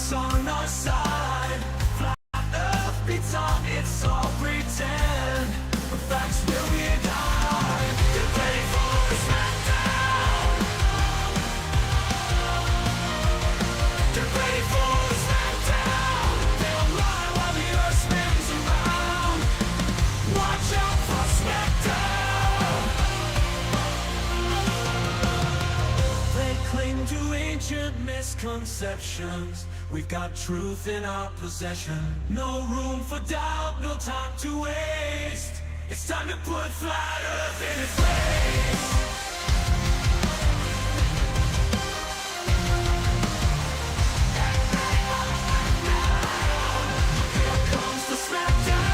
facts on our side. Flat earth beats on, it's all pretend. But facts will get high. Get ready for a smackdown. Get ready for a smackdown. They'll lie while the earth spins around. Watch out for smackdown. They cling to ancient misconceptions. We've got truth in our possession. No room for doubt, no time to waste. It's time to put flat earth in its place. Here comes the smackdown.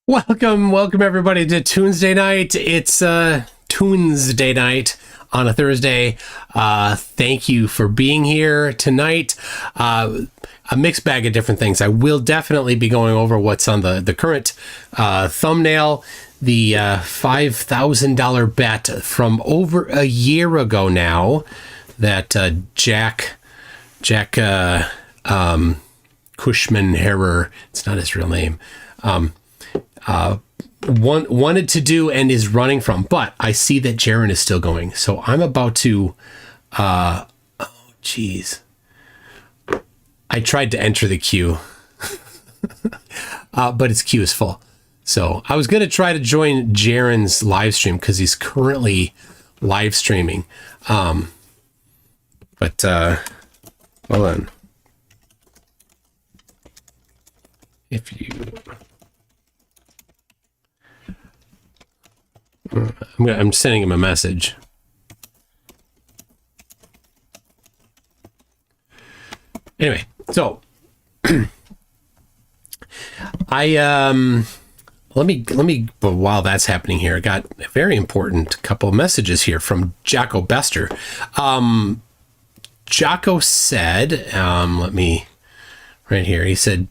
Welcome everybody to Tunesday night. It's Tunesday night on a Thursday. Thank you for being here tonight. A mixed bag of different things. I will definitely be going over what's on the current thumbnail, the $5,000 bet from over a year ago now that Jack Cushman Herrer, it's not his real name, wanted to do and is running from, but I see that Jiren is still going. So I'm about to, oh geez. I tried to enter the queue, but its queue is full. So I was going to try to join Jiren's live stream because he's currently live streaming. But, hold on. If you... I'm sending him a message. Anyway, so let me but while that's happening here, I got a very important couple of messages here from Jocko Bester. Jocko said, let me right here. He said,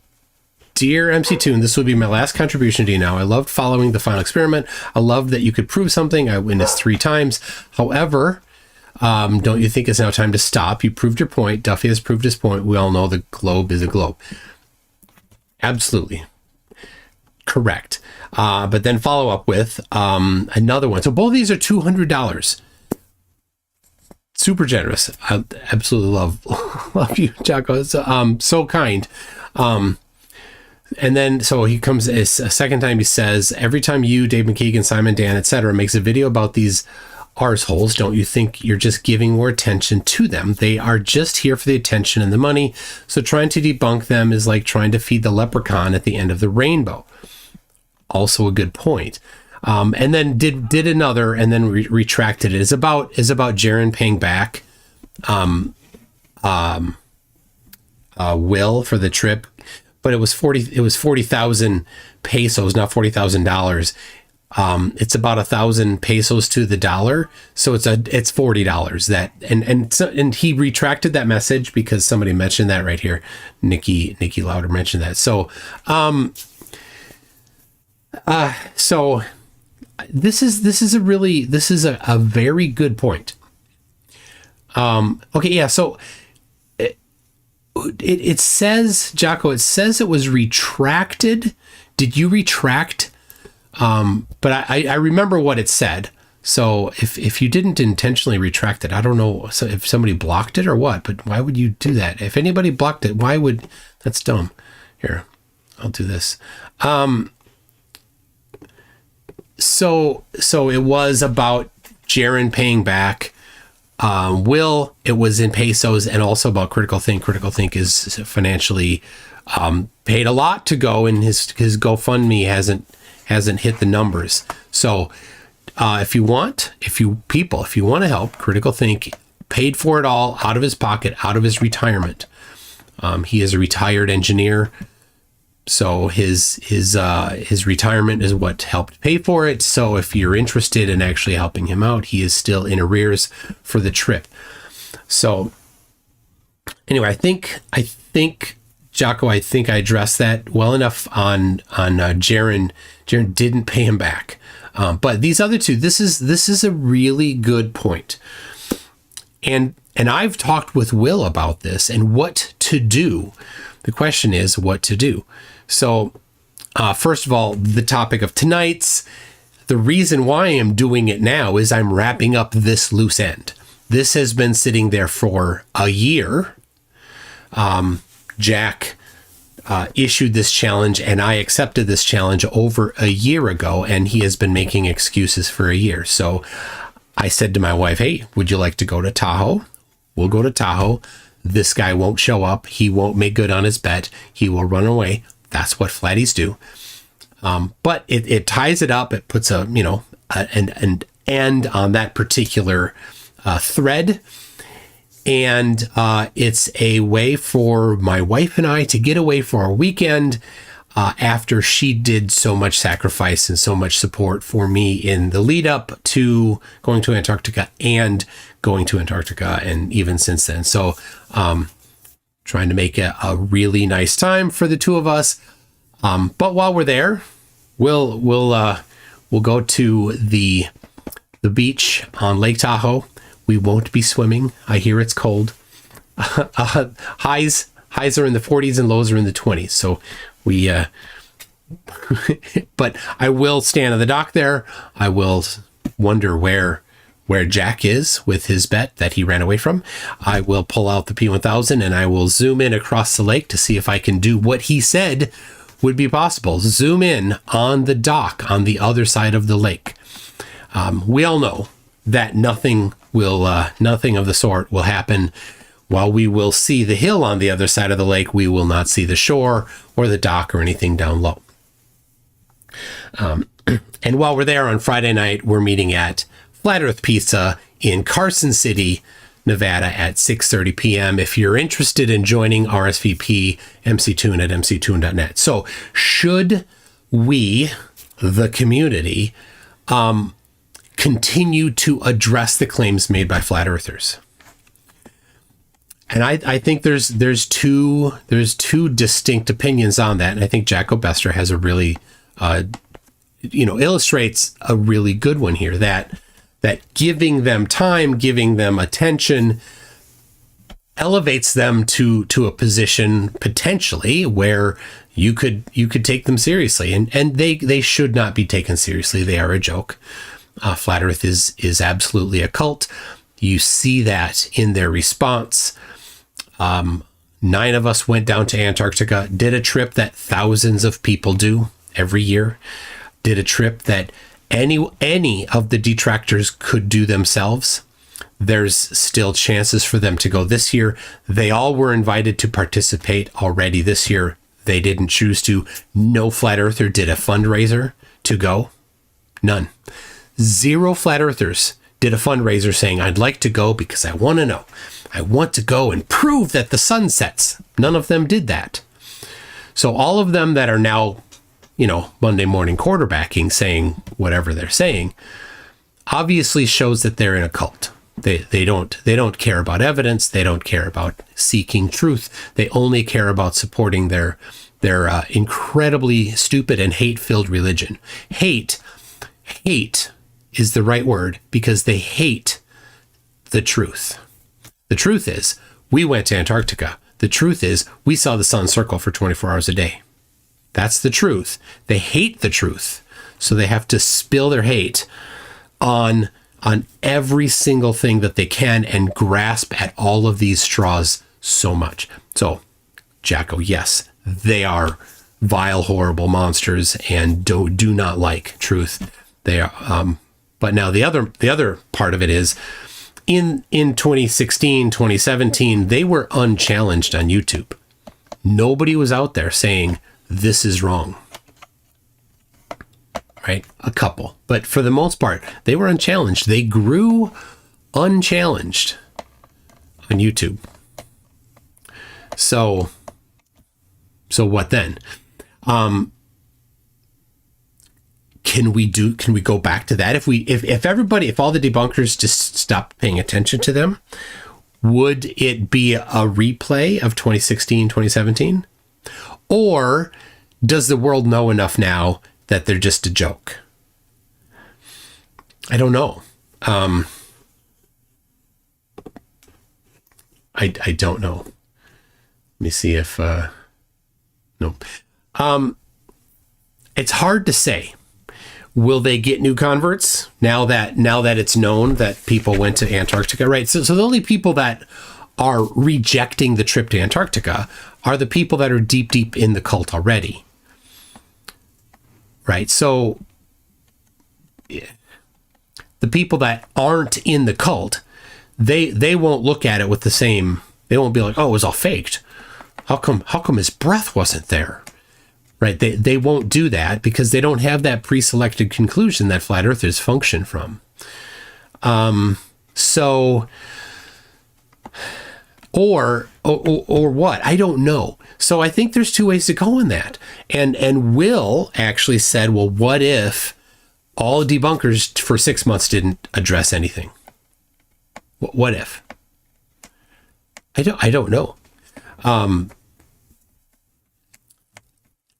"Dear MC Toon, this will be my last contribution to you now. I loved following the final experiment. I loved that you could prove something. I witnessed 3 times. However, don't you think it's now time to stop? You proved your point. Duffy has proved his point. We all know the globe is a globe." Absolutely. Correct. But then follow up with another one. So both of these are $200. Super generous. I absolutely love you, Jocko. It's, so kind. And then, so he comes a second time, he says, "Every time you, Dave McKeegan, Simon, Dan, etc., makes a video about these arseholes, don't you think you're just giving more attention to them? They are just here for the attention and the money. So trying to debunk them is like trying to feed the leprechaun at the end of the rainbow." Also a good point. And then did another and then retracted it. It's about Jiren paying back Will for the trip. But it was 40,000 pesos, not $40,000. It's about 1,000 pesos to the dollar, so it's $40. That and he retracted that message because somebody mentioned that right here. Nikki Lauder mentioned that. So so this is a very good point. Okay, yeah, so. It says, Jocko, it says it was retracted. Did you retract? But I remember what it said. So if you didn't intentionally retract it, I don't know if somebody blocked it or what, but why would you do that? If anybody blocked it, why would, that's dumb. Here, I'll do this. So it was about Jiren paying back Will. It was in pesos, and also about Critical Think. Critical Think is financially paid a lot to go, and his GoFundMe hasn't hit the numbers. So if you want to help, Critical Think paid for it all out of his pocket, out of his retirement. He is a retired engineer, So his retirement is what helped pay for it. So if you're interested in actually helping him out, he is still in arrears for the trip. So anyway, I think Jocko, I think I addressed that well enough on Jiren. Jiren didn't pay him back. But these other two, this is a really good point. And I've talked with Will about this and what to do. The question is what to do. So, first of all, the topic of tonight's, the reason why I am doing it now is I'm wrapping up this loose end. This has been sitting there for a year. Jack issued this challenge and I accepted this challenge over a year ago, and he has been making excuses for a year. So I said to my wife, hey, would you like to go to Tahoe? We'll go to Tahoe. This guy won't show up. He won't make good on his bet. He will run away. That's what flatties do. But it ties it up. It puts an end on that particular thread. And it's a way for my wife and I to get away for a weekend after she did so much sacrifice and so much support for me in the lead up to going to Antarctica and going to Antarctica, and even since then. So trying to make it a really nice time for the two of us. But while we're there, we'll go to the beach on Lake Tahoe. We won't be swimming. I hear it's cold. Highs are in the 40s and lows are in the 20s. So we, but I will stand on the dock there. I will wonder where Jack is with his bet that he ran away from. I will pull out the P1000 and I will zoom in across the lake to see if I can do what he said would be possible. Zoom in on the dock on the other side of the lake. We all know that nothing of the sort will happen. While we will see the hill on the other side of the lake, we will not see the shore or the dock or anything down low. And while we're there on Friday night, we're meeting at Flat Earth Pizza in Carson City, Nevada at 6:30 p.m. If you're interested in joining, RSVP mctoon at mctoon.net. So should we, the community, continue to address the claims made by flat earthers? And I think there's two distinct opinions on that. And I think Jacko Bester has a really, illustrates a really good one here, that giving them time, giving them attention elevates them to a position potentially where you could take them seriously, and they should not be taken seriously. They are a joke. Flat Earth is absolutely a cult. You see that in their response. 9 of us went down to Antarctica, did a trip that thousands of people do every year, did a trip that any of the detractors could do themselves. There's still chances for them to go this year. They all were invited to participate already this year. They didn't choose to. No flat earther did a fundraiser to go. None. 0 flat earthers did a fundraiser saying, I'd like to go because I want to know. I want to go and prove that the sun sets. None of them did that. So all of them that are now, Monday morning quarterbacking, saying whatever they're saying, obviously shows that they're in a cult. They don't care about evidence. They don't care about seeking truth. They only care about supporting their incredibly stupid and hate-filled religion. Hate is the right word because they hate the truth. The truth is, we went to Antarctica. The truth is, we saw the sun circle for 24 hours a day. That's the truth. They hate the truth. So they have to spill their hate on every single thing that they can and grasp at all of these straws so much. So, Jacko, yes, they are vile, horrible monsters and do not like truth. They are, but now the other part of it is, in 2016, 2017, they were unchallenged on YouTube. Nobody was out there saying this is wrong. Right? A couple. But for the most part, they were unchallenged. They grew unchallenged on YouTube. So what then? Can we go back to that? If all the debunkers just stopped paying attention to them, would it be a replay of 2016, 2017? Or does the world know enough now that they're just a joke? I don't know. I don't know. Let me see if, no. It's hard to say. Will they get new converts now that it's known that people went to Antarctica, right? So the only people that are rejecting the trip to Antarctica are the people that are deep in the cult already, right? So the people that aren't in the cult, they won't look at it with the same. They won't be like, oh, it was all faked. How come his breath wasn't there? Right? They won't do that because they don't have that pre-selected conclusion that flat earthers function from. So, or what? I don't know. So I think there's two ways to go in that. And Will actually said, well, what if all debunkers for 6 months didn't address anything? What if? I don't know.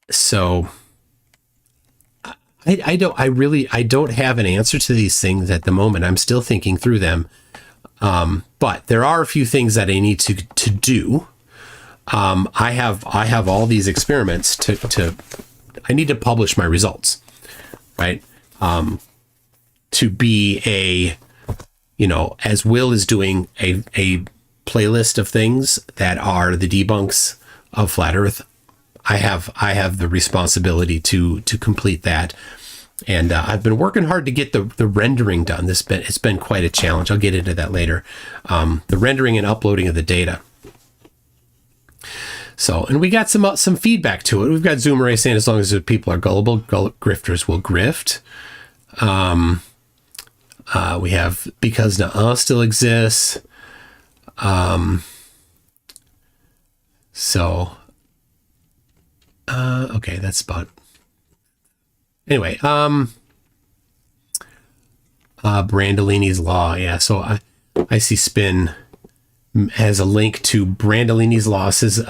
So I don't have an answer to these things at the moment. I'm still thinking through them. But there are a few things that I need to do. I have all these experiments I need to publish my results, right? To be as Will is doing a playlist of things that are the debunks of flat earth. I have the responsibility to complete that, and I've been working hard to get the rendering done. It's been quite a challenge. I'll get into that later. The rendering and uploading of the data. So, and we got some feedback to it. We've got Zoomer saying as long as the people are gullible, grifters will grift. We have because Nuh-uh still exists. Okay, that's about. Anyway, Brandolini's law. Yeah, so I see Spin has a link to Brandolini's law. It says,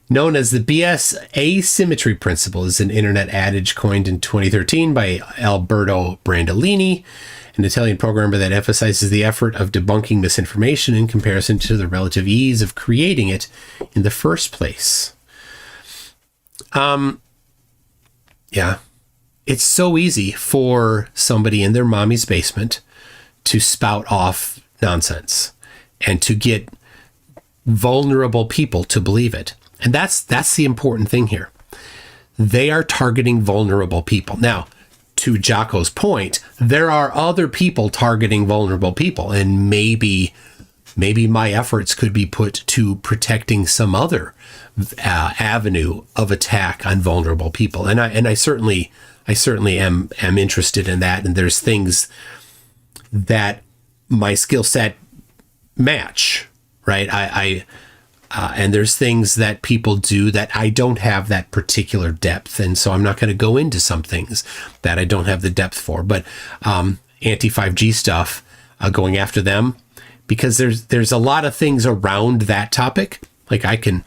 known as the BS asymmetry principle, is an internet adage coined in 2013 by Alberto Brandolini, an Italian programmer that emphasizes the effort of debunking misinformation in comparison to the relative ease of creating it in the first place. Yeah, it's so easy for somebody in their mommy's basement to spout off nonsense and to get vulnerable people to believe it. And that's the important thing here. They are targeting vulnerable people. Now, to Jocko's point, there are other people targeting vulnerable people, and maybe my efforts could be put to protecting some other avenue of attack on vulnerable people. And I certainly am interested in that. And there's things that my skill set match, right? And there's things that people do that I don't have that particular depth. And so I'm not going to go into some things that I don't have the depth for, but anti-5G stuff, going after them, because there's a lot of things around that topic. Like I can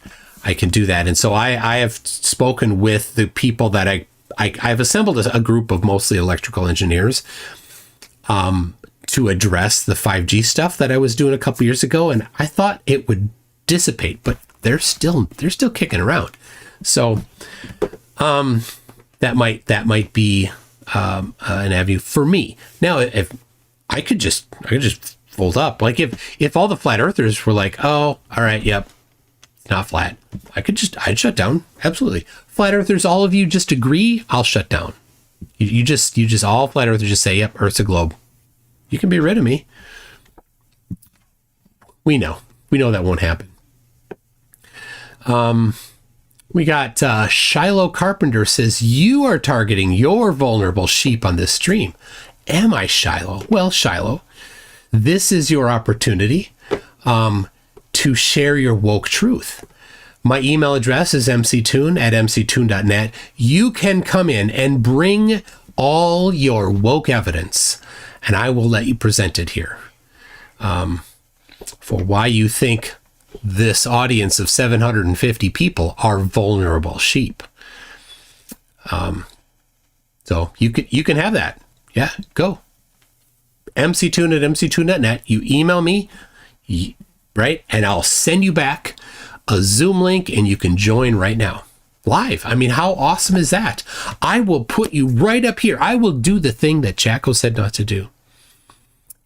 do that. And so I have spoken with the people that I've assembled a group of mostly electrical engineers to address the 5G stuff that I was doing a couple years ago. And I thought it would dissipate, but they're still kicking around. So that might be an avenue for me. Now, if I could just fold up, like if all the flat earthers were like, oh, all right, yep, it's not flat, I'd shut down. Absolutely. Flat earthers, all of you just agree, I'll shut down. You just all flat earthers just say, yep, Earth's a globe. You can be rid of me. We know that won't happen. We got Shiloh Carpenter says, you are targeting your vulnerable sheep on this stream. Am I, Shiloh? Well, Shiloh, this is your opportunity to share your woke truth. My email address is mctoon@mctoon.net. You can come in and bring all your woke evidence, and I will let you present it here for why you think this audience of 750 people are vulnerable sheep. So you can have that. Yeah, go. mctoon@mctoon.net. You email me, right? And I'll send you back a Zoom link and you can join right now. Live. I mean, how awesome is that? I will put you right up here. I will do the thing that Jacko said not to do.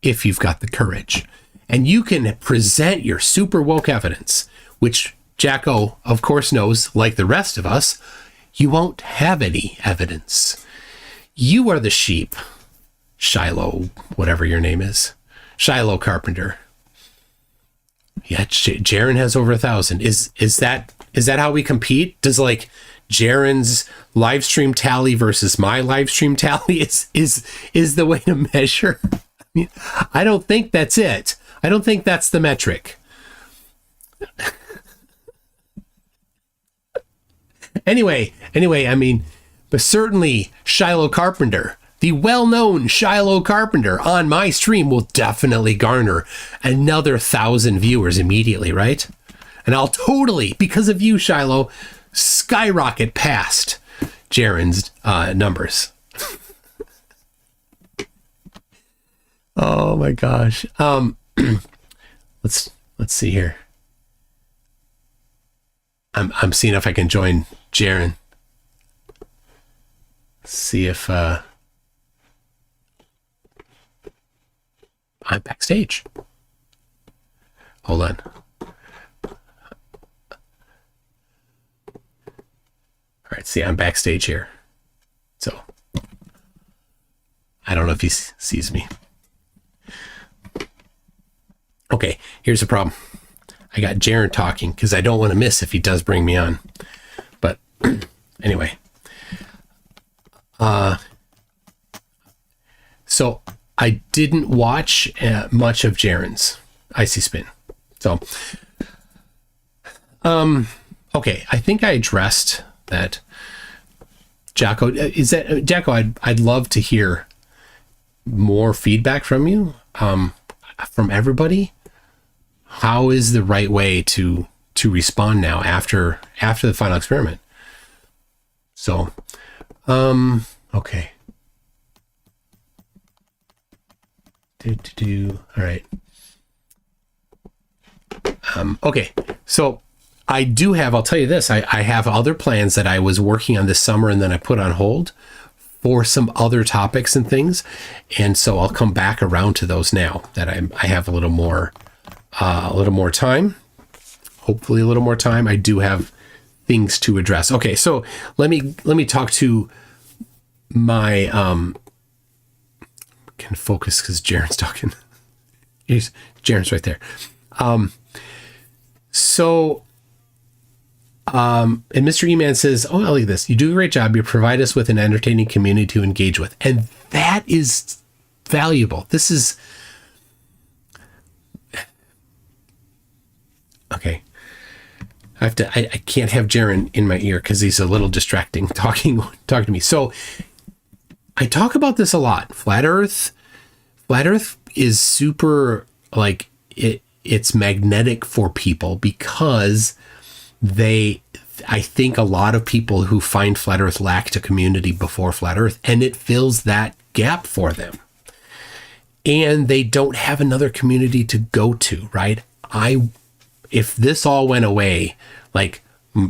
If you've got the courage. And you can present your super woke evidence, which Jacko, of course, knows, like the rest of us, you won't have any evidence. You are the sheep. Shiloh, whatever your name is. Shiloh Carpenter. Yeah, Jiren has over 1,000. Is that how we compete? Does like Jiren's live stream tally versus my live stream tally is the way to measure? I mean, I don't think that's it. I don't think that's the metric. Anyway, I mean, but certainly Shiloh Carpenter, the well-known Shiloh Carpenter on my stream will definitely garner another 1,000 viewers immediately, right? And I'll totally, because of you, Shiloh, skyrocket past Jiren's numbers. Oh my gosh. Let's see here. I'm seeing if I can join Jiren. See if I'm backstage. Hold on. All right, see, I'm backstage here. So I don't know if he sees me. Okay, here's the problem. I got Jiren talking because I don't want to miss if he does bring me on. But anyway. So I didn't watch much of Jiren's Icy Spin. So, okay, I think I addressed that. Jacko, Jacko? I'd love to hear more feedback from you, from everybody. How is the right way to respond now after the final experiment? So, okay. All right. Okay. So I do have, I'll tell you this, I have other plans that I was working on this summer and then I put on hold for some other topics and things. And so I'll come back around to those now that I have a little more time, hopefully a little more time. I do have things to address. Okay. So let me talk to my, can focus because Jiren's talking. Jiren's right there. And Mr. E-Man says, oh, I like this. You do a great job. You provide us with an entertaining community to engage with. And that is valuable. This is, okay. I can't have Jiren in my ear because he's a little distracting talking to me. So I talk about this a lot. Flat Earth is super, like, it's magnetic for people because I think a lot of people who find Flat Earth lacked a community before Flat Earth, and it fills that gap for them. And they don't have another community to go to, right? If this all went away, like,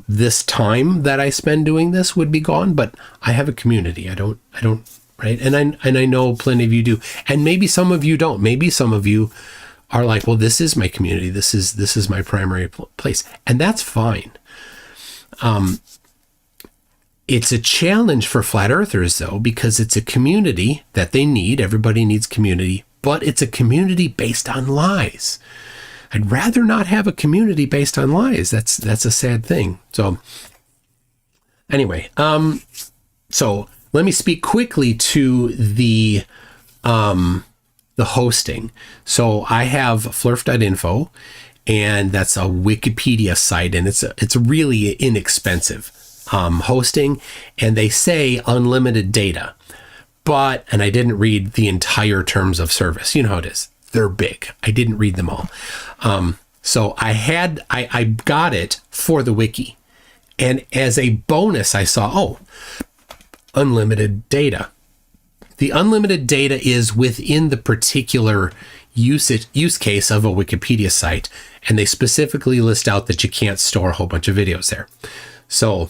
this time that I spend doing this would be gone, but I have a community. I don't, right? And I know plenty of you do. And maybe some of you don't. Maybe some of you are like, well, this is my community. This is my primary place. And that's fine. It's a challenge for flat earthers though, because it's a community that they need. Everybody needs community, but it's a community based on lies. I'd rather not have a community based on lies. That's a sad thing. So anyway, so let me speak quickly to the hosting. So I have flurf.info, and that's a Wikipedia site, and it's really inexpensive hosting, and they say unlimited data. But, and I didn't read the entire terms of service. You know how it is. They're big. I didn't read them all. So I got it for the wiki. And as a bonus, I saw, unlimited data. The unlimited data is within the particular use case of a Wikipedia site. And they specifically list out that you can't store a whole bunch of videos there. So,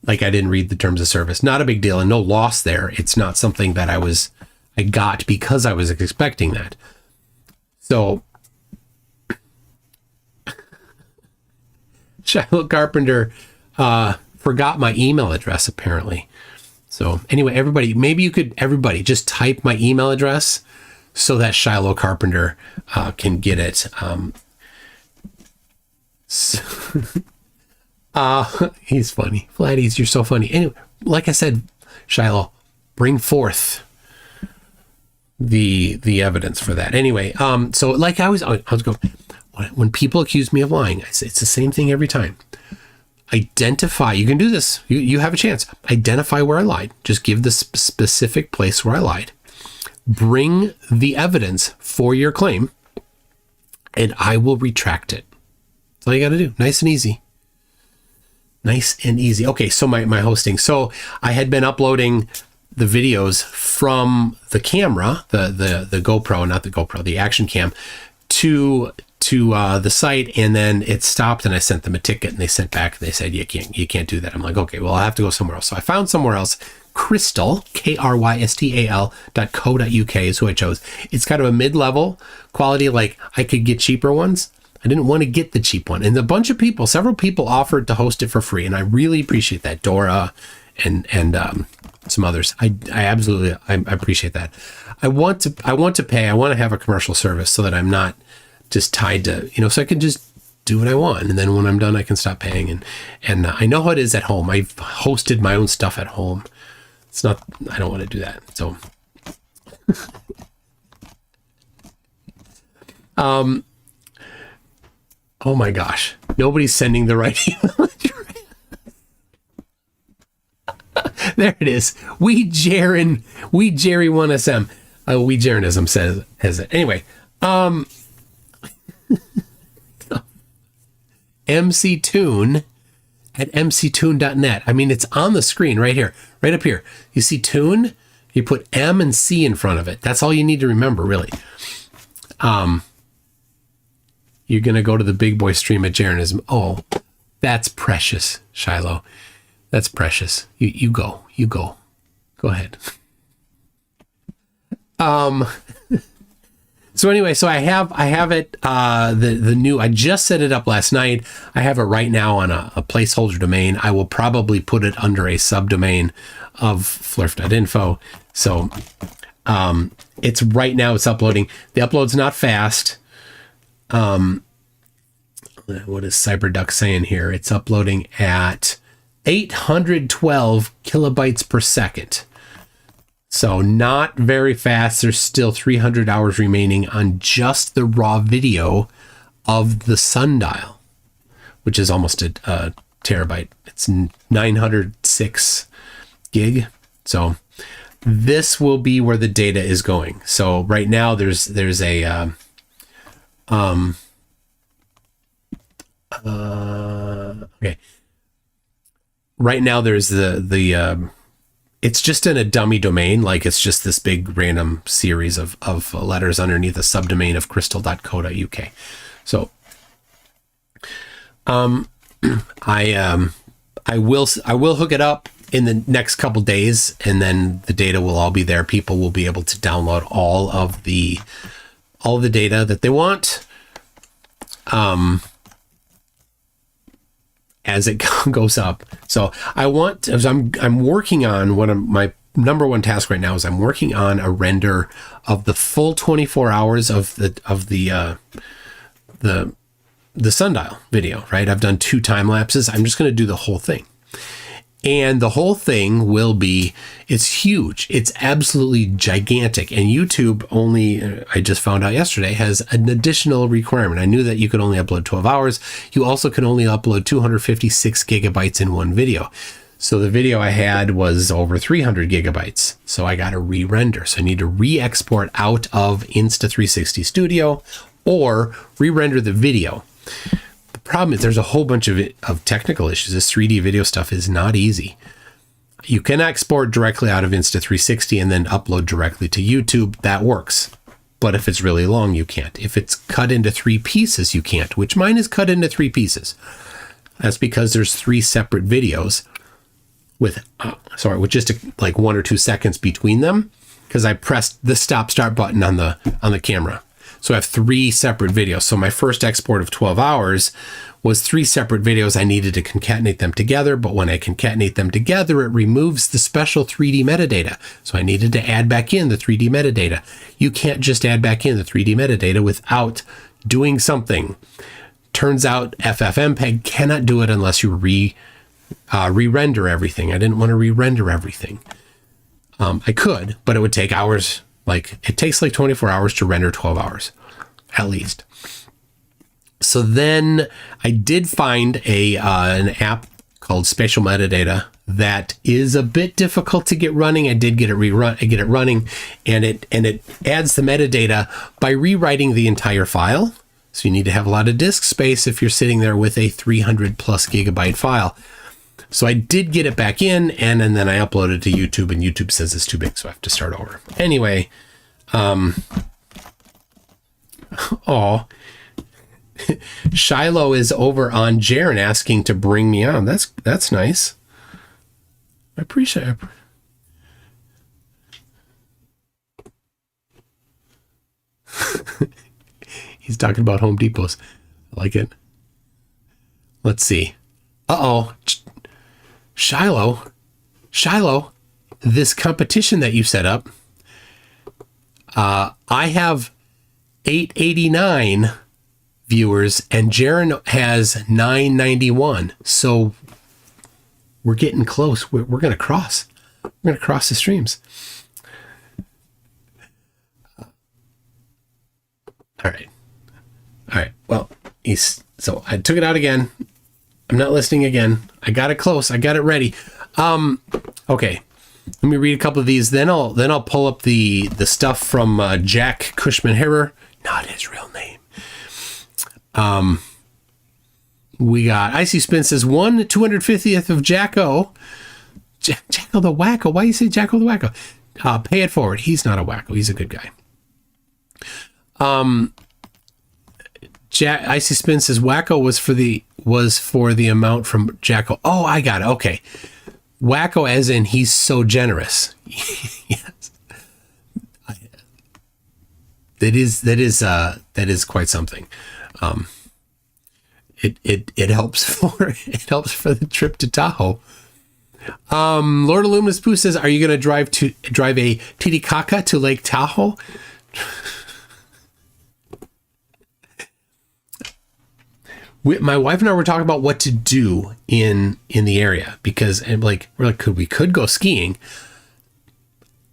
like, I didn't read the terms of service. Not a big deal, and no loss there. It's not something that I got because I was expecting that. So, Shiloh Carpenter forgot my email address, apparently. So, anyway, everybody just type my email address so that Shiloh Carpenter can get it. He's funny. Flatties, you're so funny. Anyway, like I said, Shiloh, bring forth the evidence for that. Anyway, so like I was going, when people accuse me of lying, it's the same thing every time. Identify, you can do this. You have a chance. Identify where I lied. Just give the specific place where I lied. Bring the evidence for your claim, and I will retract it. That's all you got to do. Nice and easy. Nice and easy. Okay, so my hosting. So I had been uploading the videos from the camera, the GoPro, not the GoPro, the action cam, to the site, and then it stopped, and I sent them a ticket, and they sent back, and they said, you can't do that. I'm like, okay, well, I'll have to go somewhere else. So I found somewhere else. Crystal, KRYSTAL.co.uk is who I chose. It's kind of a mid-level quality. Like, I could get cheaper ones. I didn't want to get the cheap one. And several people offered to host it for free. And I really appreciate that. Dora and some others. I absolutely appreciate that. I want to pay. I want to have a commercial service so that I'm not just tied to, so I can just do what I want. And then when I'm done, I can stop paying. And I know how it is at home. I've hosted my own stuff at home. I don't want to do that. So, oh my gosh, nobody's sending the right email address. There it is. We Jerry 1SM. We Jarenism says it. Anyway, mctune at mctune.net. I mean, it's on the screen right here, right up here. You see tune? You put M and C in front of it. That's all you need to remember, really. You're going to go to the big boy stream at Jarenism. Oh, that's precious, Shiloh. That's precious. You go. Go ahead. So anyway, so I have it, the new, I just set it up last night. I have it right now on a placeholder domain. I will probably put it under a subdomain of flurf.info. So, it's right now, it's uploading. The upload's not fast. What is Cyberduck saying here? It's uploading at 812 kilobytes per second. So not very fast. There's still 300 hours remaining on just the raw video of the sundial, which is almost a terabyte. It's 906 gig. So this will be where the data is going. So right now there's a okay. Right now there's the it's just in a dummy domain, like it's just this big random series of letters underneath a subdomain of crystal.co.uk. So I will hook it up in the next couple days, and then the data will all be there. People will be able to download all of the data that they want. As it goes up. So I'm working on my number one task right now is I'm working on a render of the full 24 hours of the sundial video, right? I've done 2 time lapses. I'm just going to do the whole thing. And the whole thing will be, it's huge. It's absolutely gigantic. And YouTube only, I just found out yesterday, has an additional requirement. I knew that you could only upload 12 hours. You also can only upload 256 gigabytes in one video. So the video I had was over 300 gigabytes. So I got to re-render. So I need to re-export out of Insta360 Studio or re-render the video. Problem is there's a whole bunch of technical issues. This 3D video stuff is not easy. You can export directly out of Insta360 and then upload directly to YouTube. That works. But if it's really long, you can't. If it's cut into 3 pieces, you can't, which mine is cut into 3 pieces. That's because there's 3 separate videos with just like 1 or 2 seconds between them, because I pressed the stop-start button on the camera. So I have 3 separate videos. So my first export of 12 hours was 3 separate videos. I needed to concatenate them together, but when I concatenate them together, it removes the special 3D metadata. So I needed to add back in the 3D metadata. You can't just add back in the 3D metadata without doing something. Turns out FFmpeg cannot do it unless you re-render everything. I didn't want to re-render everything. I could, but it would take hours. Like, it takes like 24 hours to render 12 hours, at least. So then I did find an app called Spatial Metadata that is a bit difficult to get running. I did get it running, and it adds the metadata by rewriting the entire file. So you need to have a lot of disk space if you're sitting there with a 300 plus gigabyte file. So I did get it back in, and then I uploaded to YouTube, and YouTube says it's too big, so I have to start over. Anyway, Shiloh is over on Jiren asking to bring me on. That's nice. I appreciate it. He's talking about Home Depots. I like it. Let's see. Shiloh, this competition that you set up, I have 889 viewers and Jiren has 991. So we're getting close. We're going to cross. We're going to cross the streams. All right. Well, so I took it out again. I'm not listening again. I got it close. I got it ready. Okay. Let me read a couple of these. Then I'll pull up the stuff from Jack Cushman-Harrer. Not his real name. We got Icy Spin says 250th of Jacko. Jacko the Wacko. Why do you say Jacko the Wacko? Pay it forward. He's not a wacko. He's a good guy. Icy Spin says Wacko was for the amount from Jacko. Oh, I got it. Okay. Wacko as in he's so generous. Yes. That is quite something. It helps for the trip to Tahoe. Lord Illuminous Pooh says, are you going to drive a Titicaca to Lake Tahoe? My wife and I were talking about what to do in the area, because we're like, we could go skiing.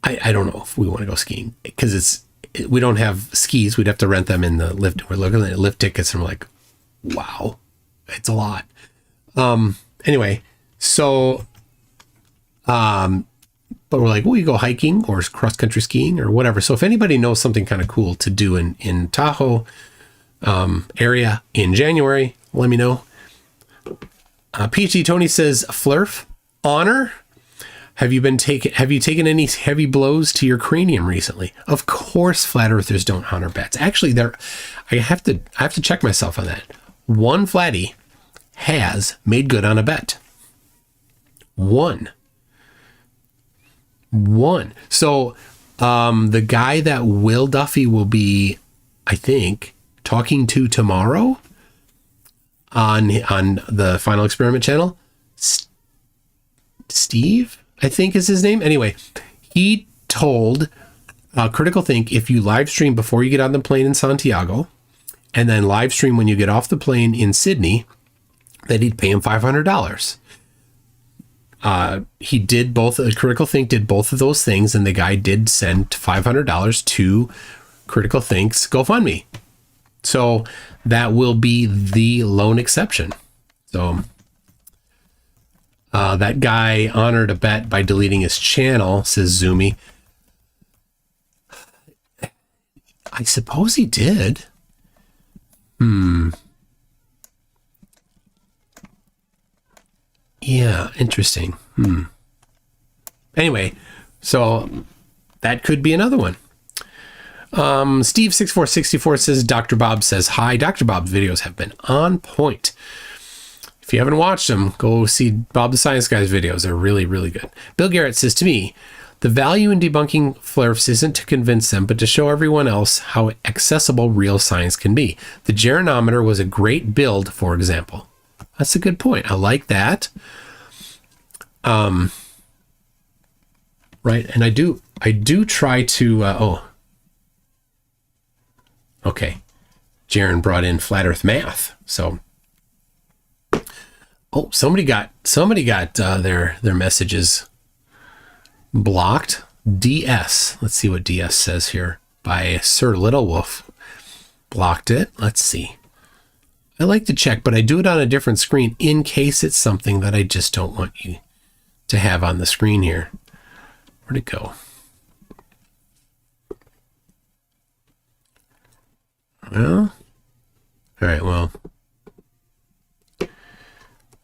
I don't know if we want to go skiing because we don't have skis. We'd have to rent them in the lift. We're looking at lift tickets and we're like, wow, it's a lot. Anyway, so, but we're like, well, you go hiking or cross country skiing or whatever. So if anybody knows something kind of cool to do in Tahoe area in January, let me know. PhD Tony says, Flurf, honor. Have you taken any heavy blows to your cranium recently? Of course, flat earthers don't honor bets. Actually, I have to check myself on that. One flatty has made good on a bet. One. So, the guy that Will Duffy will be, I think, talking to tomorrow on the Final Experiment channel, Steve, I think is his name. Anyway, he told Critical Think, if you live stream before you get on the plane in Santiago and then live stream when you get off the plane in Sydney, that he'd pay him $500. he did both. Critical Think did both of those things, and the guy did send $500 to Critical Think's GoFundMe. So that will be the lone exception. So that guy honored a bet by deleting his channel, says Zoomy. I suppose he did. Yeah, interesting. Anyway, so that could be another one. Steve6464 says, Dr. Bob says, hi. Dr. Bob's videos have been on point. If you haven't watched them, go see Bob the Science Guy's videos. They're really, really good. Bill Garrett says, to me, the value in debunking flarefs isn't to convince them, but to show everyone else how accessible real science can be. The Jirenometer was a great build, for example. That's a good point. I like that. Right. And I do try to, okay. Jiren brought in flat earth math. So, somebody got their messages blocked. DS. Let's see what DS says here by Sir Little Wolf. Blocked it. Let's see. I like to check, but I do it on a different screen in case it's something that I just don't want you to have on the screen here. Where'd it go? Well, all right, well.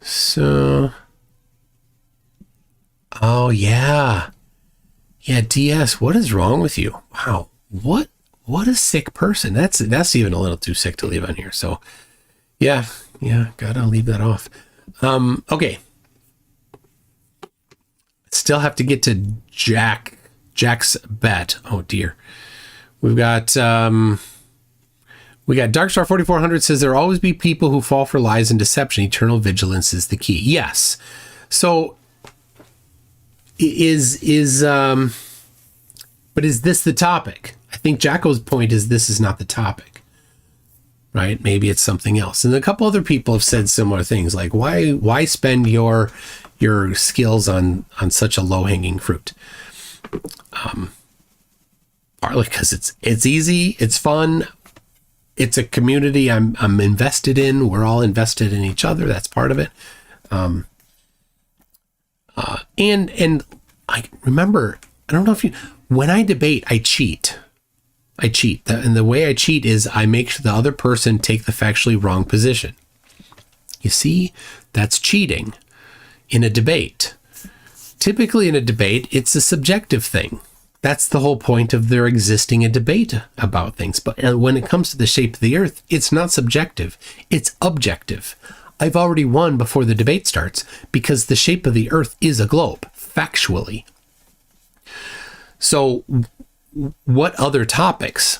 So, oh yeah. Yeah, DS, what is wrong with you? Wow. What a sick person. That's even a little too sick to leave on here. So, yeah, gotta leave that off. Okay. Still have to get to Jack's bet. Oh dear. We got Darkstar 4400 says there'll always be people who fall for lies and deception. Eternal vigilance is the key. Yes. So but is this the topic? I think Jacko's point is this is not the topic. Right? Maybe it's something else. And a couple other people have said similar things like why spend your skills on such a low-hanging fruit? Partly because it's easy, it's fun, it's a community I'm invested in. We're all invested in each other. That's part of it. And I remember, I don't know if when I debate, I cheat. And the way I cheat is I make the other person take the factually wrong position. You see, that's cheating in a debate. Typically in a debate, it's a subjective thing. That's the whole point of there existing a debate about things. But when it comes to the shape of the earth, it's not subjective. It's objective. I've already won before the debate starts because the shape of the earth is a globe, factually. So what other topics,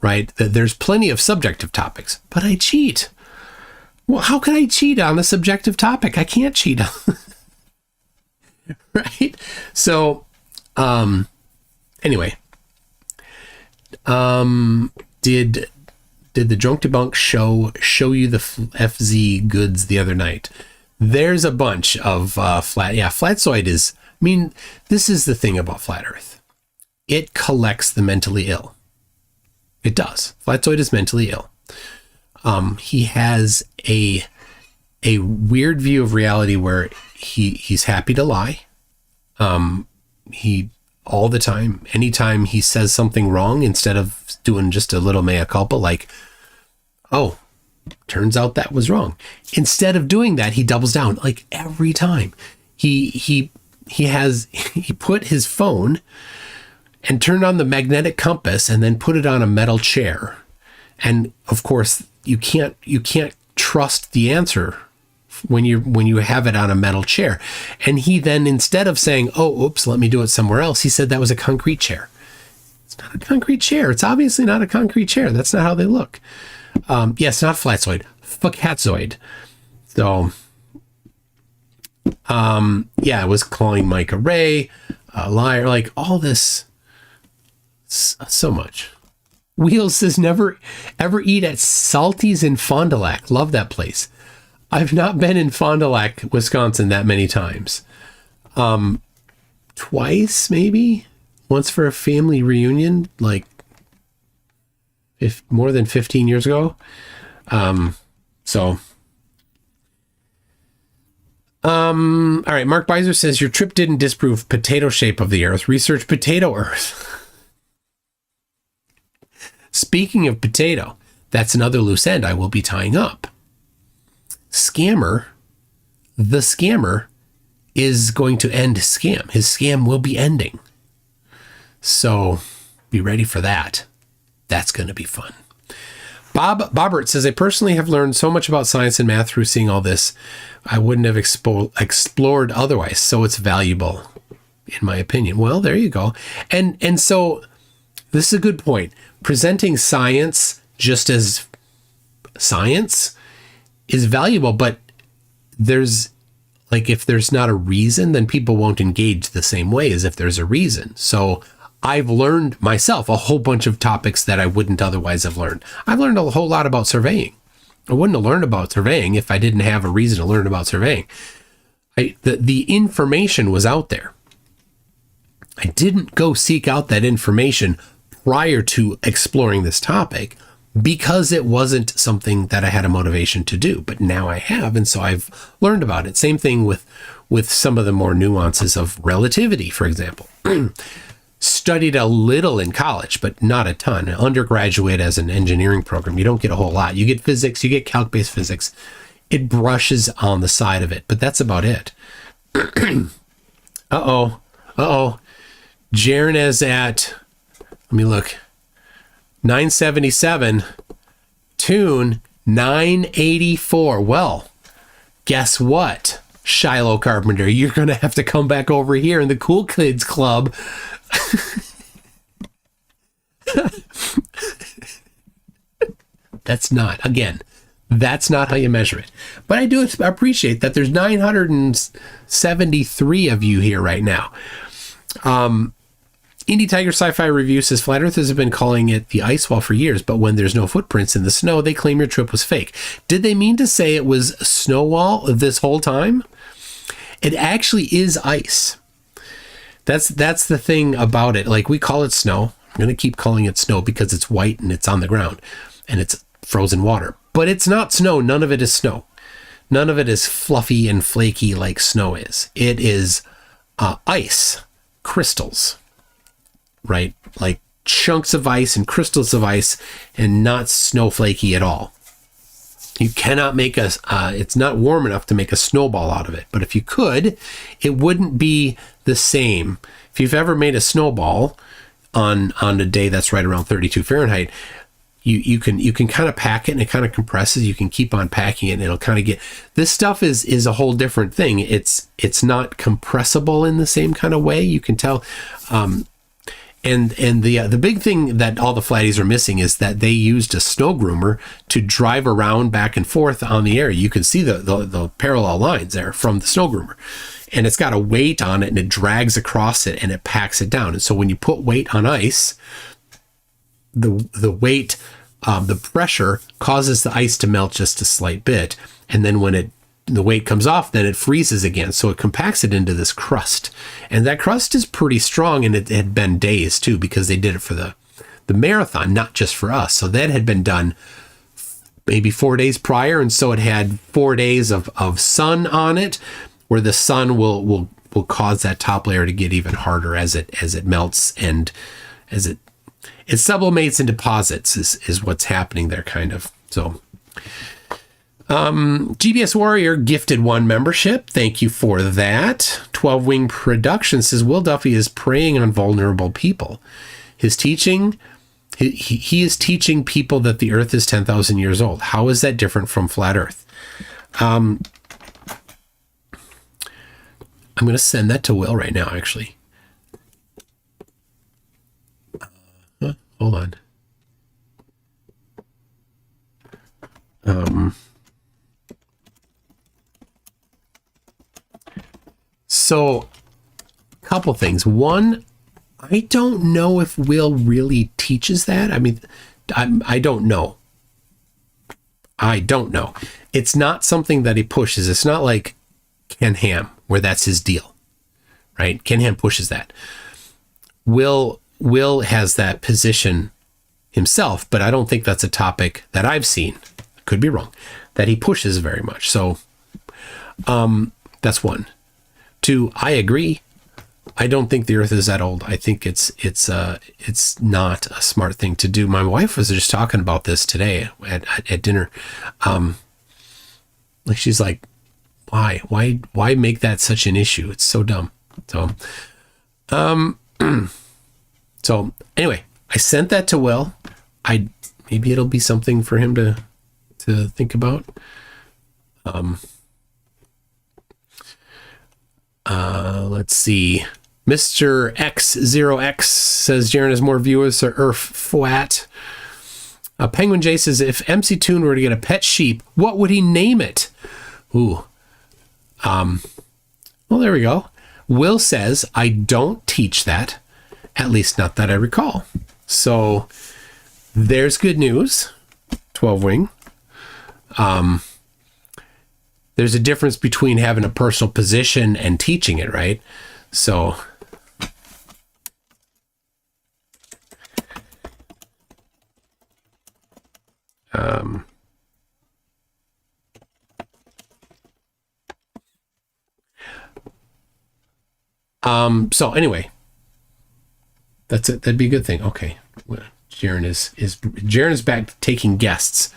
right? There's plenty of subjective topics, but I cheat. Well, how can I cheat on a subjective topic? I can't cheat on right? So, anyway, did the Drunk Debunk show you the FZ goods the other night? There's a bunch of Flatzoid is, I mean, this is the thing about Flat Earth. It collects the mentally ill. It does. Flatzoid is mentally ill. He has a weird view of reality where he's happy to lie. He all the time, anytime he says something wrong, instead of doing just a little mea culpa, like, oh, turns out that was wrong. Instead of doing that, he doubles down. Like every time he put his phone and turned on the magnetic compass and then put it on a metal chair. And of course you can't trust the answer when you have it on a metal chair. And he then, instead of saying, oh, oops, let me do it somewhere else, he said that was a concrete chair. It's not a concrete chair. It's obviously not a concrete chair. That's not how they look. Yes, not flatzoid, facatzoid. So, it was calling Mike a Ray, a liar, like all this, so much. Wheels says never ever eat at Salty's in Fond du Lac. Love that place. I've not been in Fond du Lac, Wisconsin that many times. Twice, maybe. Once for a family reunion, like more than 15 years ago. All right. Mark Beiser says your trip didn't disprove potato shape of the Earth. Research potato Earth. Speaking of potato, that's another loose end I will be tying up. The scammer is going to end his scam. His scam will be ending. So be ready for that. That's going to be fun. Bobbert says, I personally have learned so much about science and math through seeing all this. I wouldn't have explored otherwise. So it's valuable, in my opinion. Well, there you go. And so this is a good point. Presenting science just as science is valuable, but if there's not a reason, then people won't engage the same way as if there's a reason. So I've learned myself a whole bunch of topics that I wouldn't otherwise have learned. I've learned a whole lot about surveying. I wouldn't have learned about surveying if I didn't have a reason to learn about surveying. The information was out there. I didn't go seek out that information prior to exploring this topic because it wasn't something that I had a motivation to do, but now I have, and so I've learned about it. Same thing with some of the more nuances of relativity, for example. Studied a little in college, but not a ton. Undergraduate as an engineering program, you don't get a whole lot. You get physics, you get calc-based physics. It brushes on the side of it, but that's about it. Uh-oh. Jiren is at, let me look, 977. Tune 984. Well, guess what, Shiloh Carpenter? You're going to have to come back over here in the Cool Kids Club. That's not how you measure it. But I do appreciate that there's 973 of you here right now. Indie Tiger Sci-Fi Review says Flat Earthers have been calling it the ice wall for years, but when there's no footprints in the snow, they claim your trip was fake. Did they mean to say it was a snow wall this whole time? It actually is ice. That's the thing about it. Like, we call it snow. I'm going to keep calling it snow because it's white and it's on the ground and it's frozen water. But it's not snow. None of it is snow. None of it is fluffy and flaky like snow is. It is ice, crystals, right? Like chunks of ice and crystals of ice, and not snowflakey at all. You cannot make it's not warm enough to make a snowball out of it. But if you could, it wouldn't be the same. If you've ever made a snowball on a day that's right around 32 Fahrenheit, you can kind of pack it and it kind of compresses. You can keep on packing it and it'll kind of get, this stuff is a whole different thing. It's not compressible in the same kind of way. You can tell. And the big thing that all the flatties are missing is that they used a snow groomer to drive around back and forth on the area. You can see the parallel lines there from the snow groomer, and it's got a weight on it and it drags across it and it packs it down. And so when you put weight on ice, the weight, the pressure causes the ice to melt just a slight bit. And then when the weight comes off, then it freezes again. So it compacts it into this crust. And that crust is pretty strong, and it had been days too, because they did it for the marathon, not just for us. So that had been done maybe 4 days prior. And so it had 4 days of sun on it, where the sun will cause that top layer to get even harder as it melts, and as it sublimates and deposits is what's happening there, kind of. So GBS Warrior gifted 1 membership. Thank you for that. 12 Wing Productions says Will Duffy is preying on vulnerable people. His teaching, he is teaching people that the Earth is 10,000 years old. How is that different from flat Earth? I'm going to send that to Will right now, actually. Hold on. So, a couple things. One, I don't know if Will really teaches that. I mean, I don't know. I don't know. It's not something that he pushes. It's not like Ken Ham, where that's his deal, right? Ken Ham pushes that. Will has that position himself, but I don't think that's a topic that I've seen, could be wrong, that he pushes very much. So that's one. Two, I agree. I don't think the Earth is that old. I think it's not a smart thing to do. My wife was just talking about this today at dinner. Like, she's like, why make that such an issue? It's so dumb. So anyway, I sent that to Will. Maybe it'll be something for him to think about. Let's see. Mr. X0X says Jiren has more viewers or Earth flat. Penguin J says, if MC Toon were to get a pet sheep, what would he name it? Ooh. Well, there we go. Will says, I don't teach that. At least not that I recall. So there's good news. 12 wing. There's a difference between having a personal position and teaching it, right? So so anyway, that's it. That'd be a good thing. Okay. Jiren is back taking guests.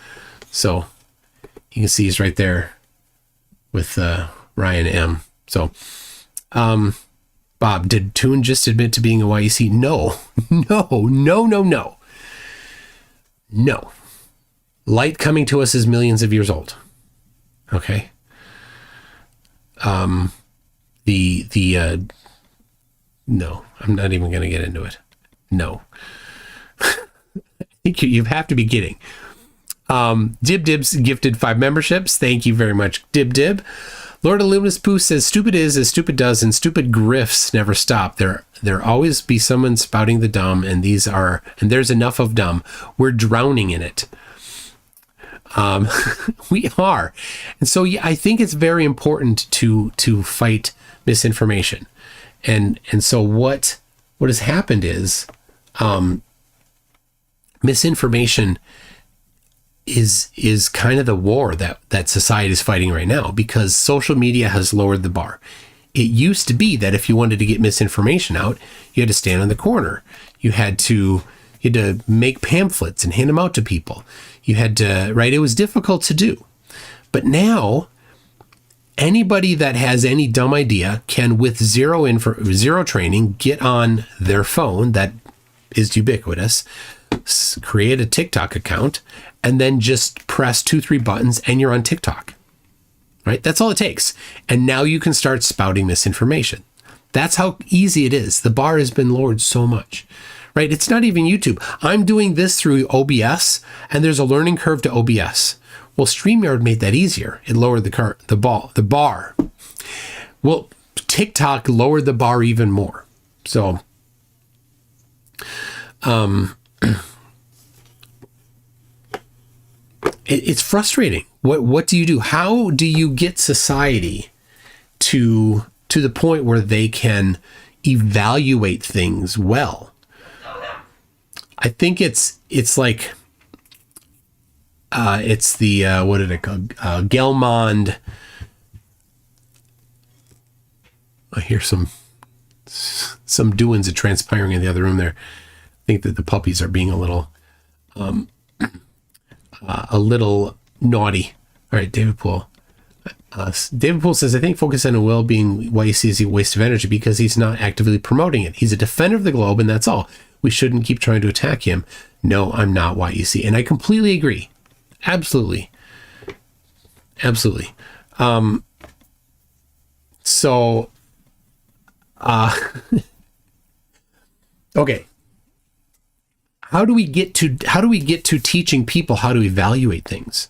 So you can see he's right there with Ryan M. So Bob, did Toon just admit to being a YEC? No. Light coming to us is millions of years old. Okay. No, I'm not even going to get into it. No. I think you have to be kidding. Dib Dibs gifted 5 memberships. Thank you very much, Dib Dib. Lord Illuminous Pooh says, stupid is as stupid does, and stupid grifts never stop. There always be someone spouting the dumb, and there's enough of dumb. We're drowning in it. We are. And so I think it's very important to fight misinformation. And so what has happened is misinformation is kind of the war that society is fighting right now, because social media has lowered the bar. It used to be that if you wanted to get misinformation out, you had to stand on the corner. You had to make pamphlets and hand them out to people. You had to, right? It was difficult to do. But now, anybody that has any dumb idea can, with zero training, get on their phone that is ubiquitous, create a TikTok account, and then just press 2-3 buttons and you're on TikTok, right? That's all it takes. And now you can start spouting misinformation. That's how easy it is. The bar has been lowered so much, right? It's not even YouTube. I'm doing this through OBS, and there's a learning curve to OBS. Well, StreamYard made that easier. It lowered the bar. Well, TikTok lowered the bar even more. So, it's frustrating. What do you do? How do you get society to the point where they can evaluate things well? I think it's like it's the what did it call? Gelmond. I hear some doings are transpiring in the other room there. I think that the puppies are being a little naughty. All right, David Poole. David Poole says, I think focusing on well-being YEC is a waste of energy because he's not actively promoting it. He's a defender of the globe, and that's all. We shouldn't keep trying to attack him. No, I'm not YEC. And I completely agree. Absolutely. Okay. How do we get to teaching people how to evaluate things?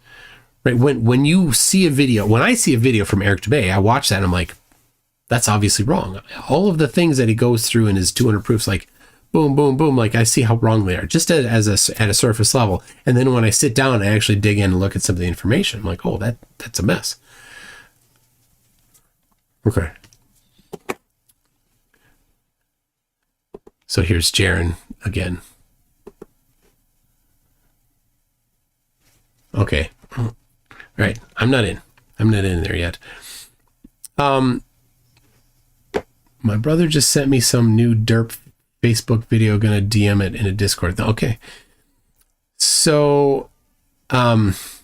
Right? When you see a video, when I see a video from Eric Dubay, I watch that and I'm like, that's obviously wrong. All of the things that he goes through in his 200 proofs, like, boom, boom, boom. Like I see how wrong they are just at a surface level. And then when I sit down, I actually dig in and look at some of the information. I'm like, oh, that's a mess. Okay. So here's Jiren again. Okay. Right. I'm not in there yet. My brother just sent me some new derp Facebook video, gonna DM it in a Discord. Okay. So, this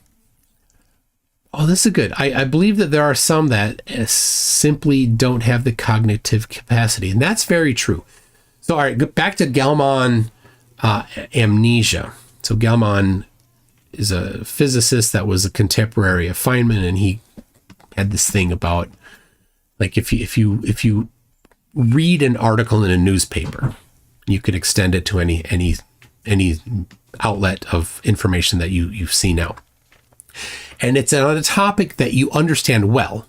is good. I believe that there are some that simply don't have the cognitive capacity, and that's very true. So, all right, back to Gell-Mann amnesia. So Gell-Mann is a physicist that was a contemporary of Feynman, and he had this thing about, like, if you read an article in a newspaper, you could extend it to any outlet of information that you see now. And it's on a topic that you understand well.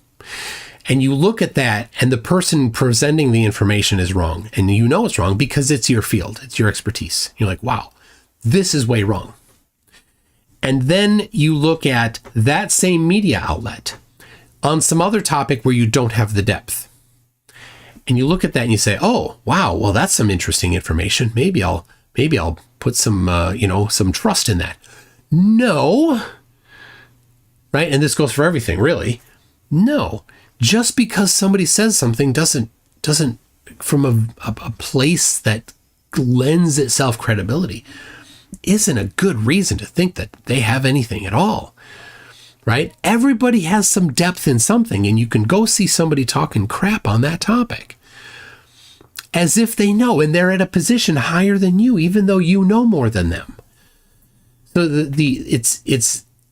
And you look at that, and the person presenting the information is wrong. And you know it's wrong because it's your field. It's your expertise. You're like, wow, this is way wrong. And then you look at that same media outlet on some other topic where you don't have the depth. And you look at that and you say, oh, wow, well, that's some interesting information. Maybe I'll put some, some trust in that. No. Right? And this goes for everything, really. No. Just because somebody says something doesn't from a place that lends itself credibility, isn't a good reason to think that they have anything at all. Right? Everybody has some depth in something, and you can go see somebody talking crap on that topic as if they know, and they're at a position higher than you, even though you know more than them. So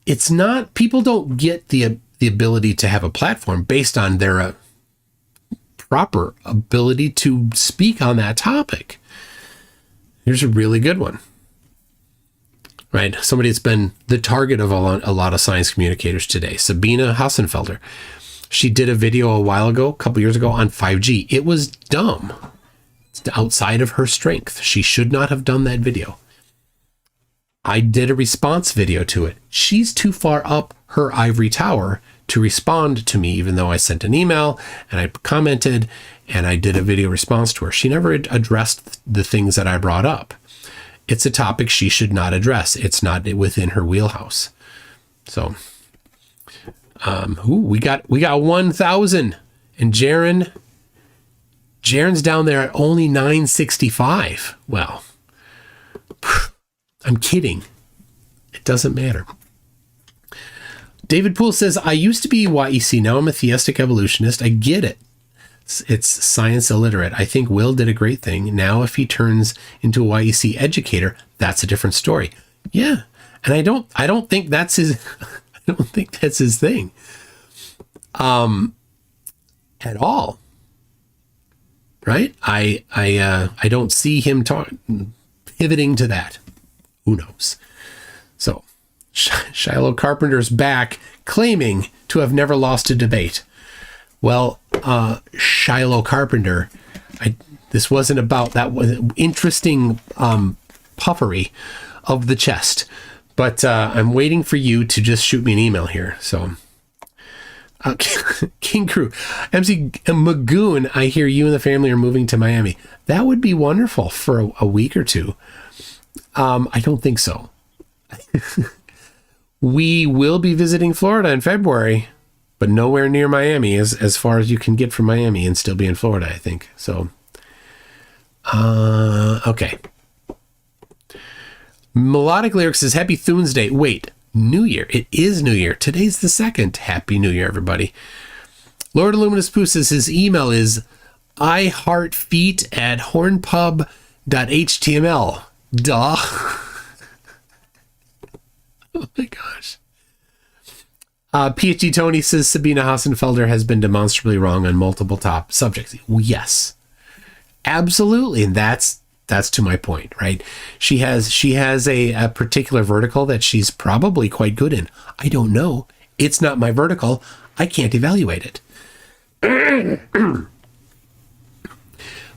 it's not, people don't get the ability to have a platform based on their proper ability to speak on that topic. Here's a really good one. Right? Somebody that's been the target of a lot of science communicators today, Sabina Hassenfelder. She did a video a while ago, a couple years ago, on 5G. It was dumb. It's outside of her strength. She should not have done that video. I did a response video to it. She's too far up her ivory tower to respond to me, even though I sent an email and I commented and I did a video response to her. She never addressed the things that I brought up. It's a topic she should not address. It's not within her wheelhouse. So, we got 1,000, and Jiren's down there at only 965. Well, I'm kidding. It doesn't matter. David Poole says, I used to be YEC. Now I'm a theistic evolutionist. I get it. It's science illiterate. I think Will did a great thing. Now, if he turns into a YEC educator, that's a different story. Yeah. And I don't think that's his, I don't think that's his thing. At all. Right? I don't see him pivoting to that. Who knows? So Shiloh Carpenter's back, claiming to have never lost a debate. Well, Shiloh Carpenter, this wasn't about that. Was interesting puffery of the chest, but I'm waiting for you to just shoot me an email here. So, King Crew, MC Magoon, I hear you and the family are moving to Miami. That would be wonderful for a week or two. I don't think so. We will be visiting Florida in February, but nowhere near Miami, as far as you can get from Miami and still be in Florida, I think. So, okay. Melodic Lyrics says, Happy Tunesday. Wait, New Year. It is New Year. Today's the 2nd. Happy New Year, everybody. Lord Illuminous Poo says his email is iheartfeet@hornpub.html. Duh. Oh my gosh. PhD Tony says Sabina Hassenfelder has been demonstrably wrong on multiple top subjects. Yes, absolutely. And that's to my point, right? She has a particular vertical that she's probably quite good in. I don't know. It's not my vertical. I can't evaluate it.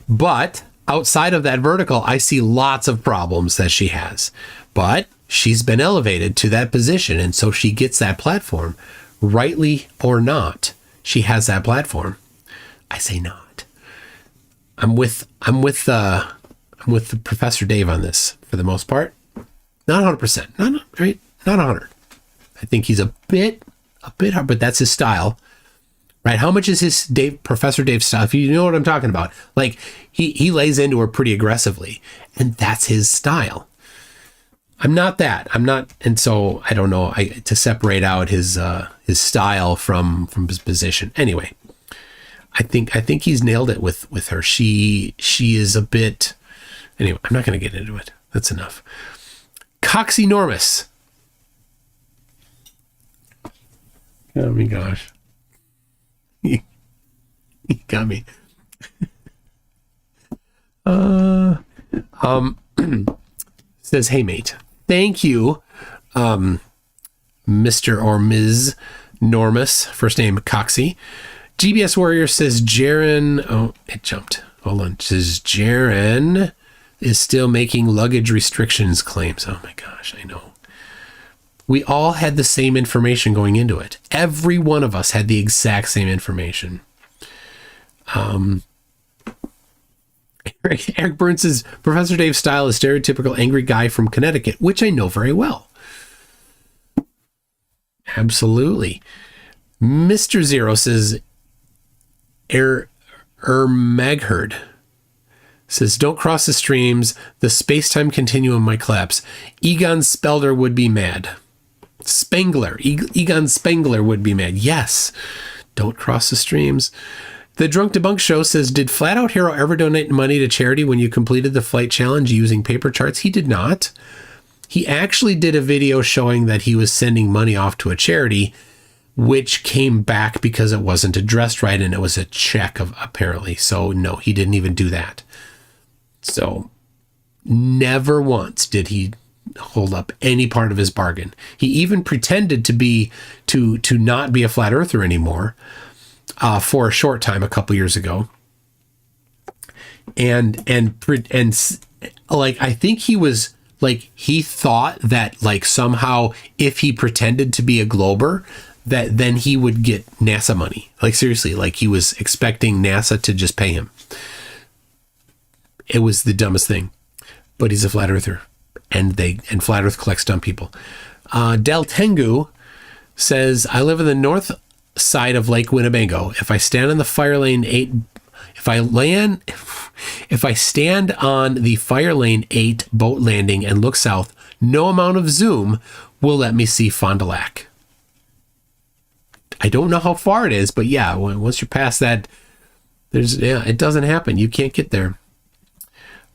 But outside of that vertical, I see lots of problems that she has. But she's been elevated to that position, and so she gets that platform. Rightly or not, she has that platform. I say not. I'm with the Professor Dave on this for the most part. Not 100%. Not right. Not 100. I think he's a bit hard, but that's his style. Right? How much is his Professor Dave style? If you know what I'm talking about, like he lays into her pretty aggressively, and that's his style. I'm not that. I'm not, and so I don't know. To separate out his style from his position. Anyway, I think he's nailed it with her. She is a bit. Anyway, I'm not going to get into it. That's enough. Coxenormous. Oh my gosh. He got me. Says, hey mate, thank you, Mr. or Ms. Normus, first name Coxie. GBS Warrior says Jiren. Oh, it jumped. Hold on. It says Jiren is still making luggage restrictions claims. Oh my gosh, I know. We all had the same information going into it. Every one of us had the exact same information. Eric Burns says, Professor Dave's style is stereotypical angry guy from Connecticut, which I know very well. Absolutely. Mr. Zero says, Magherd says, don't cross the streams. The space-time continuum might collapse. Egon Spelder would be mad. Spengler. Egon Spengler would be mad. Yes. Don't cross the streams. The Drunk Debunk Show says, did Flat Out Hero ever donate money to charity when you completed the flight challenge using paper charts? He did not. He actually did a video showing that he was sending money off to a charity, which came back because it wasn't addressed right, and it was a check apparently. So no, he didn't even do that. So never once did he hold up any part of his bargain. He even pretended to not be a flat earther anymore for a short time a couple years ago. And like, I think he was like, he thought that like somehow if he pretended to be a Glober, that then he would get NASA money. Like seriously, like he was expecting NASA to just pay him. It was the dumbest thing, but he's a flat earther, and flat earth collects dumb people. Del Tengu says, I live in the north side of Lake Winnebago. If I stand on the fire lane 8, if I stand on the fire lane 8 boat landing and look south, no amount of zoom will let me see Fond du Lac. I don't know how far it is, but yeah, once you're past that, it doesn't happen. You can't get there.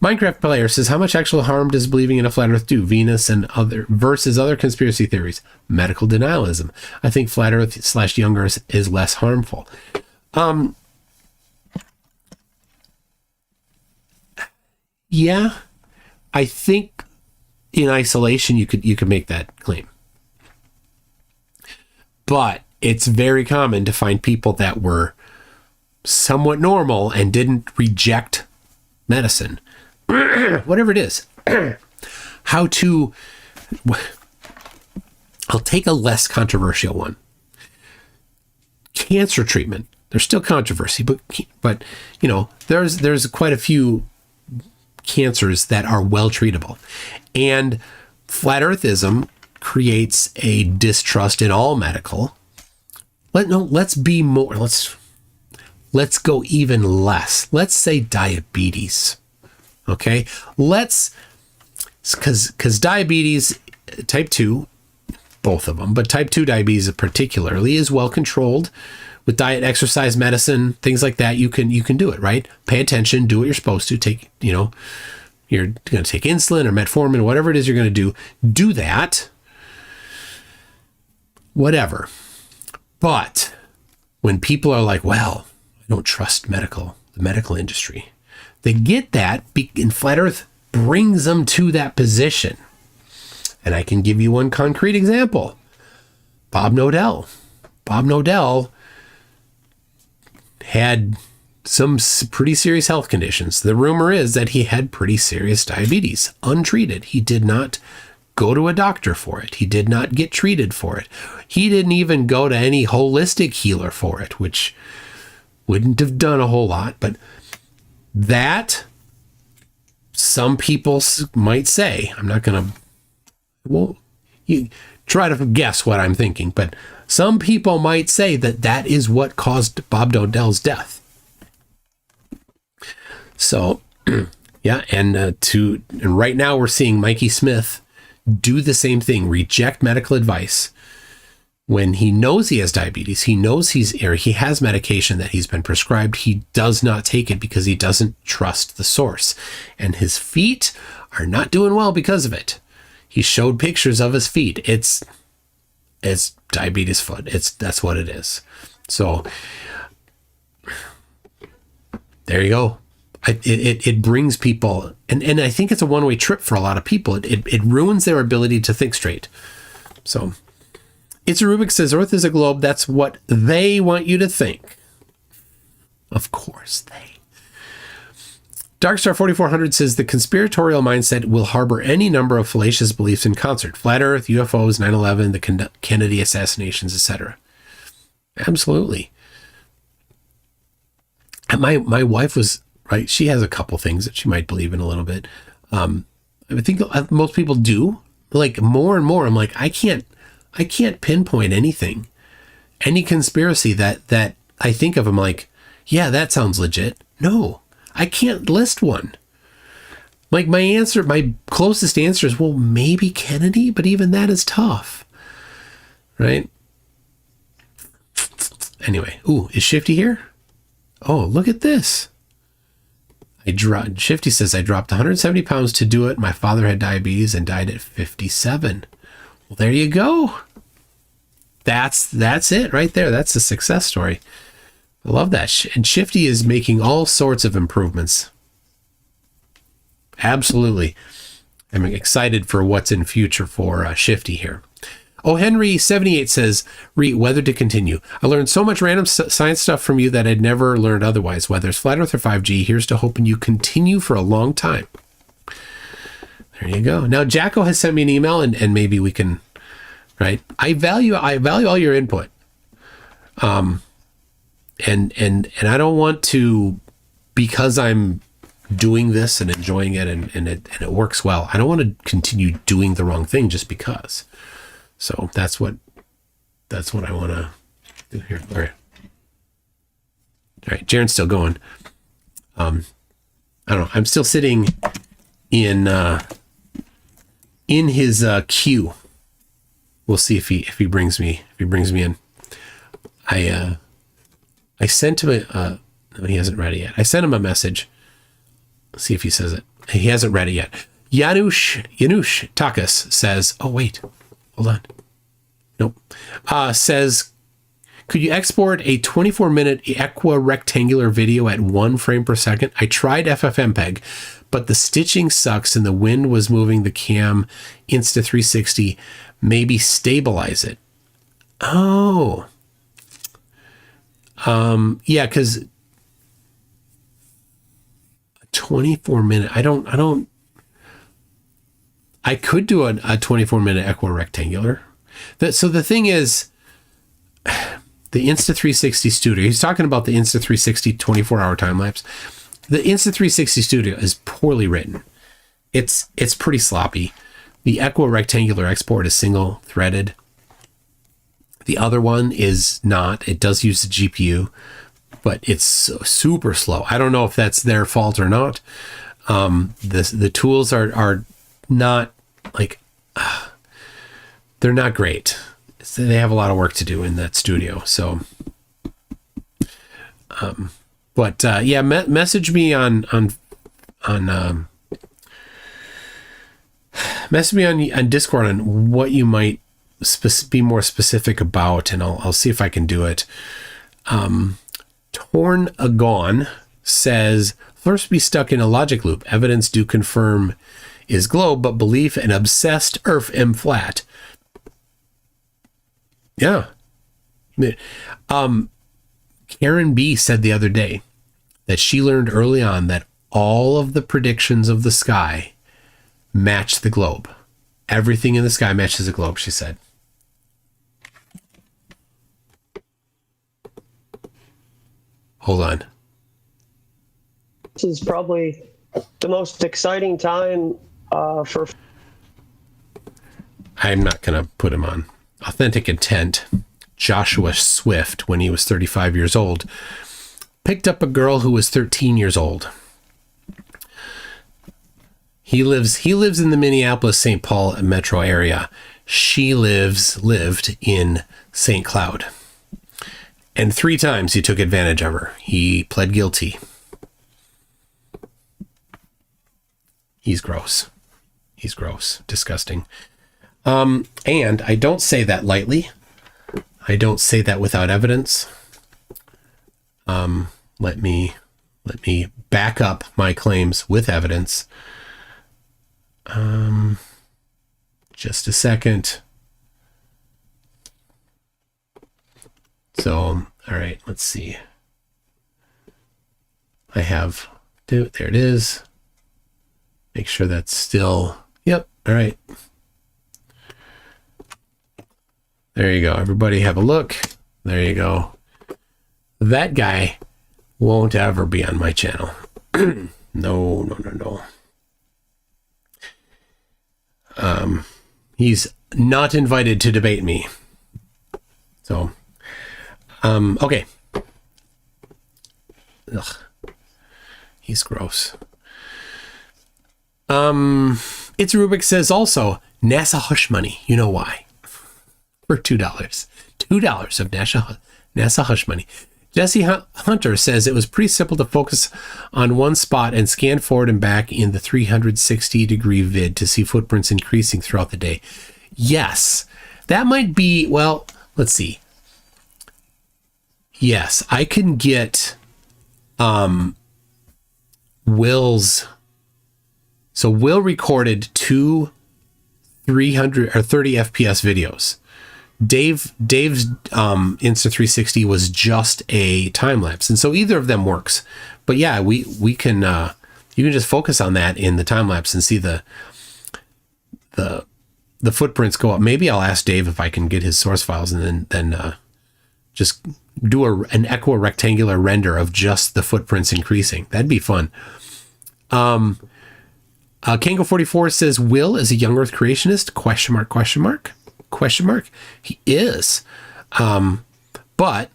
Minecraft Player says, how much actual harm does believing in a flat earth do? Venus and other versus other conspiracy theories. Medical denialism. I think flat earth / young earth is less harmful. Yeah, I think in isolation you could make that claim. But it's very common to find people that were somewhat normal and didn't reject medicine. Whatever it is. I'll take a less controversial one. Cancer treatment. There's still controversy, but you know, there's quite a few cancers that are well treatable. And flat earthism creates a distrust in all medical. Let's go even less. Let's say diabetes. Okay, because diabetes, type 2, both of them, but type 2 diabetes particularly is well controlled with diet, exercise, medicine, things like that. You can do it, right? Pay attention, do what you're supposed to. You're going to take insulin or metformin, whatever it is you're going to do that. Whatever. But when people are like, well, I don't trust the medical industry, they get that, and Flat Earth brings them to that position. And I can give you one concrete example. Bob Nodell. Bob Nodell had some pretty serious health conditions. The rumor is that he had pretty serious diabetes, untreated. He did not go to a doctor for it. He did not get treated for it. He didn't even go to any holistic healer for it, which wouldn't have done a whole lot. But that, some people might say, I'm not going to, well, you try to guess what I'm thinking, but some people might say that that is what caused Bob Dodell's death. So, yeah, and right now we're seeing Mikey Smith do the same thing, reject medical advice when he knows he has diabetes. He knows he has medication that he's been prescribed. He does not take it because he doesn't trust the source, and his feet are not doing well because of it. He showed pictures of his feet. It's diabetes foot. That's what it is. So there you go. It brings people, and I think it's a one-way trip for a lot of people. It ruins their ability to think straight. So It's a Rubik says Earth is a globe. That's what they want you to think. Of course they. Darkstar 4400 says the conspiratorial mindset will harbor any number of fallacious beliefs in concert. Flat Earth, UFOs, 9/11, the Kennedy assassinations, etc. Absolutely. And my wife was right. She has a couple things that she might believe in a little bit. I think most people do. Like more and more, I'm like, I can't pinpoint anything, any conspiracy that I think of. I'm like, yeah, that sounds legit. No, I can't list one. Like my closest answer is, well, maybe Kennedy, but even that is tough, right? Anyway, ooh, is Shifty here? Oh, look at this. Shifty says, I dropped 170 pounds to do it. My father had diabetes and died at 57. Well, there you go. That's it right there. That's a success story. I love that. And Shifty is making all sorts of improvements. Absolutely. I'm excited for what's in future for Shifty here. Oh, Henry78 says, weather to continue. I learned so much random science stuff from you that I'd never learned otherwise. Whether it's flat earth or 5G, here's to hoping you continue for a long time. There you go. Now, Jacko has sent me an email and maybe we can, right? I value all your input. And I don't want to, because I'm doing this and enjoying it and it works well, I don't want to continue doing the wrong thing just because. So that's what I want to do here. All right. Jiren's still going. I don't know. I'm still sitting in his queue. We'll see if he brings me in. I sent him no, he hasn't read it yet. I sent him a message. Let's see if he says it. He hasn't read it yet. Janusz Takas says, oh wait. Hold on. Nope. Says, could you export a 24-minute equirectangular video at 1 frame per second? I tried FFmpeg, but the stitching sucks and the wind was moving the cam Insta360. Maybe stabilize it. Oh. Yeah, because a 24-minute, I could do a 24-minute equirectangular. So the thing is, the Insta360 Studio, he's talking about the Insta360 24-hour time-lapse. The Insta360 Studio is poorly written. It's pretty sloppy. The equirectangular export is single-threaded. The other one is not. It does use the GPU, but it's super slow. I don't know if that's their fault or not. The tools are not like they're not great. They have a lot of work to do in that studio. So, yeah, message me on Discord on what you might be more specific about, and I'll see if I can do it. Torn Agon says, first be stuck in a logic loop. Evidence do confirm is globe, but belief and obsessed earth am flat. Yeah. Karen B said the other day, that she learned early on that all of the predictions of the sky match the globe. Everything in the sky matches the globe, she said. Hold on. This is probably the most exciting time for... I'm not going to put him on. Authentic Intent. Joshua Swift, when he was 35 years old, picked up a girl who was 13 years old. He lives in the Minneapolis-St. Paul metro area. She lived in St. Cloud. And 3 times he took advantage of her. He pled guilty. He's gross. He's gross. Disgusting. And I don't say that lightly. I don't say that without evidence. Let me back up my claims with evidence. Just a second. So, all right, let's see. I have, there it is. Make sure that's still, yep, all right. There you go. Everybody have a look. There you go. That guy won't ever be on my channel. No. He's not invited to debate me. So, okay. Ugh. He's gross. It's Rubik says also, NASA hush money. You know why? For $2. $2 of NASA hush money. Jesse Hunter says it was pretty simple to focus on one spot and scan forward and back in the 360-degree vid to see footprints increasing throughout the day. Yes, that might be, well, let's see. Yes, I can get Will's. So Will recorded 2 300 or 30 FPS videos. Dave's Insta360 was just a time lapse, and so either of them works. But yeah, we can you can just focus on that in the time lapse and see the footprints go up. Maybe I'll ask Dave if I can get his source files and then just do an equirectangular render of just the footprints increasing. That'd be fun. Kango44 says Will is a young Earth creationist? Question mark. He is. But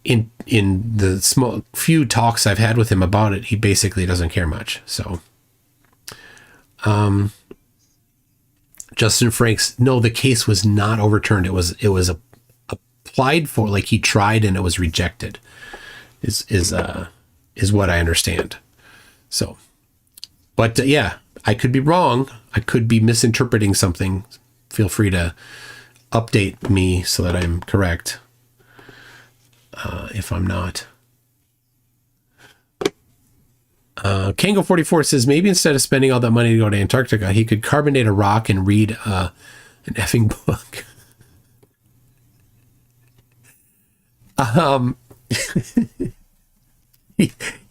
in the small few talks I've had with him about it, he basically doesn't care much. So, Justin Franks, no, the case was not overturned. It was applied for, like he tried and it was rejected. Is what I understand. So, but yeah, I could be wrong. I could be misinterpreting something. Feel free to update me so that I'm correct. If I'm not. Kango44 says maybe instead of spending all that money to go to Antarctica, he could carbonate a rock and read an effing book.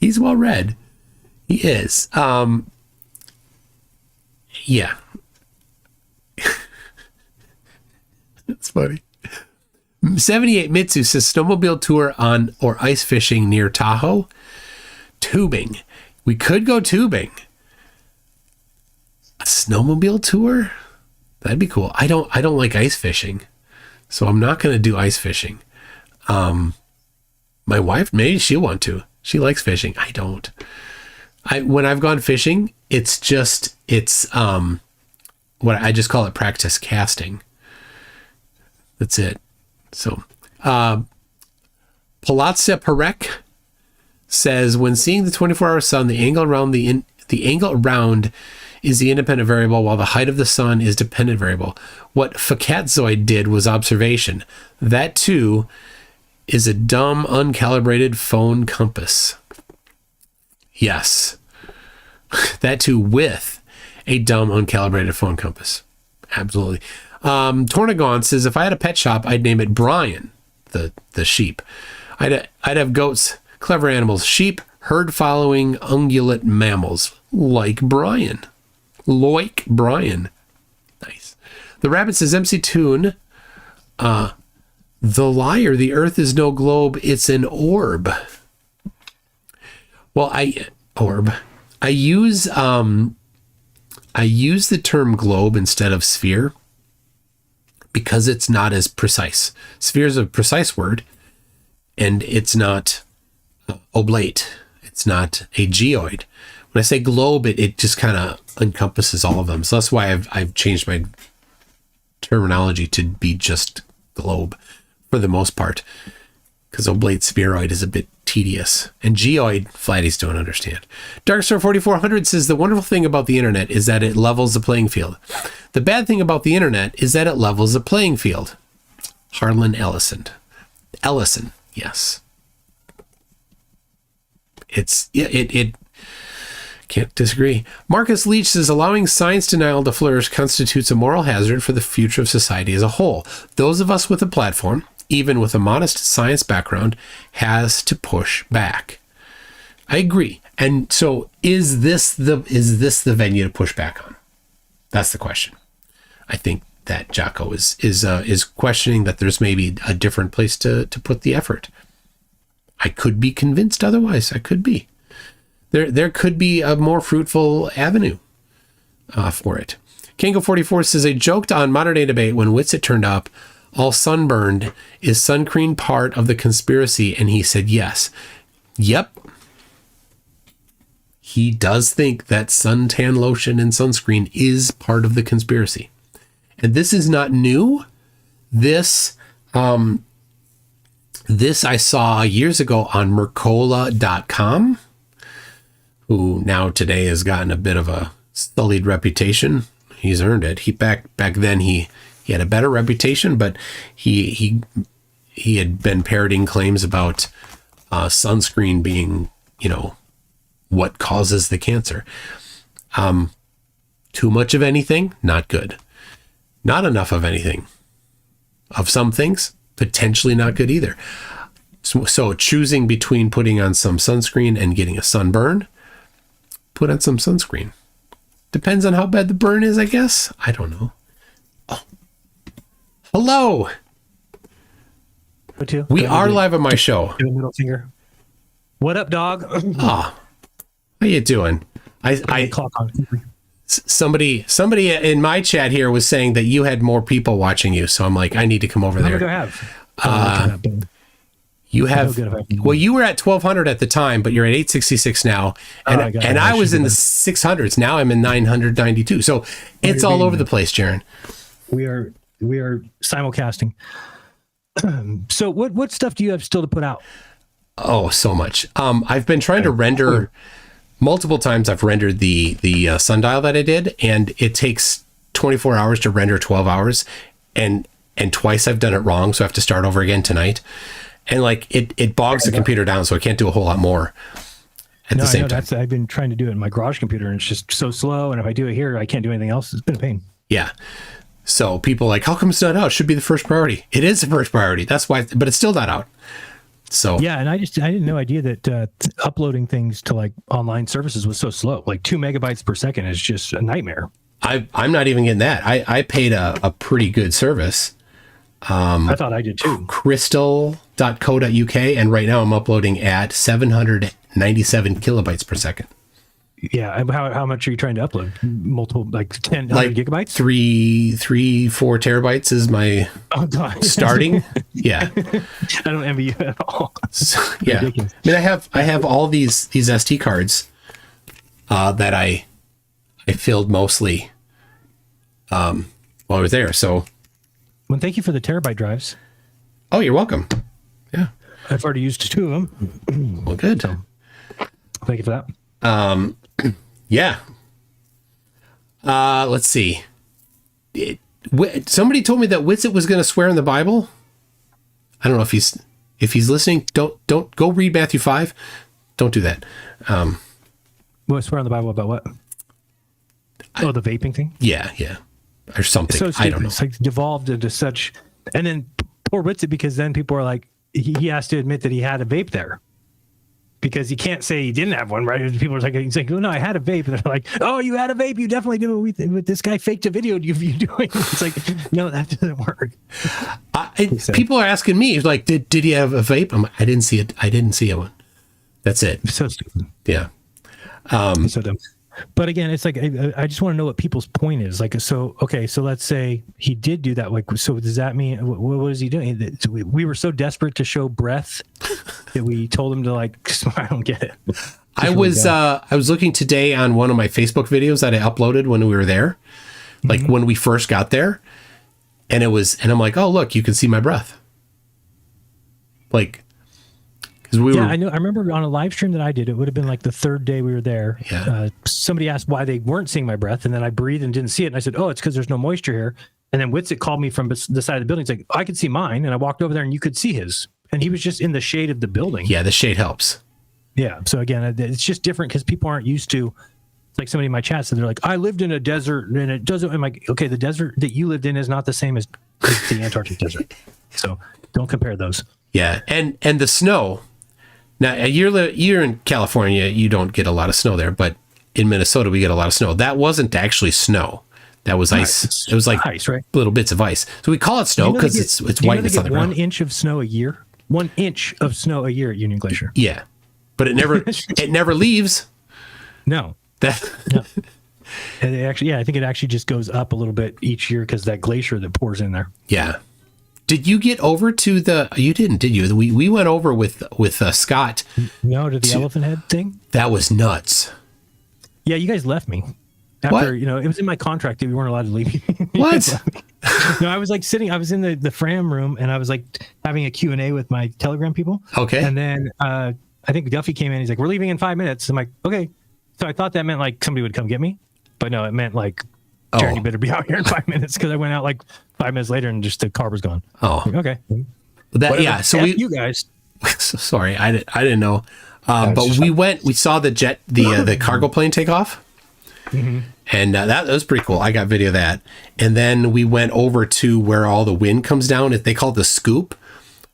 He's well read. He is. Yeah. That's funny. 78 Mitsu says snowmobile tour on or ice fishing near Tahoe. Tubing. We could go tubing. A snowmobile tour? That'd be cool. I don't like ice fishing, so I'm not going to do ice fishing. My wife, maybe she'll want to. She likes fishing. I don't. When I've gone fishing, it's what I just call it practice casting. That's it. So, Palazza Parek says, when seeing the 24-hour sun, the angle around is the independent variable, while the height of the sun is dependent variable. What Fakatzoid did was observation. That too is a dumb, uncalibrated phone compass. Yes. That too with a dumb, uncalibrated phone compass. Absolutely. Tornagon says, if I had a pet shop, I'd name it Brian, the sheep. I'd have goats, clever animals, sheep, herd-following ungulate mammals, like Brian. Like Brian. Nice. The rabbit says, MC Toon, the liar, the earth is no globe, it's an orb. Well, I use the term globe instead of sphere because it's not as precise. Sphere is a precise word, and it's not oblate. It's not a geoid. When I say globe, it just kind of encompasses all of them. So that's why I've changed my terminology to be just globe for the most part, because oblate spheroid is a bit tedious, and geoid flatties don't understand. Darkstar 4400 says the wonderful thing about the internet is that it levels the playing field. The bad thing about the internet is that it levels the playing field. Harlan Ellison, yes. It can't disagree. Marcus Leach says allowing science denial to flourish constitutes a moral hazard for the future of society as a whole. Those of us with a platform, even with a modest science background, has to push back. I agree. And so is this the venue to push back on? That's the question. I think that Jocko is questioning that there's maybe a different place to put the effort. I could be convinced otherwise. I could be. There could be a more fruitful avenue for it. Kango44 says, I joked on Modern Day Debate when Witsit turned up, all sunburned, is sun cream part of the conspiracy? And he said yes. Yep. He does think that suntan lotion and sunscreen is part of the conspiracy. And this is not new. This I saw years ago on Mercola.com, who now today has gotten a bit of a sullied reputation. He's earned it. Back then he had a better reputation, but he had been parroting claims about sunscreen being, what causes the cancer. Too much of anything, not good. Not enough of anything. Of some things, potentially not good either. So choosing between putting on some sunscreen and getting a sunburn, put on some sunscreen. Depends on how bad the burn is, I guess. I don't know. Oh. Hello. We are live on my show. Middle finger. What up, dog? How you doing? Somebody in my chat here was saying that you had more people watching you, so I'm like, I need to come over there. How many do I have? You have, well, you were at 1200 at the time, but you're at 866 now. And I was in the 600s. Now I'm in 992. So it's all over the place, Jiren. We are simulcasting. So what stuff do you have still to put out? Oh, so much. I've been trying to render multiple times. I've rendered the sundial that I did, and it takes 24 hours to render 12 hours. And twice I've done it wrong. So I have to start over again tonight. And like it bogs the computer down, so I can't do a whole lot more at the same time. I've been trying to do it in my garage computer, and it's just so slow. And if I do it here, I can't do anything else. It's been a pain. Yeah. So people are like, how come it's not out? It should be the first priority. It is the first priority. That's why, but it's still not out. So yeah, and I had no idea that uploading things to like online services was so slow. Like 2 megabytes per second is just a nightmare. I'm not even getting that. I paid a pretty good service. I thought I did too. Crystal.co.uk, and right now I'm uploading at 797 kilobytes per second. Yeah, how much are you trying to upload? Multiple, like 10 gigabytes? 4 terabytes is my starting. Yeah, I don't envy you at all. So, yeah, ridiculous. I mean, I have all these SD cards that I filled mostly while I was there. So. Well, thank you for the terabyte drives. Oh, you're welcome. Yeah. I've already used 2 of them. Well, good. So, thank you for that. Yeah. Let's see. Somebody told me that Witsit was going to swear in the Bible. I don't know if he's listening. Don't go read Matthew 5. Don't do that. Well, swear in the Bible about what? The vaping thing? Yeah. Or something. So I don't know. It's like devolved into such, and then poor Witsit, because then people are like, he has to admit that he had a vape there. because you can't say you didn't have one, right? People are like, oh, no, I had a vape. And they're like, oh, you had a vape. You definitely do. But this guy faked a video of you doing. It's like, no, that doesn't work. People are asking me, like, did he have a vape? I didn't see it. I didn't see one. That's it. So stupid. Yeah. So dumb. But again, it's like, I just want to know what people's point is. Like, so, okay, so let's say he did do that. Like, so does that mean, what was he doing? We were so desperate to show breath that we told him to, like, I don't get it. I was looking today on one of my Facebook videos that I uploaded when we were there, like when we first got there, and I'm like, oh, look, you can see my breath. Like, I know. I remember on a live stream that I did, it would have been like the third day we were there. Yeah. Somebody asked why they weren't seeing my breath, and then I breathed and didn't see it. And I said, oh, it's because there's no moisture here. And then Witsit called me from the side of the building. He's like, I could see mine. And I walked over there and you could see his. And he was just in the shade of the building. Yeah, the shade helps. Yeah. So again, it's just different because people aren't used to, it's like somebody in my chat said, they're like, I lived in a desert and it doesn't, I'm like, okay, the desert that you lived in is not the same as the Antarctic desert. So don't compare those. Yeah. And the snow. Now, you're in California, you don't get a lot of snow there, but in Minnesota, we get a lot of snow. That wasn't actually snow. That was ice. It was like ice, right? Little bits of ice. So we call it snow because it's white and it's on the ground. 1 inch of snow a year? 1 inch of snow a year at Union Glacier. Yeah. But it never leaves. No. No. And I think it actually just goes up a little bit each year because that glacier that pours in there. Yeah. Did you get over to you didn't, did you? We went over with Scott. No, to the elephant head thing? That was nuts. Yeah, you guys left me. After, it was in my contract that we weren't allowed to leave. What? No, I was like I was in the Fram room and I was like having a Q&A with my Telegram people. Okay. And then I think Duffy came in. He's like, we're leaving in 5 minutes. I'm like, okay. So I thought that meant like somebody would come get me. But no, it meant like, Jared, you better be out here in 5 minutes because I went out like 5 minutes later and just the car was gone. Oh. Like, okay. Yeah. So you guys. Sorry, I didn't know. But we saw the cargo plane take off. Mm-hmm. And that was pretty cool. I got video of that. And then we went over to where all the wind comes down. They call it the scoop,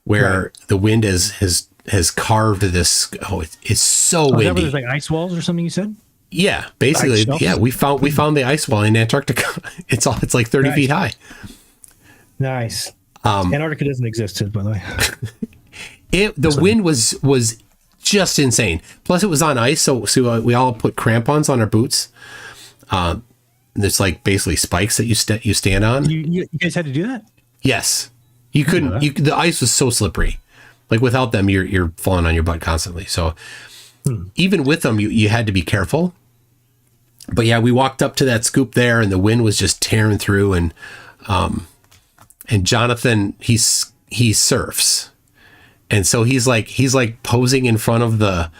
where the wind has carved this. Oh, it's so windy. Is that where there's like ice walls or something you said? Yeah, basically. Yeah, we found the ice wall in Antarctica. It's like 30 feet high. Nice. Antarctica doesn't exist, by the way. The wind was just insane. Plus, it was on ice, so we all put crampons on our boots. There's like basically spikes that you stand on. You guys had to do that? Yes, you couldn't. The ice was so slippery. Like without them, you're falling on your butt constantly. So even with them, you had to be careful. But yeah, we walked up to that scoop there, and the wind was just tearing through. And Jonathan, he surfs, and so he's like posing in front of the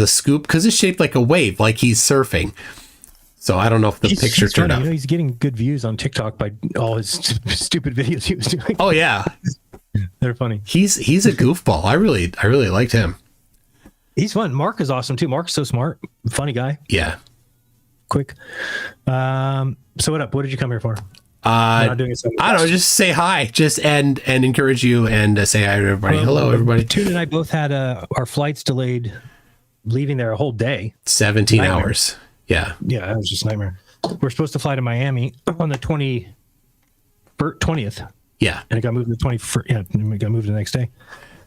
scoop because it's shaped like a wave, like he's surfing. So I don't know if the picture turned out. He's getting good views on TikTok by all his stupid videos he was doing. Oh yeah, they're funny. He's a goofball. I really liked him. He's fun. Mark is awesome too. Mark's so smart, funny guy. Yeah. Quick. So what up? What did you come here for? I don't know. Just say hi. And encourage you and say hi to everybody. Hello, everybody. Tune and I both had our flights delayed, leaving there a whole day. 17 hours. Yeah. Yeah, that was just a nightmare. We're supposed to fly to Miami on the 20th. Yeah. And it got moved to the 21st. Yeah, and it got moved the next day.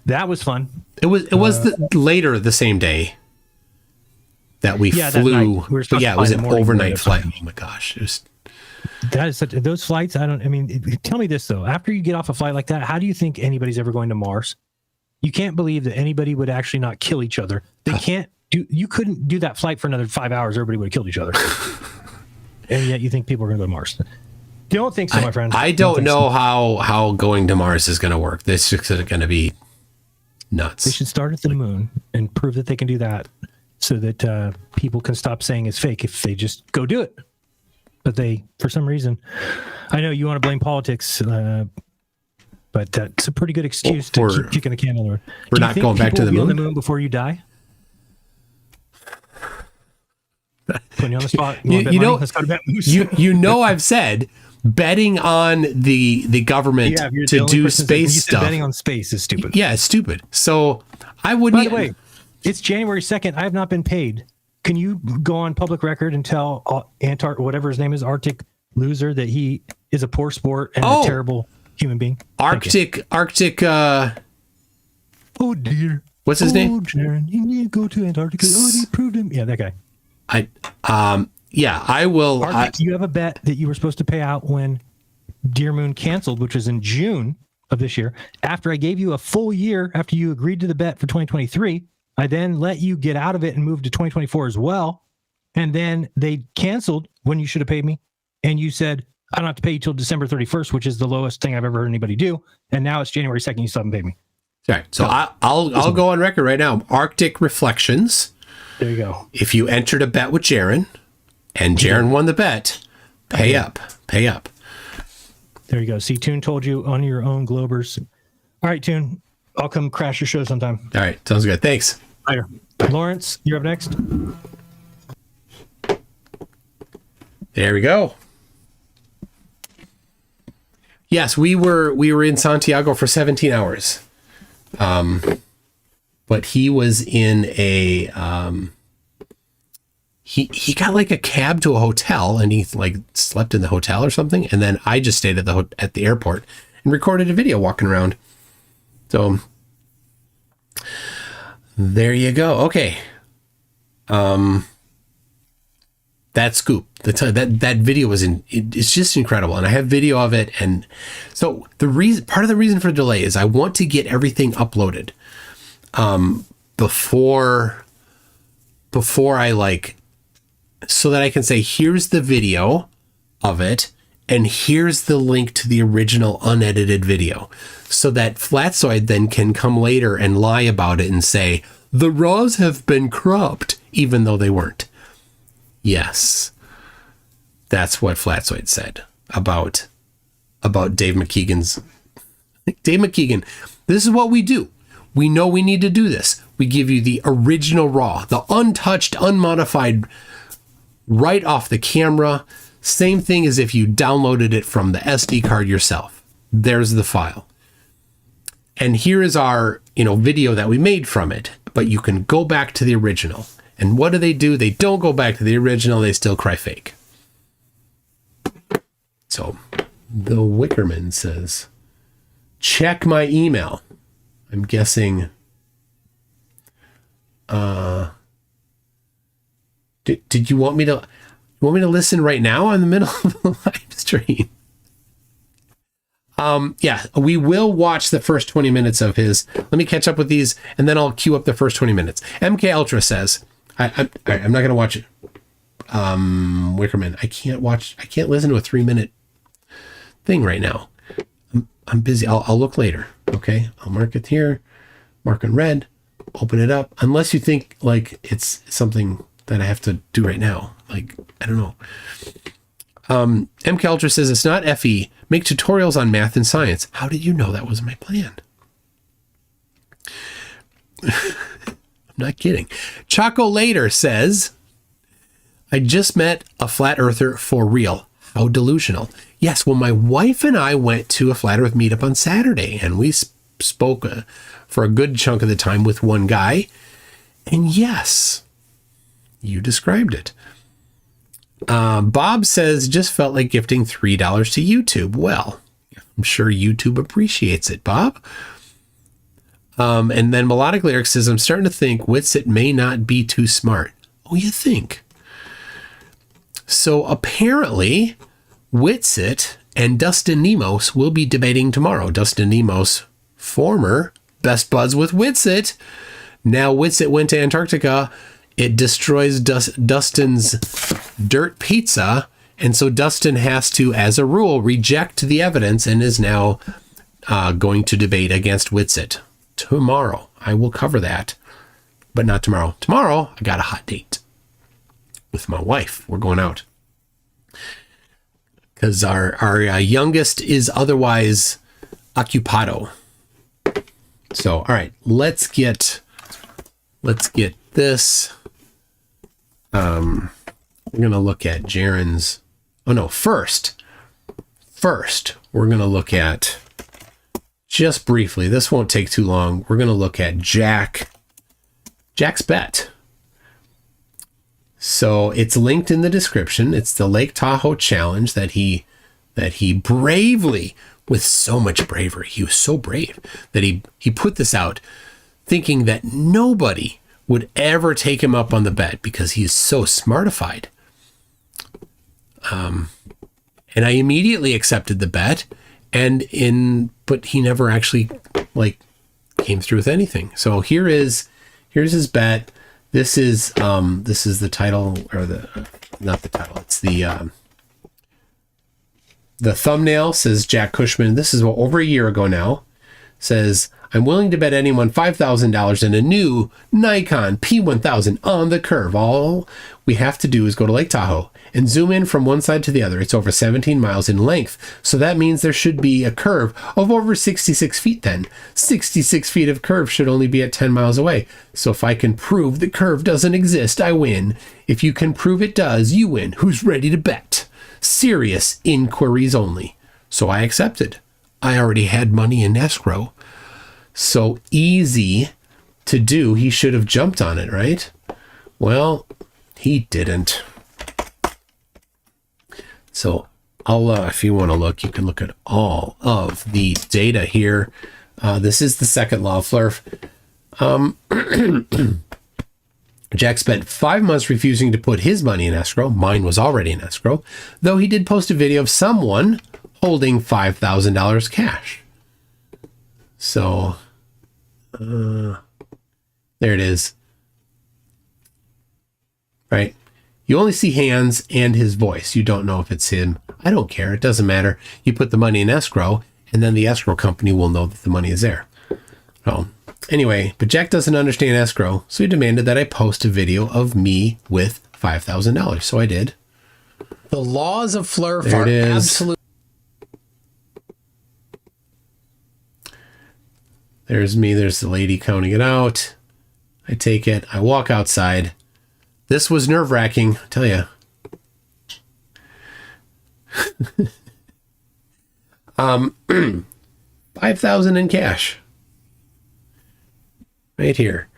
That was fun. It was later the same day that we flew. But yeah, it was an overnight flight. Oh my gosh. That is those flights. Tell me this though. After you get off a flight like that, how do you think anybody's ever going to Mars? You can't believe that anybody would actually not kill each other. You couldn't do that flight for another 5 hours. Everybody would have killed each other. And yet you think people are going to go to Mars. Don't think so, my friend. I don't know how going to Mars is going to work. This is going to be nuts. They should start at the moon and prove that they can do that so that people can stop saying it's fake if they just go do it. But for some reason, I know you want to blame politics, but that's a pretty good excuse to keep kicking the can on the road. We're not going back to the moon? On the moon before you die? Putting you on the spot. You know, I've said betting on the government to do space stuff. Betting on space is stupid. Yeah, it's stupid. So I wouldn't. By the way, It's January 2nd. I have not been paid. Can you go on public record and tell whatever his name is, Arctic Loser, that he is a poor sport and a terrible human being? Arctic. Oh dear. What's his name? Jiren, you need to go to Antarctica. Oh, they proved him. Yeah, that guy. I will. Arctic, you have a bet that you were supposed to pay out when Deer Moon canceled, which was in June of this year. After I gave you a full year, after you agreed to the bet for 2023, I then let you get out of it and move to 2024 as well. And then they canceled when you should have paid me. And you said, I don't have to pay you till December 31st, which is the lowest thing I've ever heard anybody do. And now it's January 2nd. You still haven't paid me. All right. So I'll go on record right now. Arctic Reflections. There you go. If you entered a bet with Jiren and Jiren won the bet, pay up. There you go. See, Toon told you on your own Globers. All right, Toon. I'll come crash your show sometime. All right. Sounds good. Thanks. Later. Lawrence, you're up next. There we go. Yes, we were in Santiago for 17 hours. But he was in a he got like a cab to a hotel, and he like slept in the hotel or something, and then I just stayed at the airport and recorded a video walking around. So there you go. Okay. That scoop, that video was it's just incredible. And I have video of it. And so part of the reason for the delay is I want to get everything uploaded, before I so that I can say, here's the video of it, and here's the link to the original unedited video, so that Flatzoid then can come later and lie about it and say, the raws have been cropped, even though they weren't. Yes, that's what Flatzoid said about Dave McKeegan's. Dave McKeegan, this is what we do. We know we need to do this. We give you the original raw, the untouched, unmodified, right off the camera. Same thing as if you downloaded it from the SD card yourself. There's the file. And here is our, video that we made from it, but you can go back to the original. And what do? They don't go back to the original. They still cry fake. So the Wickerman says, check my email. I'm guessing. Did you want me to listen right now in the middle of the live stream? Yeah, we will watch the first 20 minutes of his. Let me catch up with these, and then I'll queue up the first 20 minutes. MK Ultra says, I'm not going to watch it. Wickerman, I can't listen to a 3-minute thing right now. I'm busy. I'll look later. Okay. I'll mark it here, mark in red, open it up. Unless you think like it's something that I have to do right now. Like, I don't know. MK Ultra says it's not FE. Make tutorials on math and science. How did you know that was my plan? I'm not kidding. Choco Later says, I just met a flat earther for real. How delusional. Yes, well, my wife and I went to a flat earth meetup on Saturday, and we spoke for a good chunk of the time with one guy. And yes, you described it. Bob says, just felt like gifting $3 to YouTube. Well, I'm sure YouTube appreciates it, Bob. And then Melodic Lyrics says, I'm starting to think Witsit may not be too smart. Oh, you think? So apparently, Witsit and Dustin Nemos will be debating tomorrow. Dustin Nemos, former best buds with Witsit. Now Witsit went to Antarctica. It destroys Dustin's dirt pizza. And so Dustin has to, as a rule, reject the evidence and is now going to debate against Witsit. Tomorrow, I will cover that, but not tomorrow. Tomorrow, I got a hot date with my wife. We're going out because our youngest is otherwise occupado. So, all right, let's get this. We're gonna look at Jiren's. Oh no, first, we're gonna look at. Just briefly, this won't take too long. We're going to look at Jack Jack's bet. So it's linked in the description. It's the Lake Tahoe challenge that he bravely, with so much bravery, he was so brave that he put this out thinking that nobody would ever take him up on the bet because he's so smartified. And I immediately accepted the bet, but he never actually came through with anything. So here's his bet. This is the title, or not the title. It's the thumbnail says Jack Cushman. This is over a year ago now. Says, I'm willing to bet anyone $5,000 in a new Nikon P1000 on the curve. All we have to do is go to Lake Tahoe and zoom in from one side to the other. It's over 17 miles in length. So that means there should be a curve of over 66 feet then. 66 feet of curve should only be at 10 miles away. So if I can prove the curve doesn't exist, I win. If you can prove it does, you win. Who's ready to bet? Serious inquiries only. So I accepted. I already had money in escrow. So easy to do. He should have jumped on it, right? Well, he didn't. So I'll, if you want to look, you can look at all of the data here. This is the second law of Flurf. Jack spent 5 months refusing to put his money in escrow. Mine was already in escrow, though he did post a video of someone holding $5,000 cash. So, there it is. Right? You only see hands and his voice. You don't know if it's him. I don't care. It doesn't matter. You put the money in escrow, and then the escrow company will know that the money is there. So, anyway, but Jack doesn't understand escrow, so he demanded that I post a video of me with $5,000. So I did. The laws of Flurf There are it is. absolute. There's me. There's the lady counting it out. I take it. I walk outside. This was nerve-wracking, I tell you. 5,000 in cash. Right here.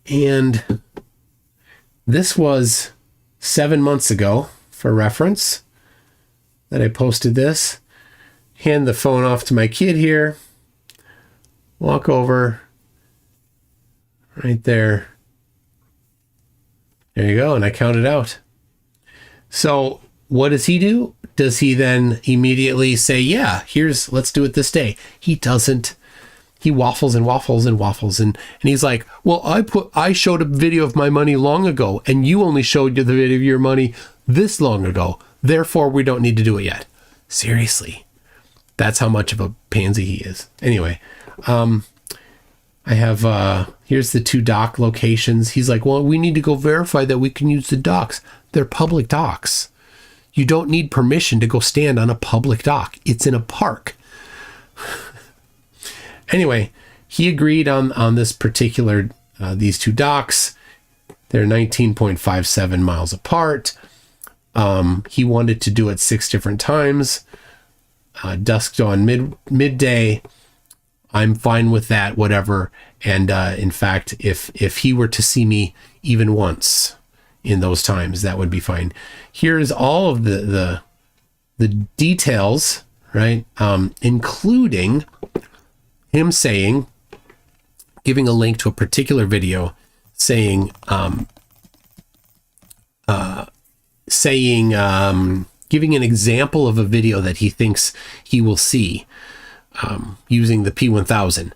And this was 7 months ago, for reference, that I posted this. Hand the phone off to my kid here. Walk over. Right there. There you go. And I count it out. So what does he do? Does he then immediately say, yeah, let's do it this day? He doesn't. He waffles and waffles and waffles. And he's like, well, I showed a video of my money long ago, and you only showed you the video of your money this long ago. Therefore, we don't need to do it yet. Seriously. That's how much of a pansy he is. Anyway, I have, here's the 2 dock locations. He's like, well, we need to go verify that we can use the docks. They're public docks. You don't need permission to go stand on a public dock. It's in a park. Anyway, he agreed on this particular, these 2 docks. They're 19.57 miles apart. He wanted to do it 6 different times. Dusk, dawn, midday. I'm fine with that, whatever. And in fact, if he were to see me even once in those times, that would be fine. Here's all of the details, right? Including him giving a link to a particular video saying, giving an example of a video that he thinks he will see using the P1000.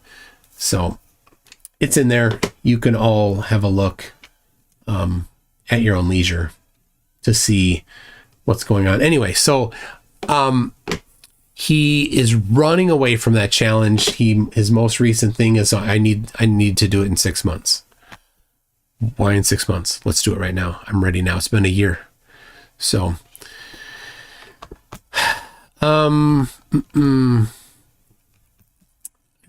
So it's in there. You can all have a look at your own leisure to see what's going on. Anyway, so he is running away from that challenge. His most recent thing is I need to do it in 6 months. Why in 6 months? Let's do it right now. I'm ready now. It's been a year. So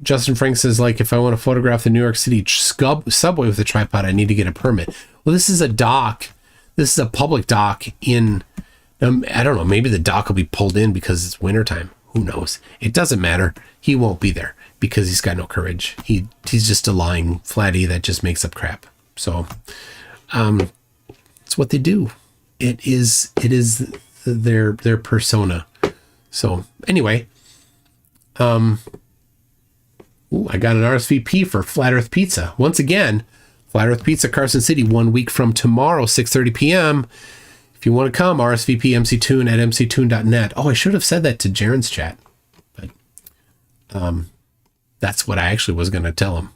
Justin Frank says, like, if I want to photograph the New York City subway with a tripod, I need to get a permit. Well, this is a dock. This is a public dock in, I don't know, maybe the dock will be pulled in because it's wintertime. Who knows? It doesn't matter. He won't be there because he's got no courage. He's just a lying flatty that just makes up crap. So, it's what they do. It is their persona. So anyway, I got an RSVP for Flat Earth Pizza. Once again, Flat Earth Pizza, Carson City, 1 week from tomorrow, 6:30 p.m. If you want to come, RSVP mctoon at mctoon.net. Oh, I should have said that to Jiren's chat, but that's what I actually was going to tell him.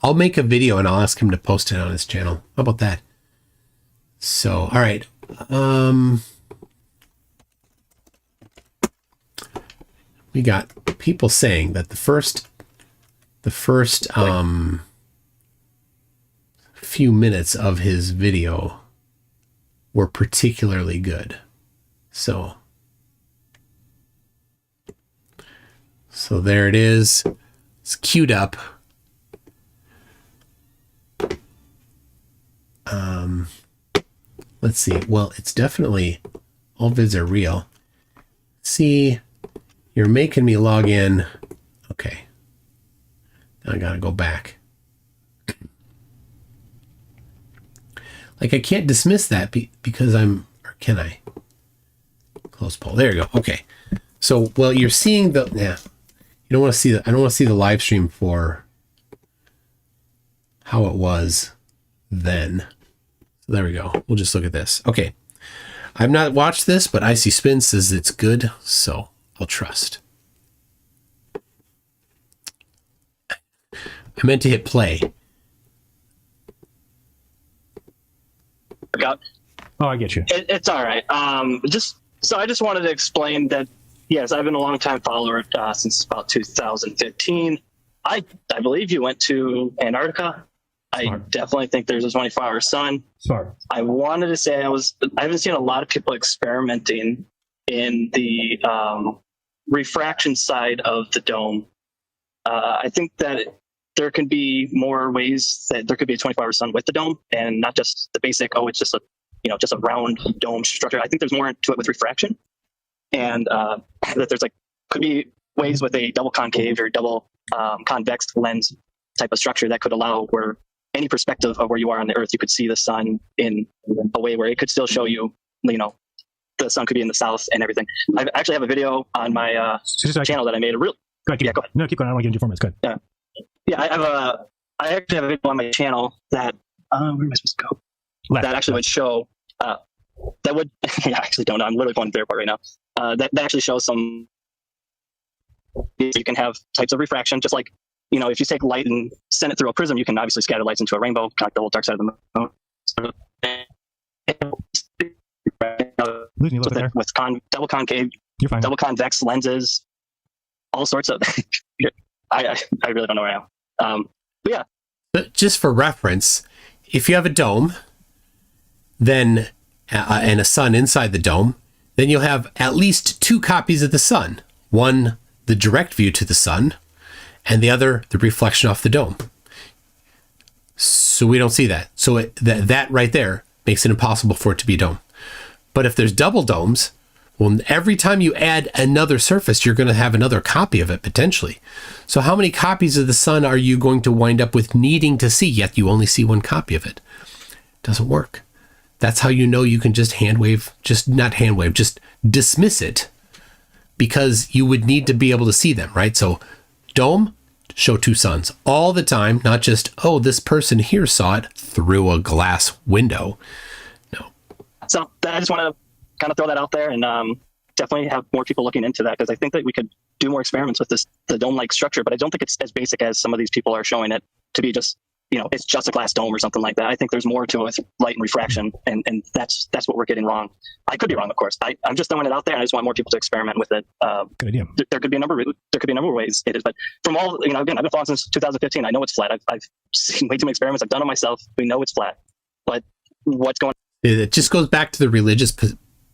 I'll make a video and I'll ask him to post it on his channel. How about that? So, all right. We got people saying that the first few minutes of his video were particularly good. So there it is. It's queued up. Let's see. Well, it's definitely all vids are real. See, you're making me log in. Okay. Now I gotta go back. Like I can't dismiss that because or can I? Close poll. There you go. Okay. So, well, you're seeing the, you don't want to see I don't want to see the live stream for how it was then. So there we go. We'll just look at this. Okay. I've not watched this, but Icy Spin says it's good, so I'll trust. I meant to hit play. Oh, I get you. It's all right. I just wanted to explain that, yes, I've been a long-time follower since about 2015. I believe you went to Antarctica. Smart. I definitely think there's a 24-hour sun. Smart. I wanted to say I haven't seen a lot of people experimenting in the refraction side of the dome. I think that there can be more ways that there could be a 24-hour sun with the dome, and not just the basic, it's just a round dome structure. I think there's more to it with refraction, and that there's could be ways with a double concave or double convex lens type of structure that could allow where any perspective of where you are on the Earth, you could see the sun in a way where it could still show you, the sun could be in the south and everything. I actually have a video on my channel that I made. Go ahead. No, keep going. I don't want to get into formats. Go ahead. Yeah, I actually have a video on my channel that where am I supposed to go? That actually would show I actually don't know. I'm literally going to the airport right now. That actually shows some. You can have types of refraction, just like if you take light and send it through a prism, you can obviously scatter lights into a rainbow, connect the whole dark side of the moon. Losing you a little bit there. With double concave, You're fine. double convex lenses, all sorts of. I really don't know where I am. But yeah. But just for reference, if you have a dome, then and a sun inside the dome, then you'll have at least two copies of the sun. One, the direct view to the sun, and the other, the reflection off the dome. So we don't see that. So that right there makes it impossible for it to be a dome. But if there's double domes, well, every time you add another surface, you're going to have another copy of it potentially. So how many copies of the sun are you going to wind up with needing to see, yet you only see one copy of it? Doesn't work. That's how you know you can just just dismiss it, because you would need to be able to see them, right? So dome, show two suns all the time, not just, this person here saw it through a glass window. No. So I just want to kind of throw that out there, and definitely have more people looking into that, because I think that we could do more experiments with the dome-like structure, but I don't think it's as basic as some of these people are showing it to be. Just it's just a glass dome or something like that. I think there's more to it with light and refraction, and that's what we're getting wrong. I could be wrong, of course. I'm just throwing it out there, and I just want more people to experiment with it. Good idea. There could be a number of ways it is, but from all again, I've been following since 2015. I know it's flat. I've seen way too many experiments. I've done it myself. We know it's flat, but what's going on? It just goes back to the religious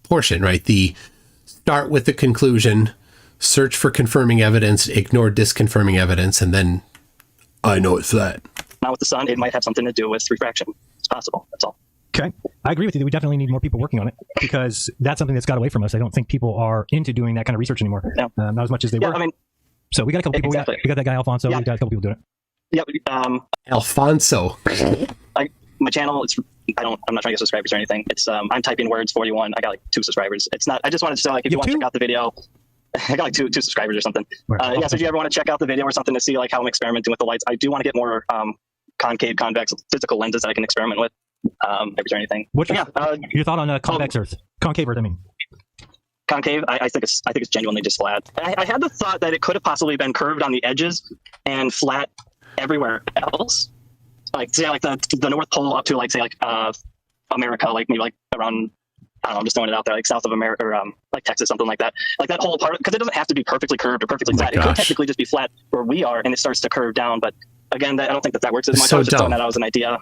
portion, right? The start with the conclusion, search for confirming evidence, ignore disconfirming evidence, and then I know it's flat. Now with the sun, it might have something to do with refraction. It's possible. That's all. Okay. I agree with you. We definitely need more people working on it because that's something that's got away from us. I don't think people are into doing that kind of research anymore. No. Not as much as they were. I mean, so we got a couple people. exactly. We got that guy Alfonso. Yeah. We got a couple people doing it. Yep. Alfonso. My channel, I'm not trying to get subscribers or anything. It's I'm typing words 41. I got like 2 subscribers. It's not. I just wanted to say, like, if you want to check out the video, I got like two subscribers or something. Right. So if you ever want to check out the video or something to see like how I'm experimenting with the lights, I do want to get more concave, convex, physical lenses that I can experiment with. If there's anything. What's your thought on convex Earth? Concave Earth, I mean. Concave, I think it's genuinely just flat. I had the thought that it could have possibly been curved on the edges and flat everywhere else. Like say like the North Pole up to like say like America, like maybe like around, I don't know, I'm just throwing it out there, like south of America or like Texas, something like that. Like that whole part, because it doesn't have to be perfectly curved or perfectly flat. It could technically just be flat where we are, and it starts to curve down. But again, I don't think that works as much. So I was just throwing dumb. that out as an idea.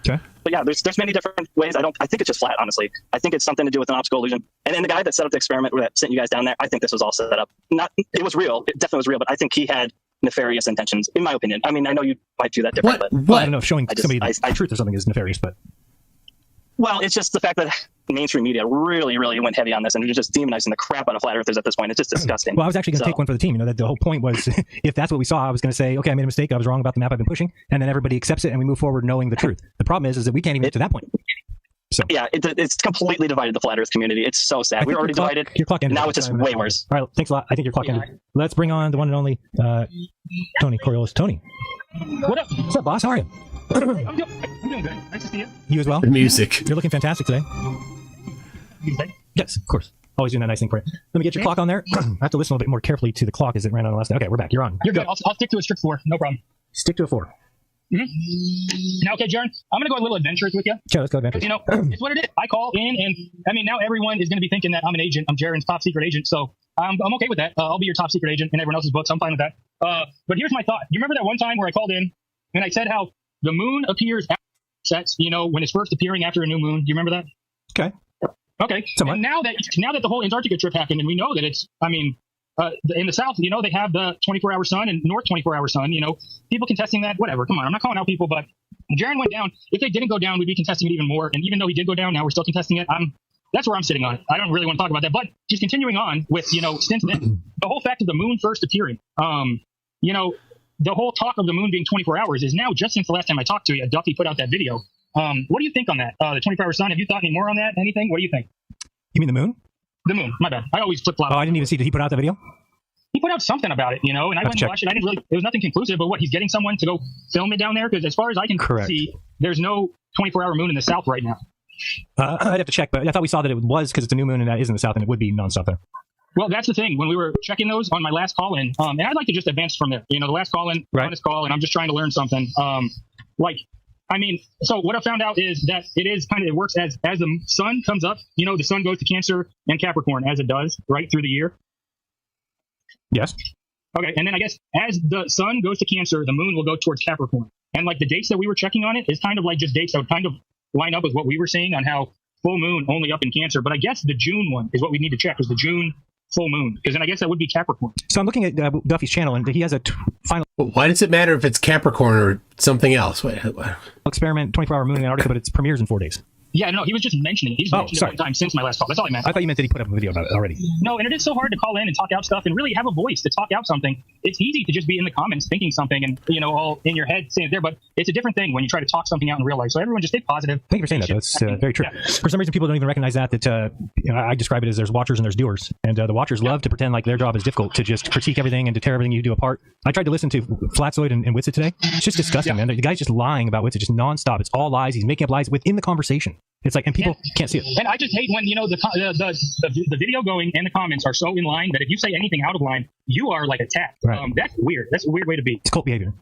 Okay. But yeah, there's many different ways. I think it's just flat, honestly. I think it's something to do with an optical illusion. And then the guy that set up the experiment that sent you guys down there, I think this was all set up. It was real. It definitely was real, but I think he had nefarious intentions, in my opinion. I mean, I know you might view that different, but Well, I don't know if showing somebody I the truth or something is nefarious, but well, it's just the fact that mainstream media really, really went heavy on this, and they're just demonizing the crap out of flat earthers at this point. It's just disgusting. Well, I was actually going to take one for the team. You know, that the whole point was, if that's what we saw, I was going to say, okay, I made a mistake. I was wrong about the map I've been pushing, and then everybody accepts it, and we move forward knowing the truth. The problem is that we can't even get to that point. So yeah, it's completely divided the flat Earth community. It's so sad. We're already divided. Your clock ended. Now it's just way worse. All right, thanks a lot. I think your clock ended. Let's bring on the one and only Tony Coriolis. Tony, What up? what's up, boss? How are you? I'm doing good. Nice to see you. You as well. The music. You're looking fantastic today. You say? Yes, of course. Always doing that nice thing for you. Let me get your clock on there. I have to listen a little bit more carefully to the clock as it ran on the last. Okay, we're back. You're on. You're good. I'll stick to a strict 4. No problem. Stick to a 4. Now, okay, Jiren, I'm going to go on a little adventurous with you. Okay, let's go adventure. You know, it's what it is. I call in, and I mean, now everyone is going to be thinking that I'm an agent. I'm Jiren's top secret agent. So I'm okay with that. I'll be your top secret agent in everyone else's books. I'm fine with that. But here's my thought. You remember that one time where I called in and I said how the moon appears after sets, you know, when it's first appearing after a new moon? Do you remember that? Okay. Okay. Somewhat. And now that the whole Antarctica trip happened, and we know that it's, I mean, in the South, you know, they have the 24-hour sun and North 24-hour sun, you know, people contesting that, whatever. Come on, I'm not calling out people, but Jiren went down. If they didn't go down, we'd be contesting it even more. And even though he did go down, now we're still contesting it. That's where I'm sitting on it. I don't really want to talk about that. But just continuing on with, you know, since then, the whole fact of the moon first appearing, you know, the whole talk of the moon being 24 hours is now just since the last time I talked to you, Duffy put out that video. What do you think on that? The 24-hour sun, have you thought any more on that? Anything? What do you think? You mean the moon? The moon, my bad. I always flip-flop. Oh, I didn't even see. Did he put out the video? He put out something about it, you know, and I went and watched it. I didn't really, it was nothing conclusive, but what, he's getting someone to go film it down there? Because as far as I can see, there's no 24-hour moon in the South right now. I'd have to check, but I thought we saw that it was because it's a new moon and that is in the South and it would be nonstop there. Well, that's the thing. When we were checking those on my last call-in, and I'd like to just advance from there. You know, the last call-in, honest call, and I'm just trying to learn something. So what I found out is that it works as the sun comes up, you know, the sun goes to Cancer and Capricorn as it does right through the year. Yes. Okay, and then I guess as the sun goes to Cancer, the moon will go towards Capricorn. And like the dates that we were checking on it is kind of like just dates that would kind of line up with what we were seeing on how full moon only up in Cancer. But I guess the June one is what we need to check, is the June full moon, because then I guess that would be Capricorn. So I'm looking at Duffy's channel and he has a final Why does it matter if it's Capricorn or something else? What? experiment, 24-hour moon in Antarctica, but it premieres in 4 days. Yeah, no, he was just mentioning it. He's mentioned it one time since my last call. That's all I meant. I thought you meant that he put up a video about it already. No, and it is so hard to call in and talk out stuff and really have a voice to talk out something. It's easy to just be in the comments thinking something and, you know, all in your head saying it there, but it's a different thing when you try to talk something out in real life. So everyone just stay positive. Thank you for saying that, though. It's very true. Yeah. For some reason, people don't even recognize that you know, I describe it as there's watchers and there's doers. And the watchers love to pretend like their job is difficult, to just critique everything and to tear everything you do apart. I tried to listen to Flatzoid and Witsit today. It's just disgusting, man. The guy's just lying about Witsit, just nonstop. It's all lies. He's making up lies within the conversation. It's like, and people can't see it. And I just hate when, you know, the video going and the comments are so in line that if you say anything out of line, you are like attacked. Right. That's weird. That's a weird way to be. It's cult behavior.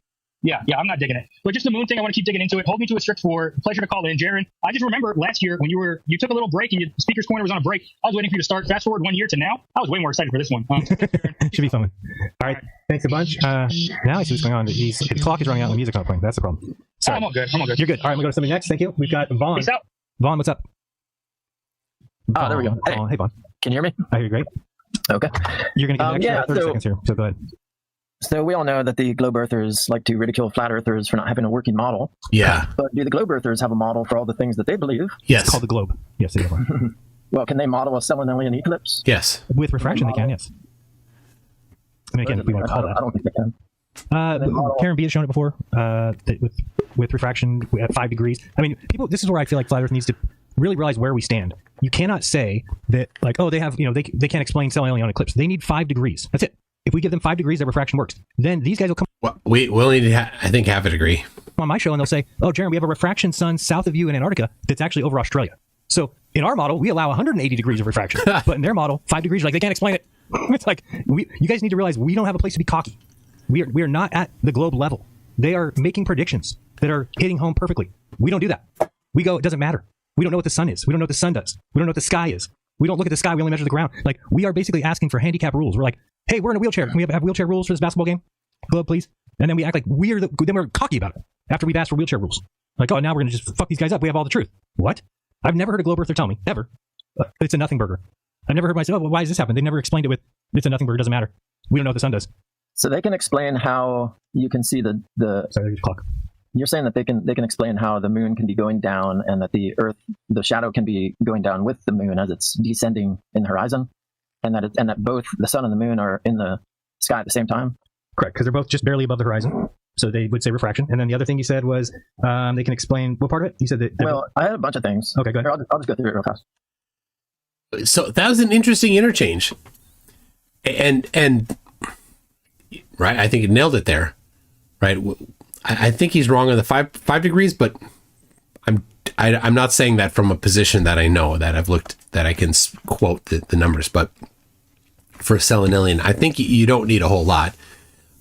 Yeah, I'm not digging it. But just the moon thing, I want to keep digging into it. Hold me to a strict 4. Pleasure to call in. Jiren, I just remember last year when you took a little break and your speaker's corner was on a break. I was waiting for you to start. Fast forward 1 year to now, I was way more excited for this one. Should be fun. All right. Thanks a bunch. Now I see what's going on. The clock is running out and the music's not playing. That's the problem. Sorry. I'm all good. You're good. All right, I'm going to go to something next. Thank you. We've got Vaughn. Peace out. Vaughn, what's up? Oh, there we go. Hey, Vaughn. Can you hear me? I hear you great. Okay. You're going to get an extra 30 so- seconds here, so go ahead. So we all know that the globe earthers like to ridicule flat earthers for not having a working model. Yeah. But do the globe earthers have a model for all the things that they believe? Yes. It's called the globe. Yes, they are. Well, can they model a selenilian eclipse? Yes. With refraction, they can, yes. I mean, again, if we want to call I that. don't think they can. Karen B has shown it before with refraction at 5 degrees. I mean, people. This is where I feel like flat Earth needs to really realize where we stand. You cannot say that, like, oh, they have, they can't explain selenium eclipse. They need 5 degrees. That's it. If we give them 5 degrees, their refraction works. Then these guys will come Well, we'll need to, I think, half a degree. on my show and they'll say, oh, Jiren, we have a refraction sun south of you in Antarctica that's actually over Australia. So in our model, we allow 180 degrees of refraction, but in their model, 5 degrees, like, they can't explain it. It's like, you guys need to realize we don't have a place to be cocky. We are not at the globe level. They are making predictions that are hitting home perfectly. We don't do that. We go, it doesn't matter. We don't know what the sun is. We don't know what the sun does. We don't know what the sky is. We don't look at the sky. We only measure the ground. Like, we are basically asking for handicap rules. We're like, hey, we're in a wheelchair. Can we have wheelchair rules for this basketball game? Globe, please. And then we act like then we're cocky about it after we've asked for wheelchair rules. Like, oh, now we're going to just fuck these guys up. We have all the truth. What? I've never heard a globe earther tell me, ever. It's a nothing burger. I've never heard myself, oh, well, why does this happen? They never explained it with, it's a nothing burger, doesn't matter. We don't know what the sun does. So they can explain how you can see the Sorry, there's a clock. You're saying that they can explain how the moon can be going down and that the Earth, the shadow can be going down with the moon as it's descending in the horizon, and that both the sun and the moon are in the sky at the same time. Correct, because they're both just barely above the horizon. So they would say refraction. And then the other thing you said was they can explain what part of it? You said that. Well, I had a bunch of things. Okay, go ahead. Here, I'll just go through it real fast. So that was an interesting interchange, and right, I think it nailed it there. Right, I think he's wrong on the 5 degrees, but I'm not saying that from a position that I know, that I've looked, that I can quote the numbers. But for selenilian, I think you don't need a whole lot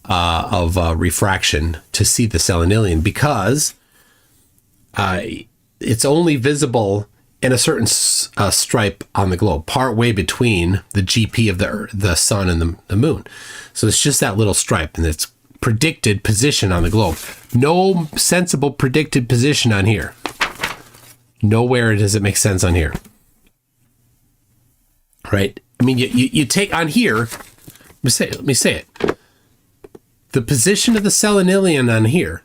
of refraction to see the selenilian, because it's only visible in a certain stripe on the globe, part way between the GP of the sun and the moon. So it's just that little stripe, and it's predicted position on the globe. No sensible predicted position on here. Nowhere does it make sense on here. Right? I mean, you take on here, let me say it. The position of the selenilian on here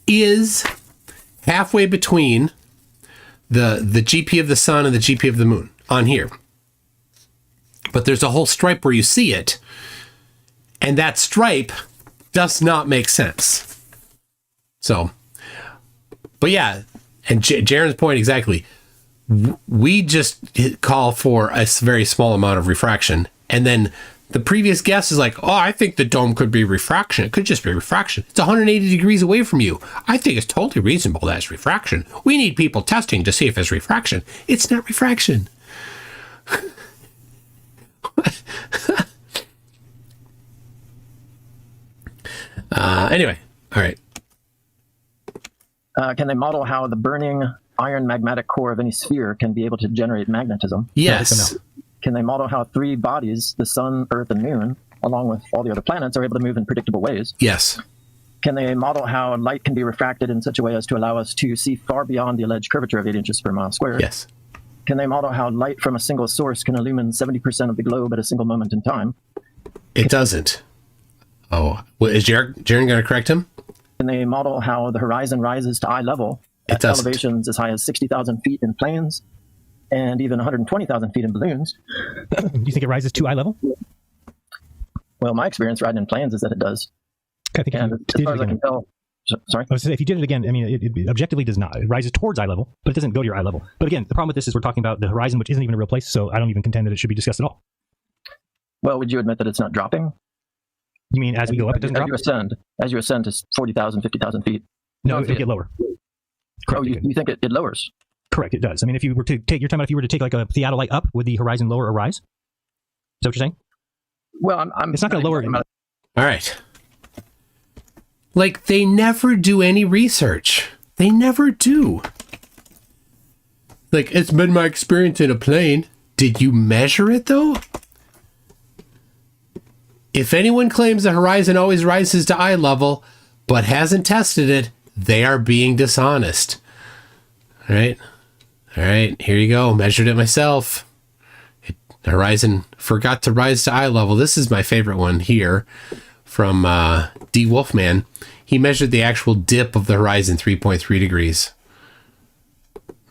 is halfway between the GP of the sun and the GP of the moon on here. But there's a whole stripe where you see it, and that stripe does not make sense. So, but yeah, and Jaren's point exactly. We just call for a very small amount of refraction, and then the previous guest is like, oh, I think the dome could be refraction. It could just be refraction. It's 180 degrees away from you. I think it's totally reasonable that it's refraction. We need people testing to see if it's refraction. It's not refraction. Anyway, all right. Can they model how the burning iron magmatic core of any sphere can be able to generate magnetism? Yes. Can they model how 3 bodies, the sun, earth, and moon, along with all the other planets, are able to move in predictable ways? Yes. Can they model how light can be refracted in such a way as to allow us to see far beyond the alleged curvature of 8 inches per mile squared? Yes. Can they model how light from a single source can illumine 70% of the globe at a single moment in time? It doesn't. Oh, well, is Jiren going to correct him? Can they model how the horizon rises to eye level at elevations as high as 60,000 feet in planes and even 120,000 feet in balloons? Do you think it rises to eye level? Well, my experience riding in planes is that it does. I think And as far as I can tell, sorry? I was going to say, if you did it again, I mean, it objectively does not. It rises towards eye level, but it doesn't go to your eye level. But again, the problem with this is we're talking about the horizon, which isn't even a real place, so I don't even contend that it should be discussed at all. Well, would you admit that it's not dropping? You mean as we go up, it doesn't drop? As you ascend to 40,000, 50,000 feet. No, it would get lower. Correct. Oh, you think it lowers? Correct, it does. I mean, if you were to take, you're talking about if you were to take like a theodolite up, would the horizon lower or rise? Is that what you're saying? Well, it's not going to lower. All right. Like, they never do any research. They never do. Like, it's been my experience in a plane. Did you measure it, though? If anyone claims the horizon always rises to eye level, but hasn't tested it, they are being dishonest. All right. All right. Here you go. Measured it myself. The horizon forgot to rise to eye level. This is my favorite one here. from D. Wolfman, he measured the actual dip of the horizon 3.3 degrees.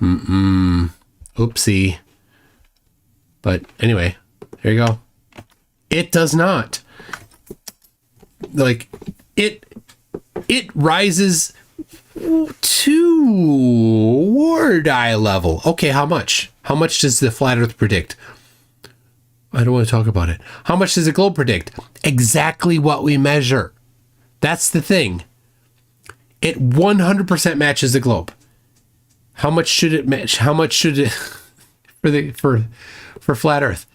Oopsie. But anyway, there you go. It does not. Like, it rises toward eye level. Okay, how much? How much does the flat Earth predict? I don't want to talk about it. How much does the globe predict? Exactly what we measure. That's the thing. It 100% matches the globe. How much should it match? How much should it for flat Earth?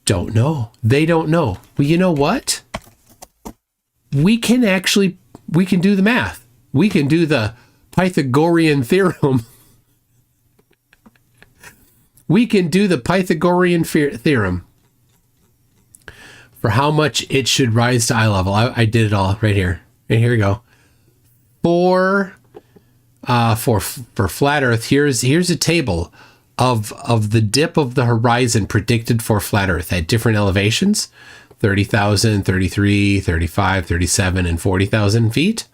Don't know. They don't know. Well, you know what? We can do the math. We can do the Pythagorean theorem. We can do the Pythagorean theorem for how much it should rise to eye level. I did it all right here. And here we go. For flat Earth, here's a table of the dip of the horizon predicted for flat Earth at different elevations: 30,000, 33, 35, 37, and 40,000 feet.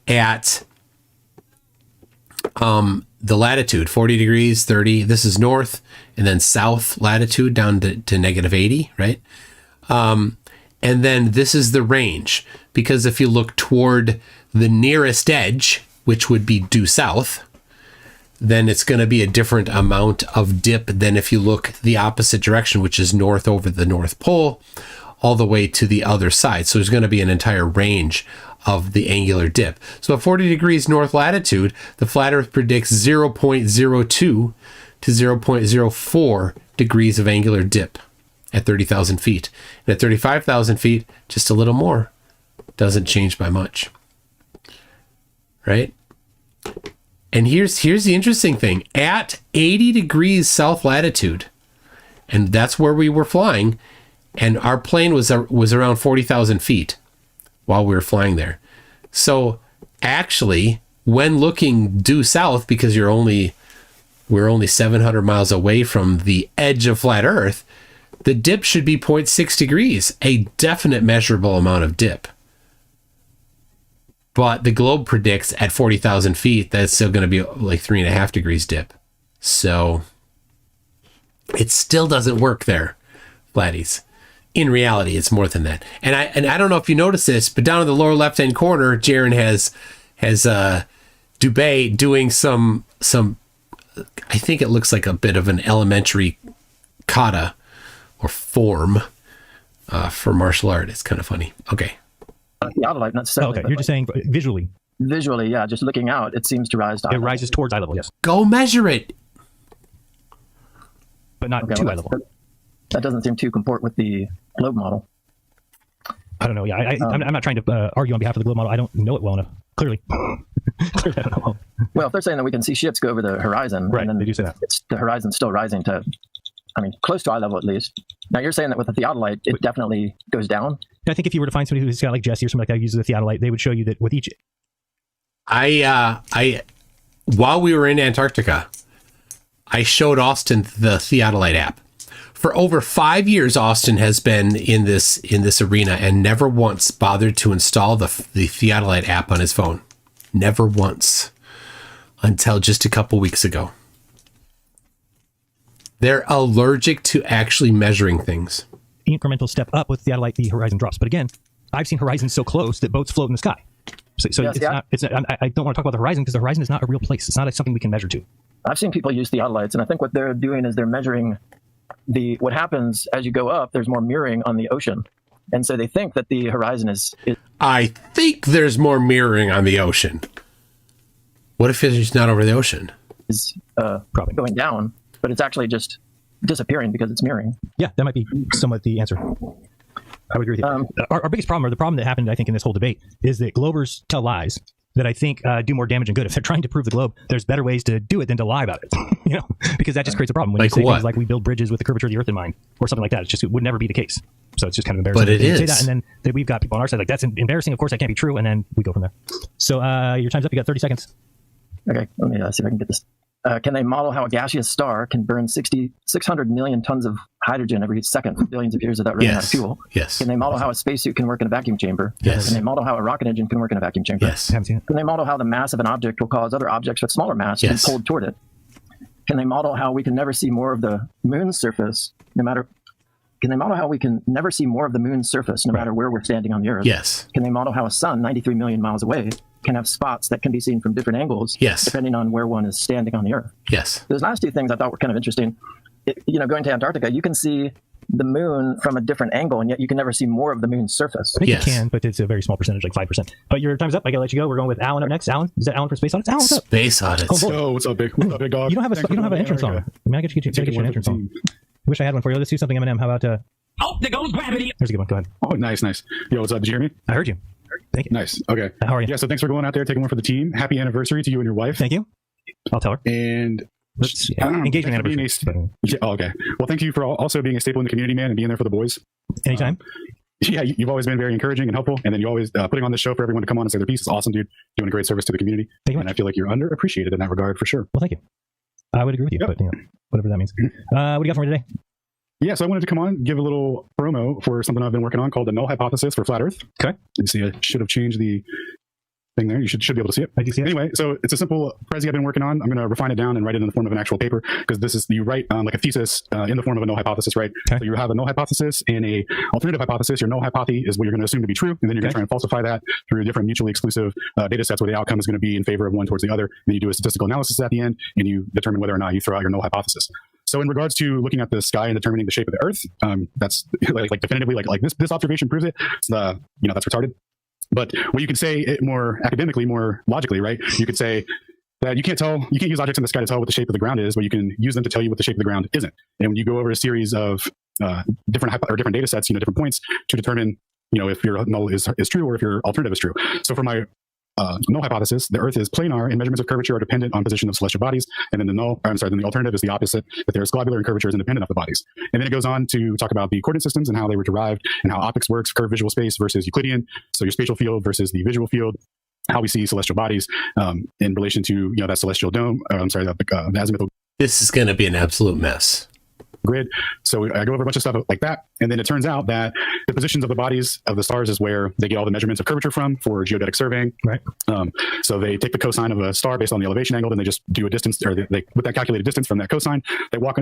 At the latitude, 40 degrees, 30. This is north, and then south latitude down to negative 80, right? And then this is the range, because if you look toward the nearest edge, which would be due south, then it's going to be a different amount of dip than if you look the opposite direction, which is north over the North Pole, all the way to the other side. So there's going to be an entire range of the angular dip. So at 40 degrees north latitude, the flat Earth predicts 0.02 to 0.04 degrees of angular dip at 30,000 feet. And at 35,000 feet, just a little more. Doesn't change by much. Right? And here's the interesting thing. At 80 degrees south latitude, and that's where we were flying, and our plane was around 40,000 feet while we were flying there. So actually, when looking due south, because we're only 700 miles away from the edge of flat Earth, the dip should be 0.6 degrees, a definite measurable amount of dip. But the globe predicts at 40,000 feet that it's still going to be like 3.5 degrees dip. So it still doesn't work there, flatties. In reality, it's more than that. And I don't know if you notice this, but down in the lower left-hand corner, Jiren has Dubé doing some, I think it looks like a bit of an elementary kata or form for martial art. It's kind of funny. Okay. Theodolite, not necessarily. Okay, you're just saying visually. Visually, yeah. Just looking out, it seems to rise to eye It level. rises towards eye level, yes. Go measure it. But not to eye level. That doesn't seem to comport with the globe model. I don't know. Yeah, I'm not trying to argue on behalf of the globe model. I don't know it well enough. Clearly. Clearly, I don't know. Well, if they're saying that we can see ships go over the horizon, Right, and then they do say that. the horizon's still rising to, close to eye level at least. Now you're saying that with the theodolite, it definitely goes down. I think if you were to find somebody who's got like Jesse or somebody like that who uses a theodolite, they would show you that with each. While we were in Antarctica, I showed Austin the theodolite app. For over 5 years, Austin has been in this arena and never once bothered to install the theodolite app on his phone. Never once. Until just a couple weeks ago. They're allergic to actually measuring things. Incremental step up with theodolite, the horizon drops. But again, I've seen horizons so close that boats float in the sky. So Yes, it's not, I don't want to talk about the horizon because the horizon is not a real place. It's not something we can measure to. I've seen people use theodolites, and I think what they're doing is they're measuring what happens as you go up. There's more mirroring on the ocean, and so they think that the horizon is I think there's more mirroring on the ocean. What if it's not over the ocean? Probably going down, but it's actually just disappearing because it's mirroring. Yeah, that might be somewhat the answer. I would agree with you. Our biggest problem, or the problem that happened, I think, in this whole debate, is that globers tell lies that I think do more damage than good. If they're trying to prove the globe, there's better ways to do it than to lie about it. Because that just creates a problem. When like you say what? things like we build bridges with the curvature of the earth in mind, or something like that, it would never be the case. So it's just kind of embarrassing. But it is. Say that, and then we've got people on our side like, that's embarrassing. Of course, that can't be true. And then we go from there. So your time's up. You got 30 seconds. Okay, let me see if I can get this can they model how a gaseous star can burn 600 million tons of hydrogen every second for billions of years without running out of fuel? Yes. Can they model how a spacesuit can work in a vacuum chamber? Yes. Can they model how a rocket engine can work in a vacuum chamber? Yes. Haven't seen it. Can they model how the mass of an object will cause other objects with smaller mass to be pulled toward it? Can they model how we can never see more of the moon's surface, Can they model how we can never see more of the moon's surface, no matter where we're standing on the Earth? Yes. Can they model how a sun 93 million miles away can have spots that can be seen from different angles, depending on where one is standing on the Earth? Yes. Those last two things I thought were kind of interesting. Going to Antarctica, you can see the moon from a different angle, and yet you can never see more of the moon's surface. I think you can, but it's a very small percentage, like 5%. But your time's up. I gotta let you go. We're going with Alan up next. Alan, is that Alan for Space Audits? Alan, what's up? Space Audits. Oh, what's up, big dog? You don't have an entrance song. I mean, I gotta get you an entrance song. I wish I had one for you. Let's do something, Eminem. How about Oh, there goes gravity. There's a good one. Go ahead. Oh, nice. Yo, what's up? Did you hear me? I heard you. Thank you. Nice. Okay. How are you? Yeah, so thanks for going out there, taking one for the team. Happy anniversary to you and your wife. Thank you. I'll tell her. And engagement anniversary. Okay. Well, thank you for also being a staple in the community, man, and being there for the boys. Anytime. Yeah, you've always been very encouraging and helpful, and then you always putting on this show for everyone to come on and say their piece is awesome, dude. Doing a great service to the community, and I feel like you're underappreciated in that regard for sure. Well, thank you. I would agree with you, but whatever that means. What do you got for me today? Yeah, so I wanted to come on, give a little promo for something I've been working on called the null hypothesis for flat Earth. Okay. You see, I should have changed the thing there. You should be able to see it. I do see it. Anyway, so it's a simple Prezi I've been working on. I'm going to refine it down and write it in the form of an actual paper, because you write like a thesis in the form of a null hypothesis, right? Okay. So you have a null hypothesis and a alternative hypothesis. Your null hypothesis is what you're going to assume to be true, and then you're going to try and falsify that through different mutually exclusive data sets where the outcome is going to be in favor of one towards the other. And then you do a statistical analysis at the end, and you determine whether or not you throw out your null hypothesis. So in regards to looking at the sky and determining the shape of the Earth, that's like definitively like this observation proves it. It's that's retarded. But what you could say it more academically, more logically, right? You could say that you can't use objects in the sky to tell what the shape of the ground is, but you can use them to tell you what the shape of the ground isn't. And when you go over a series of different data sets, different points to determine, if your null is true or if your alternative is true. So for my null hypothesis, the Earth is planar and measurements of curvature are dependent on position of celestial bodies. And then the alternative is the opposite, that there's globular and curvature is independent of the bodies. And then it goes on to talk about the coordinate systems and how they were derived and how optics works, curved visual space versus Euclidean. So your spatial field versus the visual field, how we see celestial bodies in relation to, that celestial dome, the azimuthal. This is going to be an absolute mess. Grid. So I go over a bunch of stuff like that. And then it turns out that the positions of the bodies of the stars is where they get all the measurements of curvature from for geodetic surveying. Right. So they take the cosine of a star based on the elevation angle, then they just do a distance, or they with that calculated distance from that cosine,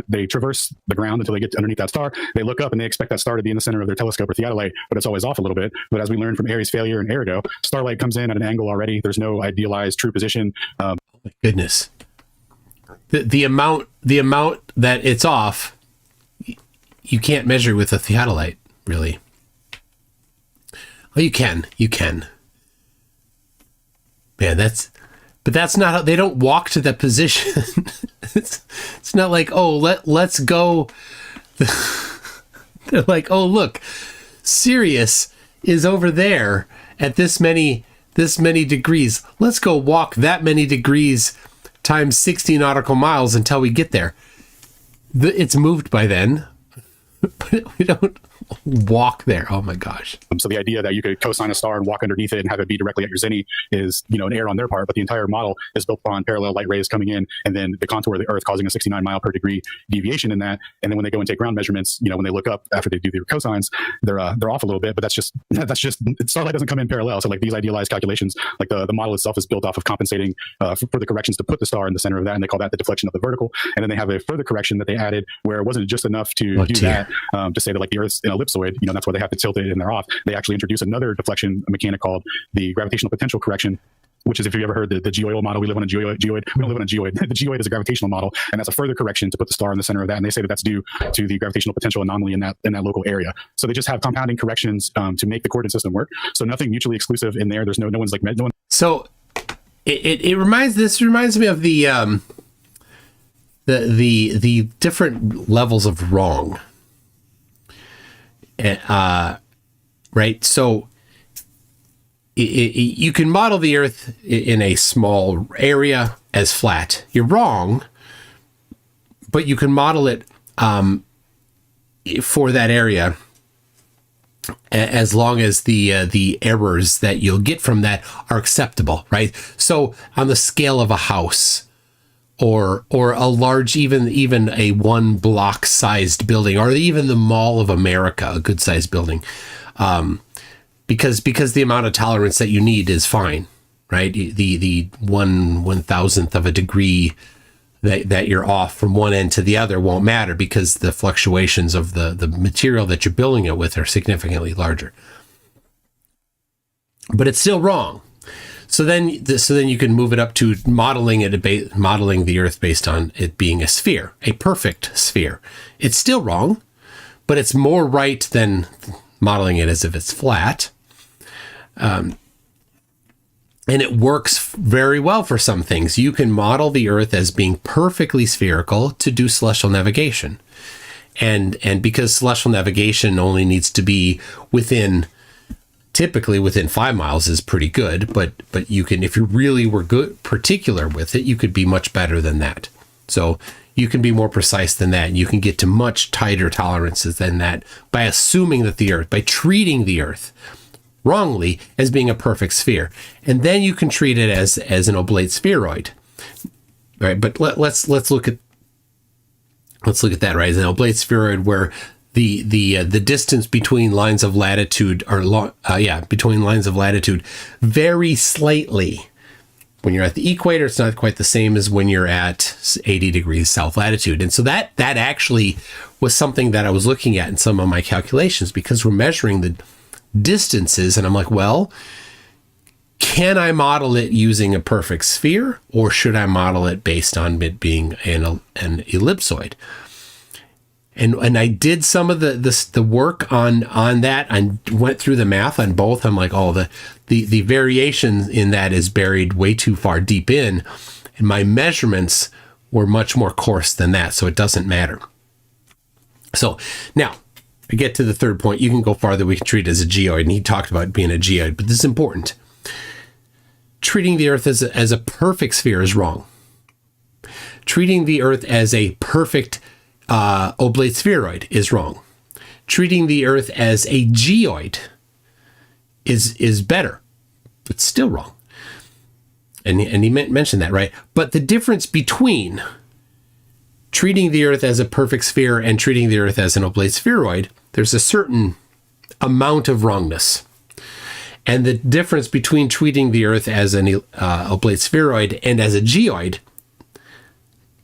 they traverse the ground until they get underneath that star. They look up and they expect that star to be in the center of their telescope or theodolite, but it's always off a little bit. But as we learned from Aries failure and Arago, starlight comes in at an angle already. There's no idealized true position. Oh my goodness. The amount that it's off, you can't measure with a theodolite, really. Oh, you can. Man, that's not how they don't walk to that position. it's not like, oh, let's go. They're like, oh, look, Sirius is over there at this many degrees. Let's go walk that many degrees times 60 nautical miles until we get there. It's moved by then. But we don't walk there. Oh my gosh. So the idea that you could cosine a star and walk underneath it and have it be directly at your zenith is, an error on their part, but the entire model is built upon parallel light rays coming in and then the contour of the Earth causing a 69 mile per degree deviation in that. And then when they go and take ground measurements, when they look up after they do their cosines, they're off a little bit, but that's just starlight doesn't come in parallel. So like these idealized calculations, like the model itself is built off of compensating for the corrections to put the star in the center of that. And they call that the deflection of the vertical. And then they have a further correction that they added where it wasn't just enough to do that, to say that like the Earth's an ellipsoid, that's why they have to tilt it and they're off. They actually introduce another deflection mechanic called the gravitational potential correction, which is, if you ever heard the geoid model, we live on a geoid. We don't live on a geoid. The geoid is a gravitational model, and that's a further correction to put the star in the center of that. And they say that that's due to the gravitational potential anomaly in that local area. So they just have compounding corrections to make the coordinate system work. So nothing mutually exclusive in there. There's no one's like no one. So it reminds me of the different levels of wrong. Right. So you can model the Earth in a small area as flat. You're wrong, but you can model it for that area as long as the errors that you'll get from that are acceptable, right? So on the scale of a house, or a large, even a 1 block sized building, or even the Mall of America, a good sized building, because the amount of tolerance that you need is fine, right? The 1/1000th of a degree that you're off from one end to the other won't matter, because the fluctuations of the material that you're building it with are significantly larger. But it's still wrong. So then you can move it up to modeling the Earth based on it being a sphere, a perfect sphere. It's still wrong, but it's more right than modeling it as if it's flat. And it works very well for some things. You can model the Earth as being perfectly spherical to do celestial navigation. And because celestial navigation only needs to be typically within 5 miles is pretty good, but you can, if you really were particular with it, you could be much better than that. So you can be more precise than that, and you can get to much tighter tolerances than that by assuming that by treating the Earth wrongly as being a perfect sphere. And then you can treat it as an oblate spheroid. All right, but let's look at that, right? As an oblate spheroid where the distance between lines of latitude vary slightly. When you're at the equator, it's not quite the same as when you're at 80 degrees south latitude. And so that actually was something that I was looking at in some of my calculations, because we're measuring the distances, and I'm like, well, can I model it using a perfect sphere, or should I model it based on it being an ellipsoid? And I did some of the work on that. I went through the math on both. I'm like, oh, the variation in that is buried way too far deep in, and my measurements were much more coarse than that, so it doesn't matter. So now I get to the third point. You can go farther. We can treat it as a geoid, and he talked about being a geoid, but this is important. Treating the Earth as a perfect sphere is wrong. Treating the Earth as a perfect oblate spheroid is wrong. Treating the Earth as a geoid is better, but still wrong. And he mentioned that, right? But the difference between treating the Earth as a perfect sphere and treating the Earth as an oblate spheroid, there's a certain amount of wrongness. And the difference between treating the Earth as an oblate spheroid and as a geoid,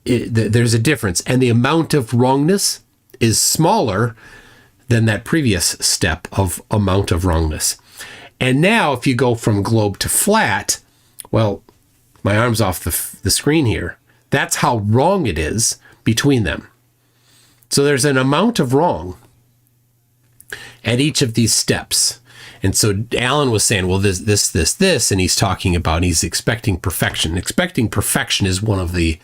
there's a difference. And the amount of wrongness is smaller than that previous step of amount of wrongness. And now if you go from globe to flat, well, my arm's off the screen here. That's how wrong it is between them. So there's an amount of wrong at each of these steps. And so Alan was saying, well, this, and he's expecting perfection. Expecting perfection is one of the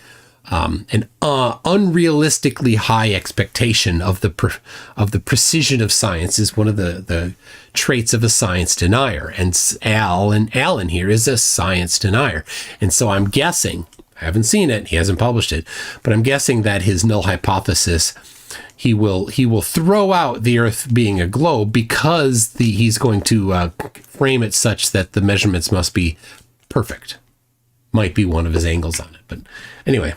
an unrealistically high expectation of the precision of science is one of the traits of a science denier. And Alan here is a science denier. And so I'm guessing, I haven't seen it, he hasn't published it, but I'm guessing that his null hypothesis, he will throw out the Earth being a globe because he's going to frame it such that the measurements must be perfect. Might be one of his angles on it. But anyway,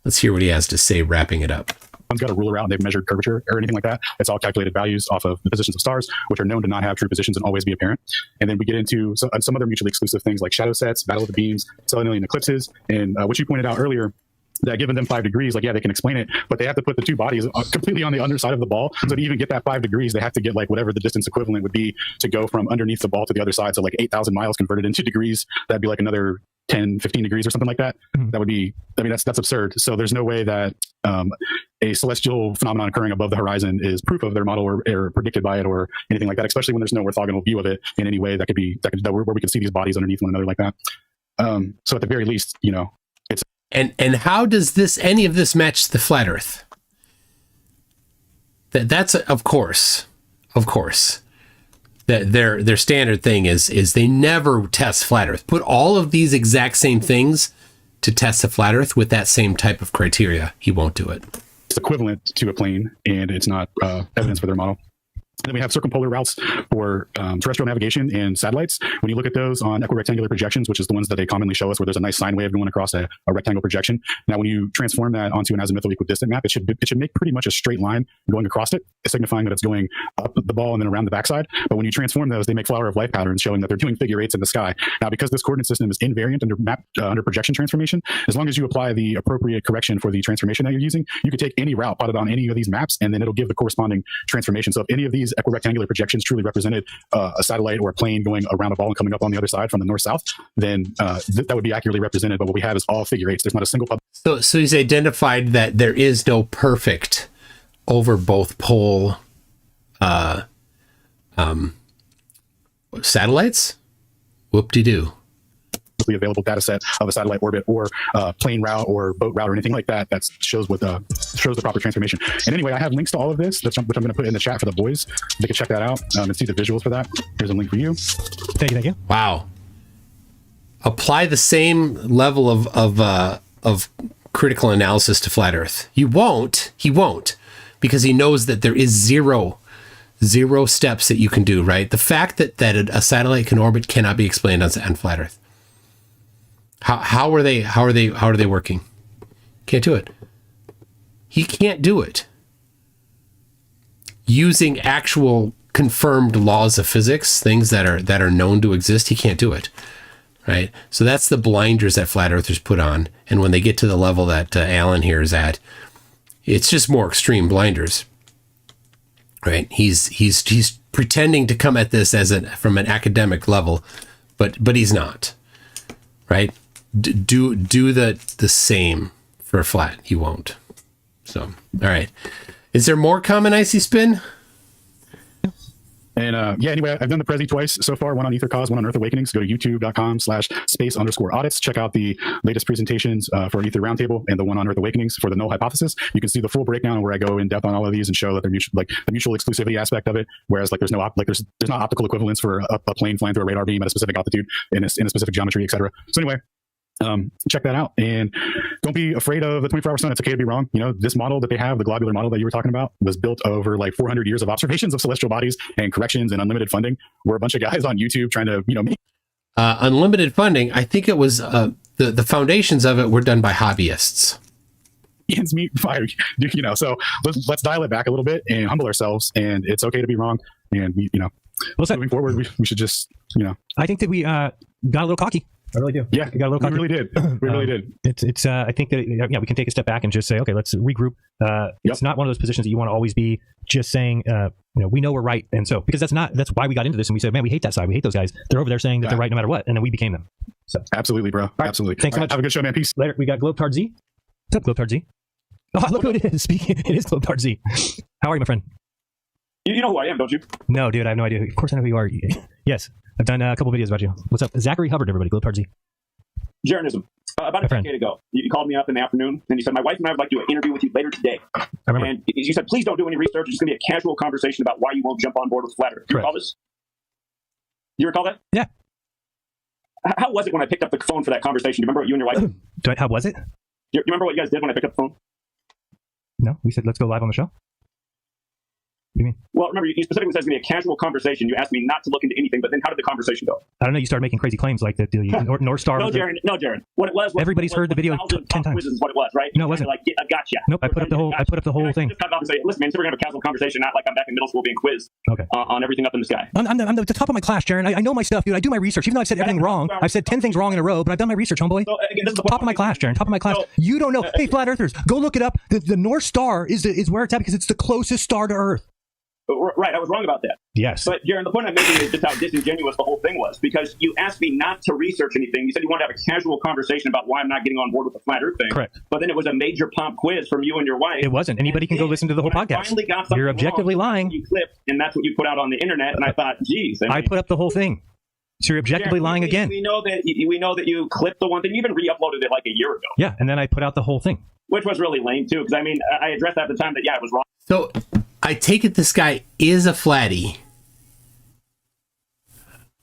let's hear what he has to say, wrapping it up. One's got a ruler out and they've measured curvature or anything like that. It's all calculated values off of the positions of stars, which are known to not have true positions and always be apparent. And then we get into some other mutually exclusive things like shadow sets, battle of the beams, solenoid eclipses, and which you pointed out earlier, that given them 5 degrees, like, yeah, they can explain it, but they have to put the two bodies completely on the underside of the ball. So to even get that 5 degrees, they have to get like whatever the distance equivalent would be to go from underneath the ball to the other side. So like 8,000 miles converted into degrees, that'd be like another 10, 15 degrees or something like that. That would be, I mean, that's absurd. So there's no way that a celestial phenomenon occurring above the horizon is proof of their model or predicted by it or anything like that, especially when there's no orthogonal view of it in any way where we can see these bodies underneath one another like that. So at the very least, you know, it's. And how does any of this match the flat Earth? That's of course. That their standard thing is they never test flat Earth. Put all of these exact same things to test the flat Earth with that same type of criteria. He won't do it. It's equivalent to a plane, and it's not evidence for their model. then we have circumpolar routes for terrestrial navigation and satellites. When you look at those on equirectangular projections, which is the ones that they commonly show us, where there's a nice sine wave going across a rectangle projection. Now, when you transform that onto an azimuthal equidistant map, it should make pretty much a straight line going across it, signifying that it's going up the ball and then around the backside. But when you transform those, they make flower of life patterns, showing that they're doing figure eights in the sky. Now, because this coordinate system is invariant under projection transformation, as long as you apply the appropriate correction for the transformation that you're using, you could take any route, plot it on any of these maps, and then it'll give the corresponding transformation. So if any of these equirectangular projections truly represented a satellite or a plane going around a ball and coming up on the other side from the north-south, then that would be accurately represented. But what we have is all figure eights. There's not a single So he's identified that there is no perfect over both pole satellites. Whoop-de-doo. Available data set of a satellite orbit or plane route or boat route or anything like that shows the proper transformation. And anyway, I have links to all of this, which I'm going to put in the chat for the boys. They can check that out and see the visuals for that. Here's a link for you. Thank you. Wow. Apply the same level of critical analysis to flat Earth. He won't, because he knows that there is zero steps that you can do, right? The fact that a satellite can orbit cannot be explained on flat Earth. How are they working? Can't do it. He can't do it. Using actual confirmed laws of physics, things that are known to exist, he can't do it. Right? So that's the blinders that flat earthers put on. And when they get to the level that Alan here is at, it's just more extreme blinders. Right? He's pretending to come at this from an academic level, but he's not. Right? Do the same for a flat. He won't. So, all right. Is there more common icy spin? And anyway, I've done the Prezi twice so far, one on Ether Cause, one on Earth Awakenings. Go to youtube.com/space_audits. Check out the latest presentations for Ether Roundtable and the one on Earth Awakenings for the null hypothesis. You can see the full breakdown where I go in depth on all of these and show that they're mutual, like the mutual exclusivity aspect of it. Whereas there's not optical equivalence for a plane flying through a radar beam at a specific altitude in a specific geometry, etc. So anyway, check that out and don't be afraid of the 24-hour sun. It's okay to be wrong. This model that they have, the globular model that you were talking about, was built over 400 years of observations of celestial bodies and corrections and unlimited funding. We're a bunch of guys on YouTube trying to, make unlimited funding. I think it was the foundations of it were done by hobbyists. Ian's meat fire, so let's dial it back a little bit and humble ourselves, and it's okay to be wrong. And moving forward, we should just, I think that we got a little cocky. I really do. Yeah, we got a little cocky. We really did. We really did. It's. I think that we can take a step back and just say, okay, let's regroup. It's not one of those positions that you want to always be just saying, we know we're right, and so because that's why we got into this, and we said, man, we hate that side, we hate those guys. They're over there saying that they're right no matter what, and then we became them. So absolutely, bro. Right. Absolutely. Thanks so much. Have a good show, man. Peace. Later. We got Globetard Z. What's up, Globetard Z? Oh, look who it is. Speaking, it is Globetard Z. How are you, my friend? You know who I am, don't you? No, dude, I have no idea. Of course I know who you are. Yes, I've done a couple videos about you. What's up, Zachary Hubbard? Everybody, Globetard Z. Jirenism. About a decade ago, you called me up in the afternoon and you said, my wife and I would like to do an interview with you later today. I remember. And you said, please don't do any research. It's just going to be a casual conversation about why you won't jump on board with Flat Earth. Do you recall this? You recall that? Yeah. How was it when I picked up the phone for that conversation? Do you remember what you and your wife... How was it? Do you remember what you guys did when I picked up the phone? No, we said, let's go live on the show. What do you mean? Well, remember, you specifically said it's going to be a casual conversation. You asked me not to look into anything, but then how did the conversation go? I don't know. You started making crazy claims like that. North Star. No, Jiren. What it was. Everybody's heard the video 10 times. Is what it was, right? No, it wasn't. I gotcha. Nope. I put up the whole thing. Just cut it off and say, listen, man, so we're going to have a casual conversation, not like I'm back in middle school being quizzed on everything up in the sky. I'm the top of my class, Jiren. I know my stuff, dude. I do my research. Even though I've said everything wrong, I've said 10 things wrong in a row, but I've done my research, homeboy. So, again, this is the top of my class, Jiren. Top of my class. You don't know. Hey, flat earthers, go look it up. The North Star is where it's at because it's the closest star to Earth. Right, I was wrong about that. Yes. But, Jiren, the point I'm making is just how disingenuous the whole thing was, because you asked me not to research anything. You said you wanted to have a casual conversation about why I'm not getting on board with the Flat Earth thing. Correct. But then it was a major pomp quiz from you and your wife. It wasn't. Anybody can go listen to the whole podcast. Finally got something You're objectively lying. You clipped, and that's what you put out on the internet, and I thought, geez. I put up the whole thing. So you're objectively lying again. We know that you clipped the one thing. You even re-uploaded it like a year ago. Yeah, and then I put out the whole thing. Which was really lame, too, because, I mean, I addressed at the time that, it was wrong. So I take it this guy is a flatty.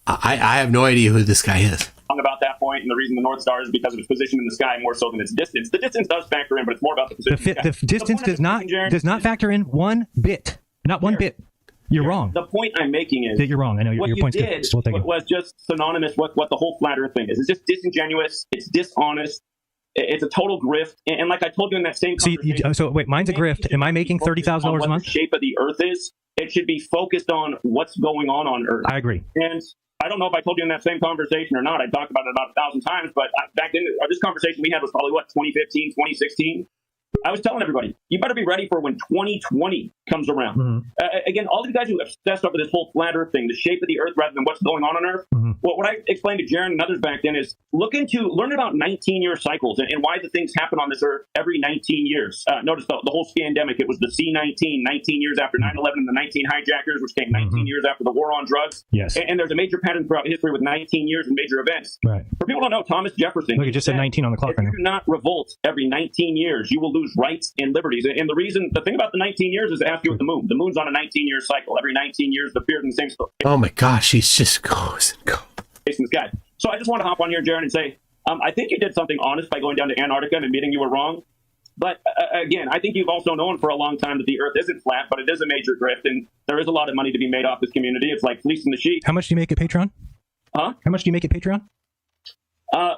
I have no idea who this guy is. About that point, and the reason the North Star is because of its position in the sky more so than its distance. The distance does factor in, but it's more about the position. The distance does not factor in one bit. Not one bit. You're wrong. The point I'm making is that you're wrong. I know your point's good. What you did was just synonymous with what the whole flat Earth thing is. It's just disingenuous. It's dishonest. It's a total grift. And like I told you in that same conversation, so wait, mine's a grift. Am I making $30,000 a month? The shape of the Earth is. It should be focused on what's going on Earth. I agree. And I don't know if I told you in that same conversation or not. I talked about it about 1,000 times, but back then, this conversation we had was probably, 2015, 2016? I was telling everybody, you better be ready for when 2020 comes around. Mm-hmm. Again, all these guys who obsessed over this whole flat Earth thing, the shape of the Earth rather than what's going on Earth, what I explained to Jiren and others back then is learn about 19-year cycles and why the things happen on this Earth every 19 years. Notice the whole scandemic, it was the C-19, 19 years after 9/11 and the 19 hijackers, which came 19 years after the war on drugs. Yes. And there's a major pattern throughout history with 19 years and major events. Right. For people who don't know, Thomas Jefferson. Look, it just said 19 on the clock. If you do not revolt every 19 years, you will lose rights and liberties. And the thing about the 19 years is ask you with the moon. The moon's on a 19-year cycle. Every 19 years, the appears in the same spot. Oh my gosh, he's just goes and goes. In the sky. So I just want to hop on here, Jiren, and say, I think you did something honest by going down to Antarctica and admitting you were wrong. But again, I think you've also known for a long time that the Earth isn't flat, but it is a major grift, and there is a lot of money to be made off this community. It's like fleecing the sheep. How much do you make at Patreon? Huh? How much do you make at Patreon?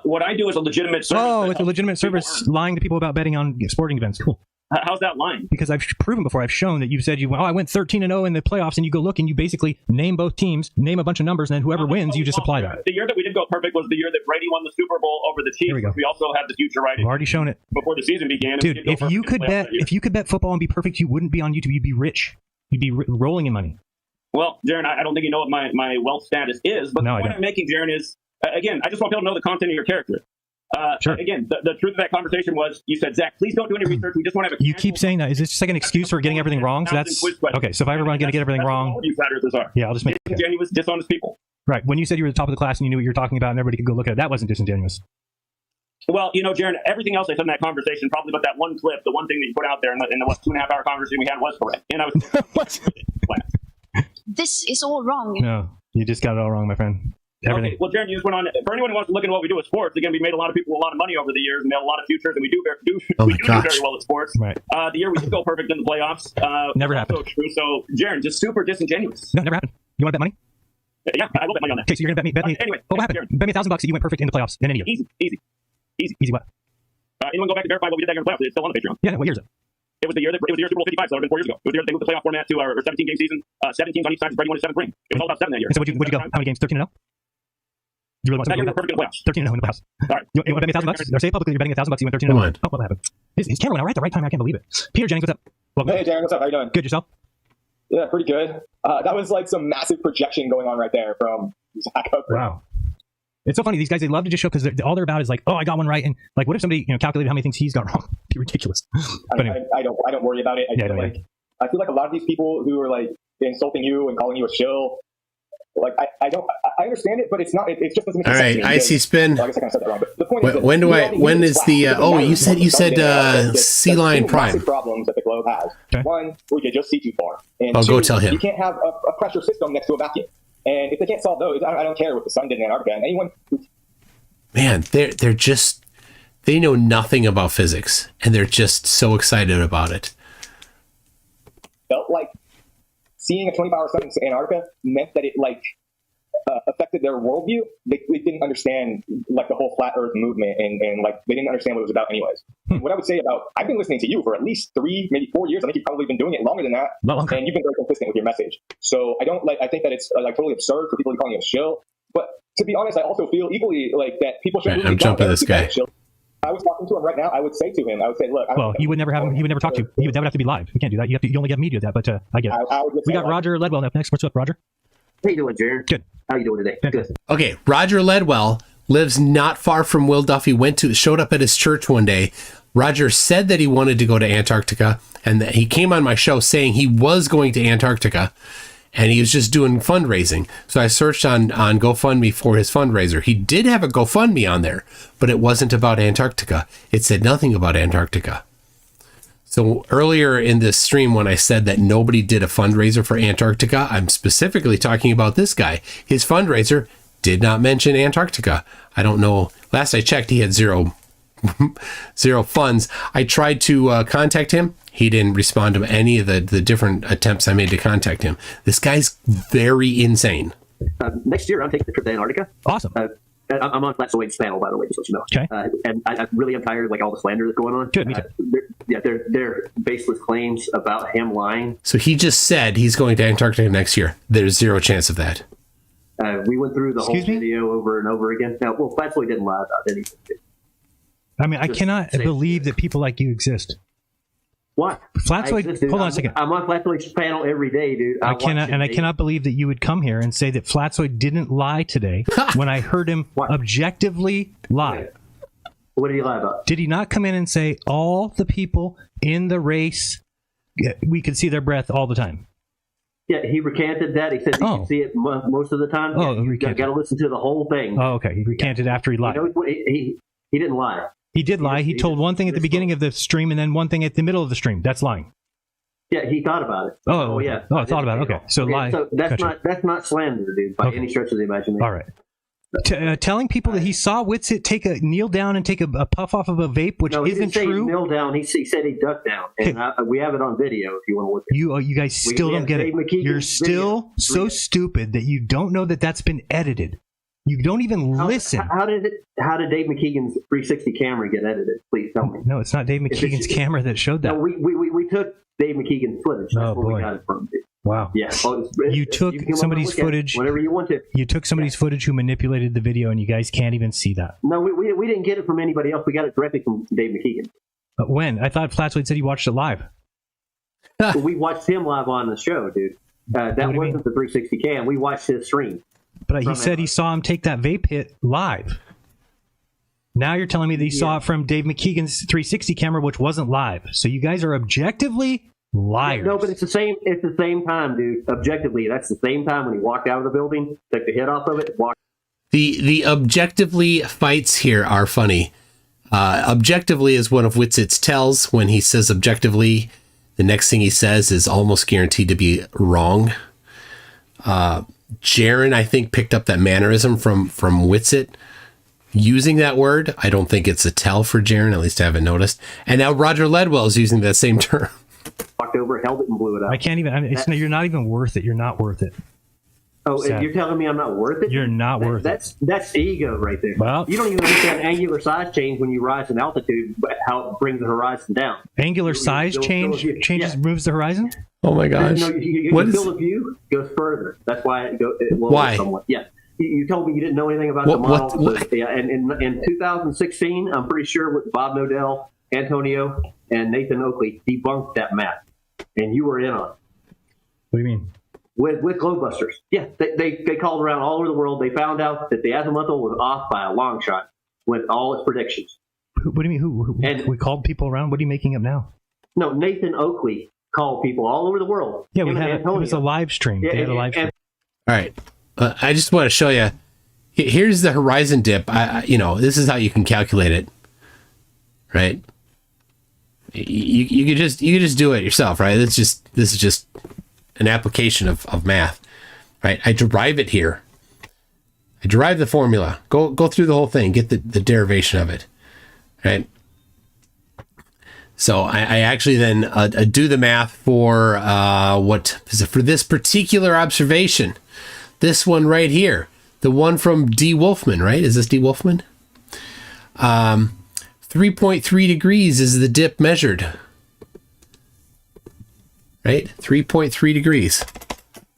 What I do is a legitimate service. Oh, it's a legitimate service lying to people about betting on sporting events. Cool. How's that lying? Because I've proven before, I've shown that you've said I went 13-0 in the playoffs, and you go look and you basically name both teams, name a bunch of numbers, and then whoever wins, you just apply that. The year that we did go perfect was the year that Brady won the Super Bowl over the Chiefs. We also had the future right. I've already shown it before the season began. Dude, if you could bet football and be perfect, you wouldn't be on YouTube. You'd be rich. You'd be rolling in money. Well, Jiren, I don't think you know what my wealth status is, but the point I'm making, Jiren, is again, I just want people to know the content of your character. Sure. Again, the truth of that conversation was you said, Zach, please don't do any research. We just want to have a. You keep saying that. Is this just like an excuse for getting everything wrong? So that's okay. So if I ever want to get everything wrong, all you flat earthers are. Yeah, I'll just make it. Disingenuous, dishonest people. Right. When you said you were the top of the class and you knew what you were talking about and everybody could go look at it, that wasn't disingenuous. Well, Jiren, everything else I said in that conversation, probably but that one clip, the one thing that you put out there in the 2.5 hour conversation we had was correct. And I was. This is all wrong. No, you just got it all wrong, my friend. Everything. Okay, well, Jiren, you just went on. For anyone who wants to look at what we do with sports, again, we made a lot of people a lot of money over the years, and made a lot of futures, and we do do very well at sports. Right. The year we did go perfect in the playoffs. Never happened. So, Jiren, just super disingenuous. No, never happened. You want to bet money? Yeah, I will bet money on that. Okay, so you're gonna bet me. Anyway, what happened? Bet me $1,000 that you went perfect in the playoffs in any year. Easy. Easy what? Anyone go back to verify what we did that in the playoffs? It's still on the Patreon. Yeah, what year is it? It was the year Super Bowl 55, so it would have been 4 years ago. It was the year they moved the playoff format to our 17-game season. 7 teams on each side. Brady won his 7th ring. It was all about 7 that year. And so what'd you go? How many games? 13-0? You really want that year perfect in the playoffs. 13-0 in the playoffs. All right. You want to bet me $1,000? Or say publicly you're betting $1,000. You went 13-0. Oh, what happened? His camera went out right at the right time. I can't believe it. Peter Jennings, what's up? Welcome. Hey, Darren, what's up? How you doing? Good, yourself? Yeah, pretty good. That was like some massive projection going on right there from Zach. Wow. It's so funny. These guys, they love to just show because all they're about is like, oh, I got one right. And like, what if somebody calculated how many things he's got wrong? It'd be ridiculous. But anyway. I don't worry about it. I feel like a lot of these people who are like insulting you and calling you a shill, like I understand it, but it's not. It just doesn't make sense. All right, IC Spin. Well, I guess I kind of said that wrong. But the point is, when is the? You said Sea Lion Prime. Problems that the globe has. Okay. One, we could just see too far. And two, go tell him. You can't have a pressure system next to a vacuum. And if they can't solve those, I don't care what the sun did in Antarctica. And anyone, man, they're just they know nothing about physics, and they're just so excited about it. Felt like seeing a 24-hour sun in Antarctica meant that it affected their worldview. They didn't understand like the whole flat Earth movement, and like they didn't understand what it was about, anyways. What I would say about I've been listening to you for at least 3, maybe 4 years. I think you've probably been doing it longer than that, and you've been very consistent with your message. So I think that it's like totally absurd for people to call you a shill. But to be honest, I also feel equally like that people should. I'm jumping this guy. I was talking to him right now. I would say to him, look. Well, you would never have him. He would never talk to you. That would have to be live. You can't do that. You only get me to do that. But I get it. We got Roger Ledwell up next. What's up, Roger? How you doing, Jared? Good. How you doing today? Good. Okay, Roger Ledwell lives not far from Will Duffy. Showed up at his church one day. Roger said that he wanted to go to Antarctica, and that he came on my show saying he was going to Antarctica, and he was just doing fundraising. So I searched on GoFundMe for his fundraiser. He did have a GoFundMe on there, but it wasn't about Antarctica. It said nothing about Antarctica. So earlier in this stream, when I said that nobody did a fundraiser for Antarctica, I'm specifically talking about this guy. His fundraiser did not mention Antarctica. I don't know. Last I checked, he had 0 zero funds. I tried to contact him. He didn't respond to any of the different attempts I made to contact him. This guy's very insane. Next year, I'm taking the trip to Antarctica. Awesome. I'm on Flatty's panel, by the way, just so you know. Okay. And I really am tired of like all the slander that's going on. Good, me too. They're baseless claims about him lying. So he just said he's going to Antarctica next year. There's zero chance of that. We went through the whole video over and over again. Now, well, Flatty didn't lie about anything. I mean, I cannot believe that people like you exist. What? Flatsoid, hold on a second. I'm on Flatsoid's panel every day, dude. I cannot believe that you would come here and say that Flatsoid didn't lie today when I heard him objectively lie. What did he lie about? Did he not come in and say all the people in the race, we could see their breath all the time? Yeah, he recanted that. He said you can see it most of the time. Oh, you got to listen to the whole thing. Oh, okay. He recanted after he lied. He didn't lie. He did lie. He told one thing at the beginning of the stream and then one thing at the middle of the stream. That's lying. Yeah, he thought about it. Oh, yeah. Oh, I thought about it. Okay, so lie. So that's not slander, dude, by any stretch of the imagination. All right. Telling people that he saw Witsit kneel down and take a puff off of a vape, which he isn't didn't say true. Kneel down. He said he ducked down, and we have it on video if you want to look. You guys still don't get it. You're still so stupid that you don't know that that's been edited. You don't even listen. How did Dave McKeegan's 360 camera get edited? Please tell me. No, it's not Dave McKeegan's camera that showed that. No, we took Dave McKeegan's footage. That's where we got it from. Dude. Wow. Yeah. You took somebody's footage. Whatever you want to. You took somebody's footage who manipulated the video, and you guys can't even see that. No, we didn't get it from anybody else. We got it directly from Dave McKeegan. But when? I thought Flatsoid said he watched it live. We watched him live on the show, dude. That wasn't the 360 cam. We watched his stream. But he said he saw him take that vape hit live. Now you're telling me that he saw it from Dave McKeegan's 360 camera, which wasn't live. So you guys are objectively liars. No, but it's the same time, dude. Objectively, that's the same time when he walked out of the building, took the hit off of it, walked. The objectively fights here are funny. Objectively is one of Witsit's tells. When he says objectively, the next thing he says is almost guaranteed to be wrong. Jiren, I think, picked up that mannerism from Witsit using that word. I don't think it's a tell for Jiren, at least I haven't noticed. And now Roger Ledwell is using that same term. Walked over, held it, and blew it up. I can't even. You're not even worth it. You're not worth it. Oh, and you're telling me I'm not worth it? You're not worth it. That's ego right there. Well, you don't even understand angular size change when you rise in altitude, but how it brings the horizon down. Angular size changes moves the horizon? Oh my gosh! No, you field of view goes further. That's why it lowers why? Somewhat. Yeah. You told me you didn't know anything about the model. Yeah, and in 2016, I'm pretty sure with Bob Nodell, Antonio, and Nathan Oakley debunked that math, and you were in on it. What do you mean? With Globebusters. Yeah, they called around all over the world. They found out that the azimuthal was off by a long shot with all its predictions. What do you mean? Who we called people around? What are you making up now? No, Nathan Oakley called people all over the world. Yeah, it was a live stream. Yeah, they had a live stream. All right. I just want to show you. Here's the horizon dip. This is how you can calculate it. Right? You could just do it yourself, right? This is just an application of math, right? I derive it here. I derive the formula. Go through the whole thing. Get the derivation of it, right? So I actually then do the math for for this particular observation. This one right here, the one from D. Wolfman, right? Is this D. Wolfman? 3.3 degrees is the dip measured. Right? 3.3 degrees.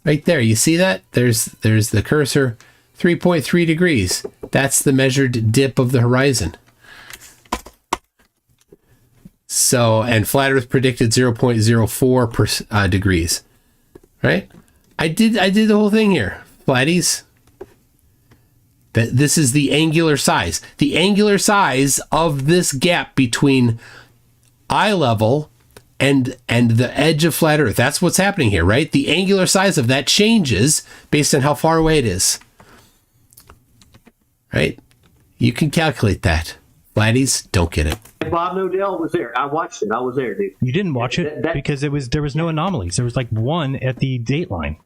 Right there. You see that? There's the cursor. 3.3 degrees. That's the measured dip of the horizon. So, and flat Earth predicted 0.04 degrees. Right? I did the whole thing here. Flatties. This is the angular size. The angular size of this gap between eye level and the edge of flat Earth. That's what's happening here, right? The angular size of that changes based on how far away it is. Right? You can calculate that. Flatties don't get it. Bob Nodell was there. I watched it. I was there, dude. You didn't watch it because there was no anomalies. There was like one at the date line.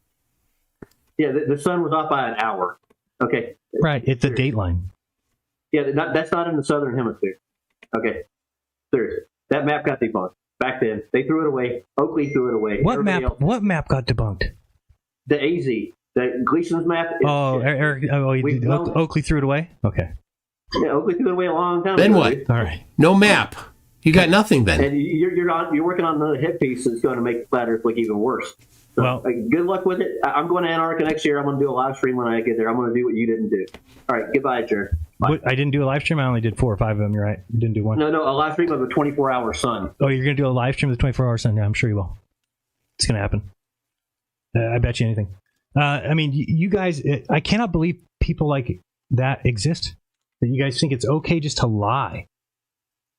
Yeah, the sun was off by an hour. Okay. Right, at the date line. Yeah, that's not in the southern hemisphere. Okay, seriously, that map got debunked back then. They threw it away. Oakley threw it away. What Everybody map? else- What map got debunked? The AZ, the Gleason's map. is Oh, shit. Eric. We've known- Oakley threw it away. Okay. Yeah, Oakley threw it away a long time Then ago. what? dude. All right. No map. You got nothing then. And you're working on the hit piece that's going to make the flat Earth look even worse. So, Well- good luck with it. I'm going to Antarctica next year. I'm going to do a live stream when I get there. I'm going to do what you didn't do. All right, goodbye, Jared. What, I didn't do a live stream. I only did 4 or 5 of them. You're right. You didn't do one. No, a live stream of a 24-hour sun. Oh, you're going to do a live stream of the 24-hour sun? Yeah, I'm sure you will. It's going to happen. I bet you anything. I mean, you guys, I cannot believe people like that exist. That you guys think it's okay just to lie.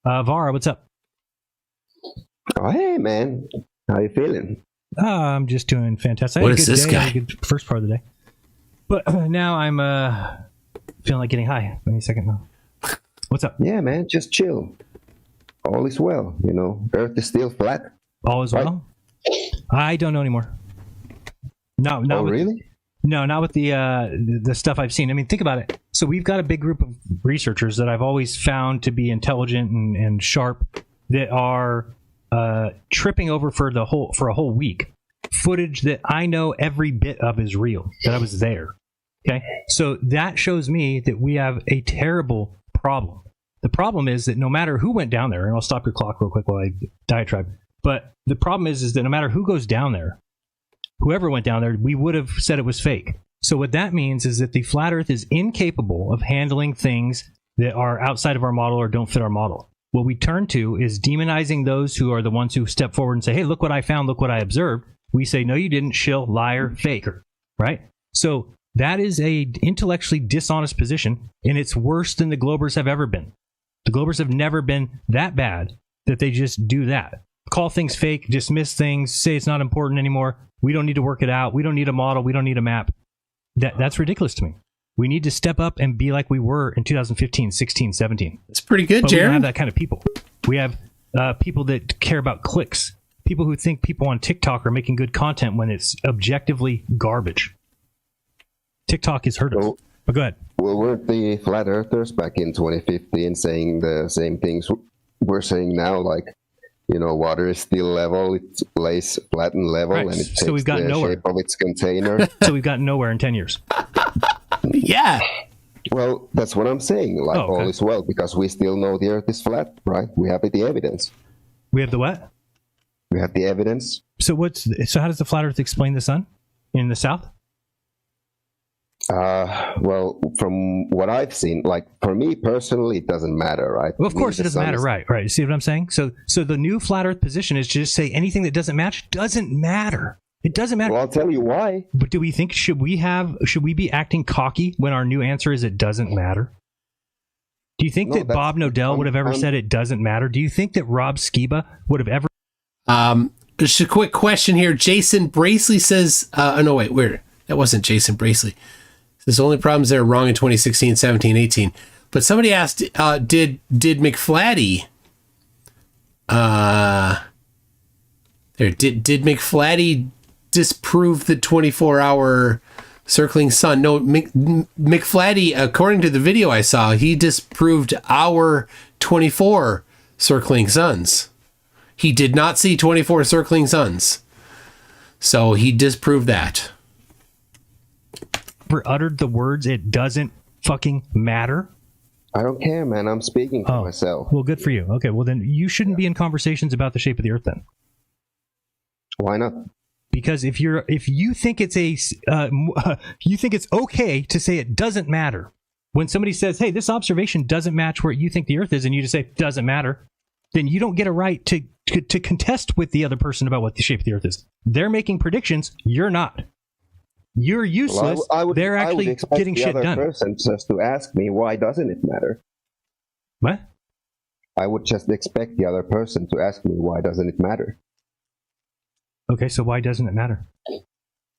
Vara, what's up? Oh, hey, man. How you feeling? I'm just doing fantastic. What I had a is good this day. I guy? had a good first part of the day. But now I'm feeling like getting high. Wait a second now. What's up? Yeah, man. Just chill. All is well. You know, Earth is still flat. All is well? I don't know anymore. No, not with, really? No, not with the stuff I've seen. I mean, think about it. So we've got a big group of researchers that I've always found to be intelligent and sharp that are tripping over for a whole week footage that I know every bit of is real, that I was there. Okay, so that shows me that we have a terrible problem. The problem is that no matter who went down there, and I'll stop your clock real quick while I diatribe, but the problem is that no matter who goes down there, whoever went down there, we would have said it was fake. So what that means is that the flat Earth is incapable of handling things that are outside of our model or don't fit our model. What we turn to is demonizing those who are the ones who step forward and say, hey, look what I found, look what I observed. We say, no, you didn't, shill, liar, faker, right? So that is a intellectually dishonest position, and it's worse than the Globers have ever been. The Globers have never been that bad that they just do that. Call things fake, dismiss things, say it's not important anymore. We don't need to work it out. We don't need a model. We don't need a map. That's ridiculous to me. We need to step up and be like we were in 2015, 16, 17. It's pretty good, But we don't Jared. have that kind of people. We have people that care about clicks. People who think people on TikTok are making good content when it's objectively garbage. TikTok has hurt us. But go ahead. Well, weren't the flat earthers back in 2015 saying the same things we're saying now? Like, you know, water is still level, it lays flat and level, Right. and it So takes we've gotten the nowhere. shape of its container. So we've gotten nowhere in 10 years. Yeah. Well, that's what I'm saying. Like, Oh, okay. all is well, because we still know the Earth is flat, right? We have the evidence. We have the what? We have the evidence. So how does the flat Earth explain the sun in the south? Well, from what I've seen, like, for me personally, it doesn't matter, right? Well, of Me, course the it doesn't sun matter, is- right? You see what I'm saying? So the new flat Earth position is to just say anything that doesn't match doesn't matter. It doesn't matter. Well, I'll tell you why. But do we think should we be acting cocky when our new answer is it doesn't matter? Do you think No, that Bob Nodell would have ever said it doesn't matter? Do you think that Rob Skiba would have ever? Just a quick question here. Jason Bracely says, oh no, wait, where? That wasn't Jason Bracely. Says the only problems that are wrong in 2016, 17, 18. But somebody asked, did McFlatty, did McFlatty disprove the 24-hour circling sun? No, McFlatty, according to the video I saw, he disproved our 24 circling suns. He did not see 24 circling suns. So he disproved that. Ever uttered the words it doesn't fucking matter? I don't care, man. I'm speaking for myself. Well, good for you. Okay, well then you shouldn't be in conversations about the shape of the Earth then. Why not? Because if you think it's you think it's okay to say it doesn't matter when somebody says, "Hey, this observation doesn't match where you think the Earth is," and you just say doesn't matter, then you don't get a right to contest with the other person about what the shape of the Earth is. They're making predictions. You're not. You're useless. Well, They're I would actually expect getting the shit other done. person just to ask me, why doesn't it matter? What? I would just expect the other person to ask me, why doesn't it matter? Okay, so why doesn't it matter?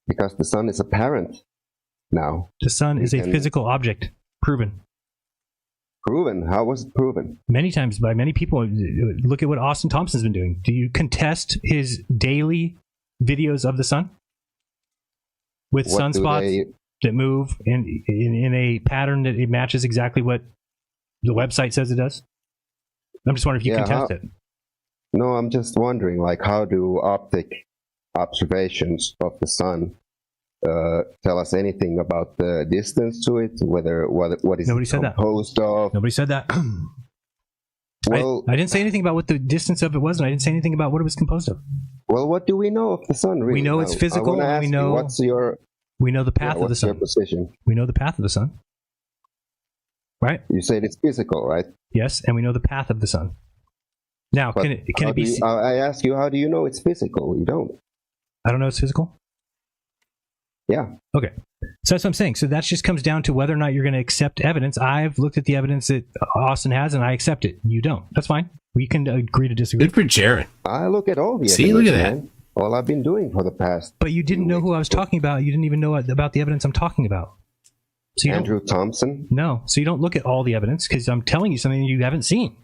Because the sun is apparent now. The sun is a can- physical object. Proven. Proven? How was it proven? Many times by many people. Look at what Austin Thompson's been doing. Do you contest his daily videos of the sun? With What do sunspots they- that move in a pattern that it matches exactly what the website says it does? I'm just wondering if you can test it. No, I'm just wondering, like, how do optic observations of the sun tell us anything about the distance to it, whether what is Nobody it said that. composed of? Nobody said that. Well, I didn't say anything about what the distance of it was, and I didn't say anything about what it was composed of. Well, what do we know of the sun? Really? We know it's physical, and we know we know the path of the sun. What's your position? We know the path of the sun, right? You said it's physical, right? Yes, and we know the path of the sun. Now, But can it be? I ask you, how do you know it's physical? You don't. I don't know it's physical. Yeah. Okay. So that's what I'm saying. So that just comes down to whether or not you're going to accept evidence. I've looked at the evidence that Austin has, and I accept it. You don't. That's fine. We can agree to disagree. Good for Jiren. I look at all the See, evidence, look at that. man. All I've been doing for the past. But you didn't know who I was talking about. You didn't even know about the evidence I'm talking about. So Andrew Thompson? No. So you don't look at all the evidence because I'm telling you something you haven't seen.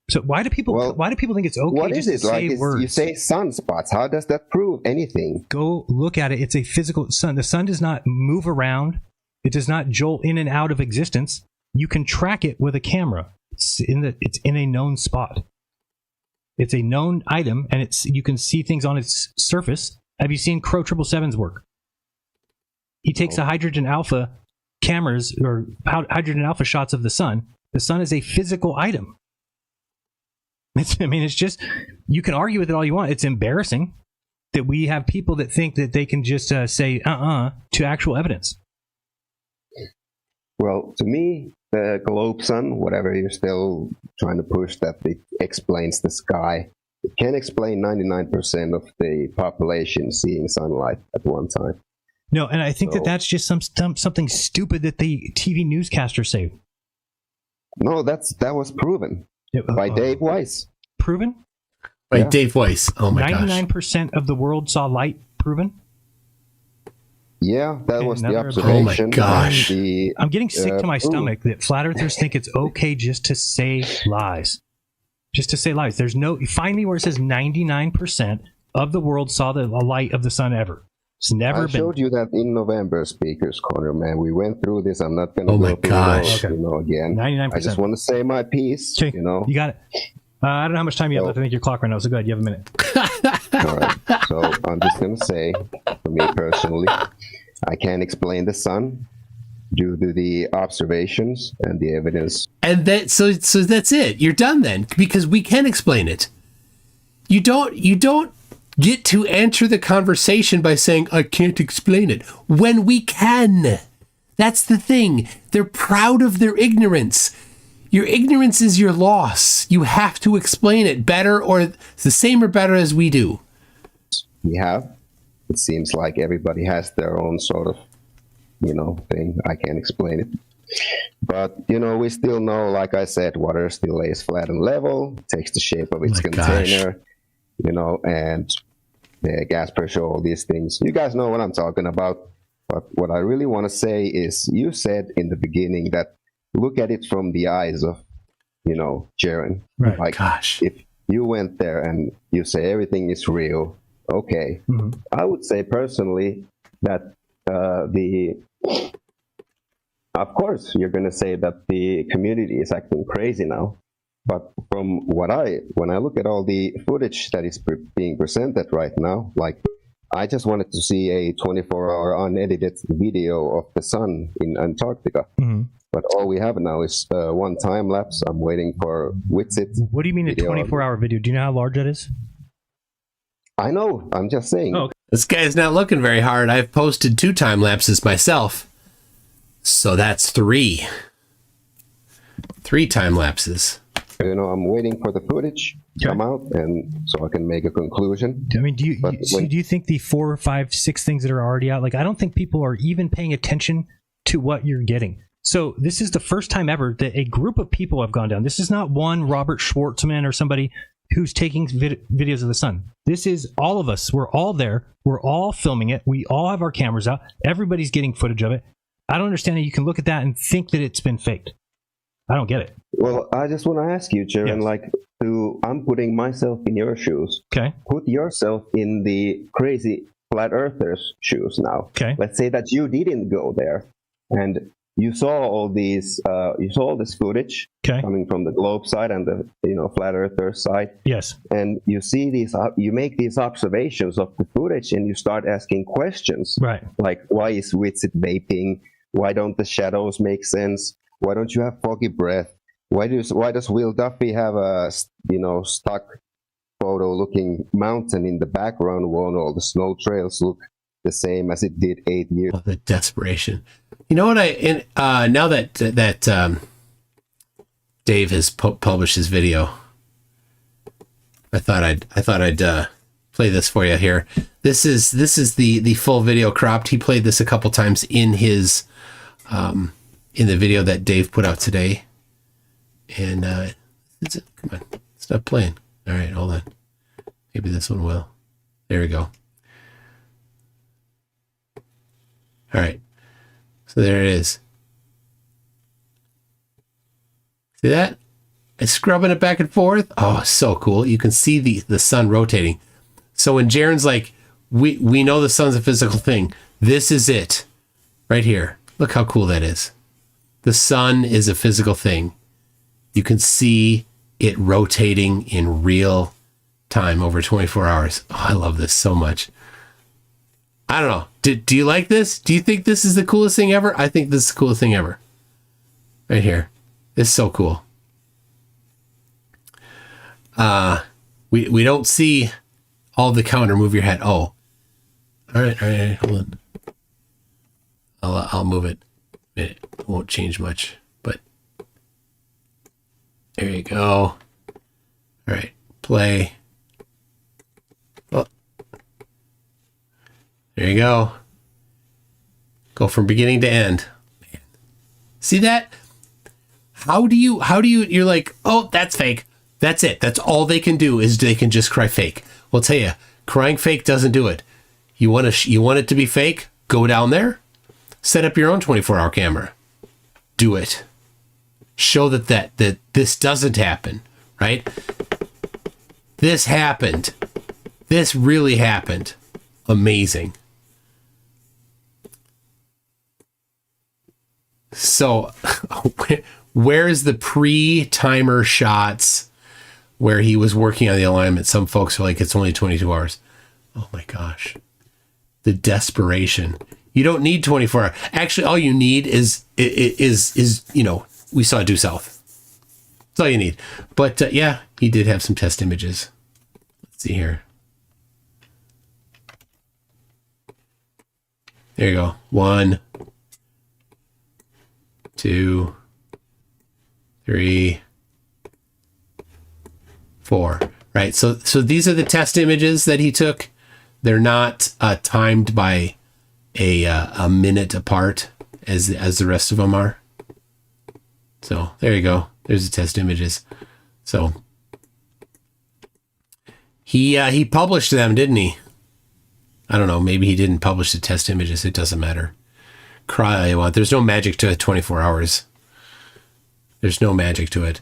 So why do people think it's okay What just is to it? say Like, words? you say sunspots. How does that prove anything? Go look at it. It's a physical sun. The sun does not move around. It does not jolt in and out of existence. You can track it with a camera. It's in a known spot. It's a known item, and you can see things on its surface. Have you seen Crow 777's work? He takes a hydrogen alpha cameras or hydrogen alpha shots of the sun. The sun is a physical item. It's just, you can argue with it all you want. It's embarrassing that we have people that think that they can just say to actual evidence. Well, to me, the globe sun, whatever you're still trying to push, that it explains the sky. It can explain 99% of the population seeing sunlight at one time. No, and I think that's just something stupid that the TV newscasters say. No, that was proven by Dave Weiss. Proven? By Dave Weiss. Oh my gosh. 99% of the world saw light. Proven? Yeah, that was the Oh observation. my gosh. I'm getting sick to my stomach that flat earthers think it's okay just to say lies. Just to say lies. There's no, find me where it says 99% of the world saw the light of the sun ever. It's never been. I showed you that in November, Speakers Corner, man. We went through this. I'm not going to go through it again. 99%. I just want to say my piece, You got it. I don't know how much time you have left to make your clock right now, so go ahead. You have a minute. All right. So I'm just going to say, for me personally, I can't explain the sun due to the observations and the evidence. And so that's it. You're done then, because we can explain it. You don't get to enter the conversation by saying, I can't explain it, when we can. That's the thing. They're proud of their ignorance. Your ignorance is your loss. You have to explain it better, or the same or better as we do. We have. It seems like everybody has their own sort of, thing. I can't explain it. But, we still know, like I said, water still lays flat and level, takes the shape of its container, and the gas pressure, all these things. You guys know what I'm talking about. But what I really want to say is, you said in the beginning that look at it from the eyes of, Jiren. Right. Like, if you went there and you say everything is real, okay. Mm-hmm. I would say personally that of course, you're going to say that the community is acting crazy now. But from when I look at all the footage that is being presented right now, like, I just wanted to see a 24-hour unedited video of the sun in Antarctica. Mm-hmm. But all we have now is one time lapse. I'm waiting for Witsit. What do you mean a 24-hour video? Do you know how large that is? I know. I'm just saying. Oh, okay. This guy's not looking very hard. I've posted 2 time lapses myself. So that's 3. 3 time lapses. I'm waiting for the footage to come out, and so I can make a conclusion. I mean, do you think the 4, 5, 6 things that are already out? Like, I don't think people are even paying attention to what you're getting. So this is the first time ever that a group of people have gone down. This is not one Robert Schwartzman or somebody who's taking videos of the sun. This is all of us. We're all there. We're all filming it. We all have our cameras out. Everybody's getting footage of it. I don't understand how you can look at that and think that it's been faked. I don't get it. Well, I just want to ask you, Jiren, I'm putting myself in your shoes. Okay. Put yourself in the crazy flat earthers' shoes now. Okay. Let's say that you didn't go there, and you saw all these, you saw all this footage coming from the globe side and the flat earther side. Yes. And you see these, you make these observations of the footage, and you start asking questions. Right. Like, why is Witsit vaping? Why don't the shadows make sense? Why don't you have foggy breath? Why does Will Duffy have a stock photo looking mountain in the background while all the snow trails look the same as it did 8 years? Oh, the desperation. You know what? Now that Dave has published his video, I thought I'd play this for you here. This is the full video cropped. He played this a couple times in his in the video that Dave put out today. And come on, stop playing. All right, hold on. Maybe this one will. There we go. All right. So there it is. See that? It's scrubbing it back and forth. Oh, so cool. You can see the sun rotating. So when Jiren's like, we know the sun's a physical thing. This is it. Right here. Look how cool that is. The sun is a physical thing. You can see it rotating in real time over 24 hours. Oh, I love this so much. I don't know. Do you like this? Do you think this is the coolest thing ever? I think this is the coolest thing ever. Right here. It's so cool. We don't see all the counter. Move your head. Oh. All right. Hold on. I'll move it. It won't change much, but there you go. All right. Play. Oh. There you go. Go from beginning to end. Man. See that? How do you, you're like, oh, that's fake. That's it. That's all they can do is they can just cry fake. Well, I'll tell you, crying fake doesn't do it. You want it to be fake? Go down there, set up your own 24-hour camera. Do it. Show that this doesn't happen, right? This happened. This really happened. Amazing. So, where's the pre-timer shots where he was working on the alignment? Some folks are like, it's only 22 hours. Oh my gosh. The desperation. You don't need 24 hours. Actually, all you need is we saw due south. That's all you need. But yeah, he did have some test images. Let's see here. There you go. 1, 2, 3, 4. Right. So these are the test images that he took. They're not timed by a minute apart as the rest of them are. So there you go. There's the test images. So he published them, didn't he? I don't know. Maybe he didn't publish the test images. It doesn't matter. Cry all you want. There's no magic to it. 24 hours. There's no magic to it.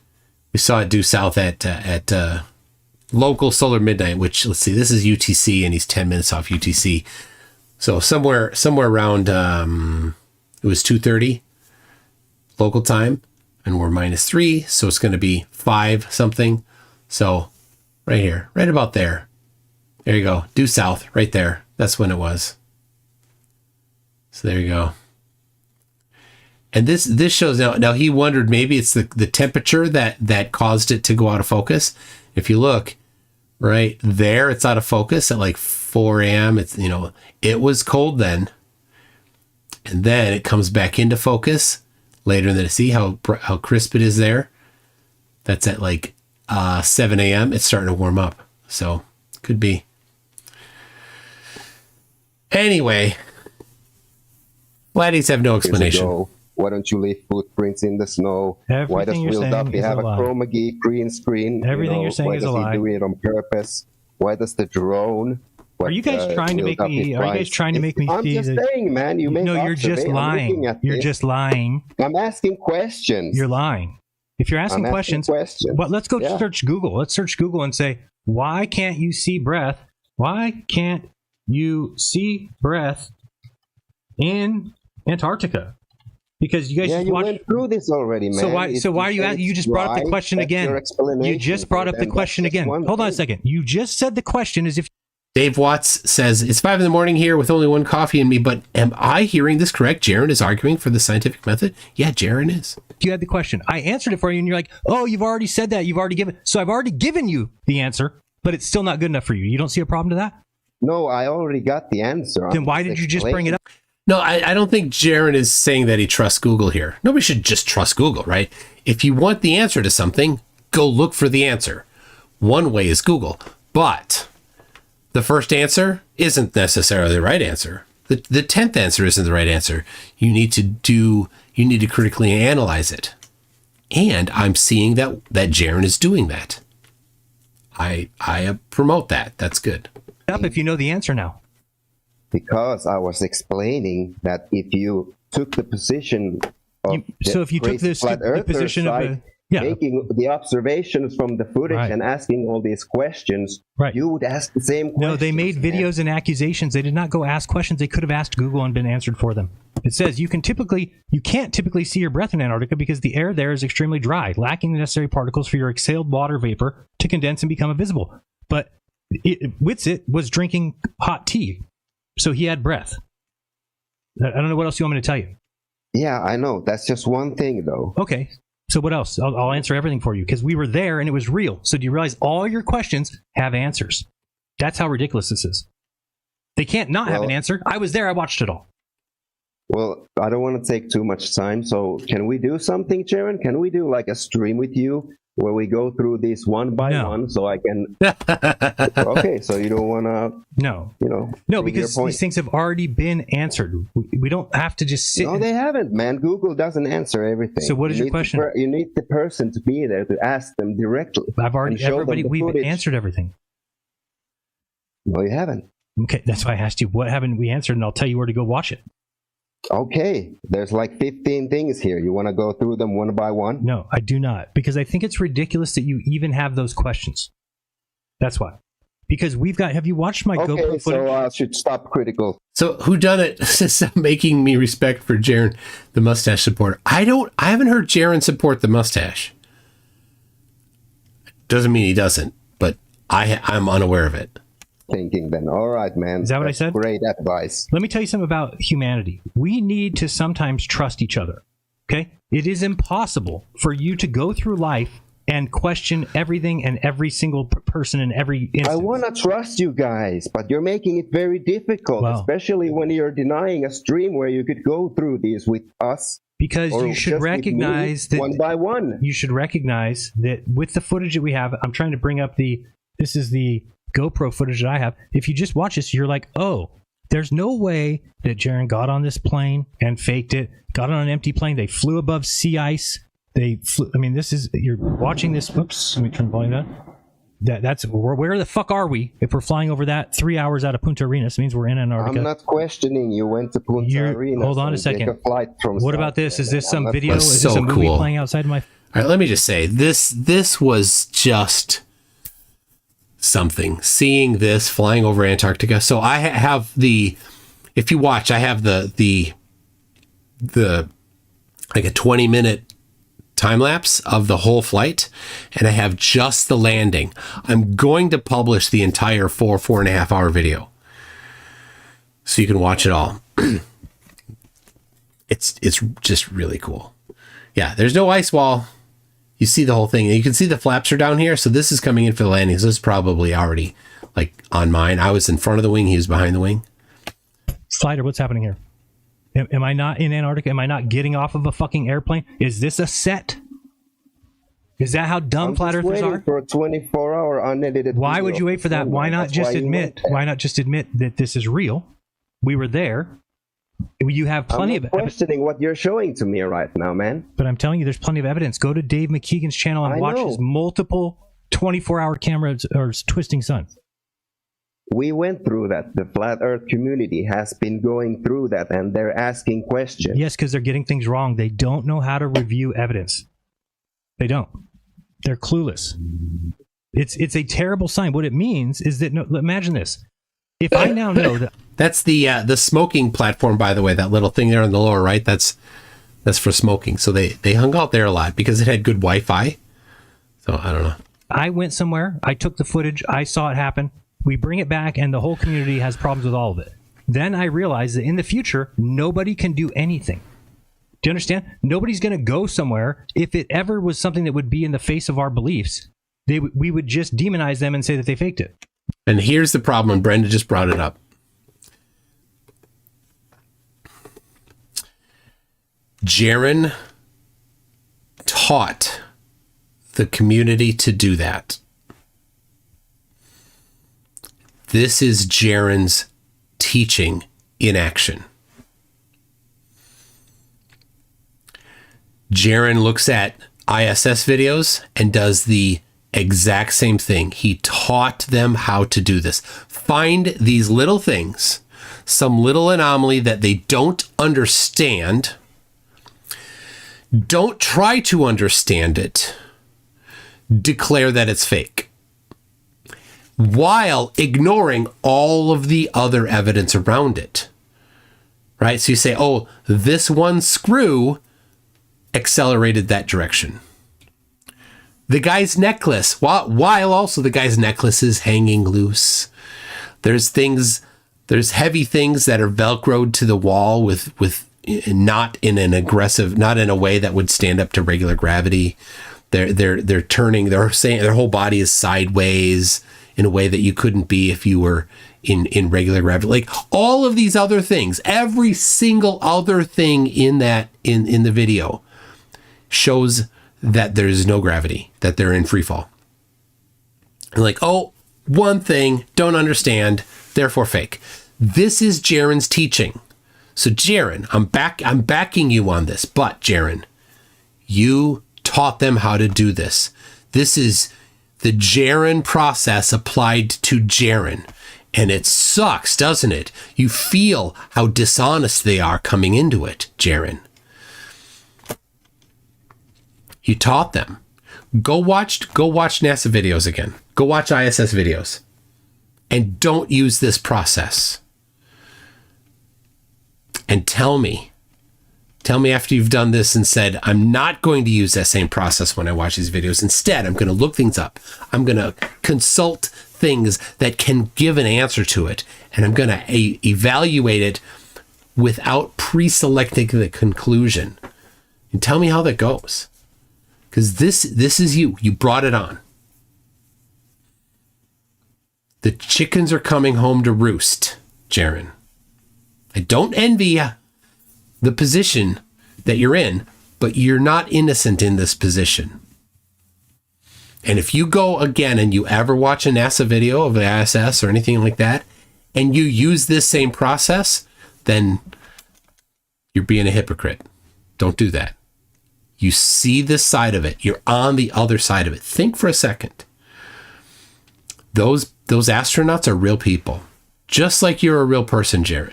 We saw it due south at local solar midnight, which, let's see, this is UTC and he's 10 minutes off UTC. So somewhere around, it was 2:30 local time and we're -3. So it's going to be 5 something. So right here, right about there. There you go. Due south right there. That's when it was. So there you go. And this shows now he wondered maybe it's the temperature that caused it to go out of focus. If you look right there, it's out of focus at like 4 a.m. It's, it was cold then. And then it comes back into focus later in the day. See how crisp it is there? That's at like 7 a.m. It's starting to warm up. So could be. Anyway, Flatties have no explanation. Why don't you leave footprints in the snow? Everything Why does Will Duffy have a chroma key green screen? Everything you're saying is a lie. Why does he do it on purpose? Why does the drone? Are you guys trying to make me? Are you guys trying to make me? I'm just saying, man. You make no. You're just lying. You're just lying. I'm asking questions. You're lying. If you're asking questions, but let's go search Google. Let's search Google and say, why can't you see breath? Why can't you see breath in Antarctica? Because you guys Yeah, just you watched. went through this already, man. So why are you at? You just brought up the question again. You just brought up the question again. Hold on a second. You just said the question as if. Dave Watts says, it's 5 a.m. here with only one coffee in me, but am I hearing this correct? Jiren is arguing for the scientific method? Yeah, Jiren is. You had the question. I answered it for you, and you're like, oh, you've already said that. You've already given. So I've already given you the answer, but it's still not good enough for you. You don't see a problem to that? No, I already got the answer. Then why did you just bring it up? No, I don't think Jiren is saying that he trusts Google here. Nobody should just trust Google, right? If you want the answer to something, go look for the answer. One way is Google, but the first answer isn't necessarily the right answer. The 10th answer isn't the right answer. You need to critically analyze it. And I'm seeing that Jiren is doing that. I promote that. That's good. Up if you know the answer now. Because I was explaining that if you took the position of if you took the position of making the observations from the footage and asking all these questions, you would ask the same questions. No, they made videos and accusations. They did not go ask questions. They could have asked Google and been answered for them. It says you can't typically see your breath in Antarctica because the air there is extremely dry, lacking the necessary particles for your exhaled water vapor to condense and become invisible. But Witsit was drinking hot tea, so he had breath. I don't know what else you want me to tell you. Yeah, I know. That's just one thing, though. Okay. So what else? I'll answer everything for you because we were there and it was real. So do you realize all your questions have answers? That's how ridiculous this is. They can't not have an answer. I was there. I watched it all. Well, I don't want to take too much time. So can we do something, Jiren? Can we do like a stream with you where we go through these one by one so I can... Okay, so you don't want to... No, because these things have already been answered. We don't have to just sit... No, they haven't, man. Google doesn't answer everything. So what is your question? You need the person to be there to ask them directly. We've answered everything. No, you haven't. Okay, that's why I asked you, what haven't we answered? And I'll tell you where to go watch it. Okay, there's like 15 things here. You want to go through them one by one? No, I do not, because I think it's ridiculous that you even have those questions. That's why. Because have you watched my GoPro footage? So I should stop critical. So whodunit is making me respect for Jiren, the mustache supporter. I haven't heard Jiren support the mustache. Doesn't mean he doesn't, but I'm unaware of it. Thinking then, all right, man. Is that what I said? Great advice. Let me tell you something about humanity. We need to sometimes trust each other. Okay? It is impossible for you to go through life and question everything and every single person in every instance. I want to trust you guys, but you're making it very difficult, especially when you're denying a stream where you could go through these with us. Because you should recognize that one by one. You should recognize that with the footage that we have, I'm trying to bring up this is the GoPro footage that I have. If you just watch this, you're like, oh, there's no way that Jiren got on this plane and faked it, got on an empty plane. They flew above sea ice. You're watching this. Oops, let me turn the volume down. That's where the fuck are we? If we're flying over that 3 hours out of Punta Arenas, it means we're in Antarctica. I'm not questioning you went to Punta Arenas. Hold on a second. What about this? Is this some video? Is this a movie cool. playing outside of my... All right, let me just say, this was just something. Seeing this flying over Antarctica. So I have if you watch, I have the like a 20-minute time lapse of the whole flight, and I have just the landing. I'm going to publish the entire 4.5 hour video so you can watch it all. It's just really cool. Yeah, there's no ice wall. You see the whole thing, and you can see the flaps are down here. So this is coming in for the landing. So this is probably already like on mine. I was in front of the wing. He was behind the wing. Slider, what's happening here? Am I not in Antarctica? Am I not getting off of a fucking airplane? Is this a set? Is that how dumb flat earthers are? For a 24-hour unedited. Why would you wait for that? Why not just admit? Why not just admit that this is real? We were there. You have plenty of questioning what you're showing to me right now, man. But I'm telling you, there's plenty of evidence. Go to Dave McKeegan's channel and watch his multiple 24-hour cameras or twisting sun. We went through that. The flat earth community has been going through that, and they're asking questions. Yes, because they're getting things wrong. They don't know how to review evidence. They don't. They're clueless. It's a terrible sign. What it means is that, imagine this. If I now know that... That's the smoking platform, by the way, that little thing there on the lower right. That's that's for smoking. So they hung out there a lot because it had good Wi-Fi. So I don't know. I went somewhere. I took the footage. I saw it happen. We bring it back, and the whole community has problems with all of it. Then I realized that in the future, nobody can do anything. Do you understand? Nobody's going to go somewhere. If it ever was something that would be in the face of our beliefs, we would just demonize them and say that they faked it. And here's the problem, and Brenda just brought it up. Jiren taught the community to do that. This is Jiren's teaching in action. Jiren looks at ISS videos and does the exact same thing. He taught them how to do this. Find these little things, some little anomaly that they don't understand. Don't try to understand it. Declare that it's fake, while ignoring all of the other evidence around it. Right? So you say, oh, this one screw accelerated that direction. The guy's necklace, while also the guy's necklace is hanging loose. There's heavy things that are Velcroed to the wall with not in an aggressive, not in a way that would stand up to regular gravity. They're turning, they're saying their whole body is sideways in a way that you couldn't be if you were in regular gravity. Like all of these other things, every single other thing in the video shows that there's no gravity, that they're in free fall. And like, oh, one thing, don't understand, therefore fake. This is Jiren's teaching. So Jiren, I'm backing you on this, but Jiren, you taught them how to do this. This is the Jiren process applied to Jiren. And it sucks, doesn't it? You feel how dishonest they are coming into it, Jiren. You taught them. Go watch NASA videos again. Go watch ISS videos. And don't use this process. And tell me after you've done this and said, I'm not going to use that same process when I watch these videos. Instead, I'm going to look things up. I'm going to consult things that can give an answer to it. And I'm going to evaluate it without pre-selecting the conclusion. And tell me how that goes. Because this is you. You brought it on. The chickens are coming home to roost, Jiren. I don't envy the position that you're in, but you're not innocent in this position. And if you go again and you ever watch a NASA video of the ISS or anything like that, and you use this same process, then you're being a hypocrite. Don't do that. You see this side of it. You're on the other side of it. Think for a second. Those astronauts are real people. Just like you're a real person, Jiren.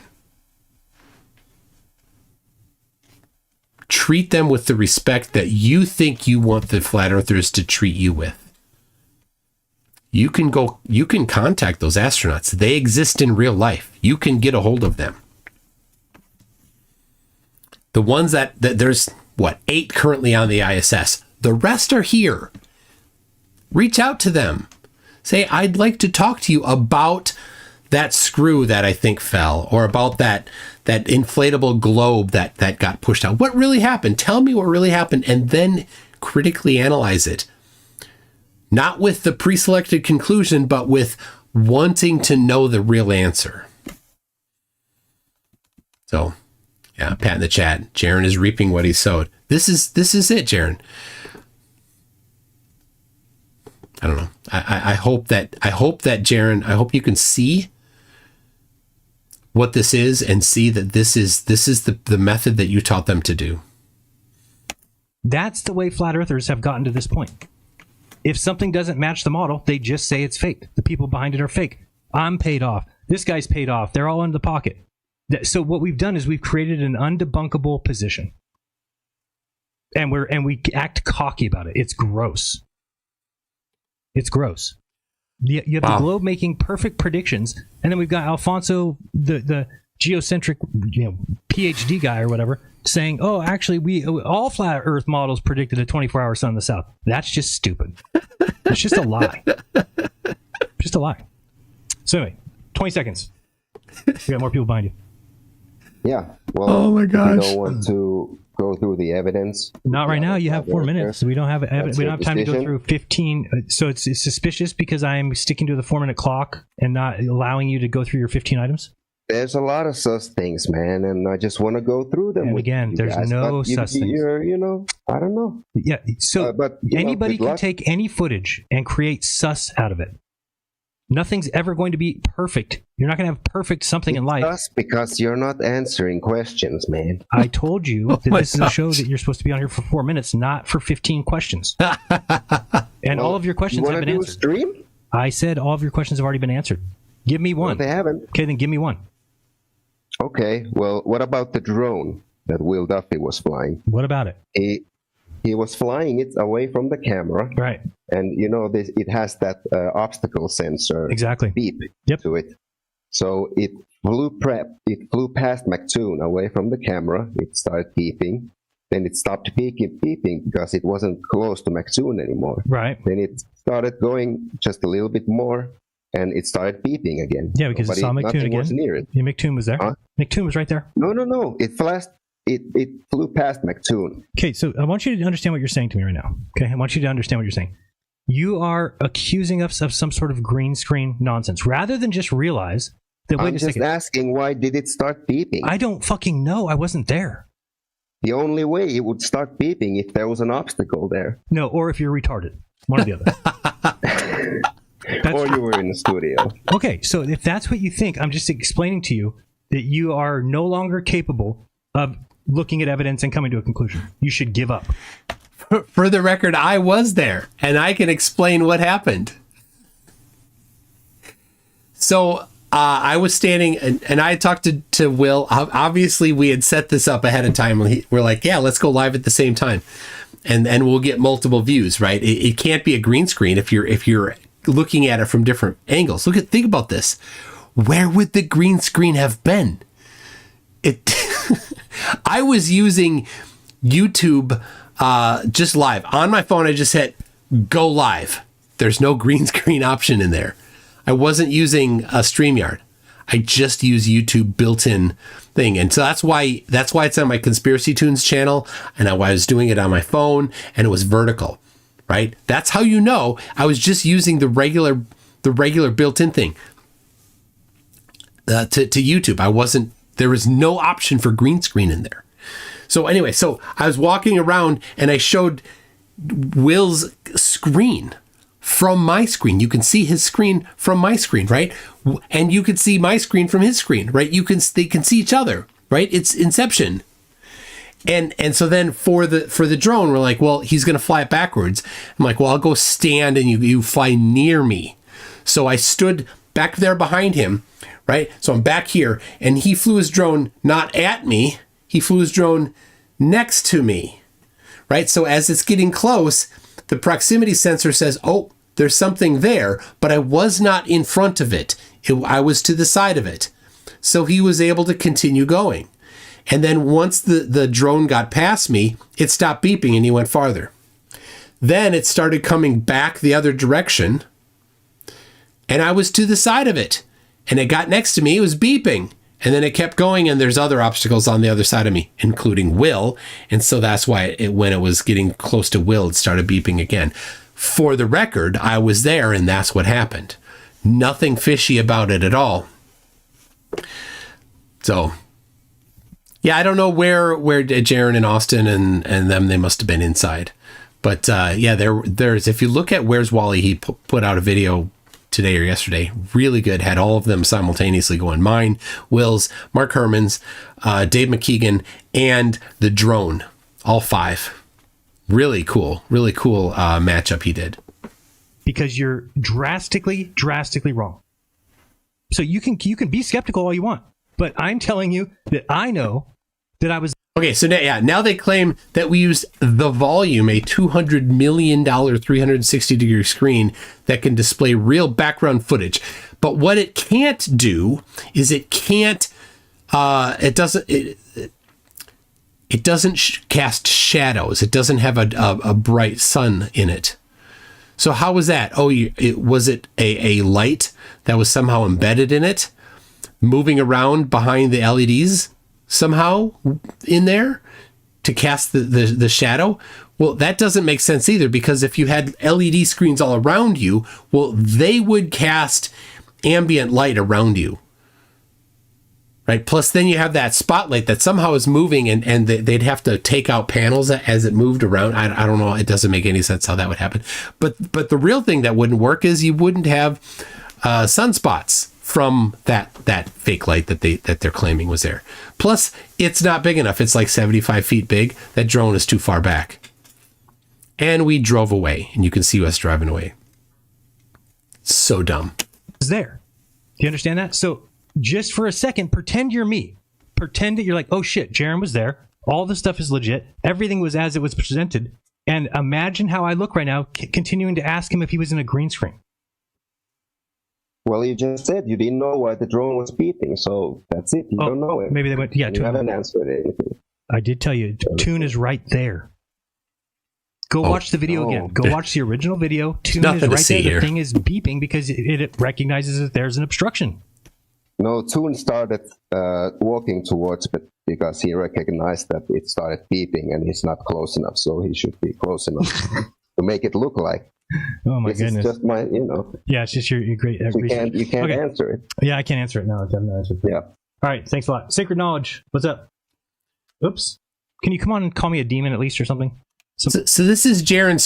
Treat them with the respect that you think you want the flat earthers to treat you with. You can contact those astronauts. They exist in real life. You can get a hold of them. The ones that there's 8 currently on the ISS. The rest are here. Reach out to them. Say, I'd like to talk to you about that screw that I think fell, or about that inflatable globe that got pushed out. What really happened? Tell me what really happened, and then critically analyze it. Not with the pre-selected conclusion, but with wanting to know the real answer. So, yeah, Pat in the chat. Jiren is reaping what he sowed. This is it, Jiren. I don't know. I hope that Jiren, I hope you can see what this is and see that this is the method that you taught them to do. That's the way flat earthers have gotten to this point. If something doesn't match the model, they just say it's fake. The people behind it are fake. I'm paid off. This guy's paid off. They're all in the pocket. So what we've done is we've created an undebunkable position. And we act cocky about it. It's gross. It's gross. You have the globe making perfect predictions, and then we've got Alfonso, the geocentric, PhD guy or whatever, saying, "Oh, actually, we all flat Earth models predicted a 24-hour sun in the south." That's just stupid. It's just a lie. Just a lie. So anyway, 20 seconds. We got more people behind you. Yeah. Well, oh my gosh. You don't want to go through the evidence. Not right now. You have 4 minutes. So we don't have evidence. We don't have time to go through 15. So it's suspicious because I'm sticking to the 4-minute clock and not allowing you to go through your 15 items. There's a lot of sus things, man, and I just want to go through them. And with again, you there's guys. no But sus things. You know, I don't know. Yeah. So but anybody can take any footage and create sus out of it. Nothing's ever going to be perfect. You're not going to have perfect something in life. Sus because you're not answering questions, man. I told you that this is a show that you're supposed to be on here for 4 minutes, not for 15 questions. And all of your questions have been answered. Stream? I said all of your questions have already been answered. Give me one. Well, they haven't. Okay, then give me one. Okay, well, what about the drone that Will Duffy was flying? What about it? He was flying it away from the camera. Right. And, you know, it has that obstacle sensor beep to it. So it flew past McToon away from the camera. It started beeping. Then it stopped beeping because it wasn't close to McToon anymore. Right. Then it started going just a little bit more. And it started beeping again. Yeah, because it saw McToon again. Was near it. Yeah, McToon was there. Huh? McToon was right there. No. It flew past McToon. Okay, so I want you to understand what you're saying to me right now. Okay, I want you to understand what you're saying. You are accusing us of some sort of green screen nonsense, rather than just realize that. I'm just asking, why did it start beeping? I don't fucking know. I wasn't there. The only way it would start beeping if there was an obstacle there. No, or if you're retarded. One or the other. Or you were in the studio. Okay, so if that's what you think, I'm just explaining to you that you are no longer capable of looking at evidence and coming to a conclusion. You should give up. For the record, I was there, and I can explain what happened. So I was standing, and I had talked to Will. Obviously, we had set this up ahead of time. We're like, yeah, let's go live at the same time, and we'll get multiple views, right? It can't be a green screen if you're looking at it from different angles. Think about this. Where would the green screen have been? I was using YouTube just live on my phone. I just hit go live. There's no green screen option in there. I wasn't using a StreamYard. I just use YouTube built-in thing. And so that's why it's on my Conspiracy Tunes channel, and I was doing it on my phone, and it was vertical. Right? That's how you know I was just using the regular built-in thing to YouTube. There was no option for green screen in there. So anyway, so I was walking around and I showed Will's screen from my screen. You can see his screen from my screen, right? And you can see my screen from his screen, right? They can see each other, right? It's Inception. And so then for the drone, we're like, well, he's going to fly it backwards. I'm like, well, I'll go stand and you fly near me. So I stood back there behind him, right? So I'm back here, and he flew his drone not at me. He flew his drone next to me, right? So as it's getting close, the proximity sensor says, oh, there's something there, but I was not in front of it. I was to the side of it. So he was able to continue going. And then once the drone got past me, it stopped beeping and he went farther. Then it started coming back the other direction, and I was to the side of it. And it got next to me, it was beeping. And then it kept going, and there's other obstacles on the other side of me, including Will. And so that's why when it was getting close to Will, it started beeping again. For the record, I was there, and that's what happened. Nothing fishy about it at all. So... yeah, I don't know where Jiren and Austin and them, they must have been inside. But yeah, there's if you look at Where's Wally, he put out a video today or yesterday, really good, had all of them simultaneously going. Mine, Will's, Mark Herman's, Dave McKeegan, and the drone, all 5. Really cool matchup he did. Because you're drastically wrong. So you can be skeptical all you want, but I'm telling you that I know that I was... Okay, so now they claim that we used the volume, a $200 million 360-degree screen that can display real background footage. But what it can't do is it it doesn't cast shadows. It doesn't have a bright sun in it. So how was that? Oh, was it a light that was somehow embedded in it, moving around behind the LEDs somehow in there to cast the shadow? Well, that doesn't make sense either, because if you had LED screens all around you, well, they would cast ambient light around you. Right. Plus, then you have that spotlight that somehow is moving, and they'd have to take out panels as it moved around. I don't know. It doesn't make any sense how that would happen. But the real thing that wouldn't work is you wouldn't have sunspots from that fake light that they're claiming was there. Plus, it's not big enough. It's like 75 feet big. That drone is too far back. And we drove away, and you can see us driving away. So dumb. It's there. Do you understand that? So just for a second, pretend you're me. Pretend that you're like, oh shit, Jiren was there. All the stuff is legit. Everything was as it was presented. And imagine how I look right now, continuing to ask him if he was in a green screen. Well, you just said you didn't know why the drone was beeping, so that's it. You don't know it. Maybe they went, yeah. You haven't answered anything. I did tell you, Tune is right there. Go watch the video again. Go watch the original video. Tune is right there. The thing is beeping because it recognizes that there's an obstruction. No, Toon started walking towards it because he recognized that it started beeping and he's not close enough, so he should be close enough to make it look like. Oh my goodness! It's just my, Yeah, it's just your great. You can't answer it. Yeah, I can't answer it now. I haven't answered it. Yeah. All right. Thanks a lot. Sacred Knowledge. What's up? Oops. Can you come on and call me a demon at least or something? So this is Jiren's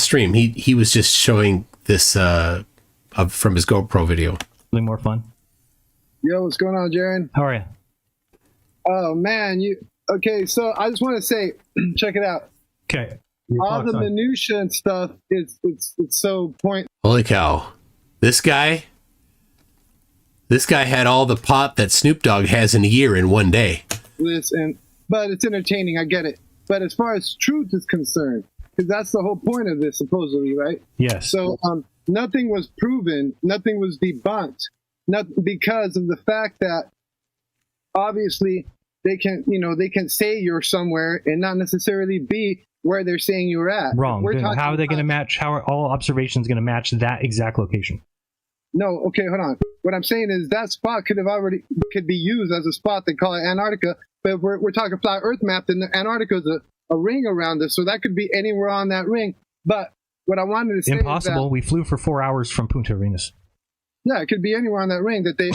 stream. He was just showing this from his GoPro video. Something more fun. Yo, what's going on, Jiren? How are you? Oh man, okay? So I just want to say, check it out. Okay. All the minutia and stuff, it's so point. Holy cow! This guy had all the pot that Snoop Dogg has in a year in one day. Listen, but it's entertaining. I get it. But as far as truth is concerned, because that's the whole point of this, supposedly, right? Yes. So nothing was proven, nothing was debunked, not because of the fact that obviously they can say you're somewhere and not necessarily be where they're saying you're at. Wrong. How are they going to match? How are all observations going to match that exact location? No. Okay, hold on. What I'm saying is that spot could be used as a spot. They call it Antarctica. But we're talking flat Earth map, and Antarctica is a ring around us, so that could be anywhere on that ring. But what I wanted to say impossible. is that, we flew for 4 hours from Punta Arenas. Yeah, it could be anywhere on that ring that they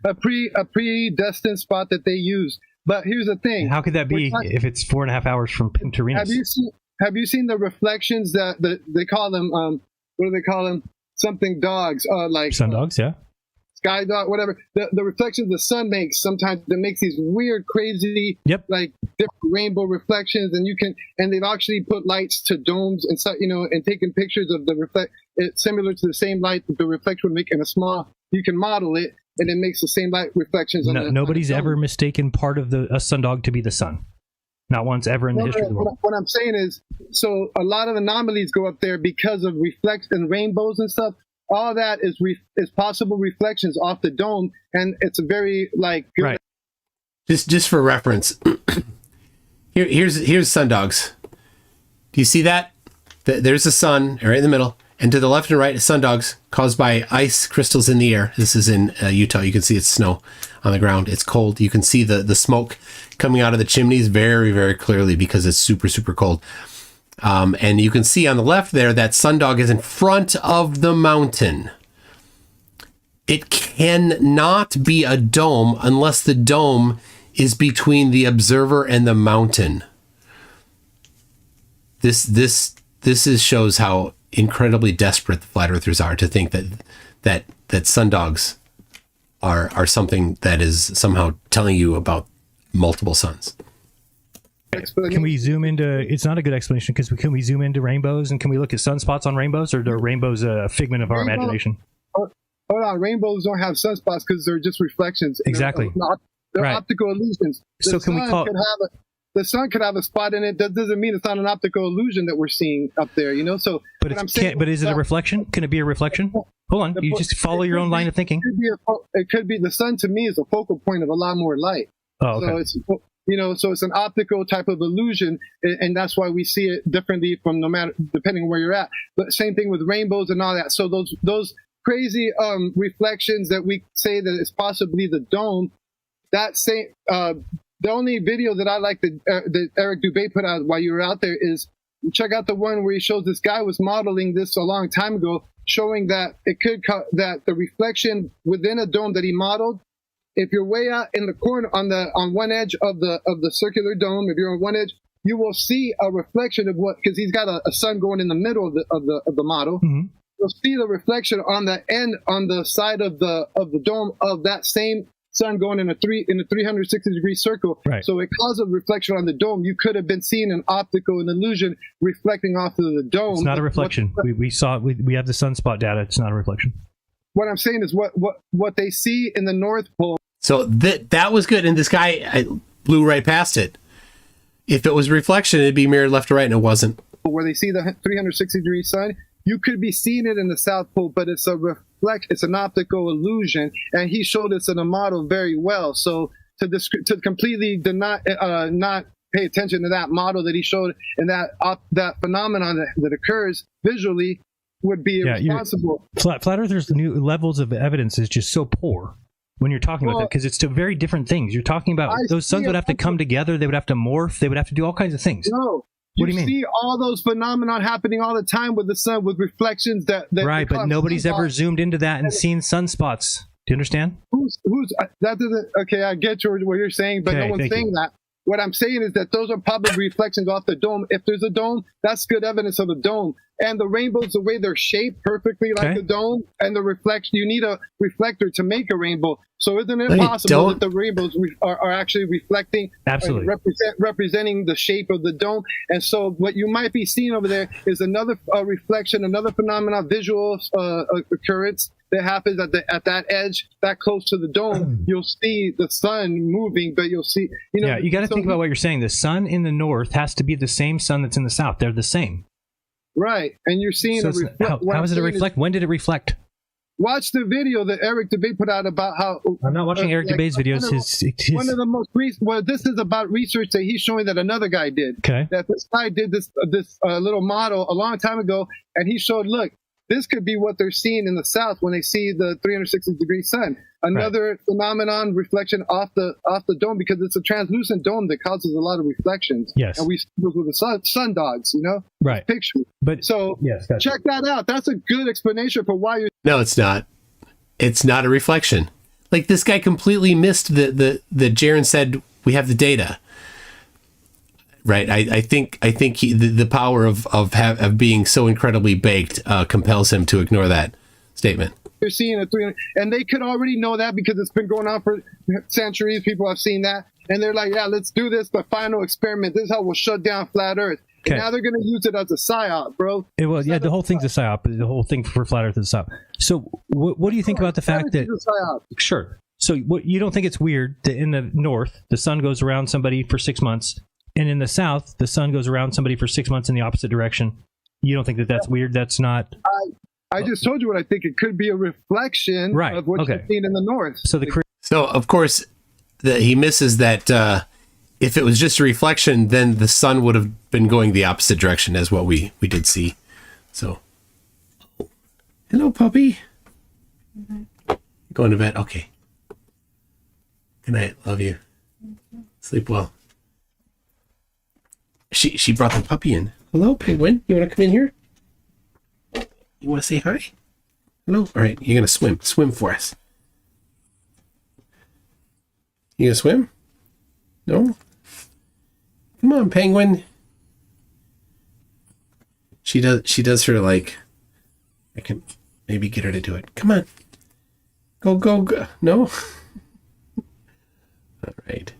a predestined spot that they use. But here's the thing: how could that be if it's 4.5 hours from Punta Arenas? Have you seen the reflections that they call them? What do they call them? Something dogs, like sun dogs, yeah. Sky dog, whatever. The reflections the sun makes sometimes that makes these weird, crazy, like different rainbow reflections, and they've actually put lights to domes and stuff, and taken pictures of the it's similar to the same light that the reflection would make in a small. You can model it, and it makes the same light reflections. Nobody's ever mistaken part of a sundog to be the sun. Not once ever in the history of the world. What I'm saying is, so a lot of anomalies go up there because of and rainbows and stuff. All that is possible reflections off the dome, and it's a very good. Right. Just for reference, here's sundogs. Do you see that? There's the sun right in the middle, and to the left and right is sundogs caused by ice crystals in the air. This is in Utah. You can see it's snow on the ground. It's cold. You can see the smoke coming out of the chimneys very, very clearly because it's super, super cold. And you can see on the left there that sundog is in front of the mountain. It cannot be a dome unless the dome is between the observer and the mountain. This shows how incredibly desperate the flat earthers are to think that sundogs are something that is somehow telling you about multiple suns. Can we zoom into? It's not a good explanation because can we zoom into rainbows and can we look at sunspots on rainbows, or are rainbows a figment of our imagination? Hold on, rainbows don't have sunspots because they're just reflections. Exactly. They're optical illusions. So can we call? The sun could have a spot in it. That doesn't mean it's not an optical illusion that we're seeing up there. So, but is it a reflection? Can it be a reflection? Hold on, you just follow your own line of thinking. It could be. The sun to me is a focal point of a lot more light. Oh, okay. So So it's an optical type of illusion, and that's why we see it differently from depending on where you're at. But same thing with rainbows and all that. So those crazy reflections that we say that it's possibly the dome, that same the only video that I like that Eric Dubé put out while you were out there is, check out the one where he shows this guy was modeling this a long time ago, showing that that the reflection within a dome that he modeled, if you're way out in the corner on one edge of the circular dome, if you're on one edge, you will see a reflection of because he's got a sun going in the middle of the model. Mm-hmm. You'll see the reflection on the end, on the side of the dome of that same sun going in a 360-degree circle. Right. So it causes a reflection on the dome. You could have been seeing an illusion reflecting off of the dome. It's not a reflection. We saw it. We have the sunspot data. It's not a reflection. What I'm saying is what they see in the North Pole. So that was good, and this guy blew right past it. If it was reflection, it'd be mirrored left to right, and it wasn't. Where they see the 360-degree sun, you could be seeing it in the South Pole, but it's it's an optical illusion, and he showed us in a model very well. So to completely not pay attention to that model that he showed and that phenomenon that occurs visually would be irresponsible. Flat Earthers' new levels of evidence is just so poor when you're talking about that, because it's two very different things. You're talking about those suns would have to come together, they would have to morph, they would have to do all kinds of things. No. What do you mean? See all those phenomena happening all the time with the sun, with reflections that right, but nobody's ever zoomed into that and seen sunspots. Do you understand? Who's that doesn't okay? I get what you're saying, but no one's saying that. What I'm saying is that those are probably reflections off the dome. If there's a dome, that's good evidence of a dome. And the rainbows, the way they're shaped perfectly like a dome, and the reflection, you need a reflector to make a rainbow. So isn't it possible that the rainbows are actually reflecting, absolutely representing the shape of the dome? And so what you might be seeing over there is another reflection, another phenomenon, visual occurrence that happens at that edge, that close to the dome. You'll see the sun moving, but you'll see, you got to think about what you're saying. The sun in the north has to be the same sun that's in the south. They're the same. Right, and you're seeing how is it a reflect? When did it reflect? Watch the video that Eric Dubé put out about how. I'm not watching Eric Dubé's videos. One of the most recent. This is about research that he's showing that another guy did. Okay. That this guy did this little model a long time ago, and he showed, look, this could be what they're seeing in the south when they see the 360-degree sun. Another phenomenon, reflection off the dome, because it's a translucent dome that causes a lot of reflections. Yes. And we see those with the sun dogs, right? Picture. But so gotcha. Check that out. That's a good explanation for why you're. No, it's not. It's not a reflection. Like, this guy completely missed the Jiren said we have the data. Right. I think the power of being so incredibly baked compels him to ignore that statement. You're seeing a 300, and they could already know that because it's been going on for centuries. People have seen that, and they're like, "Yeah, let's do this. The final experiment. This is how we'll shut down flat Earth." Okay. And now they're going to use it as a psyop, bro. The whole thing's a psyop. The whole thing for flat Earth is a psyop. So, what do you think about the fact that? Sure. So, you don't think it's weird that in the north the sun goes around somebody for 6 months, and in the south the sun goes around somebody for 6 months in the opposite direction? You don't think that's weird? That's not. I just told you what I think. It could be a reflection of what you're seeing in the north. So of course, he misses that if it was just a reflection, then the sun would have been going the opposite direction as what we did see. So, hello, puppy. Going to bed. Okay. Good night. Love you. Sleep well. She brought the puppy in. Hello, penguin. You want to come in here? You want to say hi? Hello? All right, you're going to swim. Swim for us. You going to swim? No? Come on, penguin. She does her, like, I can maybe get her to do it. Come on. Go. No? All right.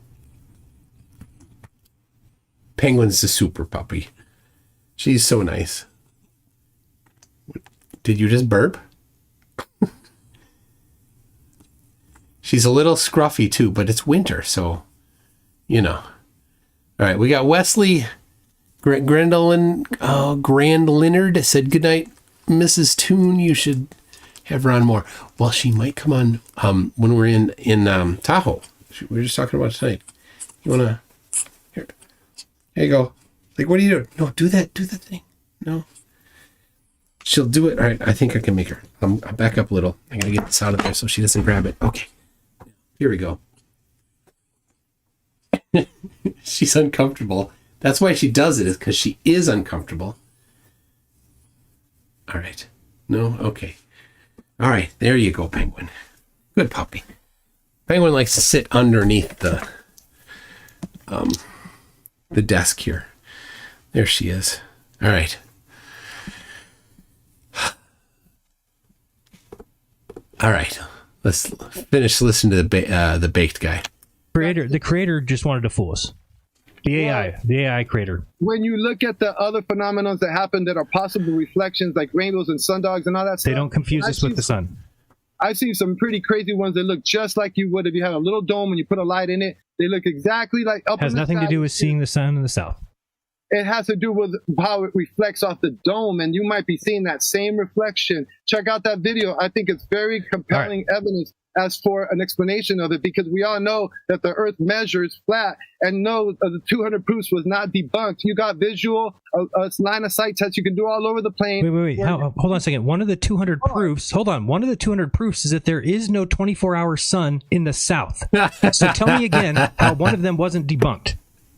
Penguin's a super puppy. She's so nice. Did you just burp? She's a little scruffy too, but it's winter, so All right, we got Wesley Grand Leonard said, "Good night, Mrs. Toon. You should have her on more." Well, she might come on when we're in Tahoe. We were just talking about it tonight. You wanna Here you go. Like, what are you doing? No, do that thing. No. She'll do it. All right, I think I can make her. I'll back up a little. I gotta get this out of there so she doesn't grab it. Okay. Here we go. She's uncomfortable. That's why she does it, is because she is uncomfortable. All right. No? Okay. All right. There you go, Penguin. Good puppy. Penguin likes to sit underneath the desk here. There she is. All right. All right. Let's finish listening to the baked guy. The creator just wanted to fool us. The AI creator. When you look at the other phenomena that happen that are possible reflections, like rainbows and sundogs and all that stuff, They don't confuse us with the sun. I've seen some pretty crazy ones that look just like you would if you had a little dome and you put a light in it. They look exactly like up. Has nothing to do with seeing the sun in the south. It has to do with how it reflects off the dome, and you might be seeing that same reflection. Check out that video. I think it's very compelling evidence as for an explanation of it, because we all know that the Earth measures flat, and no, the 200 proofs was not debunked. You got visual line of sight tests you can do all over the plane. Wait. Hold on a second. One of the 200 proofs. Hold on. One of the 200 proofs is that there is no 24-hour sun in the south. So tell me again how one of them wasn't debunked.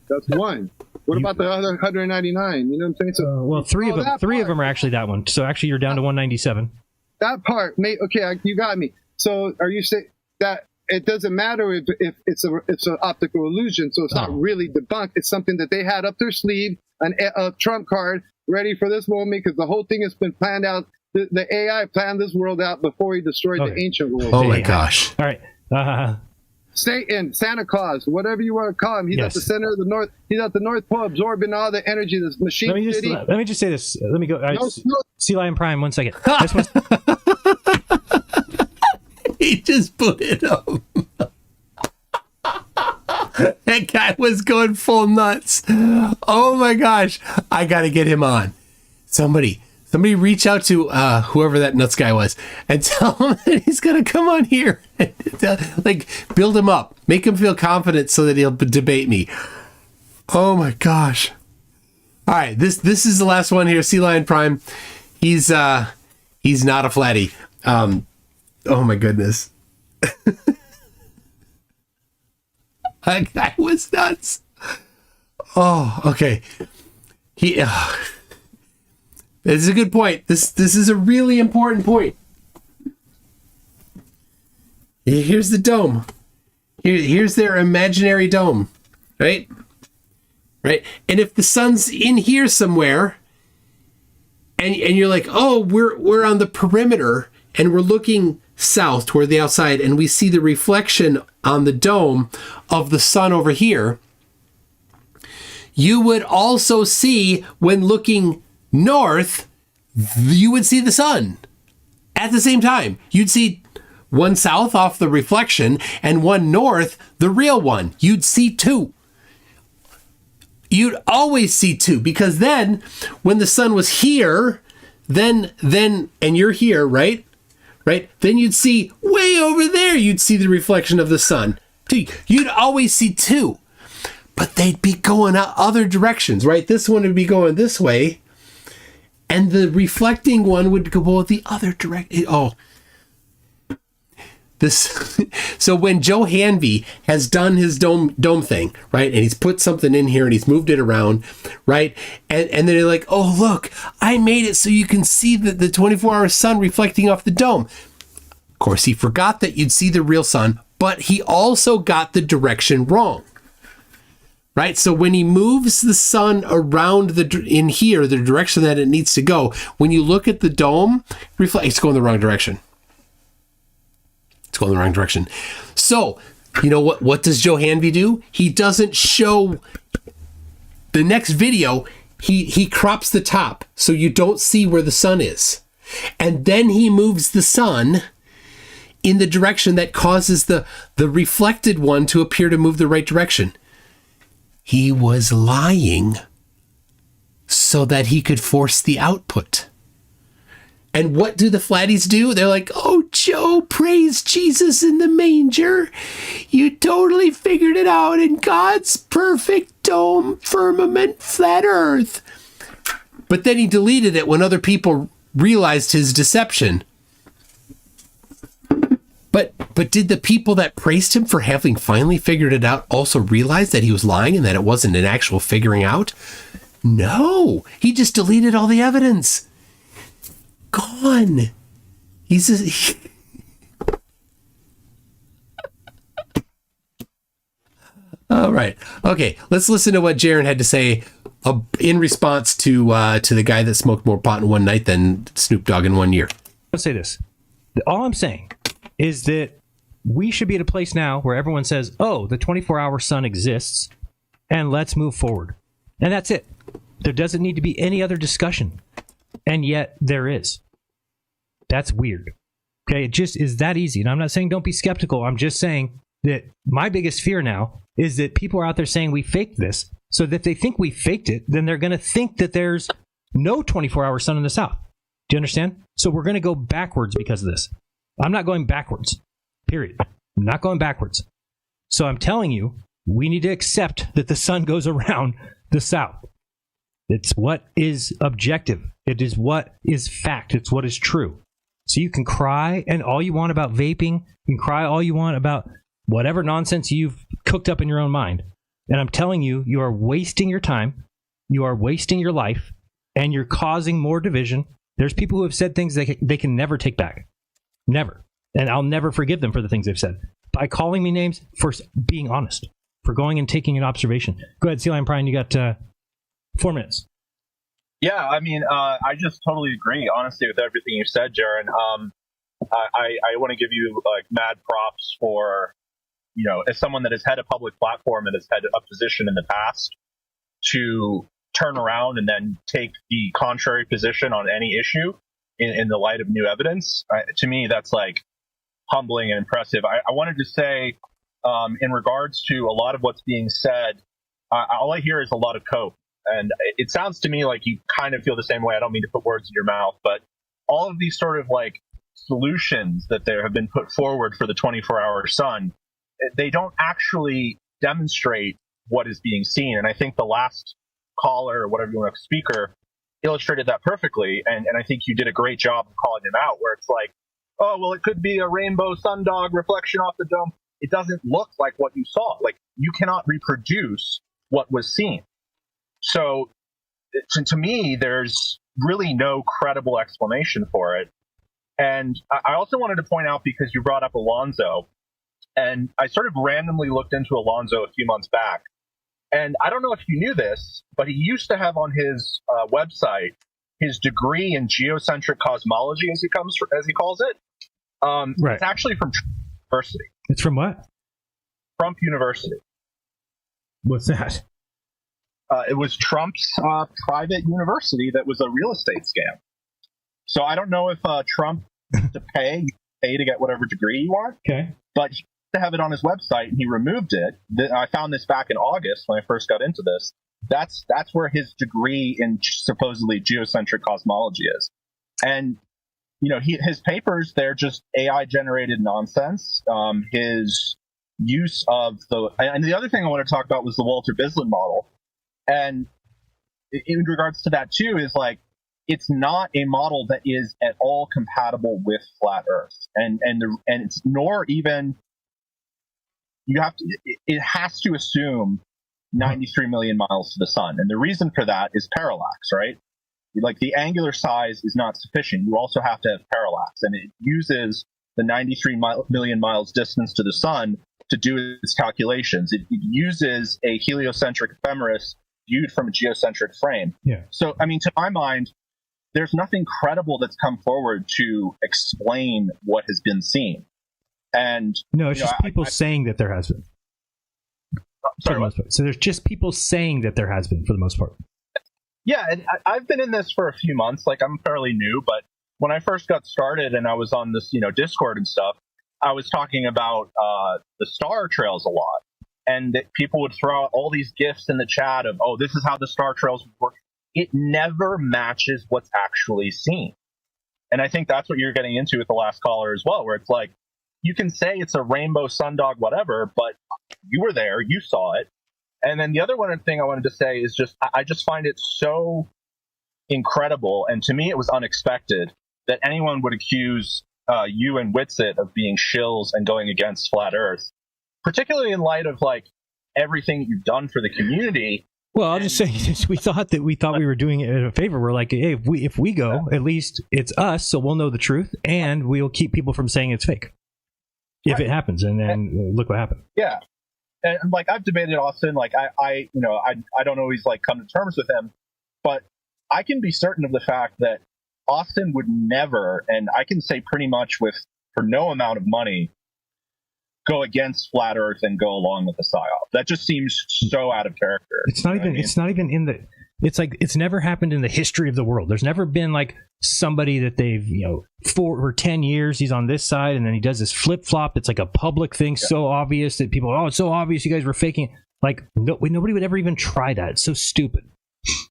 That's one. What about the other 199? You know what I'm saying? So, well, three of them are actually that one. So actually, you're down to 197. That part, okay, you got me. So are you saying that it doesn't matter if it's an optical illusion? So it's not really debunked. It's something that they had up their sleeve, a trump card ready for this moment, because the whole thing has been planned out. The AI planned this world out before he destroyed the ancient world. Oh my gosh! All right. Satan, Santa Claus, whatever you want to call him, he's at the center of the North. He's at the North Pole, absorbing all the energy. This machine. Let me just say this. Let me go. Sea Lion Prime. 1 second. He just put it up. That guy was going full nuts. Oh my gosh! I got to get him on. Somebody reach out to whoever that nuts guy was and tell him that he's gonna come on here and like build him up, make him feel confident so that he'll debate me. Oh my gosh! All right, this is the last one here. Sea Lion Prime. He's not a flatty. Oh my goodness! That guy was nuts. Oh, okay. This is a good point. This is a really important point. Here's the dome. Here's their imaginary dome, right? Right. And if the sun's in here somewhere, and you're like, oh, we're on the perimeter, and we're looking south toward the outside, and we see the reflection on the dome of the sun over here, you would also see, when looking north, you would see the sun at the same time. You'd see one south off the reflection and one north, the real one. You'd see two. You'd always see two, because then when the sun was here, then and you're here, right? Then you'd see way over there, you'd see the reflection of the sun. You'd always see two, but they'd be going other directions, right? This one would be going this way, and the reflecting one would go the other direction. So when Joe Hanvey has done his dome thing, right, and he's put something in here and he's moved it around, right, and then they're like, oh look, I made it so you can see the 24-hour sun reflecting off the dome. Of course, he forgot that you'd see the real sun, but he also got the direction wrong. Right, so when he moves the sun around in here, the direction that it needs to go, when you look at the dome, it's going the wrong direction. It's going the wrong direction. So, you know what does Joe Hanvey do? He doesn't show the next video. He crops the top so you don't see where the sun is. And then he moves the sun in the direction that causes the reflected one to appear to move the right direction. He was lying so that he could force the output. And what do the flatties do? They're like, oh, Joe, praise Jesus in the manger. You totally figured it out in God's perfect dome, firmament, flat Earth. But then he deleted it when other people realized his deception. But did the people that praised him for having finally figured it out also realize that he was lying and that it wasn't an actual figuring out? No, he just deleted all the evidence. Gone. All right. Okay, let's listen to what Jiren had to say in response to the guy that smoked more pot in one night than Snoop Dogg in 1 year. I'll say this. All I'm saying is that we should be at a place now where everyone says, oh, the 24-hour sun exists, and let's move forward. And that's it. There doesn't need to be any other discussion. And yet there is. That's weird. Okay, it just is that easy. And I'm not saying don't be skeptical. I'm just saying that my biggest fear now is that people are out there saying we faked this. So that if they think we faked it, then they're going to think that there's no 24-hour sun in the South. Do you understand? So we're going to go backwards because of this. I'm not going backwards. Period. I'm not going backwards. So I'm telling you, we need to accept that the sun goes around the South. It's what is objective. It is what is fact. It's what is true. So you can cry and all you want about vaping. You can cry all you want about whatever nonsense you've cooked up in your own mind. And I'm telling you, you are wasting your time. You are wasting your life. And you're causing more division. There's people who have said things they can never take back. Never. And I'll never forgive them for the things they've said. By calling me names, for being honest. For going and taking an observation. Go ahead, Sea Lion Prime, you got 4 minutes. Yeah, I mean, I just totally agree, honestly, with everything you said, Jiren. I want to give you like mad props for, as someone that has had a public platform and has had a position in the past, to turn around and then take the contrary position on any issue in the light of new evidence. To me, that's like humbling and impressive. I wanted to say, in regards to a lot of what's being said, all I hear is a lot of cope. And it sounds to me like you kind of feel the same way. I don't mean to put words in your mouth, but all of these sort of like solutions that there have been put forward for the 24-hour sun, they don't actually demonstrate what is being seen. And I think the last caller, or whatever you want to speaker, illustrated that perfectly. And I think you did a great job of calling him out, where it's like, oh, well, it could be a rainbow sundog reflection off the dome. It doesn't look like what you saw. Like, you cannot reproduce what was seen. So to me, there's really no credible explanation for it. And I also wanted to point out, because you brought up Alonzo, and I sort of randomly looked into Alonzo a few months back. And I don't know if you knew this, but he used to have on his website his degree in geocentric cosmology, as he calls it. Right. It's actually from Trump University. It's from what? Trump University. What's that? It was Trump's private university that was a real estate scam. So I don't know if Trump to pay to get whatever degree you want. Okay. But he used to have it on his website, and he removed it. I found this back in August when I first got into this. That's where his degree in supposedly geocentric cosmology is. And, his papers, they're just AI-generated nonsense. His use of and the other thing I want to talk about was the Walter Bislin model. And in regards to that, too, is like, it's not a model that is at all compatible with flat Earth. And it's nor even, it has to assume 93 million miles to the sun. And the reason for that is parallax, right? Like, the angular size is not sufficient. You also have to have parallax. And it uses the 93 million miles distance to the sun to do its calculations. It uses a heliocentric ephemeris viewed from a geocentric frame. Yeah. So, I mean, to my mind, there's nothing credible that's come forward to explain what has been seen. And no, it's just people saying that there has been. Sorry, what? So there's just people saying that there has been, for the most part. Yeah, and I've been in this for a few months. Like, I'm fairly new, but when I first got started and I was on this, Discord and stuff, I was talking about the star trails a lot. And that people would throw out all these GIFs in the chat of, oh, this is how the star trails work. It never matches what's actually seen. And I think that's what you're getting into with the last caller as well, where it's like, you can say it's a rainbow sundog, whatever, but you were there, you saw it. And then the other one thing I wanted to say is just, I just find it so incredible, and to me it was unexpected, that anyone would accuse you and Witsit of being shills and going against Flat Earth, particularly in light of like everything you've done for the community. Well, I'll just say this. We thought we were doing it a favor. We're like, hey, if we go, at least it's us, so we'll know the truth, and we'll keep people from saying it's fake if it happens. And then look what happened. Yeah, and like I've debated Austin. Like I don't always like come to terms with him, but I can be certain of the fact that Austin would never, and I can say pretty much for no amount of money, go against Flat Earth and go along with the psyop. That just seems so out of character. It's not even. It's not even in the. It's like it's never happened in the history of the world. There's never been like somebody that they've 4 or 10 years he's on this side and then he does this flip flop. It's like a public thing, so obvious that people, it's so obvious you guys were faking. Like nobody would ever even try that. It's so stupid.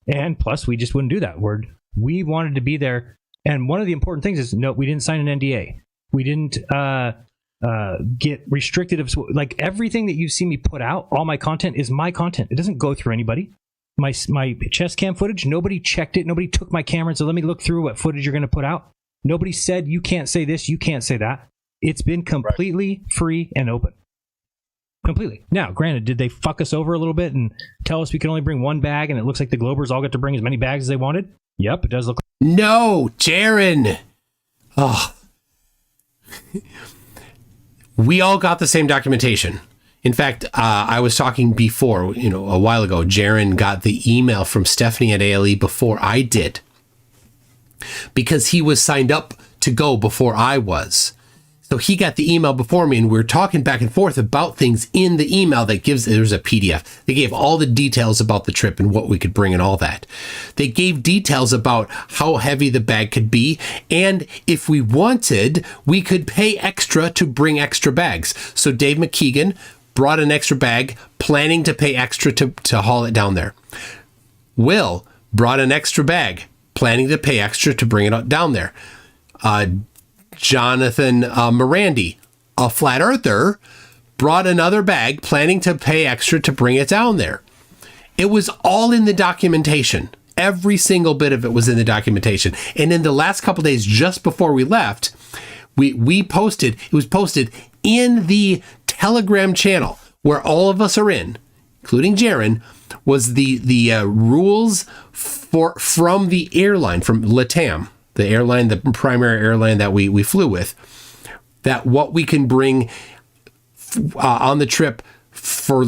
And plus, we just wouldn't do that. We wanted to be there. And one of the important things is we didn't sign an NDA. We didn't. Get restricted of like everything that you see me put out. All my content is my content. It doesn't go through anybody. My chest cam footage, nobody checked it. Nobody took my camera and said, let me look through what footage you're going to put out. Nobody said you can't say this, you can't say that. It's been completely free and open. Completely. Now, granted, did they fuck us over a little bit and tell us we can only bring one bag and it looks like the Globers all got to bring as many bags as they wanted? Yep, it does look like. No, Jiren. Oh. We all got the same documentation. In fact, I was talking before, a while ago, Jiren got the email from Stephanie at ALE before I did, because he was signed up to go before I was. So he got the email before me, and we were talking back and forth about things in the email there's a PDF. They gave all the details about the trip and what we could bring and all that. They gave details about how heavy the bag could be, and if we wanted, we could pay extra to bring extra bags. So Dave McKeegan brought an extra bag, planning to pay extra to haul it down there. Will brought an extra bag, planning to pay extra to bring it down there. Jonathan Morandi, a flat earther, brought another bag, planning to pay extra to bring it down there. It was all in the documentation. Every single bit of it was in the documentation. And in the last couple days, just before we left, we posted, it was posted in the Telegram channel where all of us are in, including Jiren, was the rules from the airline, from LATAM, the airline, the primary airline that we flew with, that what we can bring on the trip for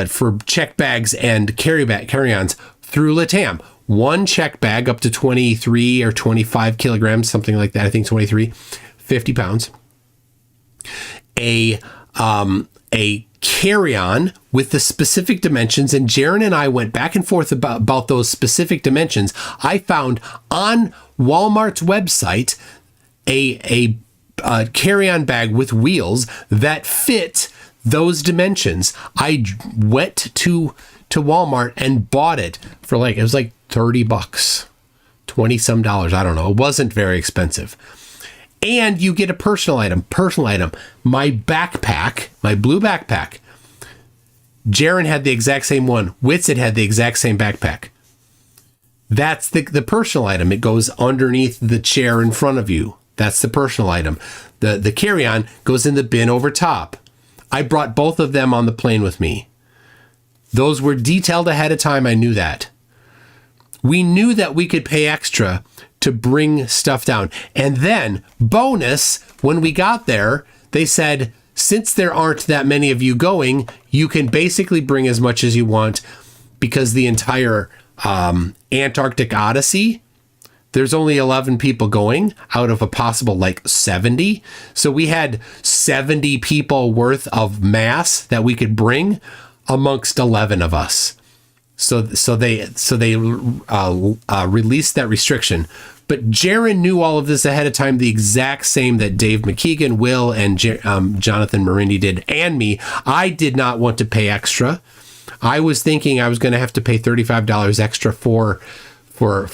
for check bags and carry-ons through LATAM. One check bag up to 23 or 25 kilograms, something like that. I think 23, 50 pounds. A carry-on with the specific dimensions, and Jiren and I went back and forth about those specific dimensions. I found on Walmart's website a carry-on bag with wheels that fit those dimensions. I went to Walmart and bought it for it was like $30, 20 some dollars. I don't know. It wasn't very expensive. And you get a personal item. My backpack, my blue backpack. Jiren had the exact same one. Witsit had the exact same backpack. That's the personal item. It goes underneath the chair in front of you. That's the personal item. The carry-on goes in the bin over top. I brought both of them on the plane with me. Those were detailed ahead of time. I knew that. We knew that we could pay extra to bring stuff down. And then, bonus, when we got there, they said, since there aren't that many of you going, you can basically bring as much as you want, because the entire Antarctic Odyssey, there's only 11 people going out of a possible 70. So we had 70 people worth of mass that we could bring amongst 11 of us. So they released that restriction. But Jiren knew all of this ahead of time, the exact same that Dave McKeegan, Will, and Jonathan Morandi did, and me. I did not want to pay extra. I was thinking I was going to have to pay $35 extra for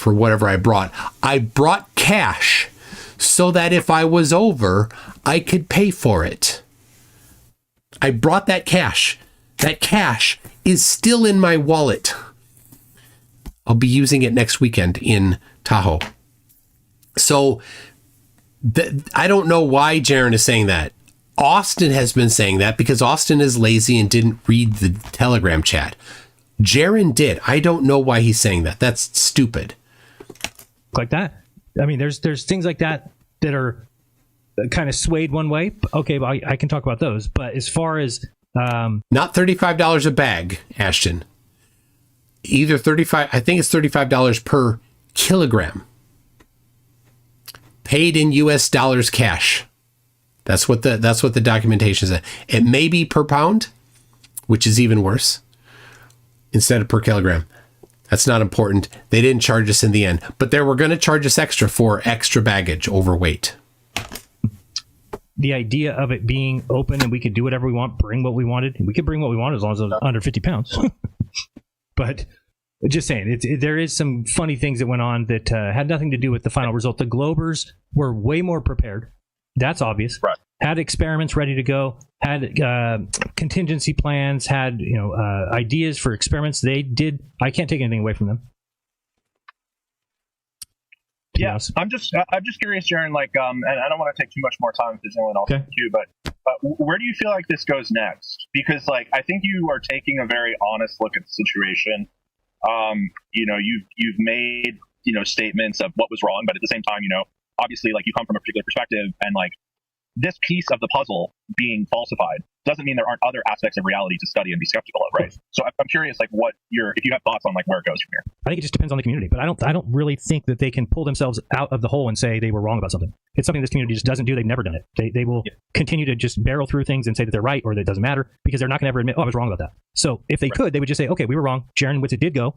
whatever I brought. I brought cash so that if I was over, I could pay for it. I brought that cash. That cash is still in my wallet. I'll be using it next weekend in Tahoe. So I don't know why Jiren is saying that. Austin has been saying that because Austin is lazy and didn't read the Telegram chat. Jiren did. I don't know why he's saying that. That's stupid. Like that. I mean, there's things like that that are kind of swayed one way. Okay, well, I can talk about those. But as far as not $35 a bag, Ashton. Either 35. I think it's $35 per kilogram. Paid in U.S. dollars cash. That's what the documentation says. It may be per pound, which is even worse, instead of per kilogram. That's not important. They didn't charge us in the end, but they were going to charge us extra for extra baggage overweight. The idea of it being open and we could do whatever we want, bring what we wanted. We could bring what we wanted as long as it was under 50 pounds. But just saying, there is some funny things that went on that had nothing to do with the final result. The Globers were way more prepared. That's obvious. Right. Had experiments ready to go. Had contingency plans. Had ideas for experiments. They did. I can't take anything away from them. Yeah, I'm just curious, Jiren. Like, and I don't want to take too much more time if there's anyone else in the queue, but where do you feel like this goes next? Because, like, I think you are taking a very honest look at the situation. You've made statements of what was wrong, but at the same time, obviously, like, you come from a particular perspective, and like this piece of the puzzle being falsified doesn't mean there aren't other aspects of reality to study and be skeptical of, right? So I'm curious, like, if you have thoughts on like where it goes from here. I think it just depends on the community, but I don't really think that they can pull themselves out of the hole and say they were wrong about something. It's something this community just doesn't do. They've never done it. They will continue to just barrel through things and say that they're right or that it doesn't matter because they're not going to ever admit, oh, I was wrong about that. So if they could, they would just say, okay, we were wrong. Jiren Witsit did go.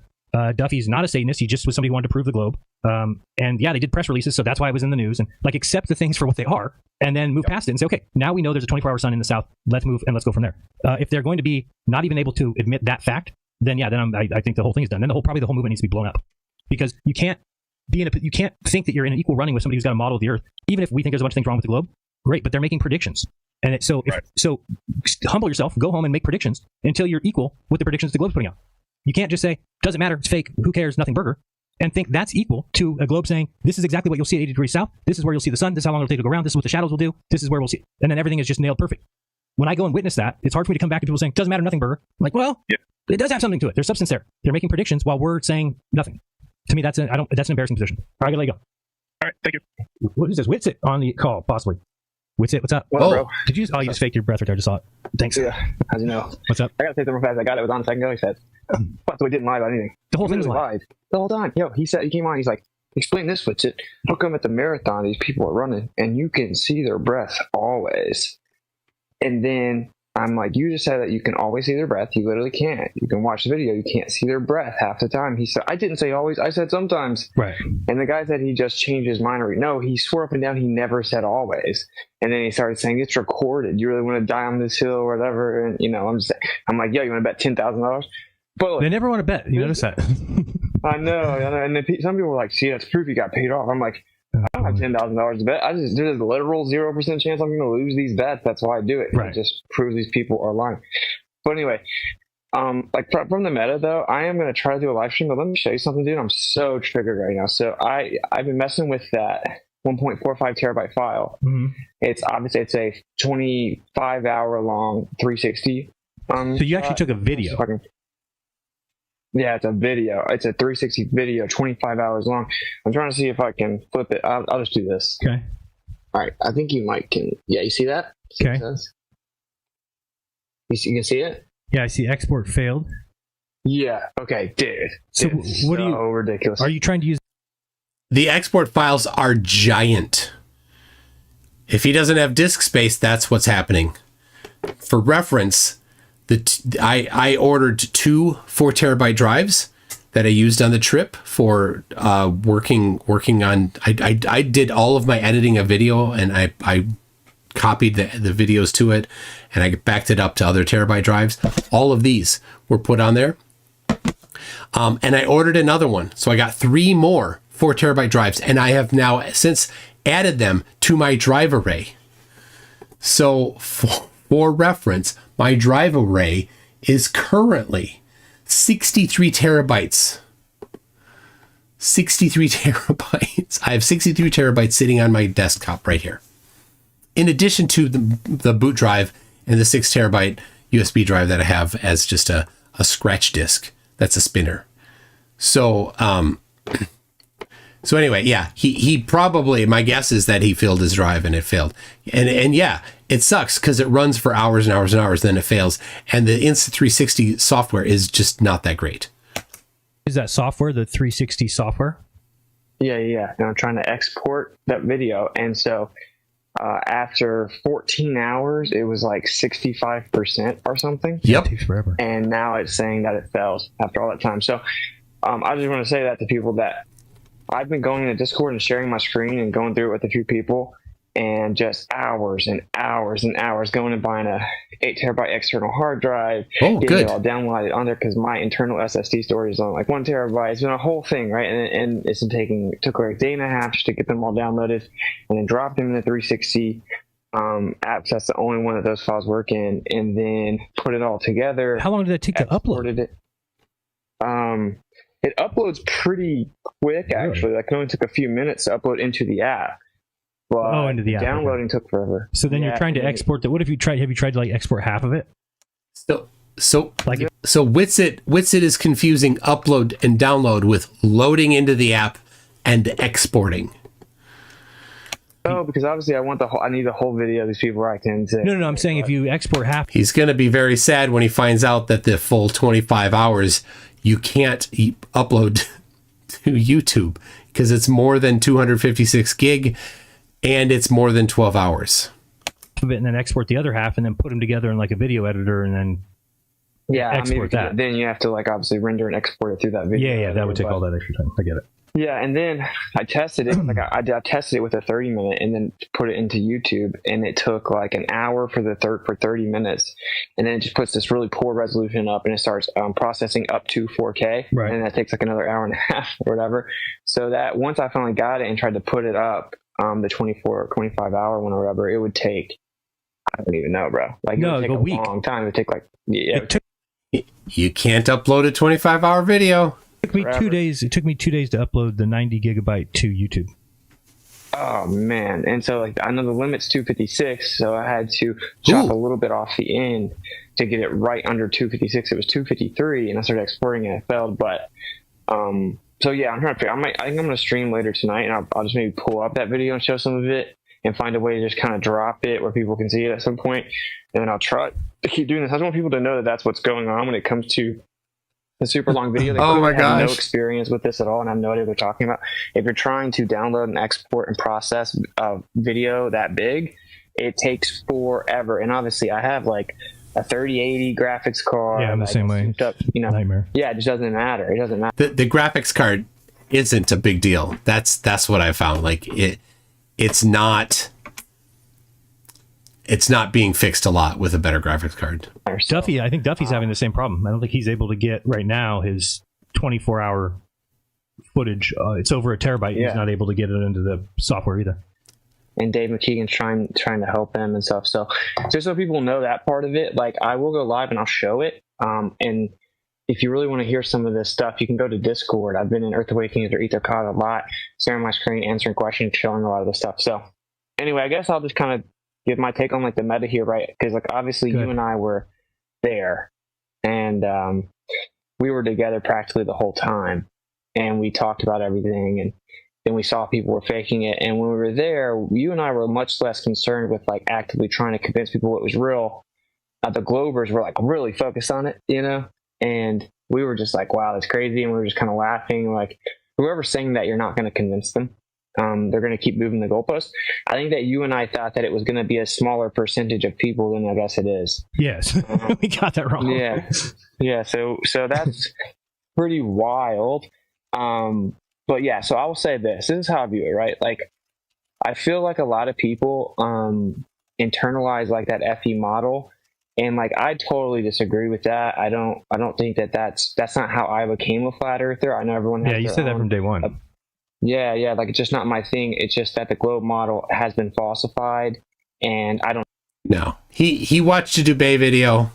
Duffy's not a Satanist. He just was somebody who wanted to prove the globe. And yeah, they did press releases, so that's why it was in the news. And like, accept the things for what they are, and then move past it and say, okay, now we know there's a 24-hour sun in the south. Let's move and let's go from there. If they're going to be not even able to admit that fact, then I think the whole thing is done. Then probably the whole movement needs to be blown up because you can't think that you're in an equal running with somebody who's got a model of the Earth. Even if we think there's a bunch of things wrong with the globe, great, but they're making predictions. And so humble yourself, go home and make predictions until you're equal with the predictions the globe's putting out. You can't just say, doesn't matter, it's fake, who cares, nothing burger, and think that's equal to a globe saying, this is exactly what you'll see at 80 degrees south, this is where you'll see the sun, this is how long it'll take to go around, this is what the shadows will do, this is where we'll see. And then everything is just nailed perfect. When I go and witness that, it's hard for me to come back to people saying, doesn't matter, nothing burger. I'm like, well, it does have something to it. There's substance there. They're making predictions while we're saying nothing. To me, that's an embarrassing position. All right, I gotta let you go. All right, thank you. What is this? Witsit on the call, possibly. Witsit, what's up? What, bro? Did you just faked your breath right there? I just saw it. Thanks. Yeah, how's you know? What's up? I gotta say something fast. I got it. It was on a second ago. He said, but we didn't lie about anything. The whole thing was lied. The whole time. Yo, he came on. He's like, explain this, Witsit. How come at the marathon these people are running and you can see their breath always? And then I'm like, you just said that you can always see their breath. You literally can't. You can watch the video. You can't see their breath half the time. He said, I didn't say always. I said sometimes. Right. And the guy said he just changed his mind. No, he swore up and down he never said always. And then he started saying, it's recorded. You really want to die on this hill or whatever? And, I'm like, yo, you want to bet $10,000? But look, they never want to bet. You notice that? I know. And then some people were like, see, that's proof you got paid off. I'm like, I don't have $10,000 to bet. There's a literal 0% chance I'm going to lose these bets. That's why I do it. Right. It just proves these people are lying. But anyway, from the meta though, I am going to try to do a live stream. But let me show you something, dude. I'm so triggered right now. So I've been messing with that 1.45 terabyte file. Mm-hmm. It's a 25-hour long 360. So you actually took a video. Yeah, it's a video. It's a 360 video, 25 hours long. I'm trying to see if I can flip it. I'll just do this. Okay. All right. I think you can. Yeah, you see that? Okay. You can see it? Yeah, I see export failed. Yeah. Okay, dude. So what are you? Ridiculous. Are you trying to use? The export files are giant. If he doesn't have disk space, that's what's happening. For reference, I ordered 2 4 terabyte drives that I used on the trip for working on. I did all of my editing of video, and I copied the videos to it, and I backed it up to other terabyte drives. All of these were put on there, and I ordered another one, so I got 3 more 4 terabyte drives, and I have now since added them to my drive array. So for reference, my drive array is currently 63 terabytes. 63 terabytes. I have 63 terabytes sitting on my desktop right here. In addition to the boot drive and the 6 terabyte USB drive that I have as just a scratch disk. That's a spinner. So, so anyway, yeah, he probably, my guess is that he filled his drive and it failed. And yeah, it sucks because it runs for hours and hours and hours, then it fails. And the Insta360 software is just not that great. Is that software, the 360 software? Yeah. And I'm trying to export that video. And so after 14 hours, it was like 65% or something. Yep. It takes forever. And now it's saying that it fails after all that time. So I just want to say that to people that I've been going into Discord and sharing my screen and going through it with a few people, and just hours and hours and hours going and buying a 8 terabyte external hard drive, getting it all downloaded on there because my internal SSD storage is on like 1 terabyte. It's been a whole thing, right? And it's took like a day and a half just to get them all downloaded, and then dropped them in the 360 apps. That's the only one that those files work in, and then put it all together. How long did it take to upload it? It uploads pretty quick, actually. Like, it only took a few minutes to upload into the app. But into the app. Downloading took forever. So then you're trying to export that. What have you tried to like export half of it? So Witsit is confusing upload and download with loading into the app and exporting. Oh, because obviously I need the whole video of these people reacting into. No, I'm saying if you export half. He's going to be very sad when he finds out that the full 25 hours you can't upload to YouTube because it's more than 256 gig and it's more than 12 hours. And then export the other half and then put them together in like a video editor and then export that. Then you have to like obviously render and export it through that video. Yeah, that would take all that extra time. I get it. Yeah, and then I tested it. Like I tested it with a 30-minute, and then put it into YouTube, and it took like an hour for 30 minutes, and then it just puts this really poor resolution up, and it starts processing up to 4K, right. And that takes like another hour and a half or whatever. So that once I finally got it and tried to put it up, the 24 or 25 hour one or whatever, it would take, I don't even know, bro. Like, it would take a week. Long time. It would take like you can't upload a 25-hour video. It took me 2 days. It took me 2 days to upload the 90 gigabyte to YouTube. Oh man! And so like I know the limit's 256, so I had to chop a little bit off the end to get it right under 256. It was 253, and I started exporting it. It failed, but so yeah, I'm trying to figure. I think I'm going to stream later tonight, and I'll just maybe pull up that video and show some of it, and find a way to just kind of drop it where people can see it at some point, and then I'll try to keep doing this. I just want people to know that that's what's going on when it comes to a super long video. They have no experience with this at all and have no idea what they're talking about. If you're trying to download and export and process a video that big, it takes forever. And obviously I have like a 3080 graphics card. Yeah, I'm the same way. Nightmare. Yeah, it just doesn't matter. It doesn't matter. The graphics card isn't a big deal. That's what I found. Like it's not being fixed a lot with a better graphics card. Duffy, I think Duffy's having the same problem. I don't think he's able to get right now his 24-hour footage. It's over a terabyte. Yeah. He's not able to get it into the software either. And Dave McKeegan's trying to help him and stuff. So just so people know that part of it, like I will go live and I'll show it. And if you really want to hear some of this stuff, you can go to Discord. I've been in Earth Awakenings or EtherCod a lot, sharing my screen, answering questions, showing a lot of this stuff. So anyway, I guess I'll just kind of give my take on like the meta here, right? Because like obviously you and I were there, and we were together practically the whole time, and we talked about everything, and then we saw people were faking it. And when we were there, you and I were much less concerned with like actively trying to convince people it was real. The Globers were like really focused on it, you know, and we were just like, wow, that's crazy, and we were just kind of laughing. Like whoever's saying that, you're not going to convince them. They're going to keep moving the goalposts. I think that you and I thought that it was going to be a smaller percentage of people than I guess it is. Yes, we got that wrong. Yeah. So that's pretty wild. But yeah, so I will say this. This is how I view it, right? Like, I feel like a lot of people internalize like that FE model, and like I totally disagree with that. I don't think that's not how I became a flat earther. I know everyone has you said that from day one. Yeah, like it's just not my thing. It's just that the globe model has been falsified, and I don't. No, he watched a Dubé video.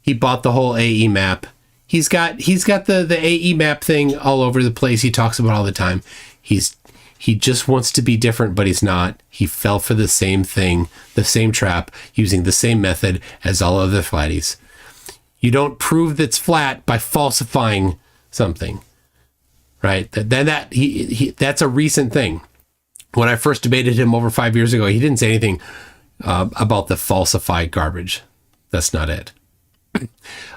He bought the whole AE map. He's got the AE map thing all over the place. He talks about all the time. He just wants to be different, but he's not. He fell for the same thing, the same trap, using the same method as all other flatties. You don't prove that's flat by falsifying something, right? That's a recent thing. When I first debated him over 5 years ago, he didn't say anything about the falsified garbage. That's not it.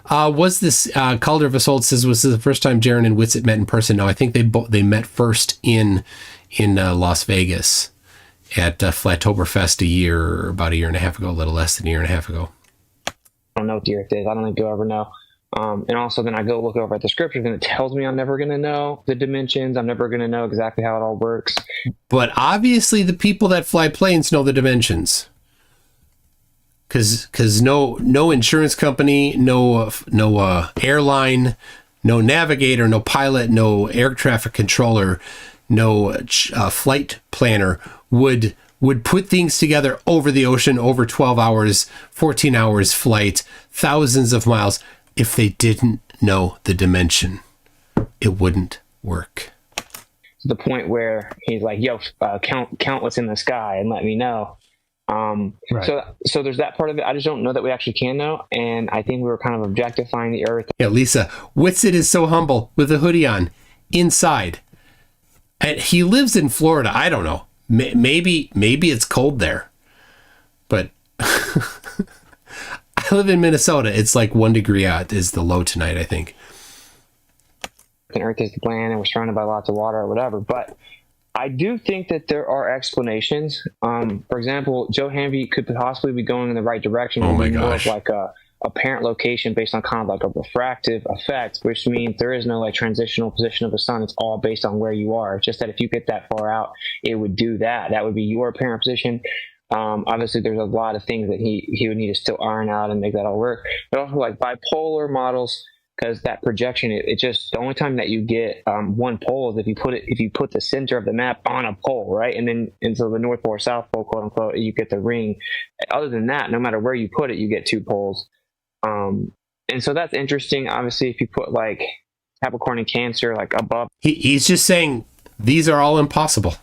Was this Calder of Assault says, was this the first time Jiren and Whitsitt met in person? No, I think they met first in Las Vegas at Flattoberfest about a year and a half ago, a little less than a year and a half ago. I don't know what the Earth is. I don't think you'll ever know. And also then I go look over at the scriptures and it tells me I'm never going to know the dimensions. I'm never going to know exactly how it all works. But obviously the people that fly planes know the dimensions. Because no insurance company, no airline, no navigator, no pilot, no air traffic controller, no flight planner would put things together over the ocean over 12 hours, 14 hours flight, thousands of miles. If they didn't know the dimension, it wouldn't work. To the point where he's like, yo, count what's in the sky and let me know. Right. So there's that part of it. I just don't know that we actually can know. And I think we were kind of objectifying the Earth. Yeah, Lisa, Whitsitt is so humble with a hoodie on inside. And he lives in Florida. I don't know. Maybe it's cold there. But I live in Minnesota. It's like 1 degree out is the low tonight, I think. And Earth is the plan and we're surrounded by lots of water or whatever. But I do think that there are explanations. For example, Joe Hamby could possibly be going in the right direction. Oh my more gosh. of like a apparent location based on kind of like a refractive effect, which means there is no like transitional position of the sun. It's all based on where you are. It's just that if you get that far out, it would do that. That would be your apparent position. Obviously, there's a lot of things that he would need to still iron out and make that all work. But also like bipolar models, because that projection, it just, the only time that you get one pole is if you put the center of the map on a pole, right? And then into the North Pole or South Pole, quote unquote, you get the ring. Other than that, no matter where you put it, you get two poles. And so that's interesting. Obviously, if you put like Capricorn and Cancer like above, he's just saying these are all impossible.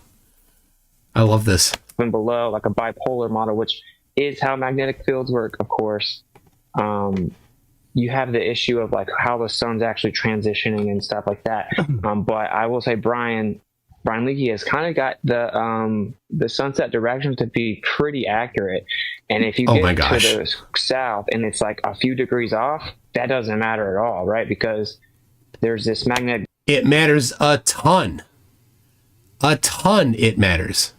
I love this. And below, like a bipolar model, which is how magnetic fields work, of course. You have the issue of like how the sun's actually transitioning and stuff like that. But I will say Brian Leakey has kind of got the sunset direction to be pretty accurate. And if you get to the south and it's like a few degrees off, that doesn't matter at all, right? Because there's this magnetic. It matters a ton. A ton. It matters.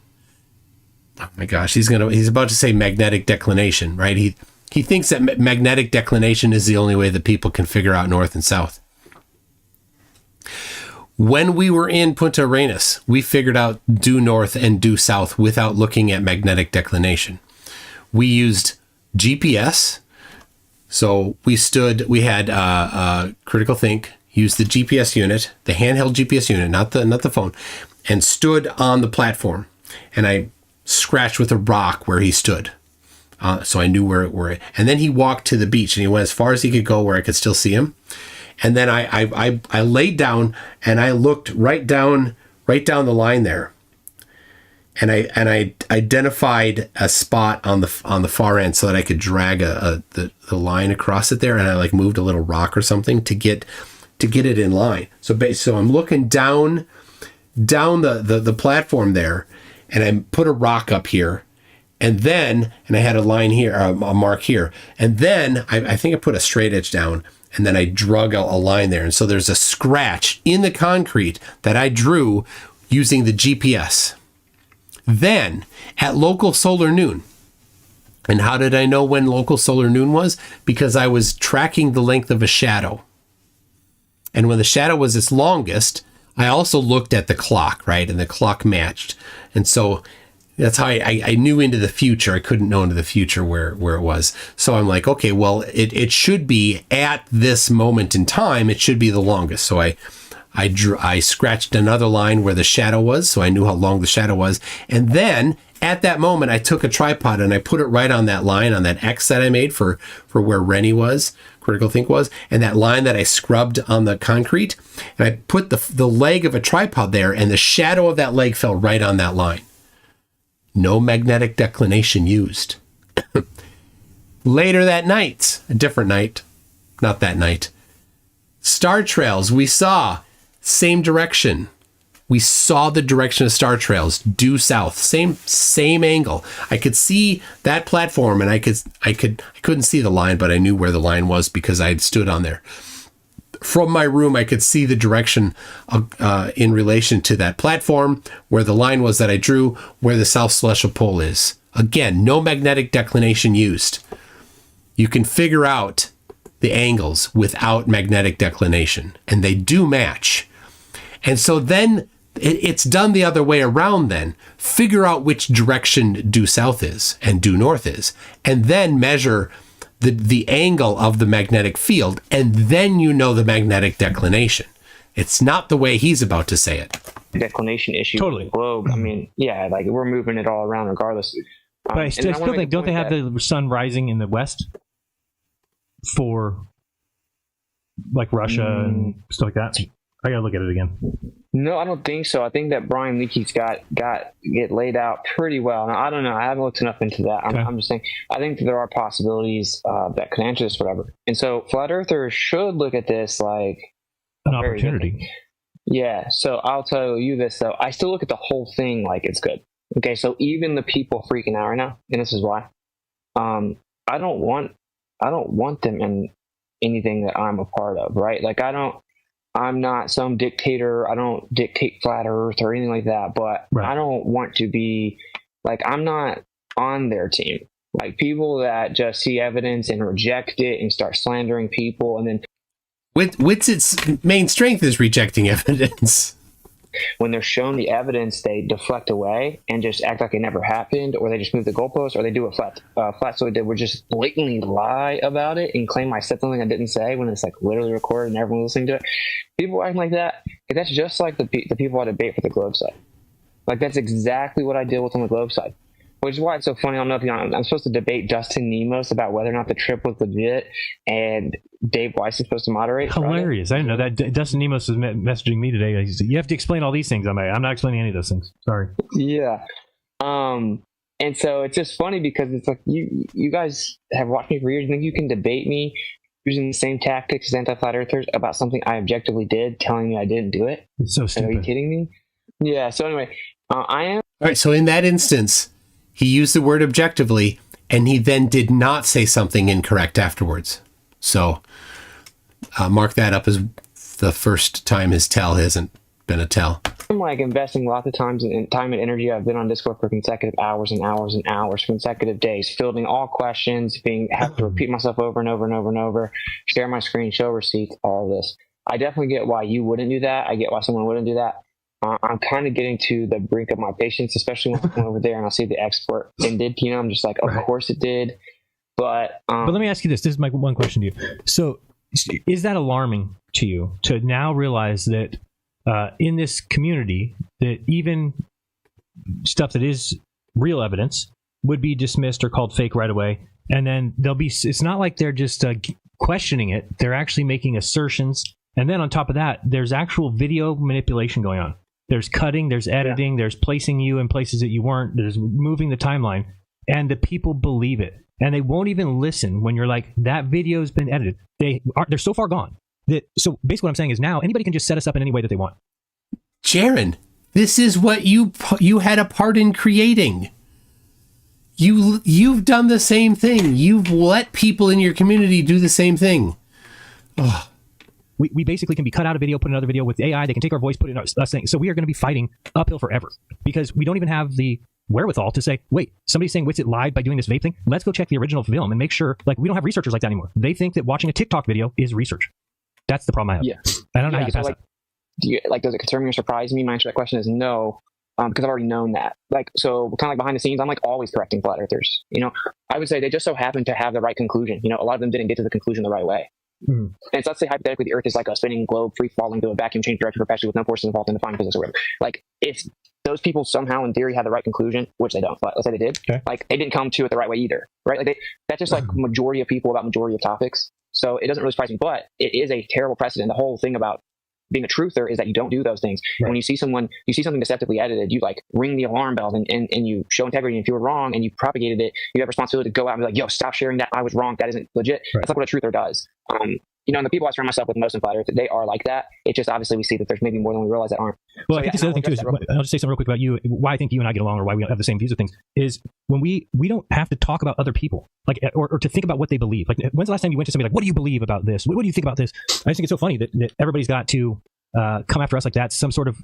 Oh my gosh, he's about to say magnetic declination, right? He thinks that magnetic declination is the only way that people can figure out north and south. When we were in Punta Arenas, we figured out due north and due south without looking at magnetic declination. We used GPS. So we had Critical Think, used the GPS unit, the handheld GPS unit, not the phone, and stood on the platform. And I scratched with a rock where he stood. So I knew where, and then he walked to the beach and he went as far as he could go where I could still see him. And then I laid down and I looked right down the line there. And I identified a spot on the far end so that I could drag the line across it there. And I like moved a little rock or something to get it in line. So I'm looking down the platform there, and I put a rock up here. And I had a line here, a mark here. And then I think I put a straight edge down, and then I drug a line there. And so there's a scratch in the concrete that I drew using the GPS. Then at local solar noon. And how did I know when local solar noon was? Because I was tracking the length of a shadow. And when the shadow was its longest, I also looked at the clock, right? And the clock matched. And so that's how I knew into the future. I couldn't know into the future where it was. So I'm like, okay, well, it should be at this moment in time. It should be the longest. So I scratched another line where the shadow was, so I knew how long the shadow was. And then at that moment, I took a tripod and I put it right on that line, on that X that I made for where Rennie was, critical think was, and that line that I scrubbed on the concrete, and I put the leg of a tripod there, and the shadow of that leg fell right on that line. No magnetic declination used. Later that night, a different night, not that night, star trails we saw, same direction. We saw the direction of star trails due south, same angle. I could see that platform, and I couldn't see the line, but I knew where the line was because I had stood on there. From my room, I could see the direction in relation to that platform, where the line was that I drew, where the South Celestial Pole is. Again, no magnetic declination used. You can figure out the angles without magnetic declination, and they do match. And so then it's done the other way around then. Figure out which direction due south is and due north is, and then measure the angle of the magnetic field, and then you know the magnetic declination. It's not the way he's about to say it. Declination issue. Totally. With the globe. I mean, yeah, like we're moving it all around regardless. But I still think, don't they have the sun rising in the west for like Russia and stuff like that? I gotta look at it again. No, I don't think so. I think that Brian Leakey's got it laid out pretty well. Now, I don't know. I haven't looked enough into that. I'm just saying. I think that there are possibilities that could answer this, whatever. And so, flat earthers should look at this like an opportunity. Yeah. So I'll tell you this though. I still look at the whole thing like it's good. Okay. So even the people freaking out right now, and this is why. I don't want them in anything that I'm a part of, right? Like I'm not some dictator. I don't dictate flat earth or anything like that, but I don't want to be like, I'm not on their team. Like people that just see evidence and reject it and start slandering people. And then Wit's main strength is rejecting evidence. When they're shown the evidence, they deflect away and just act like it never happened, or they just move the goalpost, or they do what flat so did, would just blatantly lie about it and claim I said something I didn't say when it's like literally recorded and everyone's listening to it. People acting like that, that's just like the people I debate for the Globe side. Like that's exactly what I deal with on the Globe side. Which is why it's so funny. I don't know if you know, I'm supposed to debate Dustin Nemos about whether or not the trip was legit, and Dave Weiss is supposed to moderate. Hilarious. Friday. I didn't know that. Dustin Nemos is messaging me today. He said, you have to explain all these things. I'm not explaining any of those things. Sorry. Yeah. And so it's just funny because it's like you guys have watched me for years. You think you can debate me using the same tactics as anti-flat earthers about something I objectively did, telling me I didn't do it? It's so stupid. Are you kidding me? Yeah. So anyway, I am. All right. So in that instance, he used the word objectively, and he then did not say something incorrect afterwards. So mark that up as the first time his tell hasn't been a tell. I'm like investing lots of time and energy. I've been on Discord for consecutive hours and hours and hours, consecutive days, fielding all questions, have to repeat myself over and over and over and over, share my screen, show receipts, all of this. I definitely get why you wouldn't do that. I get why someone wouldn't do that. I'm kind of getting to the brink of my patience, especially when I'm over there and I see the export ended. You know, I'm just like, of course it did. But let me ask you this. This is my one question to you. So is that alarming to you to now realize that in this community that even stuff that is real evidence would be dismissed or called fake right away? And then it's not like they're just questioning it. They're actually making assertions. And then on top of that, there's actual video manipulation going on. There's cutting, there's editing, there's placing you in places that you weren't, there's moving the timeline, and the people believe it. And they won't even listen when you're like, that video's been edited. They're so far gone. So basically what I'm saying is now anybody can just set us up in any way that they want. Jiren, this is what you had a part in creating. You've done the same thing. You've let people in your community do the same thing. Ugh. We basically can be cut out a video, put another video with AI. They can take our voice, put it in us thing. So we are going to be fighting uphill forever because we don't even have the wherewithal to say, wait, somebody's saying Witsit lied by doing this vape thing. Let's go check the original film and make sure. Like, we don't have researchers like that anymore. They think that watching a TikTok video is research. That's the problem I have. Yeah. I don't know how you get past that. Does it concern me or surprise me? My answer to that question is no, because I've already known that. So kind of like behind the scenes, I'm like always correcting flat earthers. You know, I would say they just so happen to have the right conclusion. You know, a lot of them didn't get to the conclusion the right way. Mm-hmm. And so let's say hypothetically the Earth is like a spinning globe, free falling through a vacuum change direction perpetually with no forces involved in defining physics or whatever. Like if those people somehow in theory had the right conclusion, which they don't, but let's say they did, like they didn't come to it the right way either, right? Like that's just like majority of people about majority of topics. So it doesn't really surprise me, but it is a terrible precedent. The whole thing about being a truther is that you don't do those things. Right. When you see something deceptively edited, you like ring the alarm bells and you show integrity. And if you were wrong and you propagated it, you have responsibility to go out and be like, yo, stop sharing that. I was wrong. That isn't legit. Right. That's like what a truther does. And the people I surround myself with most in Flat Earth, they are like that. It's just obviously we see that there's maybe more than we realize that aren't. Well, I think this other thing too is, I'll just say something real quick about you. Why I think you and I get along, or why we have the same views of things, is when we don't have to talk about other people, like, or to think about what they believe. Like, when's the last time you went to somebody like, what do you believe about this? What do you think about this? I just think it's so funny that everybody's got to come after us like that. Some sort of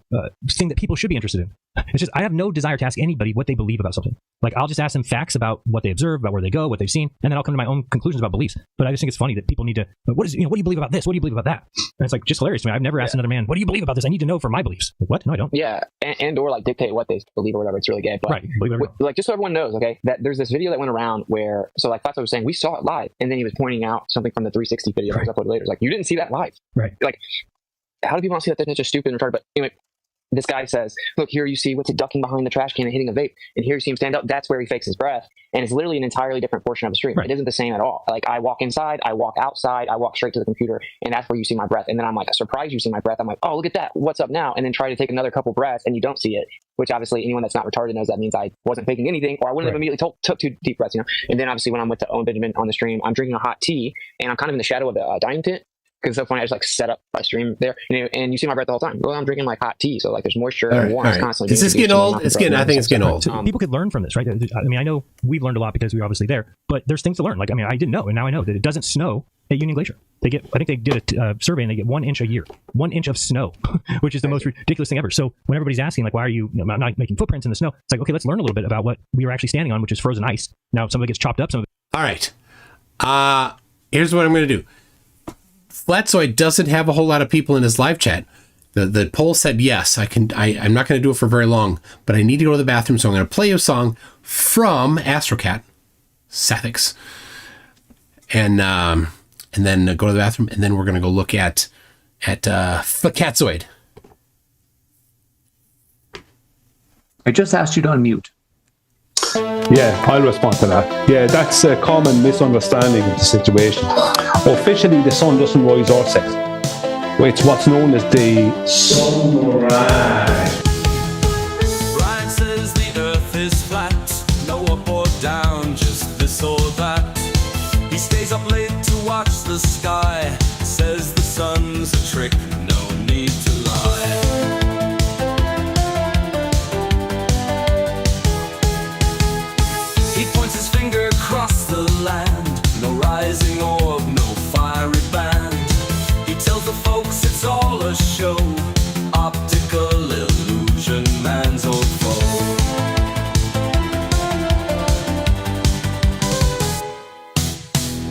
thing that people should be interested in. It's just, I have no desire to ask anybody what they believe about something. Like, I'll just ask them facts about what they observe, about where they go, what they've seen, and then I'll come to my own conclusions about beliefs. But I just think it's funny that people need to, what do you believe about this? What do you believe about that? And it's like just hilarious to me. I've never asked another man, what do you believe about this? I need to know for my beliefs. Like, what? No, I don't. Yeah, and or like dictate what they believe or whatever. It's really gay. But right. Like, just so everyone knows, okay, that there's this video that went around where, so like Flatty was saying, we saw it live, and then he was pointing out something from the 360 video that was uploaded later. It's like, you didn't see that live. Right. Like, how do people not see that? That's just stupid and retarded. But anyway, this guy says, look, here you see what's it ducking behind the trash can and hitting a vape. And here you see him stand up. That's where he fakes his breath. And it's literally an entirely different portion of the stream. Right. It isn't the same at all. Like, I walk inside, I walk outside, I walk straight to the computer, and that's where you see my breath. And then I'm like, surprised you see my breath. I'm like, oh, look at that. What's up now? And then try to take another couple breaths and you don't see it, which obviously anyone that's not retarded knows that means I wasn't faking anything, or I wouldn't have immediately took 2 deep breaths, And then obviously when I'm with the Owen Benjamin on the stream, I'm drinking a hot tea and I'm kind of in the shadow of the dining tent. Because it's so funny, I just like set up my stream there, and you see my breath the whole time. Well, I'm drinking like hot tea, so like there's moisture and warmth constantly. Is this getting old? I think it's getting old. People could learn from this, right? I mean, I know we've learned a lot because we were obviously there, but there's things to learn. Like, I mean, I didn't know, and now I know that it doesn't snow at Union Glacier. I think they did a survey and they get 1 inch a year, 1 inch of snow, which is the most ridiculous thing ever. So when everybody's asking, like, why are you not making footprints in the snow? It's like, okay, let's learn a little bit about what we were actually standing on, which is frozen ice. Now, some of it gets chopped up. Some of it. All right. Here's what I'm going to do. Flatzoid doesn't have a whole lot of people in his live chat. The poll said yes. I'm not going to do it for very long, but I need to go to the bathroom, so I'm going to play you a song from Astrocat, Sathix, and then go to the bathroom, and then we're going to go look at Flatzoid. I just asked you to unmute. Yeah, I'll respond to that. Yeah, that's a common misunderstanding of the situation. Officially, the sun doesn't rise or set. It's what's known as the sunrise. Brian says the earth is flat, no up or down, just this or that. He stays up late to watch the sky, says the sun's a trick, no need to lie. He points his finger across the land, no rising orb, no fiery band. He tells the folks it's all a show, optical illusion, man's old foe.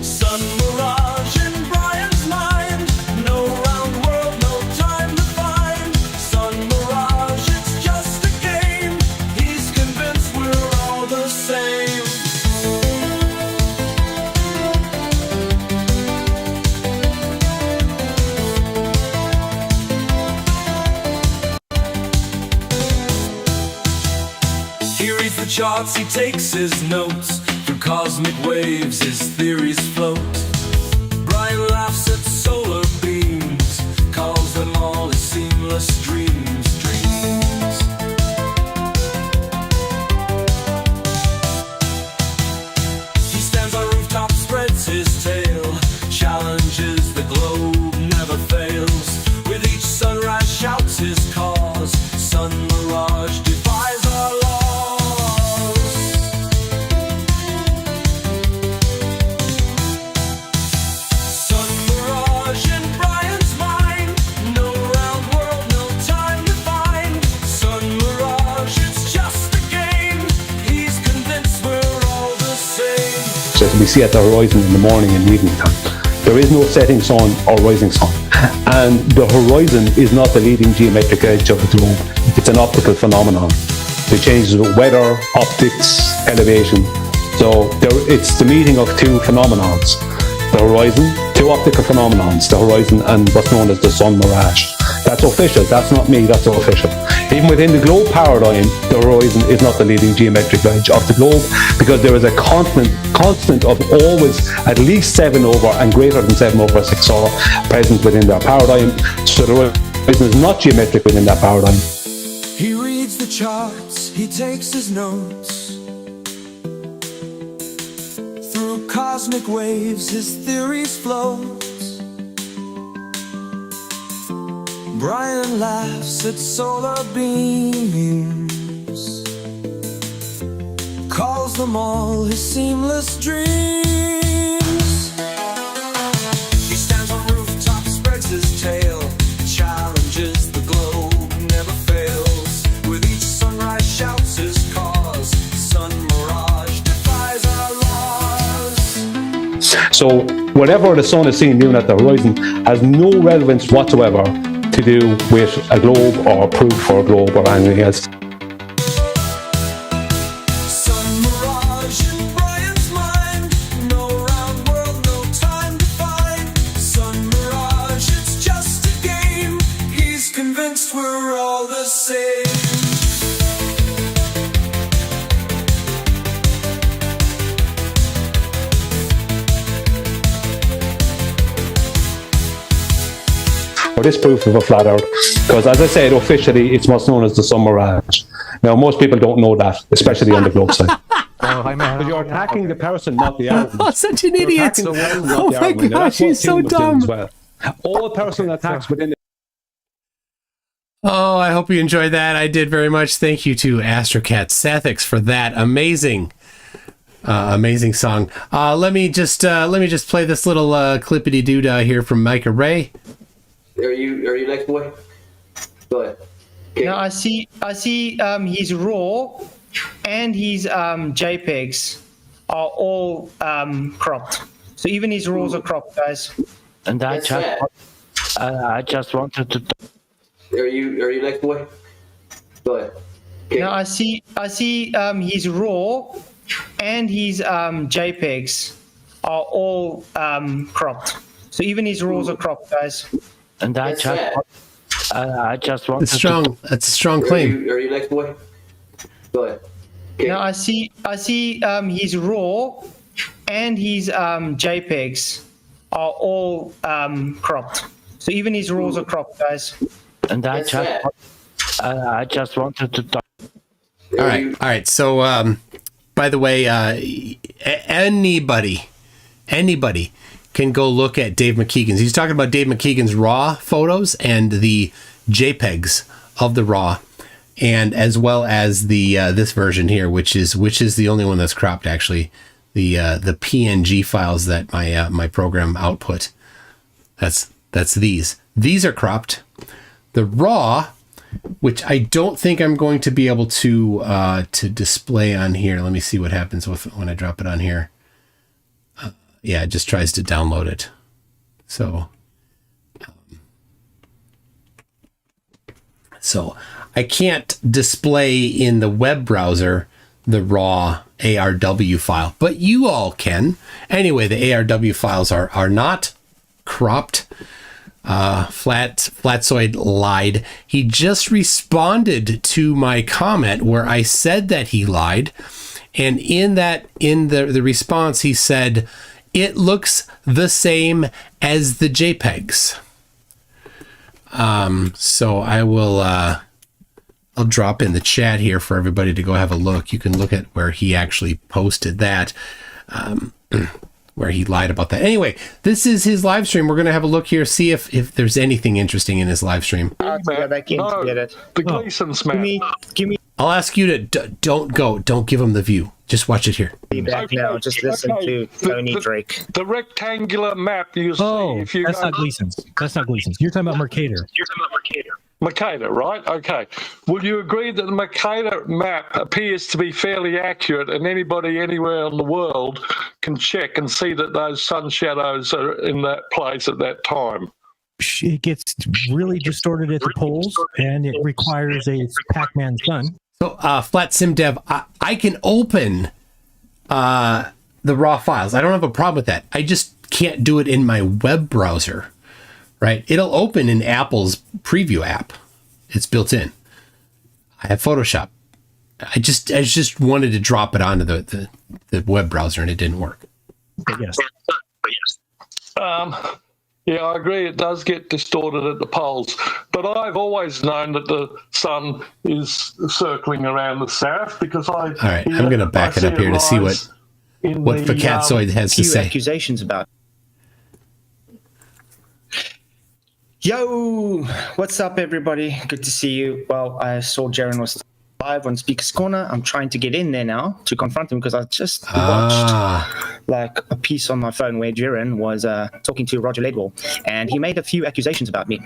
Sun mirage in Brian's mind, no round world, no time to find. Sun mirage, it's just a game, he's convinced we're all the same. He reads the charts, he takes his notes. Through cosmic waves, his theories float. Brian laughs at solar beams, calls them all his seamless dreams. He stands on rooftop, spreads his tail, challenges the globe, never fails. With each sunrise, shouts his cause. Sun mirage defies our laws. Sun mirage in Brian's mind, no round world, no time to find. Sun mirage, it's just a game, he's convinced we're all the same. So we see at the horizon in the morning and evening time. There is no setting sun or rising sun. And the horizon is not the leading geometric edge of the globe. It's an optical phenomenon. It changes with weather, optics, elevation. So it's the meeting of two phenomenons. The horizon, two optical phenomenons, the horizon and what's known as the sun mirage. That's official. That's not me. That's official. Even within the globe paradigm, the horizon is not the leading geometric wedge of the globe, because there is a constant of always at least 7 over and greater than 7 over 6 R present within that paradigm. So the horizon is not geometric within that paradigm. He reads the charts, he takes his notes. Through cosmic waves, his theories float. Brian laughs at solar beams, calls them all his seamless dreams. He stands on rooftops, spreads his tail, challenges the globe, never fails. With each sunrise shouts his cause, sun mirage defies our laws. So whatever the sun is seeing doing at the horizon has no relevance whatsoever to do with a globe or proof for a globe or anything else. Sun mirage in Brian's mind, no round world, no time to find. Sun mirage, it's just a game, he's convinced we're all the same. Or this proof of a flat earth, because as I said, officially it's what's known as the sun mirage. Now most people don't know that, especially on the globe side. But you're attacking the person, not the argument. Oh, such an idiot! Oh my gosh, he's so dumb. Well. All personal attacks within the... Oh, I hope you enjoyed that. I did very much. Thank you to Astrocat Sathix for that amazing song. Let me just play this little clippity doodah here from Micah Ray. Are you next, boy? Go ahead. Okay. No, I see his raw and his JPEGs are all cropped. So even his raws are cropped, guys. And I just wanted to. Are you next, boy? Go ahead. Okay. No, I see his raw and his JPEGs are all cropped. So even his raws are cropped, guys. And I just wanted to. That's a strong claim. Are you next, boy? Go ahead. Okay. No, I see his raw and his JPEGs are all cropped. So even his raws are cropped, guys. And I just wanted to talk. All right. So, by the way, anybody can go look at Dave McKeegan's. He's talking about Dave McKeegan's raw photos and the JPEGs of the raw, and as well as the this version here, which is the only one that's cropped, actually. The PNG files that my program output. That's these. These are cropped. The raw, which I don't think I'm going to be able to display on here. Let me see what happens when I drop it on here. Yeah, it just tries to download it. So I can't display in the web browser the raw ARW file, but you all can. Anyway, the ARW files are not cropped. Flatsoid lied. He just responded to my comment where I said that he lied, and in the response he said it looks the same as the JPEGs. So I will I'll drop in the chat here for everybody to go have a look. You can look at where he actually posted that. Where he lied about that. Anyway, this is his live stream. We're going to have a look here, see if there's anything interesting in his live stream. I'll go back in to get it. The Gleason's map. Give me. I'll ask you to don't give him the view. Just watch it here. Be back now. Just listen to Tony Drake. The rectangular map you see. If you that's not Gleason's. That's not Gleason's. You're talking about Mercator. Mercator, right? Okay. Would you agree that the Mercator map appears to be fairly accurate, and anybody anywhere in the world can check and see that those sun shadows are in that place at that time? It gets really distorted at the poles, and it requires a Pac-Man sun. So, Flat Sim Dev, I can open the raw files. I don't have a problem with that. I just can't do it in my web browser. right? It'll open in Apple's preview app. It's built in. I have Photoshop. I just wanted to drop it onto the web browser, and it didn't work. Yes. Yeah, I agree. It does get distorted at the poles, but I've always known that the sun is circling around the south because All right, I'm going to back it up here to see what Fakatzoid has to say. Accusations about. Yo, what's up, everybody? Good to see you. Well, I saw Jiren was live on Speaker's Corner. I'm trying to get in there now to confront him because I just watched like a piece on my phone where Jiren was talking to Roger Ledwell, and he made a few accusations about me.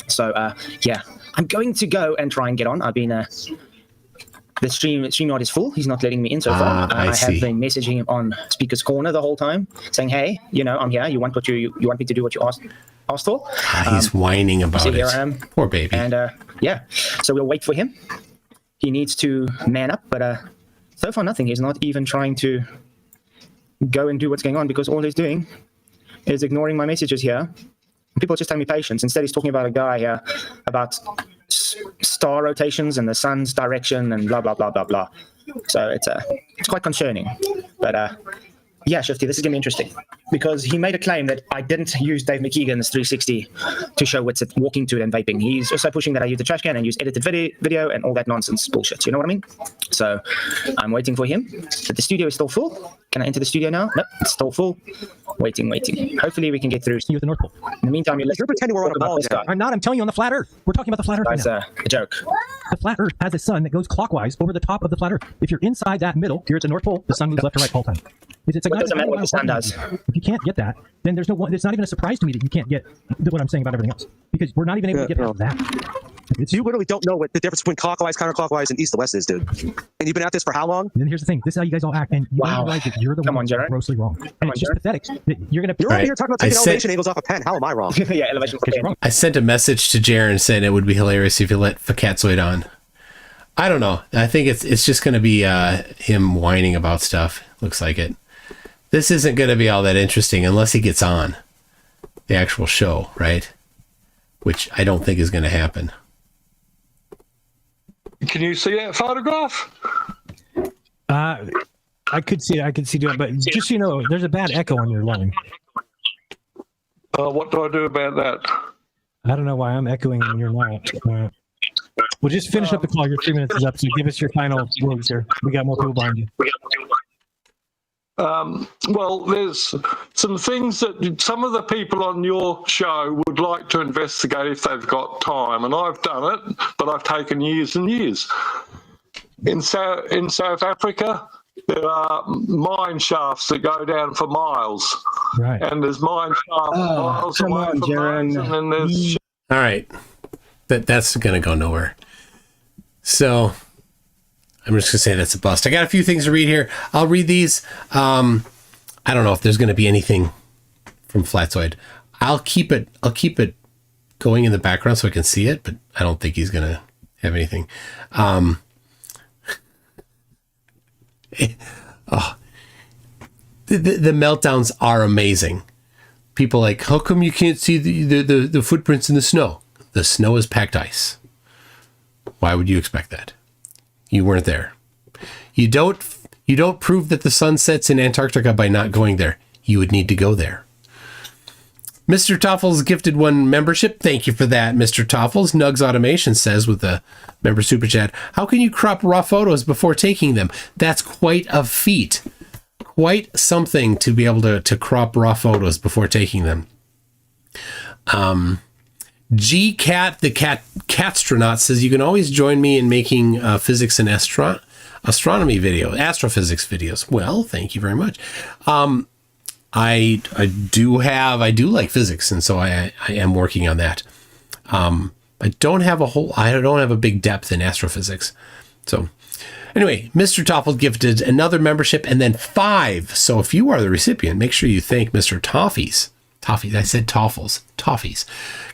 So yeah, I'm going to go and try and get on. I've been the StreamYard is full. He's not letting me in so far. I have been messaging him on Speaker's Corner the whole time, saying, "Hey, I'm here. You want what you want me to do what you asked for?" He's whining about it. Here I am. Poor baby. And yeah, so we'll wait for him. He needs to man up, but so far nothing. He's not even trying to go and do what's going on because all he's doing is ignoring my messages here. People are just telling me patience. Instead, he's talking about a guy here about star rotations and the sun's direction and blah, blah, blah, blah, blah. So it's quite concerning. But yeah, Shifty, this is going to be interesting because he made a claim that I didn't use Dave McKeegan's 360 to show what's walking to it and vaping. He's also pushing that I use the trash can and use edited video and all that nonsense bullshit. You know what I mean? So I'm waiting for him. But the studio is still full. Can I enter the studio now? Nope, it's still full. Waiting. Hopefully we can get through. You at the North Pole. In the meantime, you're pretending we're on a ball. I'm not. I'm telling you on the flat Earth. We're talking about the flat Earth. That's right now. a joke. The flat Earth has a sun that goes clockwise over the top of the flat Earth. If you're inside that middle, here at the North Pole, the sun moves left to right all the time. It's like what doesn't matter what the sun does. If you can't get that, then there's no one. It's not even a surprise to me that you can't get what I'm saying about everything else because we're not even able to get past that. You literally don't know what the difference between clockwise, counterclockwise, and east to west is, dude. And you've been at this for how long? And then here's the thing: this is how you guys all act, and you don't realize that you're the one who's grossly wrong. And it's just pathetic that you're gonna. You're over here talking about taking elevation angles off a pen. How am I wrong? Yeah, elevation. I sent a message to Jiren saying it would be hilarious if you let Fakatzoid on. I don't know. I think it's just going to be him whining about stuff. Looks like it. This isn't going to be all that interesting unless he gets on the actual show, right? Which I don't think is going to happen. Can you see that photograph? I could see it, but just so you know, there's a bad echo on your line. What do I do about that? I don't know why I'm echoing and you're not. We'll just finish up the call. Your 3 minutes is up, so give us your final words here. We got more people behind you. Well, there's some things that some of the people on your show would like to investigate if they've got time, and I've done it, but I've taken years and years. In South Africa, there are mine shafts that go down for miles, right? And there's mine shafts miles away from those, and then there's. All right, that's going to go nowhere. So. I'm just going to say that's a bust. I got a few things to read here. I'll read these. I don't know if there's going to be anything from Flatzoid. I'll keep it going in the background so I can see it, but I don't think he's going to have anything. The meltdowns are amazing. People like, how come you can't see the footprints in the snow? The snow is packed ice. Why would you expect that? You weren't there. You don't prove that the sun sets in Antarctica by not going there. You would need to go there. Mr. Toffles gifted 1 membership. Thank you for that, Mr. Toffles. Nugs Automation says with the member super chat, how can you crop raw photos before taking them? That's quite a feat. Quite something to be able to crop raw photos before taking them. G-Cat, the Catstronaut says, you can always join me in making physics and astronomy videos, astrophysics videos. Well, thank you very much. I do like physics, and so I am working on that. I don't have a big depth in astrophysics. So anyway, Mr. Toffel gifted another membership and then 5. So if you are the recipient, make sure you thank Mr. Toffees. I said Toffles. Toffees.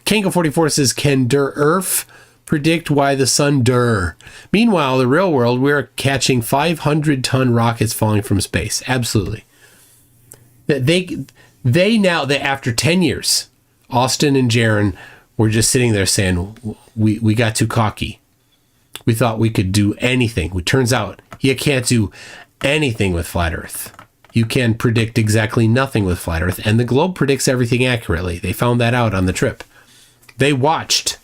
Kango44 says, can Der Earth predict why the sun der? Meanwhile, the real world, we're catching 500-ton rockets falling from space. Absolutely. They now, after 10 years, Austin and Jiren were just sitting there saying, we got too cocky. We thought we could do anything. It turns out you can't do anything with flat Earth. You can predict exactly nothing with flat Earth, and the globe predicts everything accurately. They found that out on the trip. They watched,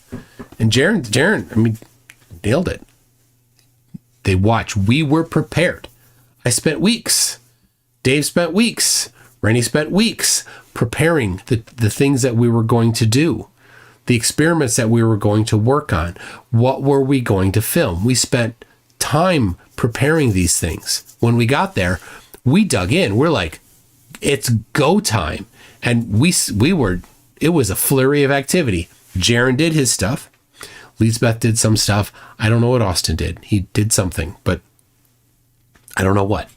and Jiren, I mean, nailed it. They watched. We were prepared. I spent weeks. Dave spent weeks. Rennie spent weeks preparing the things that we were going to do, the experiments that we were going to work on. What were we going to film? We spent time preparing these things. When we got there, we dug in. We're like, it's go time. And we were, it was a flurry of activity. Jiren did his stuff. Lisbeth did some stuff. I don't know what Austin did. He did something, but I don't know what.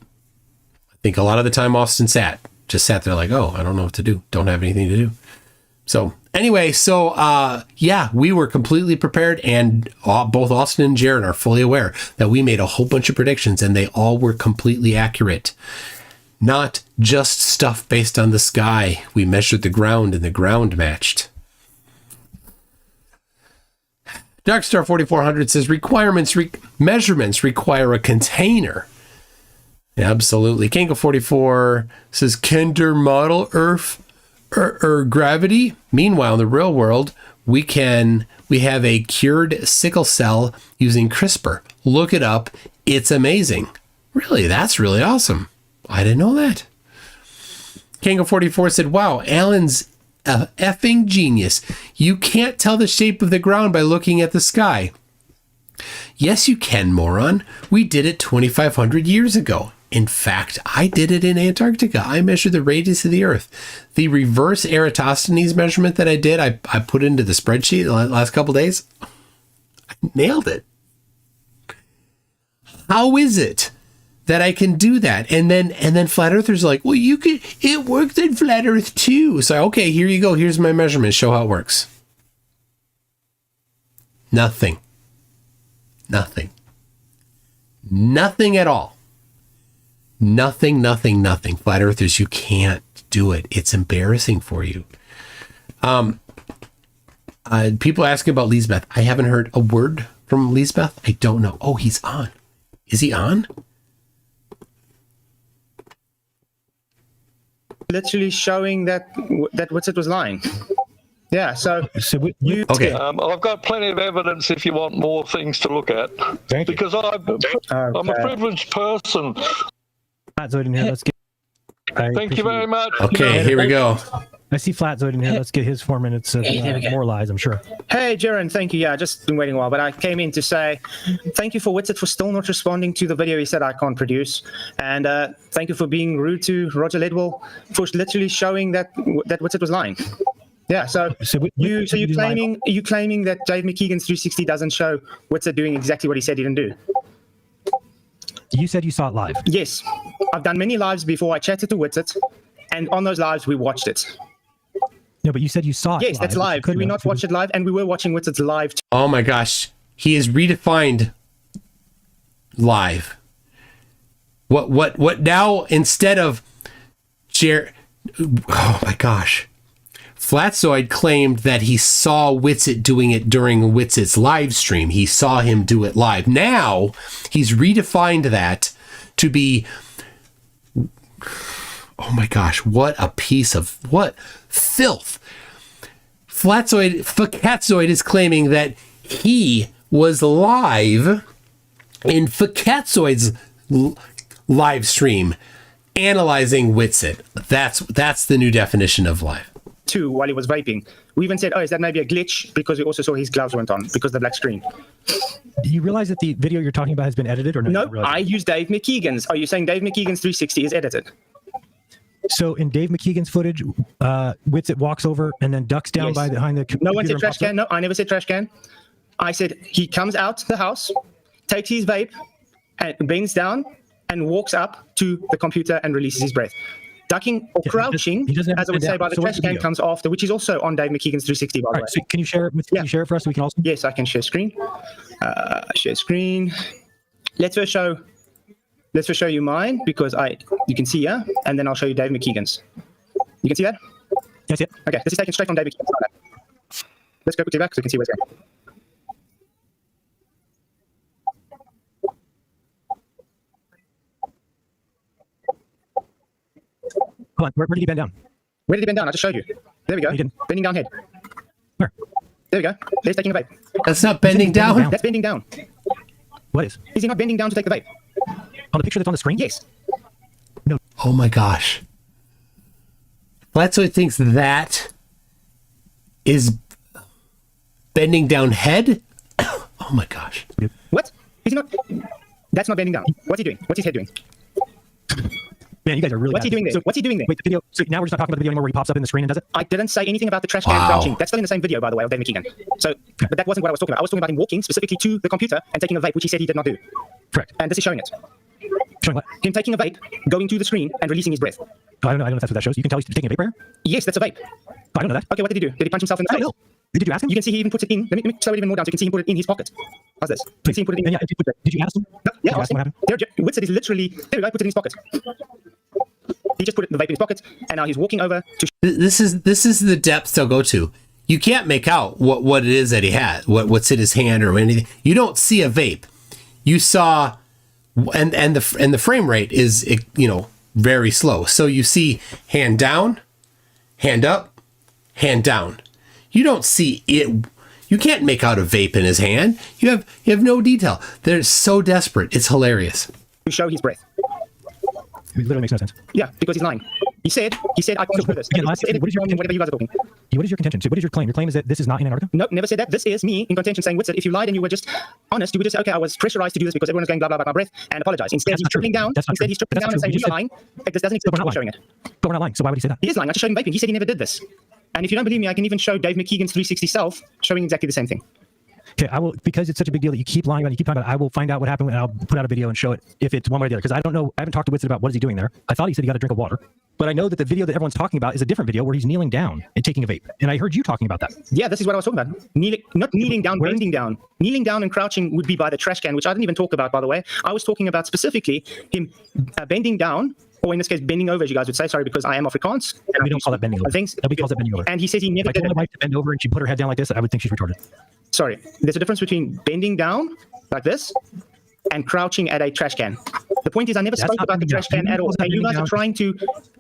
I think a lot of the time Austin just sat there like, oh, I don't know what to do. Don't have anything to do. So anyway, yeah, we were completely prepared, and both Austin and Jiren are fully aware that we made a whole bunch of predictions and they all were completely accurate. Not just stuff based on the sky. We measured the ground and the ground matched. Darkstar 4400 says measurements require a container. Absolutely. Kango 44 says Kinder model Earth or gravity. Meanwhile, in the real world, we have a cured sickle cell using CRISPR. Look it up. It's amazing. Really, that's really awesome. I didn't know that. Kango 44 said, wow, Alan's a effing genius. You can't tell the shape of the ground by looking at the sky. Yes, you can, moron. We did it 2,500 years ago. In fact, I did it in Antarctica. I measured the radius of the Earth. The reverse Eratosthenes measurement that I did, I put into the spreadsheet the last couple days. I nailed it. How is it that I can do that? And then flat earthers are like, well, it worked in flat Earth too. So, okay, here you go. Here's my measurement. Show how it works. Nothing at all. Nothing. Flat earthers, you can't do it. It's embarrassing for you. People asking about Lisbeth. I haven't heard a word from Lisbeth. I don't know. Oh, he's on. Is he on? Literally showing that Witsit was lying. Yeah, so you... Okay. I've got plenty of evidence if you want more things to look at. Because I'm a privileged person. Flatzoid in here. Let's get. Thank you very much. Okay, here we go. I see Flatzoid in here. Let's get his 4 minutes of more lies, I'm sure. Hey, Jiren, thank you. Yeah, just been waiting a while, but I came in to say thank you for Witsit for still not responding to the video he said I can't produce, and thank you for being rude to Roger Ledwell for literally showing that Witsit was lying. Yeah, so you're claiming that Dave McKeegan's 360 doesn't show Witsit doing exactly what he said he didn't do. You said you saw it live. Yes, I've done many lives before. I chatted to Witsit, and on those lives we watched it. No, but you said you saw it. Yes, that's live. Did we not watch it live? And we were watching Witsit's live. Oh my gosh, he is redefined live. What now? Instead of oh my gosh. Flatzoid claimed that he saw Witsit doing it during Witsit's live stream. He saw him do it live. Now, he's redefined that to be... Oh my gosh, what a piece of... What filth. Fakatzoid is claiming that he was live in Fakatzoid's live stream analyzing Witsit. That's the new definition of live. While he was vaping. We even said, oh, is that maybe a glitch? Because we also saw his gloves went on because of the black screen. Do you realize that the video you're talking about has been edited or no? No, I use Dave McKeegan's. Are you saying Dave McKeegan's 360 is edited? So in Dave McKeegan's footage, Witsit walks over and then ducks down behind the computer. No one said trash can. No, I never said trash can. I said he comes out the house, takes his vape, and bends down and walks up to the computer and releases his breath. Ducking or crouching, as I would say, by the trash can comes after, which is also on Dave McKeegan's 360, by the way. So can you share it can you share it for us so we can also? Yes, I can share screen. Share screen. Let's first show you mine because you can see and then I'll show you Dave McKeegan's. You can see that? Can I see it? Okay, this is taken straight from David. Let's go quickly back so you can see where it's going. Hold on, where did he bend down? Where did he bend down? I just showed you. There we go. Bending down head. Where? There we go. There's taking a vape. That's not bending down. That's bending down. What is? Is he not bending down to take the vape? On the picture that's on the screen? Yes. No. Oh my gosh. Flatsoy thinks that is bending down head. Oh my gosh. What? Is he not? That's not bending down. What's he doing? What's his head doing? Man, you guys are really. What's he doing there? What's he doing there? Wait, the video. So now we're just not talking about the video anymore where he pops up in the screen and does it? I didn't say anything about the trash can crouching. That's still in the same video, by the way, of Dave McKeegan. So, but that wasn't what I was talking about. I was talking about him walking specifically to the computer and taking a vape, which he said he did not do. Correct. And this is showing it. Showing what? Him taking a vape, going to the screen, and releasing his breath. Oh, I don't know if that's what that shows. You can tell he's taking a vape right here? Yes, that's a vape. Oh, I don't know that. Okay, what did he do? Did he punch himself in the face? I don't know. Did you ask him? You can see he even puts it in. Let me slow it even more down so you can see him put it in his pocket. How's this? You can see him put it in. Yeah, did you ask him? No, yeah, did you ask him what happened? Whitsett is literally, there we go, puts it in his pocket. He just put the vape in his pocket, and now he's walking over to... This is the depth they'll go to. You can't make out what it is that he had, what's in his hand or anything. You don't see a vape. You saw, and the frame rate is, you know, very slow. So you see hand down, hand up, hand down. You don't see it. You can't make out a vape in his hand. You have no detail. They're so desperate. It's hilarious. To show his breath. It literally makes no sense. Yeah, because he's lying. He said, I can't do this. Again, what is your whatever you guys are talking. What is your contention? So what is your claim? Your claim is that this is not in Antarctica? No, never said that. This is me in contention saying, Whitsett, if you lied and you were just honest, you would just say, okay, I was pressurized to do this because everyone was going blah, blah, blah, blah, breath, and apologize. Instead, he's tripling down. Instead, he's tripling down and saying, you're lying. This doesn't exist. We're showing it. But we're not lying. So why would he say that? He is lying. I just showed him vaping. He said he never did this. And if you don't believe me, I can even show Dave McKeegan's 360 self showing exactly the same thing. Okay, I will, because it's such a big deal that you keep lying about it, you keep talking about it, I will find out what happened and I'll put out a video and show it if it's one way or the other. Because I don't know, I haven't talked to Whitsett about what is he doing there. I thought he said he got a drink of water. But I know that the video that everyone's talking about is a different video where he's kneeling down and taking a vape. And I heard you talking about that. Yeah, this is what I was talking about. Not kneeling down, bending down. Kneeling down and crouching would be by the trash can, which I didn't even talk about, by the way. I was talking about specifically him bending down, or in this case, bending over, as you guys would say. Sorry, because I am Afrikaans. And we don't call that bending over. Nobody calls that bending over. And he says he never did it. If I told my wife to bend over and she put her head down like this, I would think she's retarded. Sorry, there's a difference between bending down like this and crouching at a trash can. The point is, I never spoke about the trash can at all. And you guys are trying to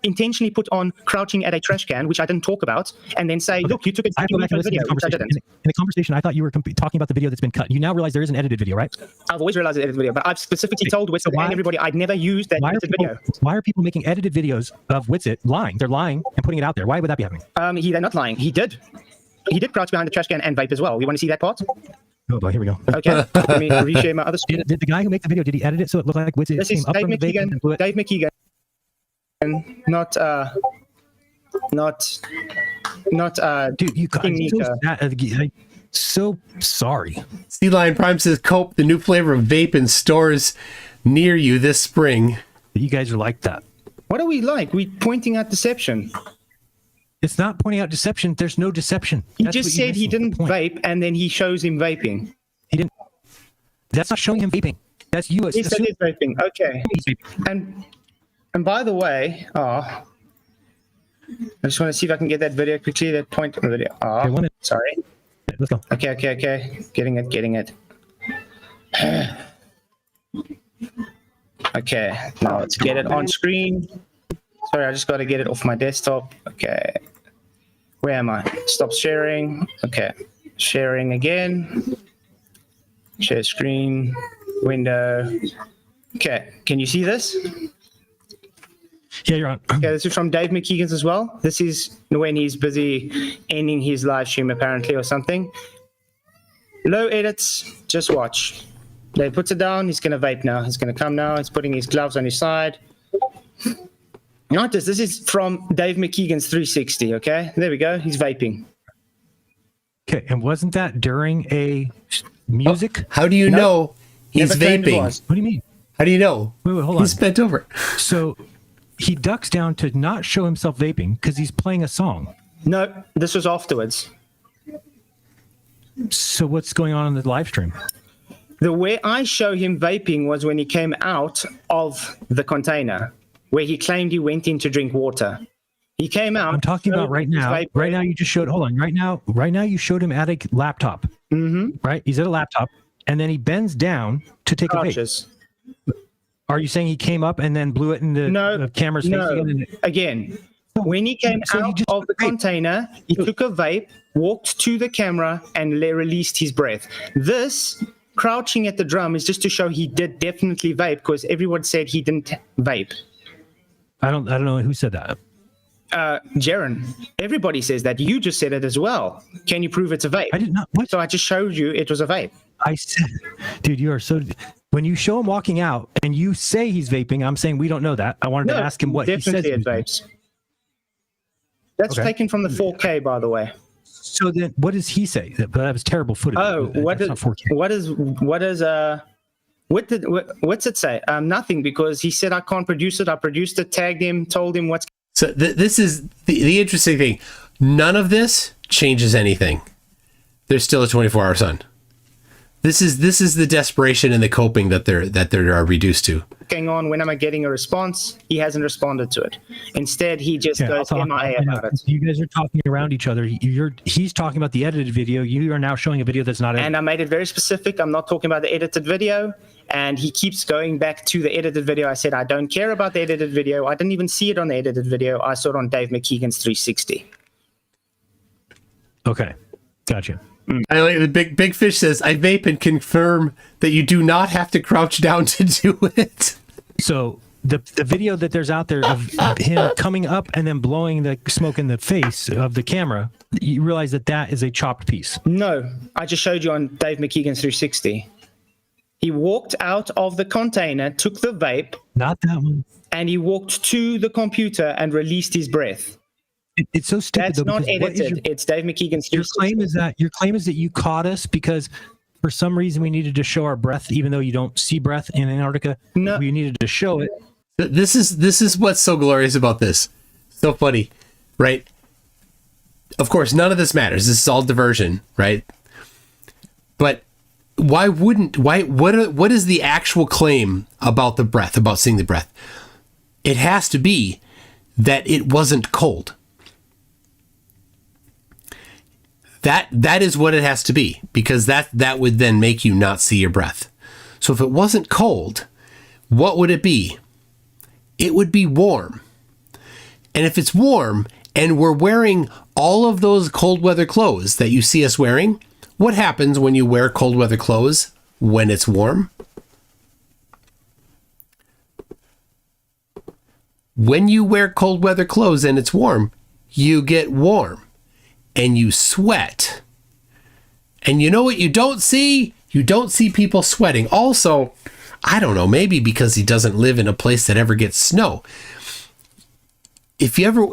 intentionally put on crouching at a trash can, which I didn't talk about, and then say, look, you took a video, which I didn't. In the conversation, I thought you were talking about the video that's been cut. You now realize there is an edited video, right? I've always realized an edited video, but I've specifically told Whitsett and everybody I'd never used that edited video. Why are people making edited videos of Whitsett lying? They're lying and putting it out there. Why would that be happening? They're not lying. He did crouch behind the trash can and vape as well. You want to see that part? Oh boy, here we go. Okay, let me reshare my other screen. Did the guy who made the video, did he edit it so it looked like Whitsett came up from the vape and blew it? Dave McKeegan, not dude, you guys so sorry. Sea Lion Prime says, Cope, the new flavor of vape in stores near you this spring. You guys are like that. What are we like? We're pointing out deception. It's not pointing out deception. There's no deception. He just said he didn't vape, and then he shows him vaping. He didn't. That's not showing him vaping. That's you. He said he's vaping. Okay. And by the way, I just want to see if I can get that video quickly. That point on the video. Okay, sorry. Let's go. Okay. Getting it. Okay. Now let's get it on screen. Sorry, I just got to get it off my desktop. Okay. Where am I? Stop sharing. Okay. Sharing again. Share screen. Window. Okay. Can you see this? Yeah, you're on. Okay, this is from Dave McKeegan's as well. This is when he's busy ending his live stream, apparently, or something. Low edits. Just watch. Dave puts it down. He's going to vape now. He's going to come now. He's putting his gloves on his side. Notice this is from Dave McKeegan's 360, okay? There we go. He's vaping. Okay, and wasn't that during a music? How do you know he's vaping? What do you mean? How do you know? Wait, hold on. He's bent over. So he ducks down to not show himself vaping because he's playing a song. No, this was afterwards. So what's going on in the live stream? The way I show him vaping was when he came out of the container, where he claimed he went in to drink water. He came out. I'm talking about right now. Right now, you just showed. Hold on. Right now, you showed him at a laptop. Mm-hmm. Right. He's at a laptop, and then he bends down to take a vape. Are you saying he came up and then blew it in the camera's face again? When he came out of the container, he took a vape, walked to the camera, and released his breath. This crouching at the drum is just to show he did definitely vape, because everyone said he didn't vape. I don't know who said that. Jiren. Everybody says that. You just said it as well. Can you prove it's a vape? I did not. What? So I just showed you it was a vape. I said, dude, you are so. When you show him walking out and you say he's vaping, I'm saying we don't know that. I wanted to ask him what he says. Definitely it vapes. That's taken from the 4K, by the way. So then, what does he say? That was terrible footage. Oh, what's it say? Nothing, because he said I can't produce it. I produced it, tagged him, told him what's. So this is the interesting thing. None of this changes anything. There's still a 24-hour sun. This is the desperation and the coping that they're reduced to. Going on, when am I getting a response? He hasn't responded to it. Instead, he just goes MIA about it. You guys are talking around each other. He's talking about the edited video. You are now showing a video that's not edited. And I made it very specific. I'm not talking about the edited video. And he keeps going back to the edited video. I said, I don't care about the edited video. I didn't even see it on the edited video. I saw it on Dave McKeegan's 360. Okay. Gotcha. I like the big fish says, I vape and confirm that you do not have to crouch down to do it. So the video that there's out there of him coming up and then blowing the smoke in the face of the camera, you realize that is a chopped piece. No, I just showed you on Dave McKeegan's 360. He walked out of the container, took the vape. Not that one. And he walked to the computer and released his breath. It's so stupid. That's not edited. It's Dave McKeegan's 360. Your claim is that you caught us because for some reason we needed to show our breath, even though you don't see breath in Antarctica. No, we needed to show it. This is what's so glorious about this. So funny, right? Of course, none of this matters. This is all diversion, right? But what is the actual claim about the breath, about seeing the breath? It has to be that it wasn't cold. That is what it has to be, because that would then make you not see your breath. So if it wasn't cold, what would it be? It would be warm. And if it's warm and we're wearing all of those cold weather clothes that you see us wearing, what happens when you wear cold weather clothes when it's warm? When you wear cold weather clothes and it's warm, you get warm. And you sweat. And you know what you don't see? You don't see people sweating. Also, I don't know, maybe because he doesn't live in a place that ever gets snow. If you ever,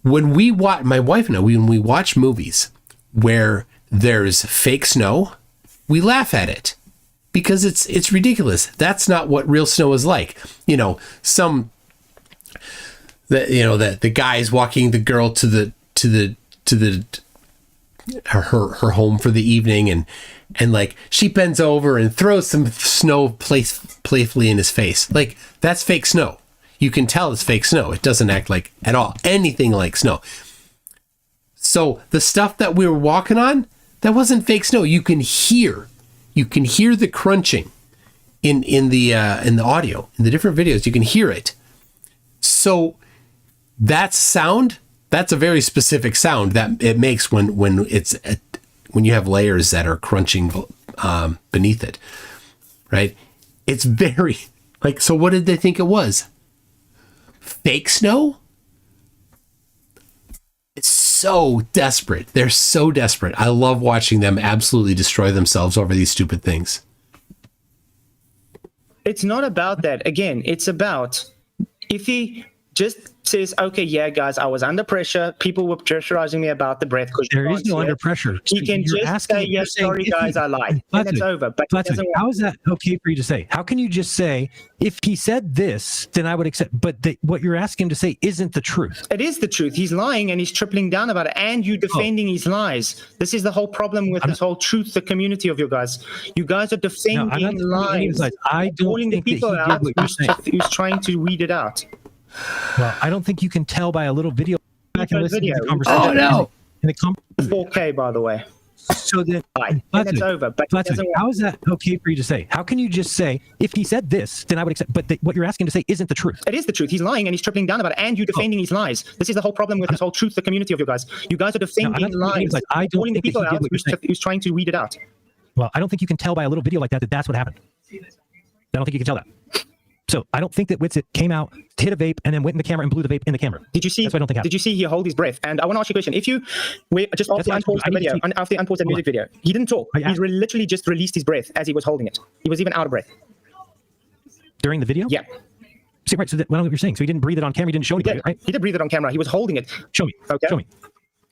when we watch, my wife and I, when we watch movies where there's fake snow, we laugh at it because it's ridiculous. That's not what real snow is like. You know, the guy's walking the girl to her home for the evening, and like she bends over and throws some snow playfully in his face. Like, that's fake snow. You can tell it's fake snow. It doesn't act like at all anything like snow. So the stuff that we were walking on, that wasn't fake snow. You can hear the crunching in the audio, in the different videos. You can hear it. So that sound, that's a very specific sound that it makes when you have layers that are crunching beneath it, right? It's very like, so what did they think it was? Fake snow? It's so desperate. They're so desperate. I love watching them absolutely destroy themselves over these stupid things. It's not about that. Again, it's about if he just says, okay, yeah, guys, I was under pressure. People were pressurizing me about the breath. There is no under pressure. He can just say, yes, sorry, guys, I lied. And it's over. But how is that okay for you to say? How can you just say, if he said this, then I would accept, but what you're asking him to say isn't the truth. It is the truth. He's lying and he's tripling down about it. And you defending his lies. This is the whole problem with this whole truth, the community of you guys. You guys are defending lies. I don't think the people out who's trying to weed it out. Well, I don't think you can tell by a little video. Back and listen to the Video. conversation. Oh, no. In the 4K, by the way. So then, That's over. But it doesn't work. how is that okay for you to say? How can you just say, if he said this, then I would accept, but what you're asking to say isn't the truth. It is the truth. He's lying and he's tripling down about it, and you're defending his lies. This is the whole problem with this whole truth, the community of you guys. You guys are defending lies, I don't calling the think that people he did out what you're saying. who's trying to weed it out. Well, I don't think you can tell by a little video like that that's what happened. I don't think you can tell that. So I don't think that Witsit came out, hit a vape, and then went in the camera and blew the vape in the camera. Did you see? That's what I don't think happened. Did you see he hold his breath? And I want to ask you a question. If you just after he unpaused the video, after he unpaused the music video, he didn't talk. He literally just released his breath as he was holding it. He was even out of breath during the video. Yeah. See, right. So that, what you're saying. So he didn't breathe it on camera. He didn't show anybody, right? He did breathe it on camera. He was holding it. Show me. Okay. Show me.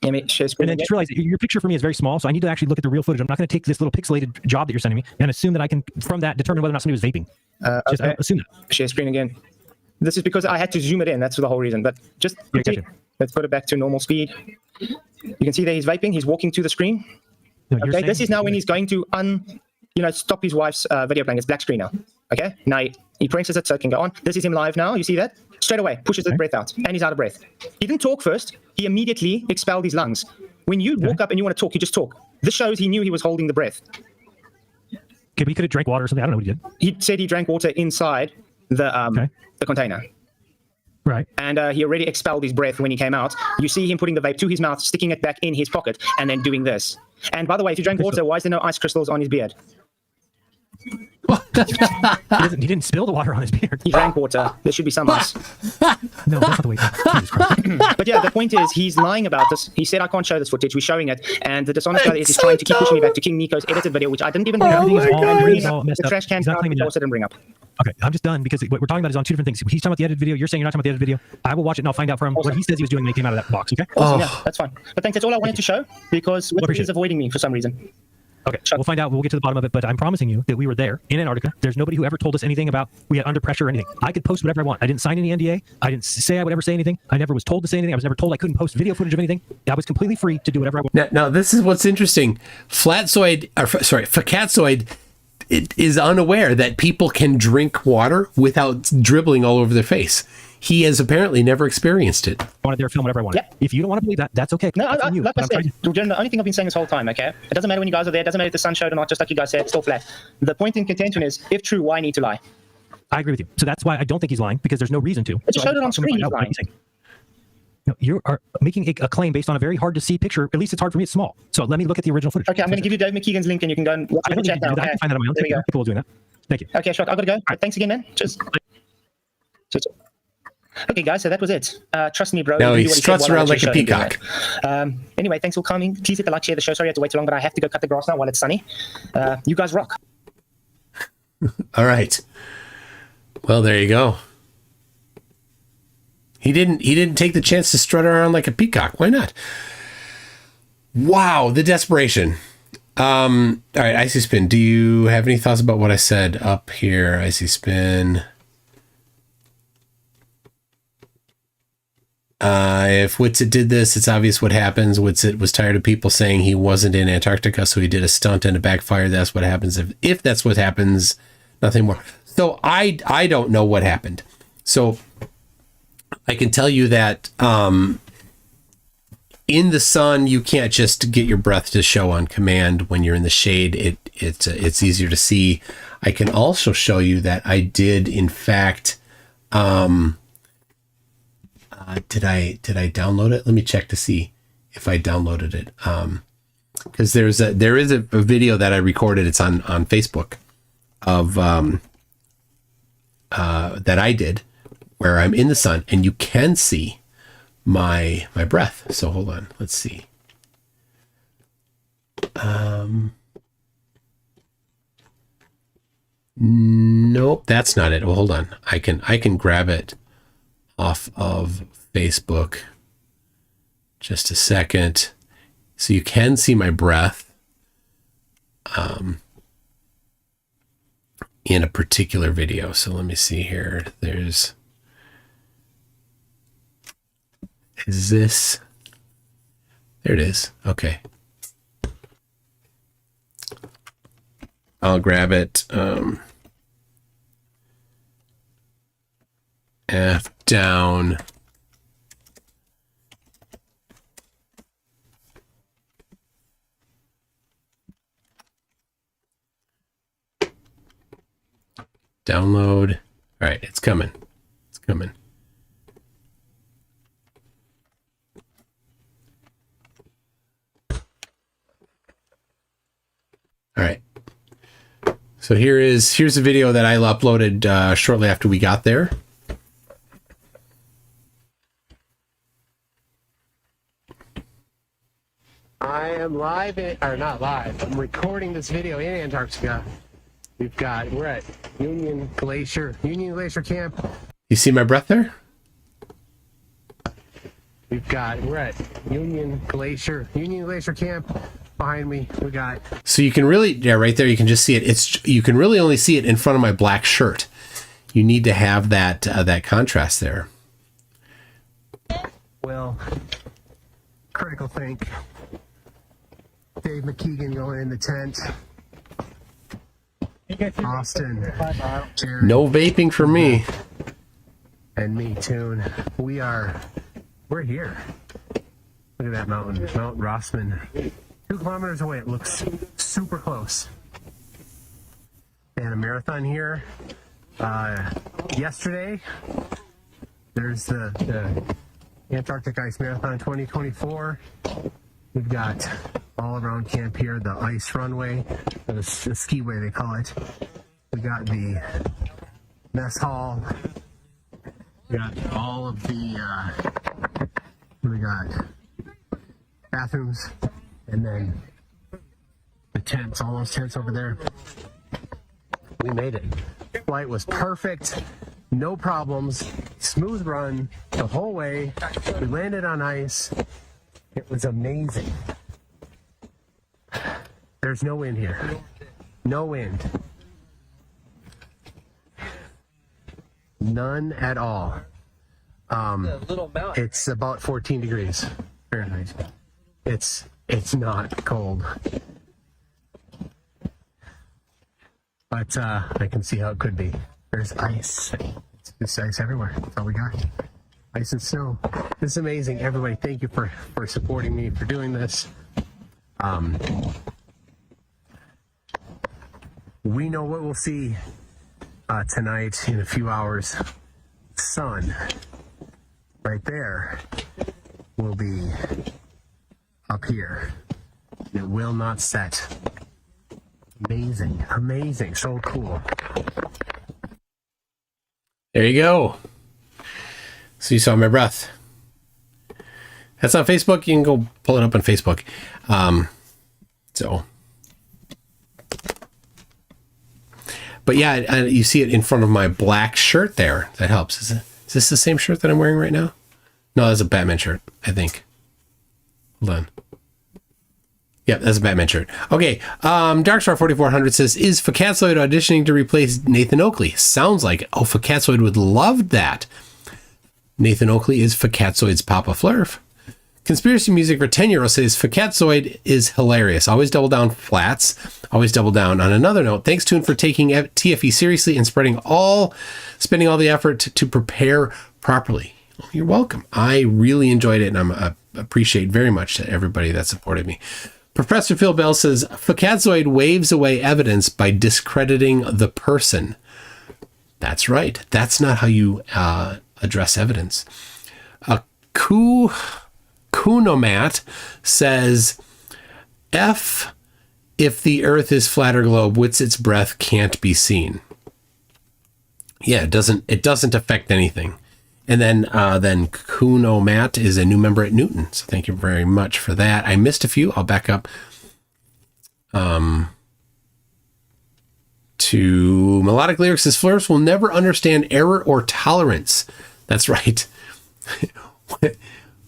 Let me share screen. And then just realize your picture for me is very small, so I need to actually look at the real footage. I'm not going to take this little pixelated job that you're sending me and assume that I can, from that, determine whether or not somebody was vaping. Just Okay. assume that. Share screen again. This is because I had to zoom it in. That's the whole reason. But just quickly, let's put it back to normal speed. You can see that he's vaping. He's walking to the screen. No, okay, this is now when he's going to stop his wife's video playing. It's black screen now. Okay, now he presses it so it can go on. This is him live now. You see that? Straight away, pushes his breath out, and he's out of breath. He didn't talk first. He immediately expelled his lungs. When you walk up and you want to talk, you just talk. This shows he knew he was holding the breath. Okay, but he could have drank water or something. I don't know what he did. He said he drank water inside the container. Right. And he already expelled his breath when he came out. You see him putting the vape to his mouth, sticking it back in his pocket, and then doing this. And by the way, if you drank water, why is there no ice crystals on his beard? He didn't spill the water on his beard. He drank water. There should be some ice. No, that's not the way. Jesus Christ. But yeah, the point is, he's lying about this. He said, I can't show this footage. We're showing it. And the dishonest guy is trying to keep pushing me back to King Nico's edited video, which I didn't even bring up. The trash can I also didn't bring up. Okay, I'm just done because what we're talking about is on two different things. He's talking about the edited video. You're saying you're not talking about the edited video. I will watch it and I'll find out from what he says he was doing when he came out of that box. Okay. Awesome, yeah, that's fine. But thanks. That's all I wanted to show because he's avoiding me for some reason. Okay, we'll find out. We'll get to the bottom of it. But I'm promising you that we were there in Antarctica. There's nobody who ever told us anything about we had under pressure or anything. I could post whatever I want. I didn't sign any NDA. I didn't say I would ever say anything. I never was told to say anything. I was never told I couldn't post video footage of anything. I was completely free to do whatever I want. Now this is what's interesting. Facatzoid is unaware that people can drink water without dribbling all over their face. He has apparently never experienced it. I wanted to film whatever I wanted. Yep. If you don't want to believe that, that's okay. No, that's on you. like I But I'm said, the only thing I've been saying this whole time, okay? It doesn't matter when you guys are there. It doesn't matter if the sun showed or not, just like you guys said, it's still flat. The point in contention is, if true, why need to lie? I agree with you. So that's why I don't think he's lying, because there's no reason to. It just showed it on screen, he's lying. No, you are making a claim based on a very hard to see picture. At least it's hard for me. It's small. So let me look at the original footage. Okay, I'm going to give you Dave McKeegan's link and you can go and watch I the don't chat need to now. do that. I can find that on my own. There we go. People are doing that. Thank you. Okay, sure. I've got to go. All right, thanks again, man. Cheers. Okay, guys, so that was it. Trust me, bro. Now he struts around like a peacock. Anyway, thanks for coming. Please hit the like, share the show. Sorry I had to wait too long, but I have to go cut the grass now while it's sunny. You guys rock. All right. Well, there you go. He didn't take the chance to strut around like a peacock. Why not? Wow, the desperation. All right, Icy Spin, do you have any thoughts about what I said up here, Icy Spin? If Witsit did this, it's obvious what happens. Witsit was tired of people saying he wasn't in Antarctica, so he did a stunt and it backfired. That's what happens. If that's what happens, nothing more. So I don't know what happened. So I can tell you that in the sun, you can't just get your breath to show on command. When you're in the shade, it's easier to see. I can also show you that I did, in fact, did I download it? Let me check to see if I downloaded it. Because there is a video that I recorded. It's on Facebook of that I did, where I'm in the sun and you can see my breath. So hold on, let's see. Nope, that's not it. Well, hold on. I can grab it off of Facebook. Just a second. So you can see my breath in a particular video. So let me see here. Is this? There it is. Okay. I'll grab it. F2 down. Download. All right, it's coming. It's coming. All right. So here's a video that I uploaded shortly after we got there. I am live, or not live. I'm recording this video in Antarctica. We're at Union Glacier Camp. You see my breath there? We're at Union Glacier Camp. Behind me, so you can really, right there, you can just see it. You can really only see it in front of my black shirt. You need to have that that contrast there. Well, critical think. Dave McKeegan going in the tent. Austin. Jiren. No vaping for me. And me, Tune. We're here. Look at that mountain. Mount Rossman. 2 kilometers away. It looks super close. They had a marathon here yesterday. There's the Antarctic Ice Marathon 2024. We've got all around camp here, the ice runway, or the skiway they call it. We got the mess hall. We got all of the we got bathrooms. And then the tents, all those tents over there. We made it. Flight was perfect. No problems. Smooth run the whole way. We landed on ice. It was amazing. There's no wind here. No wind. None at all. It's about 14 degrees Fahrenheit. It's not cold, but I can see how it could be. There's ice. There's ice everywhere. That's all we got. Ice and snow. This is amazing. Everybody, thank you for supporting me, for doing this. We know what we'll see tonight in a few hours. Sun right there will be up here. It will not set. Amazing, so cool. There you go. So you saw my breath. That's on Facebook. You can go pull it up on Facebook. But yeah, you see it in front of my black shirt there. That helps. Is this the same shirt that I'm wearing right now? No, that's a Batman shirt, I think. Hold on. Yeah, that's a Batman shirt. Okay, Darkstar 4400 says, is Facatzoid auditioning to replace Nathan Oakley? Sounds like it. Oh, Facatzoid would love that. Nathan Oakley is Facatzoid's Papa Flurf. Conspiracy Music for 10-year-old says, Facatzoid is hilarious. Always double down flats. Always double down. On another note, thanks, Toon, for taking TFE seriously and spending all the effort to prepare properly. You're welcome. I really enjoyed it, and I appreciate very much everybody that supported me. Professor Phil Bell says, Facatzoid waves away evidence by discrediting the person. That's right. That's not how you address evidence. Kunomat says, if the Earth is flat or globe, what's its breadth can't be seen. Yeah, it doesn't affect anything. And then Kunomat is a new member at Newton. So thank you very much for that. I missed a few. I'll back up to Melodic Lyrics. Says, Flurfs will never understand error or tolerance. That's right.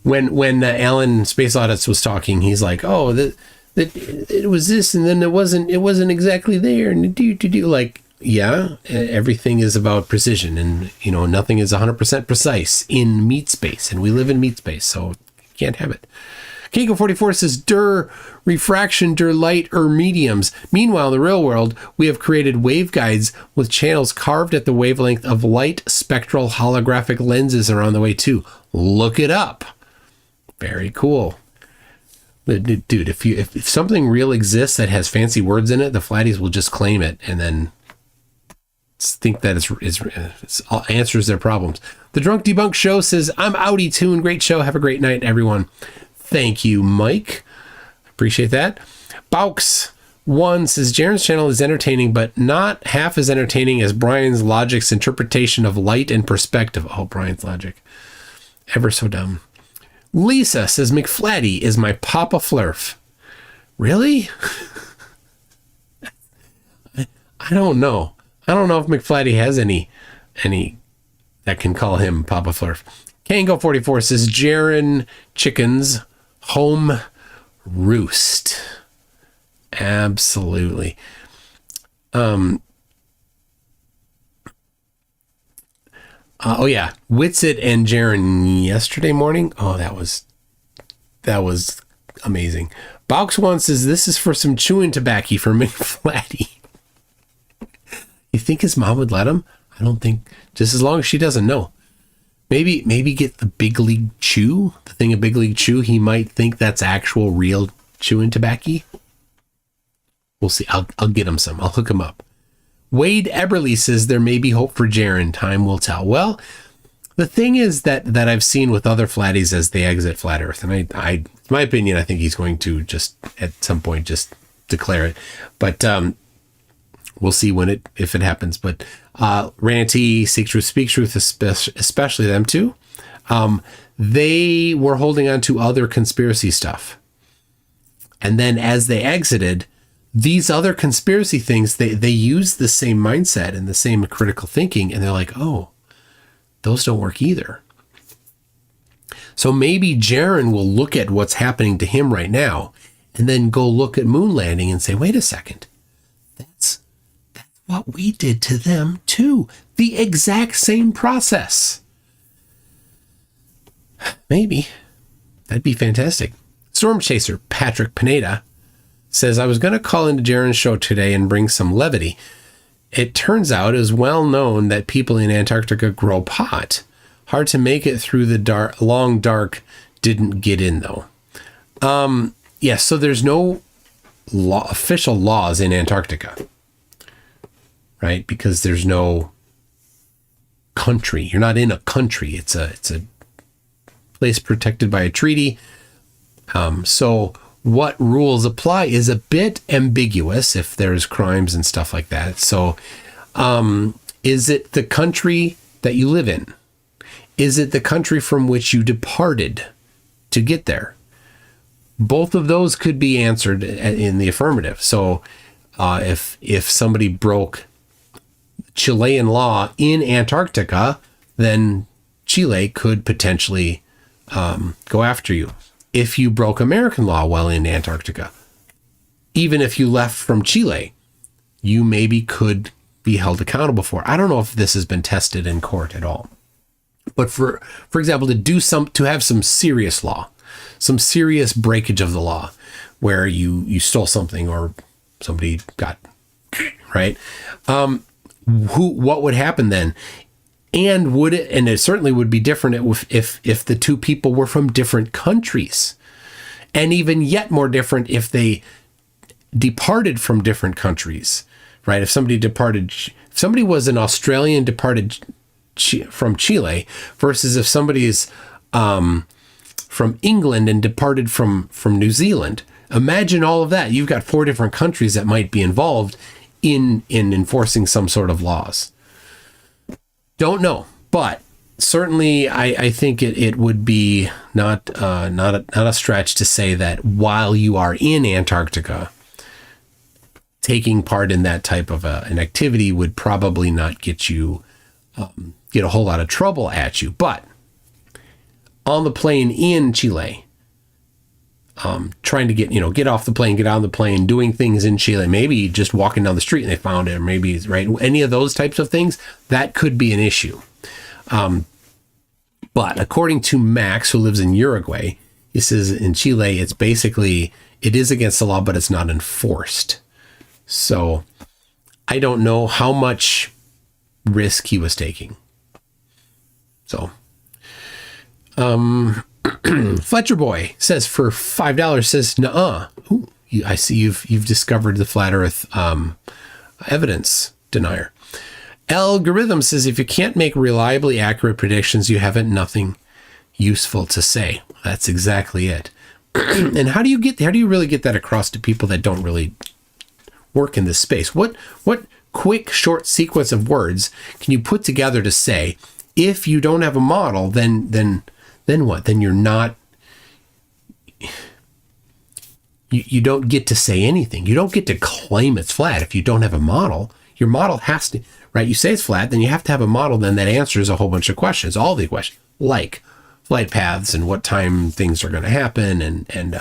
When Alan Space Audits was talking, he's like, oh, that it was this, and then it wasn't exactly there, and like, yeah, everything is about precision, and nothing is 100% precise in meat space, and we live in meat space, so you can't have it. Kango44 says, refraction, light, mediums. Meanwhile, in the real world, we have created waveguides with channels carved at the wavelength of light spectral holographic lenses are on the way too. Look it up. Very cool. Dude, if something real exists that has fancy words in it, the Flatties will just claim it and then think that it answers their problems. The Drunk Debunk Show says, I'm outie tune. Great show. Have a great night, everyone. Thank you, Mike. Appreciate that. Baux1 says, Jaren's channel is entertaining, but not half as entertaining as Brian's Logic's interpretation of light and perspective. Oh, Brian's Logic. Ever so dumb. Lisa says, McFlatty is my Papa Flurf. Really? I don't know. I don't know if McFlatty has any that can call him Papa Flurf. Kango44 says, Jiren chickens home roost. Absolutely. Oh yeah, Witsit and Jiren yesterday morning. Oh, that was amazing. Box1 says, this is for some chewing tobacco for McFlatty. You think his mom would let him? I don't think, just as long as she doesn't know. Maybe get the Big League Chew, the thing of Big League Chew. He might think that's actual real chewing tobacco. We'll see. I'll get him some. I'll hook him up. Wade Eberly says there may be hope for Jiren. Time will tell. Well, the thing is that I've seen with other Flatties as they exit Flat Earth, and in my opinion, I think he's going to just at some point just declare it. But we'll see if it happens. But Ranty, Seek Truth, Speak Truth, especially them two, they were holding on to other conspiracy stuff, and then as they exited, these other conspiracy things, they use the same mindset and the same critical thinking, and they're like, oh, those don't work either. So maybe Jiren will look at what's happening to him right now and then go look at moon landing and say, wait a second, that's what we did to them too. The exact same process. Maybe. That'd be fantastic. Storm Chaser Patrick Pineda says, I was going to call into Jaren's show today and bring some levity. It turns out it is well known that people in Antarctica grow pot. Hard to make it through the long dark. Didn't get in though. Yes, so there's no official laws in Antarctica, right? Because there's no country. You're not in a country. It's a place protected by a treaty. So what rules apply is a bit ambiguous if there's crimes and stuff like that. So is it the country that you live in? Is it the country from which you departed to get there? Both of those could be answered in the affirmative. So if somebody broke Chilean law in Antarctica, then Chile could potentially go after you. If you broke American law while in Antarctica, even if you left from Chile, you maybe could be held accountable for. I don't know if this has been tested in court at all. But for example, to have some serious law, some serious breakage of the law, where you stole something or somebody got right, what would happen then? And it certainly would be different if the two people were from different countries, and even yet more different if they departed from different countries, right? If somebody was an Australian departed from Chile versus if somebody is from England and departed from New Zealand. Imagine all of that. You've got 4 different countries that might be involved in enforcing some sort of laws. Don't know, but certainly I think it would be not a stretch to say that while you are in Antarctica, taking part in that type of an activity would probably not get you get a whole lot of trouble at you. But on the plane in Chile, trying to get off the plane, get on the plane, doing things in Chile, maybe just walking down the street and they found it, or maybe, right, any of those types of things, that could be an issue. But according to Max, who lives in Uruguay, He says in Chile, it's basically, it is against the law, but it's not enforced. So I don't know how much risk he was taking. So, Fletcher Boy says for $5 says, nuh-uh. Ooh, I see you've discovered the flat earth, evidence denier. Algorithm says, if you can't make reliably accurate predictions, you haven't nothing useful to say. That's exactly it. And how do you really get that across to people that don't really work in this space? What quick short sequence of words can you put together to say, if you don't have a model, then what? Then you're not, you don't get to say anything. You don't get to claim it's flat if you don't have a model. Your model has to, right? You say it's flat, then you have to have a model then that answers a whole bunch of questions, all the questions, like flight paths and what time things are going to happen and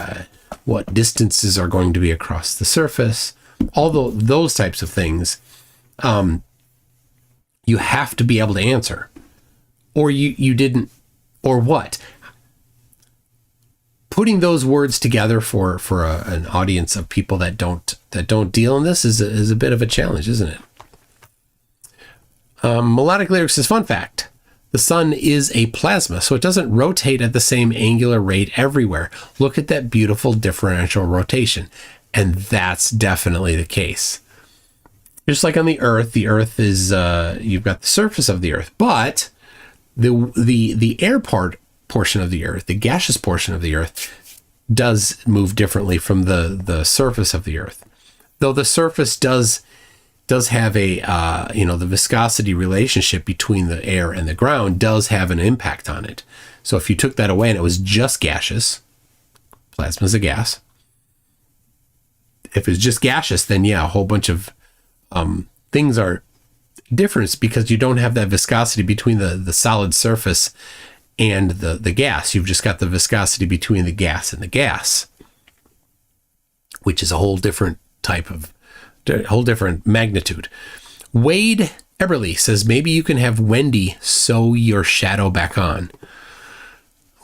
what distances are going to be across the surface, all those types of things. You have to be able to answer, or you didn't, or what? Putting those words together for an audience of people that don't deal in this is a bit of a challenge, isn't it? Melodic Lyrics says, fun fact, the sun is a plasma, so it doesn't rotate at the same angular rate everywhere. Look at that beautiful differential rotation. And that's definitely the case. Just like on the Earth is, you've got the surface of the Earth, but the air portion of the Earth, the gaseous portion of the Earth, does move differently from the surface of the Earth. Though the surface does have a, the viscosity relationship between the air and the ground does have an impact on it. So if you took that away and it was just gaseous, plasma is a gas. If it's just gaseous, then yeah, a whole bunch of things are different because you don't have that viscosity between the solid surface and the gas. You've just got the viscosity between the gas and the gas, which is a whole different whole different magnitude. Wade Eberly says, maybe you can have Wendy sew your shadow back on.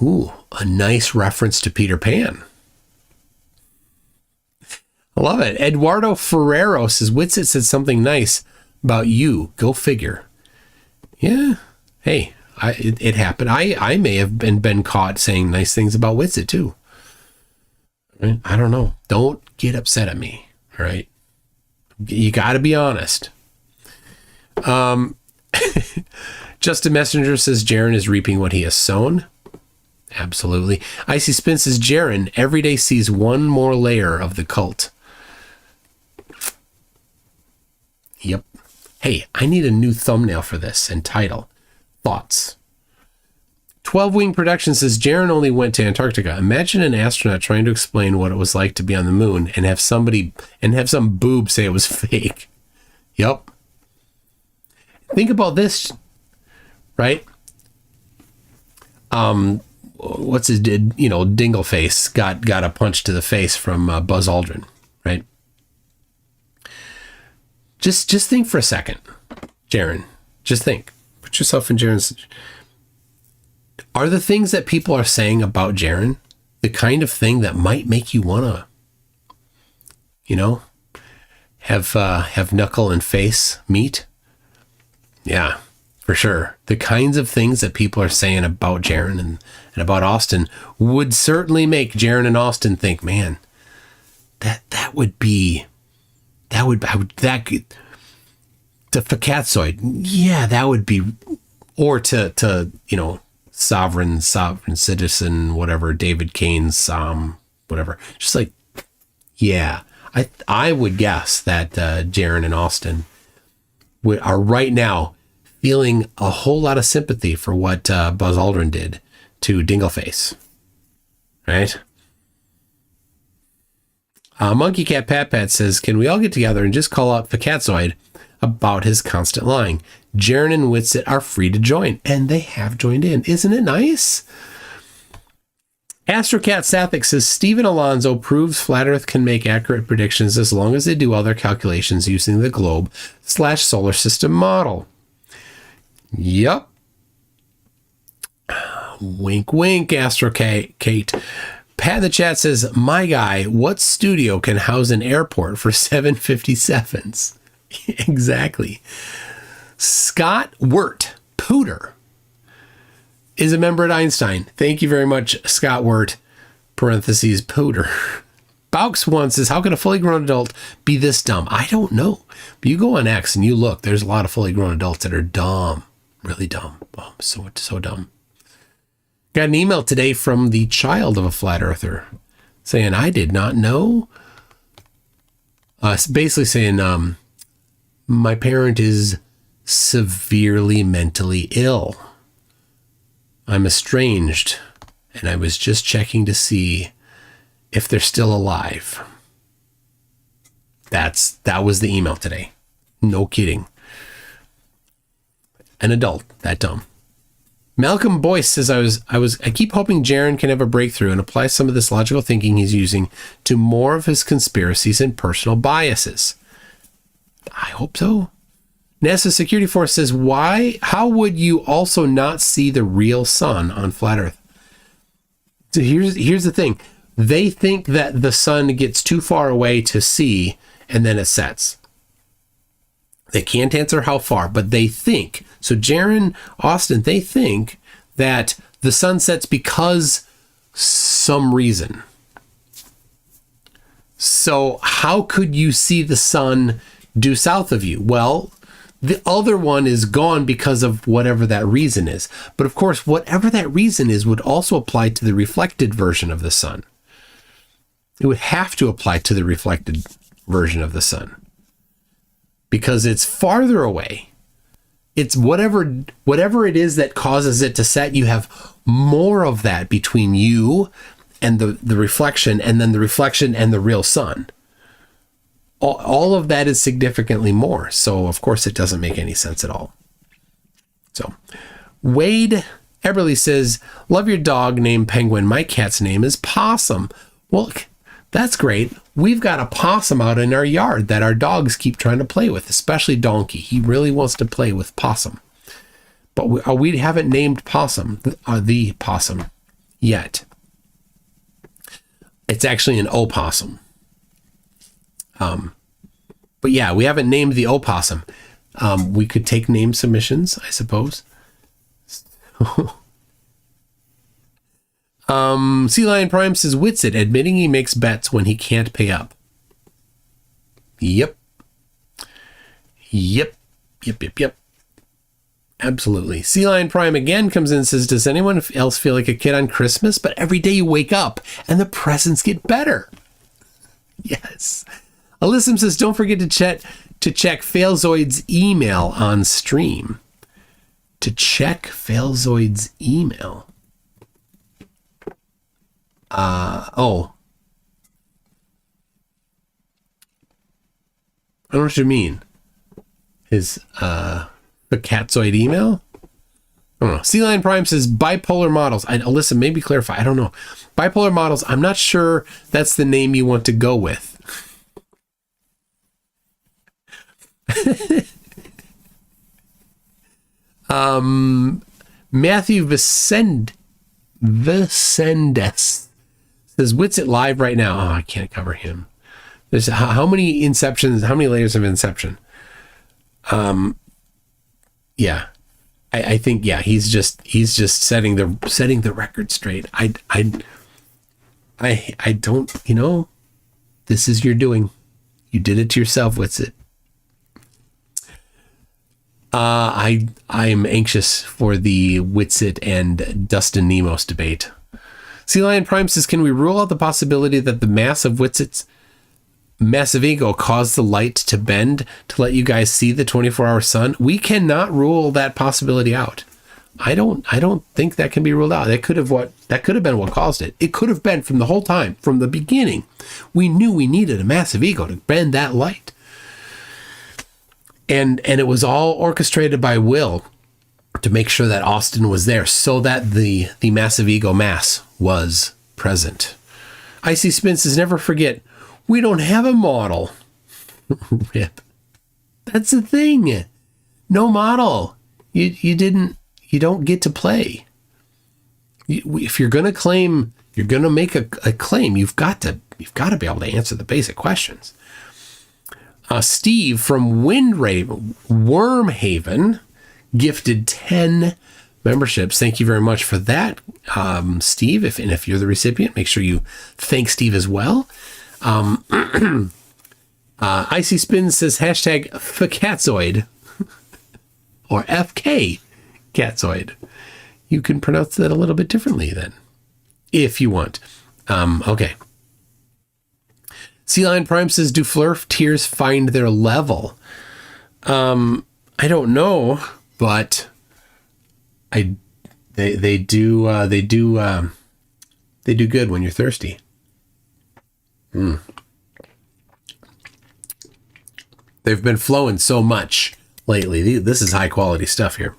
Ooh, a nice reference to Peter Pan. I love it. Eduardo Ferrero says, Witsit said something nice about you. Go figure. Yeah. Hey, it happened. I may have been caught saying nice things about Witsit too. I don't know. Don't get upset at me. All right. You got to be honest. Justin Messenger says Jiren is reaping what he has sown. Absolutely. Icy Spin says Jiren every day sees one more layer of the cult. Yep. Hey, I need a new thumbnail for this and title. Thoughts. 12 Wing Productions says Jiren only went to Antarctica. Imagine an astronaut trying to explain what it was like to be on the moon and have some boob say it was fake. Yep. Think about this, right? What's his Dingleface got a punch to the face from Buzz Aldrin, right? Just think for a second, Jiren. Just think. Put yourself in Jiren's. Are the things that people are saying about Jiren the kind of thing that might make you want to, have knuckle and face meet? Yeah, for sure. The kinds of things that people are saying about Jiren and about Austin would certainly make Jiren and Austin think, man, to Fakatsoid, yeah, that would be, or to sovereign citizen, whatever, David Kane's whatever, just like, yeah, I would guess that Jiren and Austin are right now feeling a whole lot of sympathy for what Buzz Aldrin did to Dingleface, right? Monkey Cat Pat Pat says, can we all get together and just call out Fakatsoid about his constant lying? Jiren and Witsit are free to join, and they have joined in. Isn't it nice? Astrocat Sathik says, Stephen Alonso proves Flat Earth can make accurate predictions as long as they do all their calculations using the globe/solar system model. Yup. Wink, wink, Astrokate. Pat in the chat says, my guy, what studio can house an airport for 757s? Exactly. Scott Wirt, Pooter, is a member at Einstein. Thank you very much, Scott Wirt, parentheses, Pooter. Baux one says, how can a fully grown adult be this dumb? I don't know. But you go on X and you look, there's a lot of fully grown adults that are dumb. Really dumb. Oh, so dumb. Got an email today from the child of a flat earther saying, I did not know. Basically saying, my parent is severely mentally ill. I'm estranged, and I was just checking to see if they're still alive. That was the email today. No kidding. An adult, that dumb. Malcolm Boyce says, I keep hoping Jiren can have a breakthrough and apply some of this logical thinking he's using to more of his conspiracies and personal biases. I hope so. NASA Security Force says, how would you also not see the real sun on flat Earth? So here's the thing. They think that the sun gets too far away to see and then it sets. They can't answer how far, but they think. So Jiren, Austin, they think that the sun sets because some reason. So how could you see the sun due south of you? Well, the other one is gone because of whatever that reason is. But of course, whatever that reason is would also apply to the reflected version of the sun. It would have to apply to the reflected version of the sun because it's farther away. It's whatever it is that causes it to set. You have more of that between you and the reflection, and then the reflection and the real sun. All of that is significantly more. So of course it doesn't make any sense at all. So Wade Eberly says, love your dog named Penguin. My cat's name is Possum. Well, that's great. We've got a possum out in our yard that our dogs keep trying to play with, especially Donkey. He really wants to play with Possum. But we haven't named Possum, the possum, yet. It's actually an opossum. But yeah, we haven't named the opossum. We could take name submissions, I suppose. Sea Lion Prime says, Witsit, admitting he makes bets when he can't pay up. Yep. Absolutely. Sea Lion Prime again comes in and says, does anyone else feel like a kid on Christmas? But every day you wake up and the presents get better. Yes. Alyssum says, don't forget to check Failzoid's email on stream. To check Failzoid's email. I don't know what you mean. His, the Catzoid email? I don't know. Sea Lion Prime says bipolar models. Alyssa, maybe clarify. I don't know. Bipolar models. I'm not sure that's the name you want to go with. Matthew Vicendes says, Witsit live right now. Oh, I can't cover him. There's how many inceptions, how many layers of inception? Yeah. I think, yeah, he's just setting the record straight. I don't, this is your doing. You did it to yourself, Witsit. I'm anxious for the Witsit and Dustin Nemos debate. Sea Lion Prime says, can we rule out the possibility that the mass of Witsit's massive ego caused the light to bend to let you guys see the 24-hour sun? We cannot rule that possibility out. I don't think that can be ruled out. That could have been what caused it. It could have been from the whole time, from the beginning. We knew we needed a massive ego to bend that light. And it was all orchestrated by Will to make sure that Austin was there so that the massive ego mass was present. Icy Spin says, never forget, we don't have a model. Rip. That's the thing. No model. You don't get to play. If you're going to claim you're going to make a claim, you've got to be able to answer the basic questions. Steve from Wormhaven gifted 10 memberships. Thank you very much for that, Steve. If you're the recipient, make sure you thank Steve as well. Icy Spin says hashtag FCatzoid or FK Catzoid. You can pronounce that a little bit differently then, if you want. Okay. Sea Lion Prime says, do flurf tears find their level? I don't know, but they do good when you're thirsty. They've been flowing so much lately. This is high quality stuff here.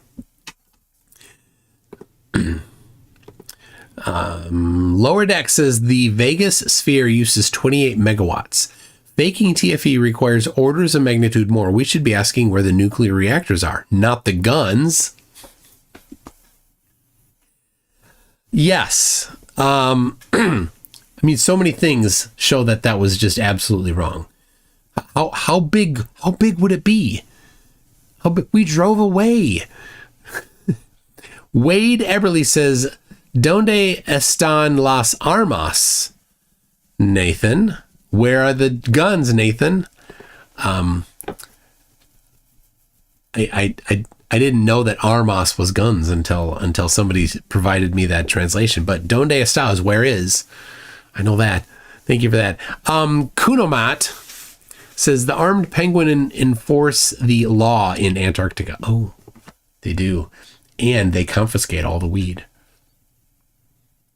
Lower Deck says the Vegas sphere uses 28 megawatts. Faking TFE requires orders of magnitude more. We should be asking where the nuclear reactors are, not the guns. Yes. I mean, so many things show that was just absolutely wrong. How big would it be? How big? We drove away. Wade Eberly says, "Donde están las armas?" Nathan, where are the guns, Nathan? I didn't know that armas was guns until somebody provided me that translation. But donde está is where is. I know that. Thank you for that. Kunomat says the armed penguin enforce the law in Antarctica. Oh, they do. And they confiscate all the weed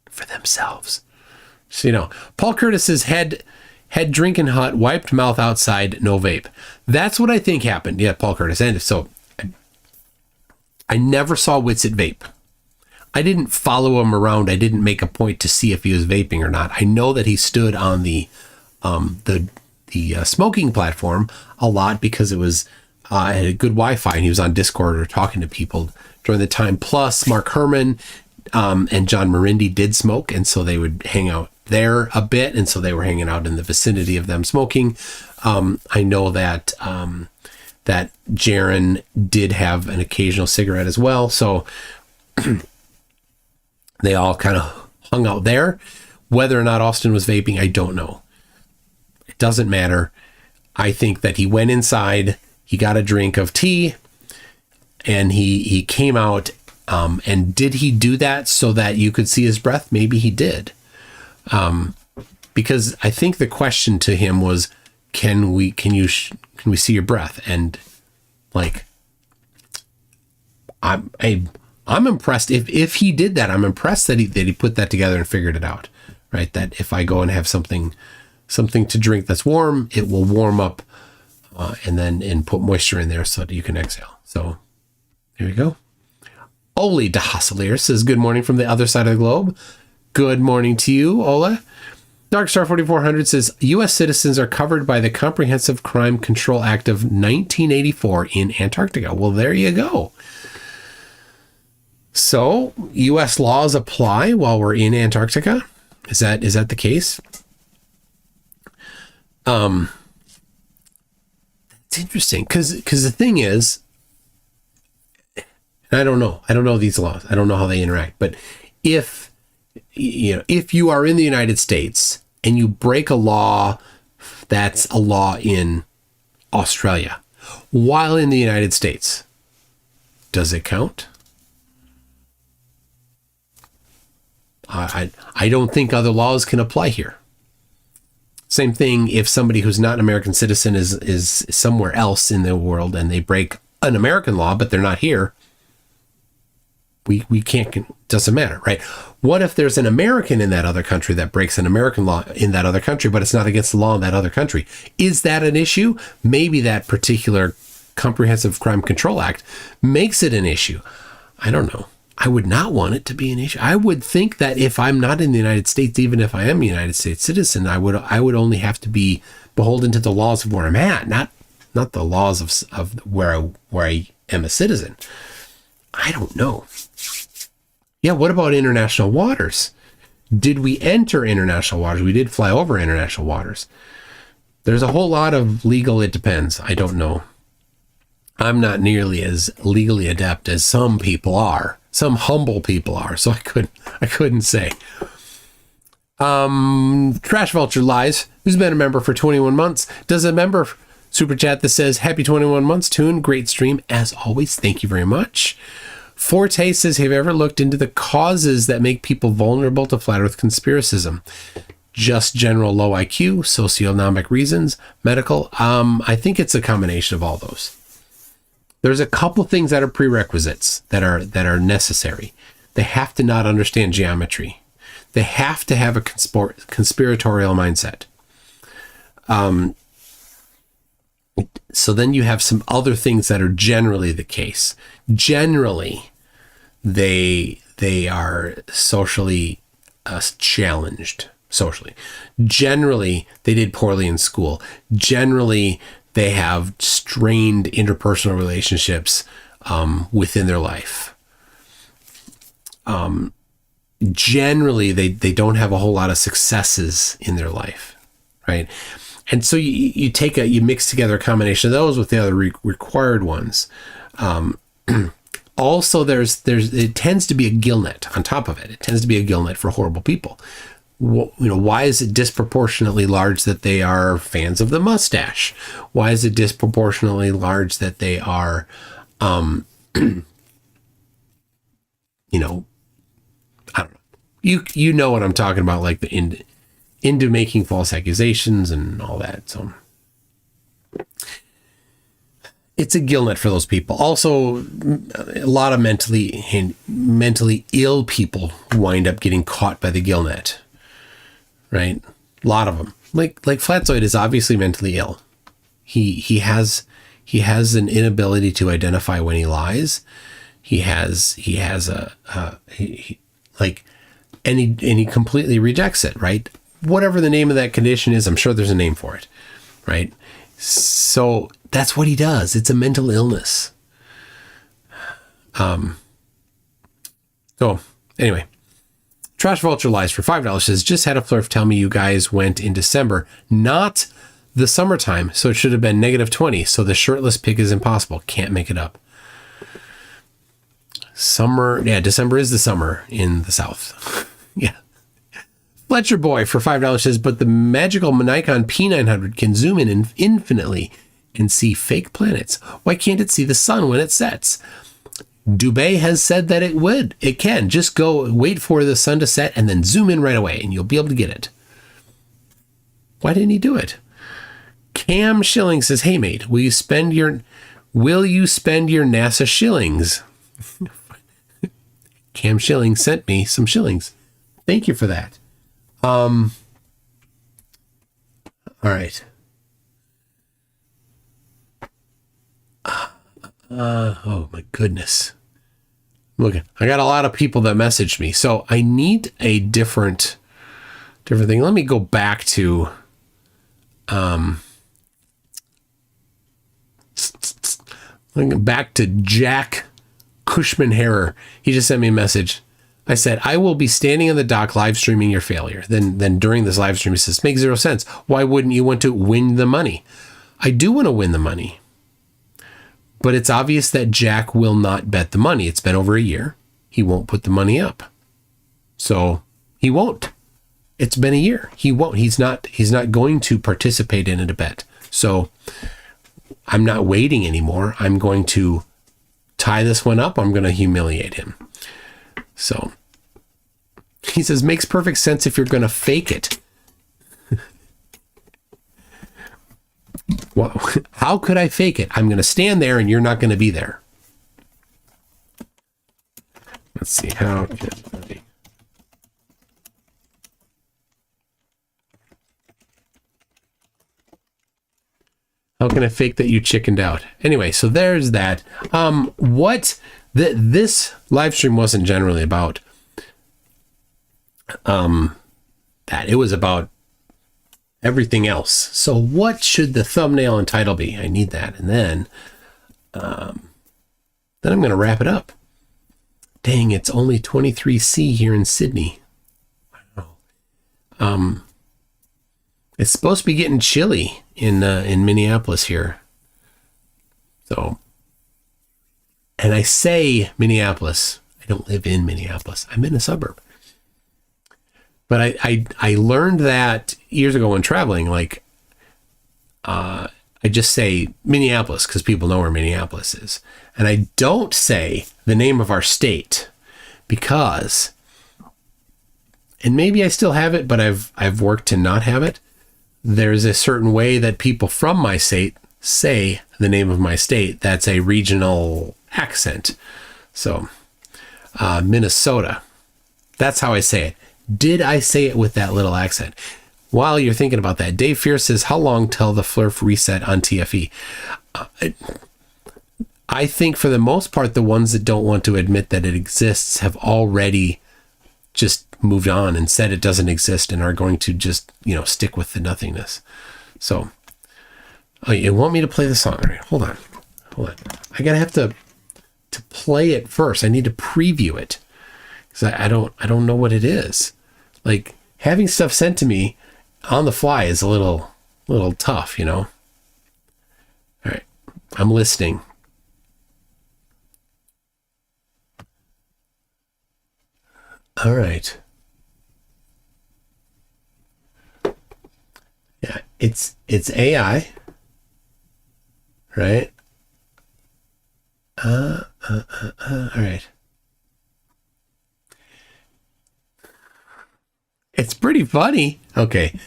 for themselves. So, you know, Paul Curtis says head drinking hut, wiped mouth outside, no vape. That's what I think happened. Yeah, Paul Curtis. And so I never saw Witsit vape. I didn't follow him around. I didn't make a point to see if he was vaping or not. I know that he stood on the smoking platform a lot because it was had a good Wi-Fi and he was on Discord or talking to people during the time. Plus, Mark Herman and John Marindi did smoke, and so they would hang out there a bit, and so they were hanging out in the vicinity of them smoking. I know that that Jiren did have an occasional cigarette as well, so they all kind of hung out there. Whether or not Austin was vaping, I don't know. It doesn't matter. I think that he went inside, he got a drink of tea, and he came out. And did he do that so that you could see his breath? Maybe he did. Because I think the question to him was, can we see your breath? And like, I'm impressed if he did that. I'm impressed that he put that together and figured it out, right? That if I go and have something to drink that's warm, it will warm up, and put moisture in there so that you can exhale. So there you go. Ole de Hasselier says, good morning from the other side of the globe. Good morning to you, Ole. Darkstar 4400 says, U.S. citizens are covered by the Comprehensive Crime Control Act of 1984 in Antarctica. Well, there you go. So, U.S. laws apply while we're in Antarctica? Is that the case? It's interesting because the thing is, I don't know these laws. I don't know how they interact. But if you are in the United States and you break a law that's a law in Australia while in the United States, does it count? I don't think other laws can apply here. Same thing if somebody who's not an American citizen is somewhere else in the world and they break an American law, but they're not here. We can't, doesn't matter, right? What if there's an American in that other country that breaks an American law in that other country, but it's not against the law in that other country? Is that an issue? Maybe that particular Comprehensive Crime Control Act makes it an issue. I don't know. I would not want it to be an issue. I would think that if I'm not in the United States, even if I am a United States citizen, I would only have to be beholden to the laws of where I'm at, not the laws of where I am a citizen. I don't know. Yeah, what about international waters? Did we enter international waters? We did fly over international waters. There's a whole lot of legal it depends. I don't know. I'm not nearly as legally adept as some people are. Some humble people are. So I couldn't say. Trash Vulture Lies, who's been a member for 21 months, does a member super chat that says, happy 21 months, Tune. Great stream. As always, thank you very much. Forte says, have you ever looked into the causes that make people vulnerable to flat earth conspiracism? Just general low IQ, socioeconomic reasons, medical. I think it's a combination of all those. There's a couple things that are prerequisites that are necessary. They have to not understand geometry. They have to have a conspiratorial mindset. So then you have some other things that are generally the case. Generally, they are socially challenged. Socially. Generally, they did poorly in school. Generally, they have strained interpersonal relationships within their life. Generally, they don't have a whole lot of successes in their life, right? And so you mix together a combination of those with the other required ones. Also, it tends to be a gill net on top of it. It tends to be a gill net for horrible people. Why is it disproportionately large that they are fans of the mustache? Why is it disproportionately large that they are, I don't know. You know what I'm talking about, like the into making false accusations and all that. So it's a gill net for those people. Also, a lot of mentally ill people wind up getting caught by the gill net. Right? A lot of them. Like Flatzoid is obviously mentally ill. He has an inability to identify when he lies. He completely rejects it, right? Whatever the name of that condition is, I'm sure there's a name for it, right? So that's what he does. It's a mental illness. So anyway, Trash Vulture Lies for $5 says, just had a flurf tell me you guys went in December, not the summertime, so it should have been -20. So the shirtless pig is impossible. Can't make it up. December is the summer in the South. Yeah. Fletcher Boy for $5 says, but the magical Nikon P900 can zoom in infinitely and see fake planets. Why can't it see the sun when it sets? Dubé has said that it would. It can. Just go wait for the sun to set and then zoom in right away and you'll be able to get it. Why didn't he do it? Cam Schilling says, hey mate, will you spend your NASA shillings? Cam Schilling sent me some shillings. Thank you for that. All right. Oh my goodness. Look, I got a lot of people that messaged me, so I need a different thing. Let me go back to Jack Cushman-Harrer. He just sent me a message. I said, I will be standing on the dock live streaming your failure. Then during this live stream, he says, makes zero sense. Why wouldn't you want to win the money? I do want to win the money. But it's obvious that Jack will not bet the money. It's been over a year. He won't put the money up. So he won't. It's been a year. He won't. He's not going to participate in a bet. So I'm not waiting anymore. I'm going to tie this one up. I'm going to humiliate him. So he says, makes perfect sense if you're going to fake it. Well, how could I fake it? I'm going to stand there and you're not going to be there. Let's see. How can I fake that you chickened out? Anyway, so there's that. This live stream wasn't generally about that. It was about everything else. So what should the thumbnail and title be? I need that. And then I'm going to wrap it up. Dang, it's only 23C here in Sydney. Wow. It's supposed to be getting chilly in Minneapolis here. So, and I say Minneapolis. I don't live in Minneapolis. I'm in a suburb. But I learned that years ago when traveling, like, I just say Minneapolis because people know where Minneapolis is. And I don't say the name of our state because, and maybe I still have it, but I've worked to not have it. There's a certain way that people from my state say the name of my state. That's a regional accent. So, Minnesota. That's how I say it. Did I say it with that little accent? While you're thinking about that, Dave Fierce says, how long till the Flurf reset on TFE? I think for the most part, the ones that don't want to admit that it exists have already just moved on and said it doesn't exist and are going to just, stick with the nothingness. So, you want me to play the song? All right, hold on. I gotta have to play it first. I need to preview it because I don't know what it is. Like, having stuff sent to me on the fly is a little tough, All right, I'm listening. All right. Yeah, it's AI, right? All right. It's pretty funny. Okay.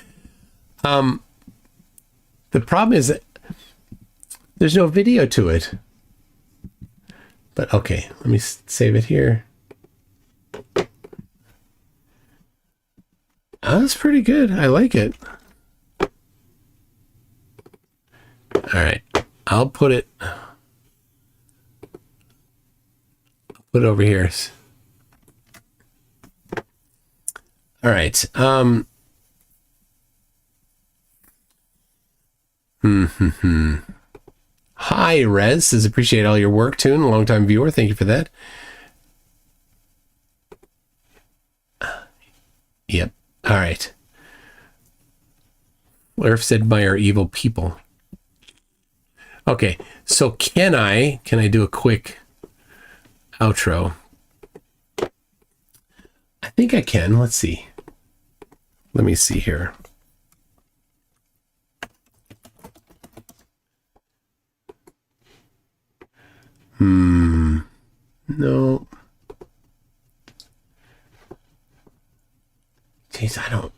The problem is that there's no video to it. But okay, let me save it here. Oh, that's pretty good. I like it. All right. I'll put it over here. All right. Hi, Rez says, appreciate all your work, Toon. A long-time viewer. Thank you for that. Yep. All right. Lerf said, admire evil people. Okay. So can I do a quick outro? I think I can. Let's see. Let me see here. No. Jeez, I don't.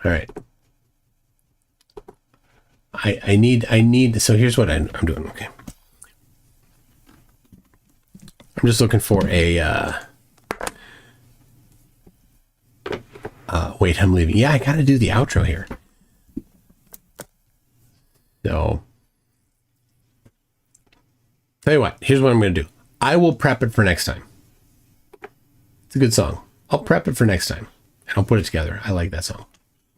All right. I need, so here's what I'm doing. Okay. I'm just looking for a, wait, I'm leaving. Yeah, I got to do the outro here. So, tell you what, here's what I'm going to do. I will prep it for next time. It's a good song. I'll prep it for next time and I'll put it together. I like that song.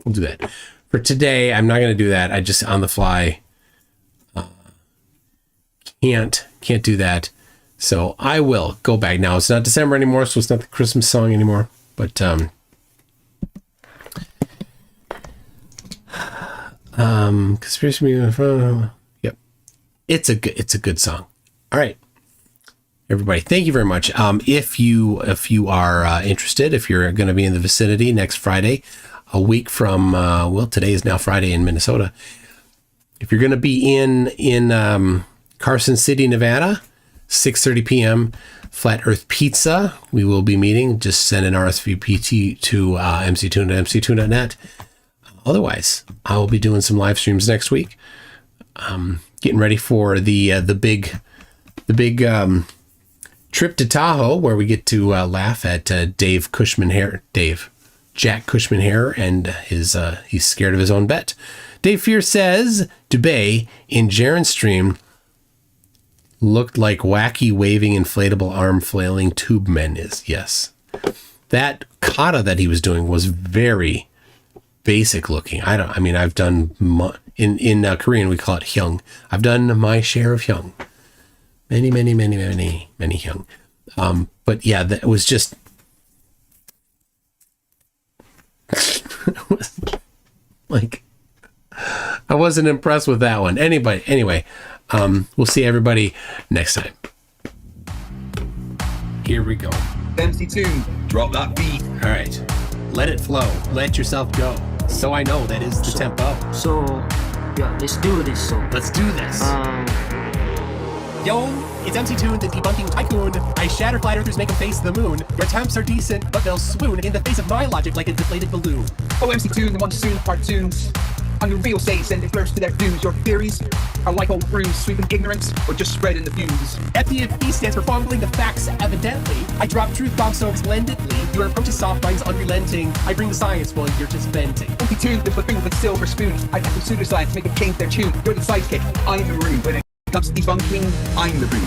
We'll do that. For today, I'm not going to do that. I just on the fly can't do that. So I will go back now. It's not December anymore, so it's not the Christmas song anymore. But conspiracy movie. Yep, it's a good song. All right, everybody, thank you very much. If you are interested, if you're going to be in the vicinity next Friday, a week from today is now Friday in Minnesota. If you're going to be in Carson City, Nevada, 6:30 p.m. Flat Earth Pizza, we will be meeting. Just send an RSVP to mctune at mctune.net. Otherwise, I will be doing some live streams next week. Getting ready for the big trip to Tahoe, where we get to laugh at Jack Cushman Hair, and he's scared of his own bet. Dave Fear says Dubay in Jiren's stream looked like wacky waving inflatable arm flailing tube men is. Yes, that kata that he was doing was very basic looking. I've done in Korean we call it hyung. I've done my share of hyung, many hyung. But yeah, that was just Like, I wasn't impressed with that one. Anyway, we'll see everybody next time. Here we go. MC Tune, drop that beat. All right, let it flow. Let yourself go. So I know that is the tempo. So, yeah, let's do this. So let's do this. Yo, it's MC Tune, the debunking tycoon. I shatter flat earthers, make them face the moon. Your attempts are decent, but they'll swoon in the face of my logic like a deflated balloon. Oh, MC Tune, the one soon cartoons. On your real say, send it first to their dues. Your theories are like old brooms, sweeping ignorance or just spreading the views. FDFE stands for fumbling the facts, evidently. I drop truth bombs so splendidly. Your approach is soft, mine's unrelenting. I bring the science while you're just venting. MC Tune, the buffoon with silver spoon. I got the pseudoscience, make them change their tune. You're the sidekick, I'm the maroon. When it comes to debunking, I'm the broom.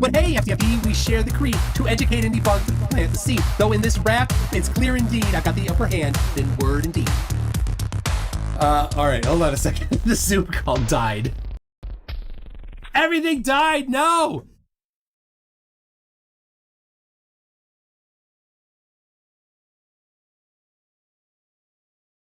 But hey, FTFE, we share the creed to educate and debunk the plant the seed. Though in this rap, it's clear indeed I've got the upper hand than word indeed. Alright, hold on a second. The Zoom call died. Everything died! No!